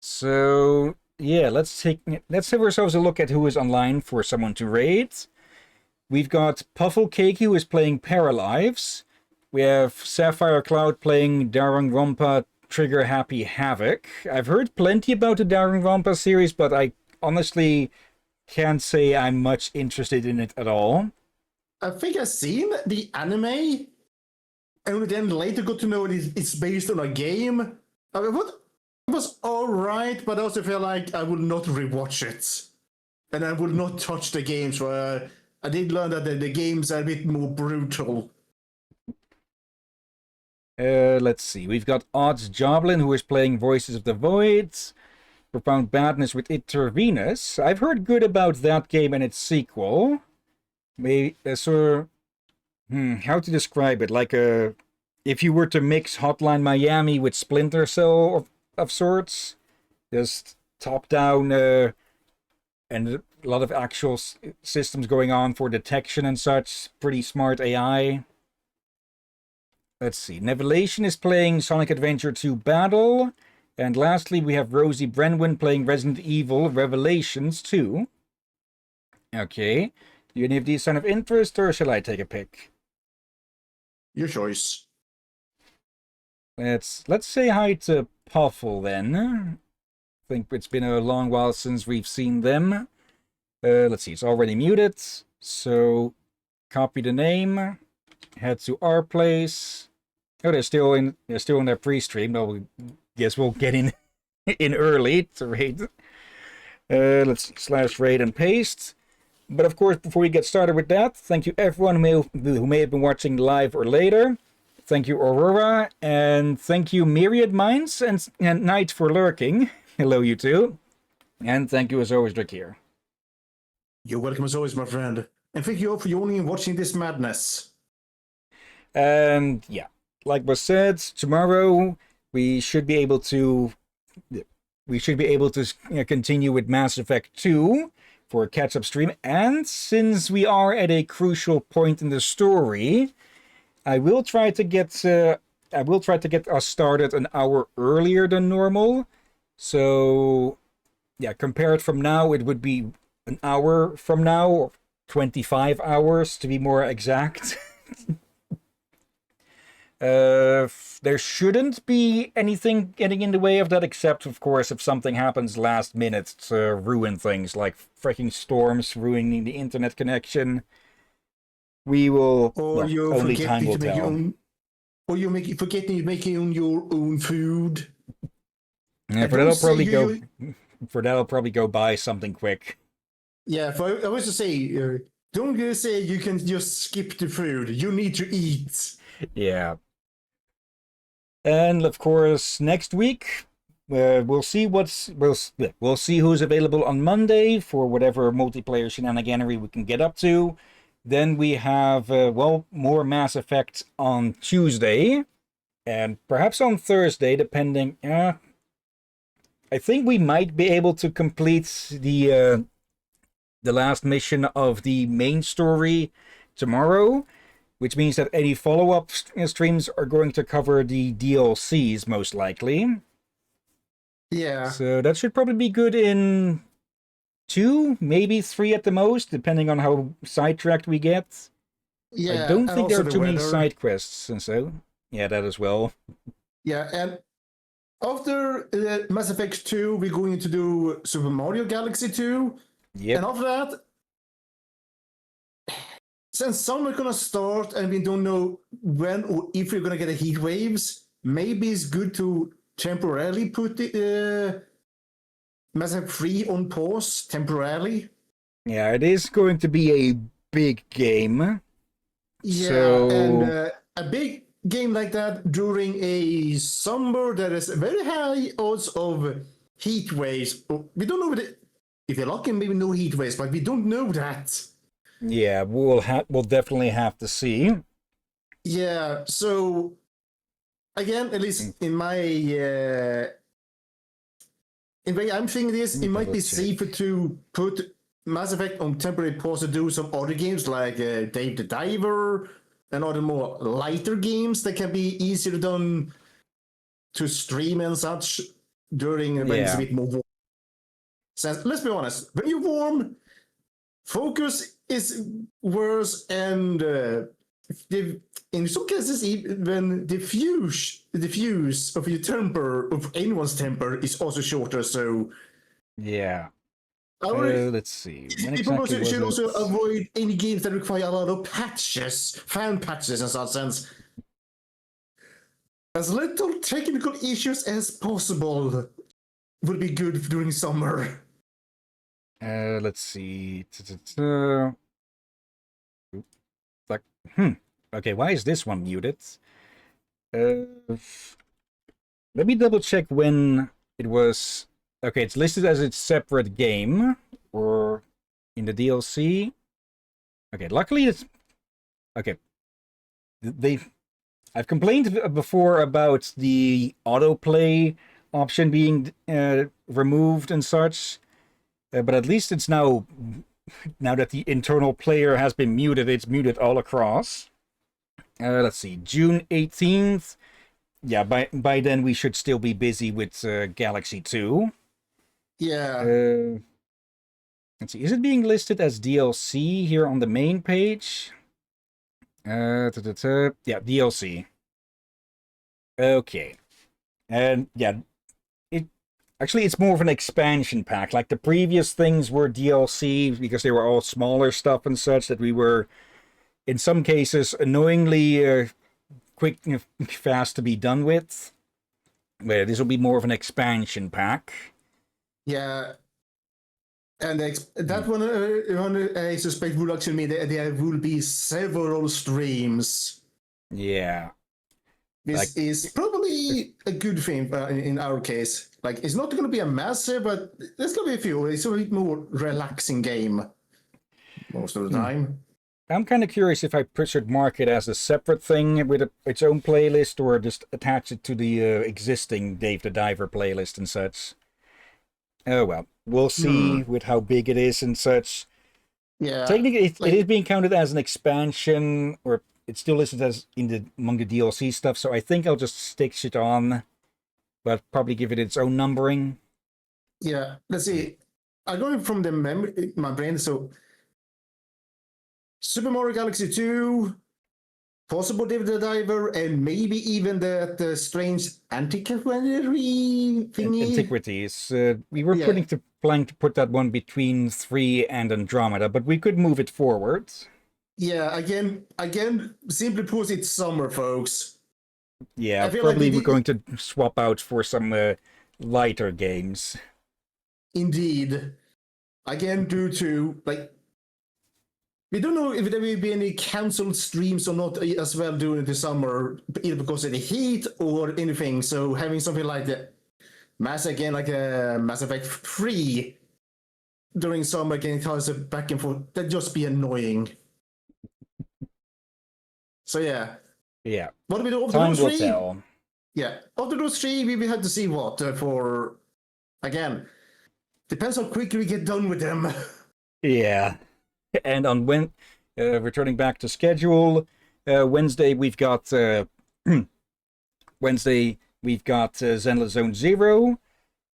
So, yeah, let's have ourselves a look at who is online for someone to raid. We've got Pufflecake, who is playing Paralives. We have Sapphire Cloud playing Danganronpa Trigger Happy Havoc. I've heard plenty about the Danganronpa series, but I honestly can't say I'm much interested in it at all. I think I've seen the anime, and then later got to know it's based on a game. I mean, it was alright, but I also feel like I would not rewatch it. And I would not touch the games, so I did learn that the games are a bit more brutal. Let's see. We've got Odds Joblin, who is playing Voices of the Void. Profound Badness with Intervenus. I've heard good about that game and its sequel. Maybe, how to describe it? Like if you were to mix Hotline Miami with Splinter Cell of sorts. Just top-down and a lot of actual systems going on for detection and such. Pretty smart AI. Let's see. Nevelation is playing Sonic Adventure 2 Battle. And lastly, we have Rosie Brenwin playing Resident Evil Revelations 2. Okay. Do any of these sound of interest, or shall I take a pick? Your choice. Let's say hi to Puffle then. I think it's been a long while since we've seen them. Let's see, it's already muted. So, copy the name. Head to our place. Oh, they're still in their pre-stream. Well, guess we'll get in early to raid. Let's /raid and paste. But of course, before we get started with that, thank you everyone who may have been watching live or later. Thank you Aurora, and thank you Myriad Minds and Knight for lurking. Hello you two. And thank you as always, Drakir. You're welcome as always, my friend. And thank you all for joining and watching this madness. And yeah, like was said, tomorrow we should be able to continue with Mass Effect 2 for a catch-up stream. And since we are at a crucial point in the story, I will try to get us started an hour earlier than normal. So, yeah, compared from now, it would be an hour from now, or 25 hours to be more exact. There shouldn't be anything getting in the way of that, except, of course, if something happens last minute to ruin things, like freaking storms ruining the internet connection. We will. Or Well, you're only time forgetting will to make your tell. own. Or you're forgetting to make your own food. Yeah, And for that, don't I'll say probably go. For that, I'll probably go buy something quick. Yeah, I was to say, don't just say you can just skip the food. You need to eat. Yeah. And of course, next week we'll see we'll see who's available on Monday for whatever multiplayer shenaniganery we can get up to. Then we have more Mass Effect on Tuesday, and perhaps on Thursday, depending. I think we might be able to complete the last mission of the main story tomorrow, which means that any follow-up streams are going to cover the DLCs, most likely. Yeah. So that should probably be good in 2, maybe 3 at the most, depending on how sidetracked we get. Yeah, I don't and think there also are the too many weather. side quests, and so, yeah, that as well. Yeah, and after Mass Effect 2, we're going to do Super Mario Galaxy 2. Yep. And after that, since summer's gonna start and we don't know when or if we're gonna get a heat waves, maybe it's good to temporarily put the Mass Effect 3 on pause temporarily. Yeah, it is going to be a big game. Yeah, so... and a big game like that during a summer that is very high odds of heat waves. We don't know if you're lucky, maybe no heat waves, but we don't know that. Yeah, we'll definitely have to see. Yeah, so again, at least in my in way I'm thinking this, it might be safer to put Mass Effect on temporary pause to do some other games like Dave the Diver and other more lighter games that can be easier done to stream and such during when it's a bit more warm. Since, let's be honest, when you're warm, focus is worse, and in some cases, even the fuse of your temper, of anyone's temper, is also shorter. So, yeah. Let's see. People should also avoid any games that require a lot of patches, fan patches, and such. Since as little technical issues as possible would be good during summer. Let's see. Like, okay, why is this one muted? Let me double check when it was. Okay, it's listed as its separate game, or in the DLC. Okay, luckily it's... Okay. I've complained before about the autoplay option being removed and such, but at least it's now that the internal player has been muted, it's muted all across. Let's see, June 18th. Yeah, by then we should still be busy with Galaxy 2. Yeah. Let's see, is it being listed as DLC here on the main page? Yeah, DLC. Okay. And yeah, it's more of an expansion pack. Like the previous things were DLC because they were all smaller stuff and such that we were, in some cases, annoyingly quick, fast to be done with. But this will be more of an expansion pack. Yeah. And that one, I suspect, will actually mean that there will be several streams. Yeah. This is probably a good thing in our case. Like, it's not going to be a massive, but there's going to be a few. It's a bit more relaxing game most of the time. I'm kind of curious if I should mark it as a separate thing with its own playlist, or just attach it to the existing Dave the Diver playlist and such. Oh well, we'll see with how big it is and such. Yeah. Technically, it is being counted as an expansion, or it still listed as among the DLC stuff, so I think I'll just stick it on, but probably give it its own numbering. Yeah, let's see. I'm going from the memory, my brain. So, Super Mario Galaxy 2, possible David the Diver, and maybe even the strange antiquary thingy. Antiquities. We were planning to put that one between 3 and Andromeda, but we could move it forward. Yeah, again, simply put, it's summer, folks. Yeah, probably we're going to swap out for some lighter games. Indeed. Again, due to, like, we don't know if there will be any cancelled streams or not as well during the summer, either because of the heat or anything. So having something like the Mass Effect 3 during summer again, back and forth, that'd just be annoying. So yeah. Yeah. What do we do after Time those will 3? tell. Yeah. After those 3, we have to see what for, again, depends how quickly we get done with them. Yeah. And on returning back to schedule, Wednesday we've got Zenless Zone Zero.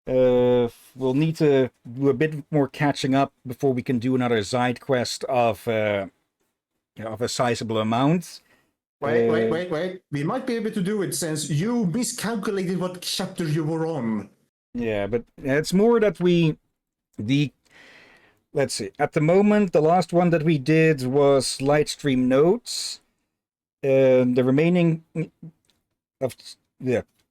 We'll need to do a bit more catching up before we can do another side quest of a sizable amount. Wait. We might be able to do it since you miscalculated what chapter you were on. Yeah, but it's more that let's see. At the moment, the last one that we did was Lightstream Notes. The remaining of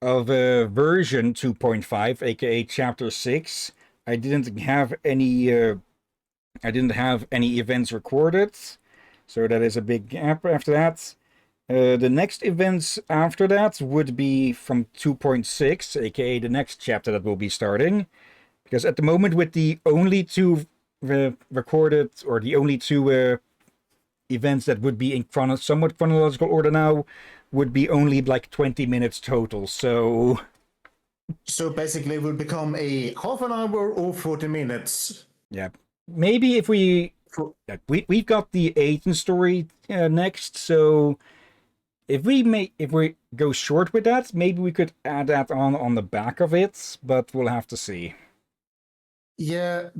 version 2.5, aka Chapter 6, I didn't have any events recorded, so that is a big gap after that. The next events after that would be from 2.6, aka the next chapter that will be starting, because at the moment with the only two recorded, or the only two events that would be in somewhat chronological order now, would be only like 20 minutes total, so basically it will become a half an hour or 40 minutes. Yeah, maybe if we've got the Aiden story next, so if we go short with that, maybe we could add that on the back of it, but we'll have to see. Yeah,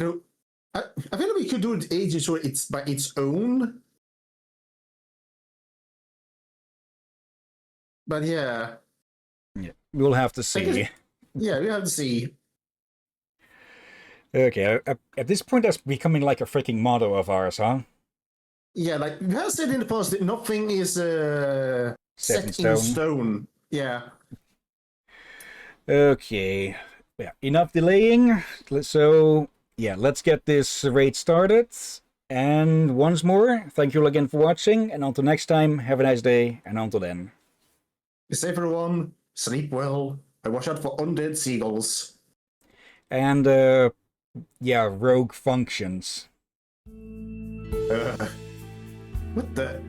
I feel like we could do it ages or it's by its own. But yeah. Yeah, we'll have to see. Yeah, we have to see. Okay, at this point that's becoming like a freaking motto of ours, huh? Yeah, like we have said in the past that nothing is set in stone. Yeah. Okay. Yeah, enough delaying. So, yeah, let's get this raid started. And once more, thank you all again for watching. And until next time, have a nice day. And until then. Be safe, everyone. Sleep well. And watch out for undead seagulls. And, yeah, rogue functions. What the?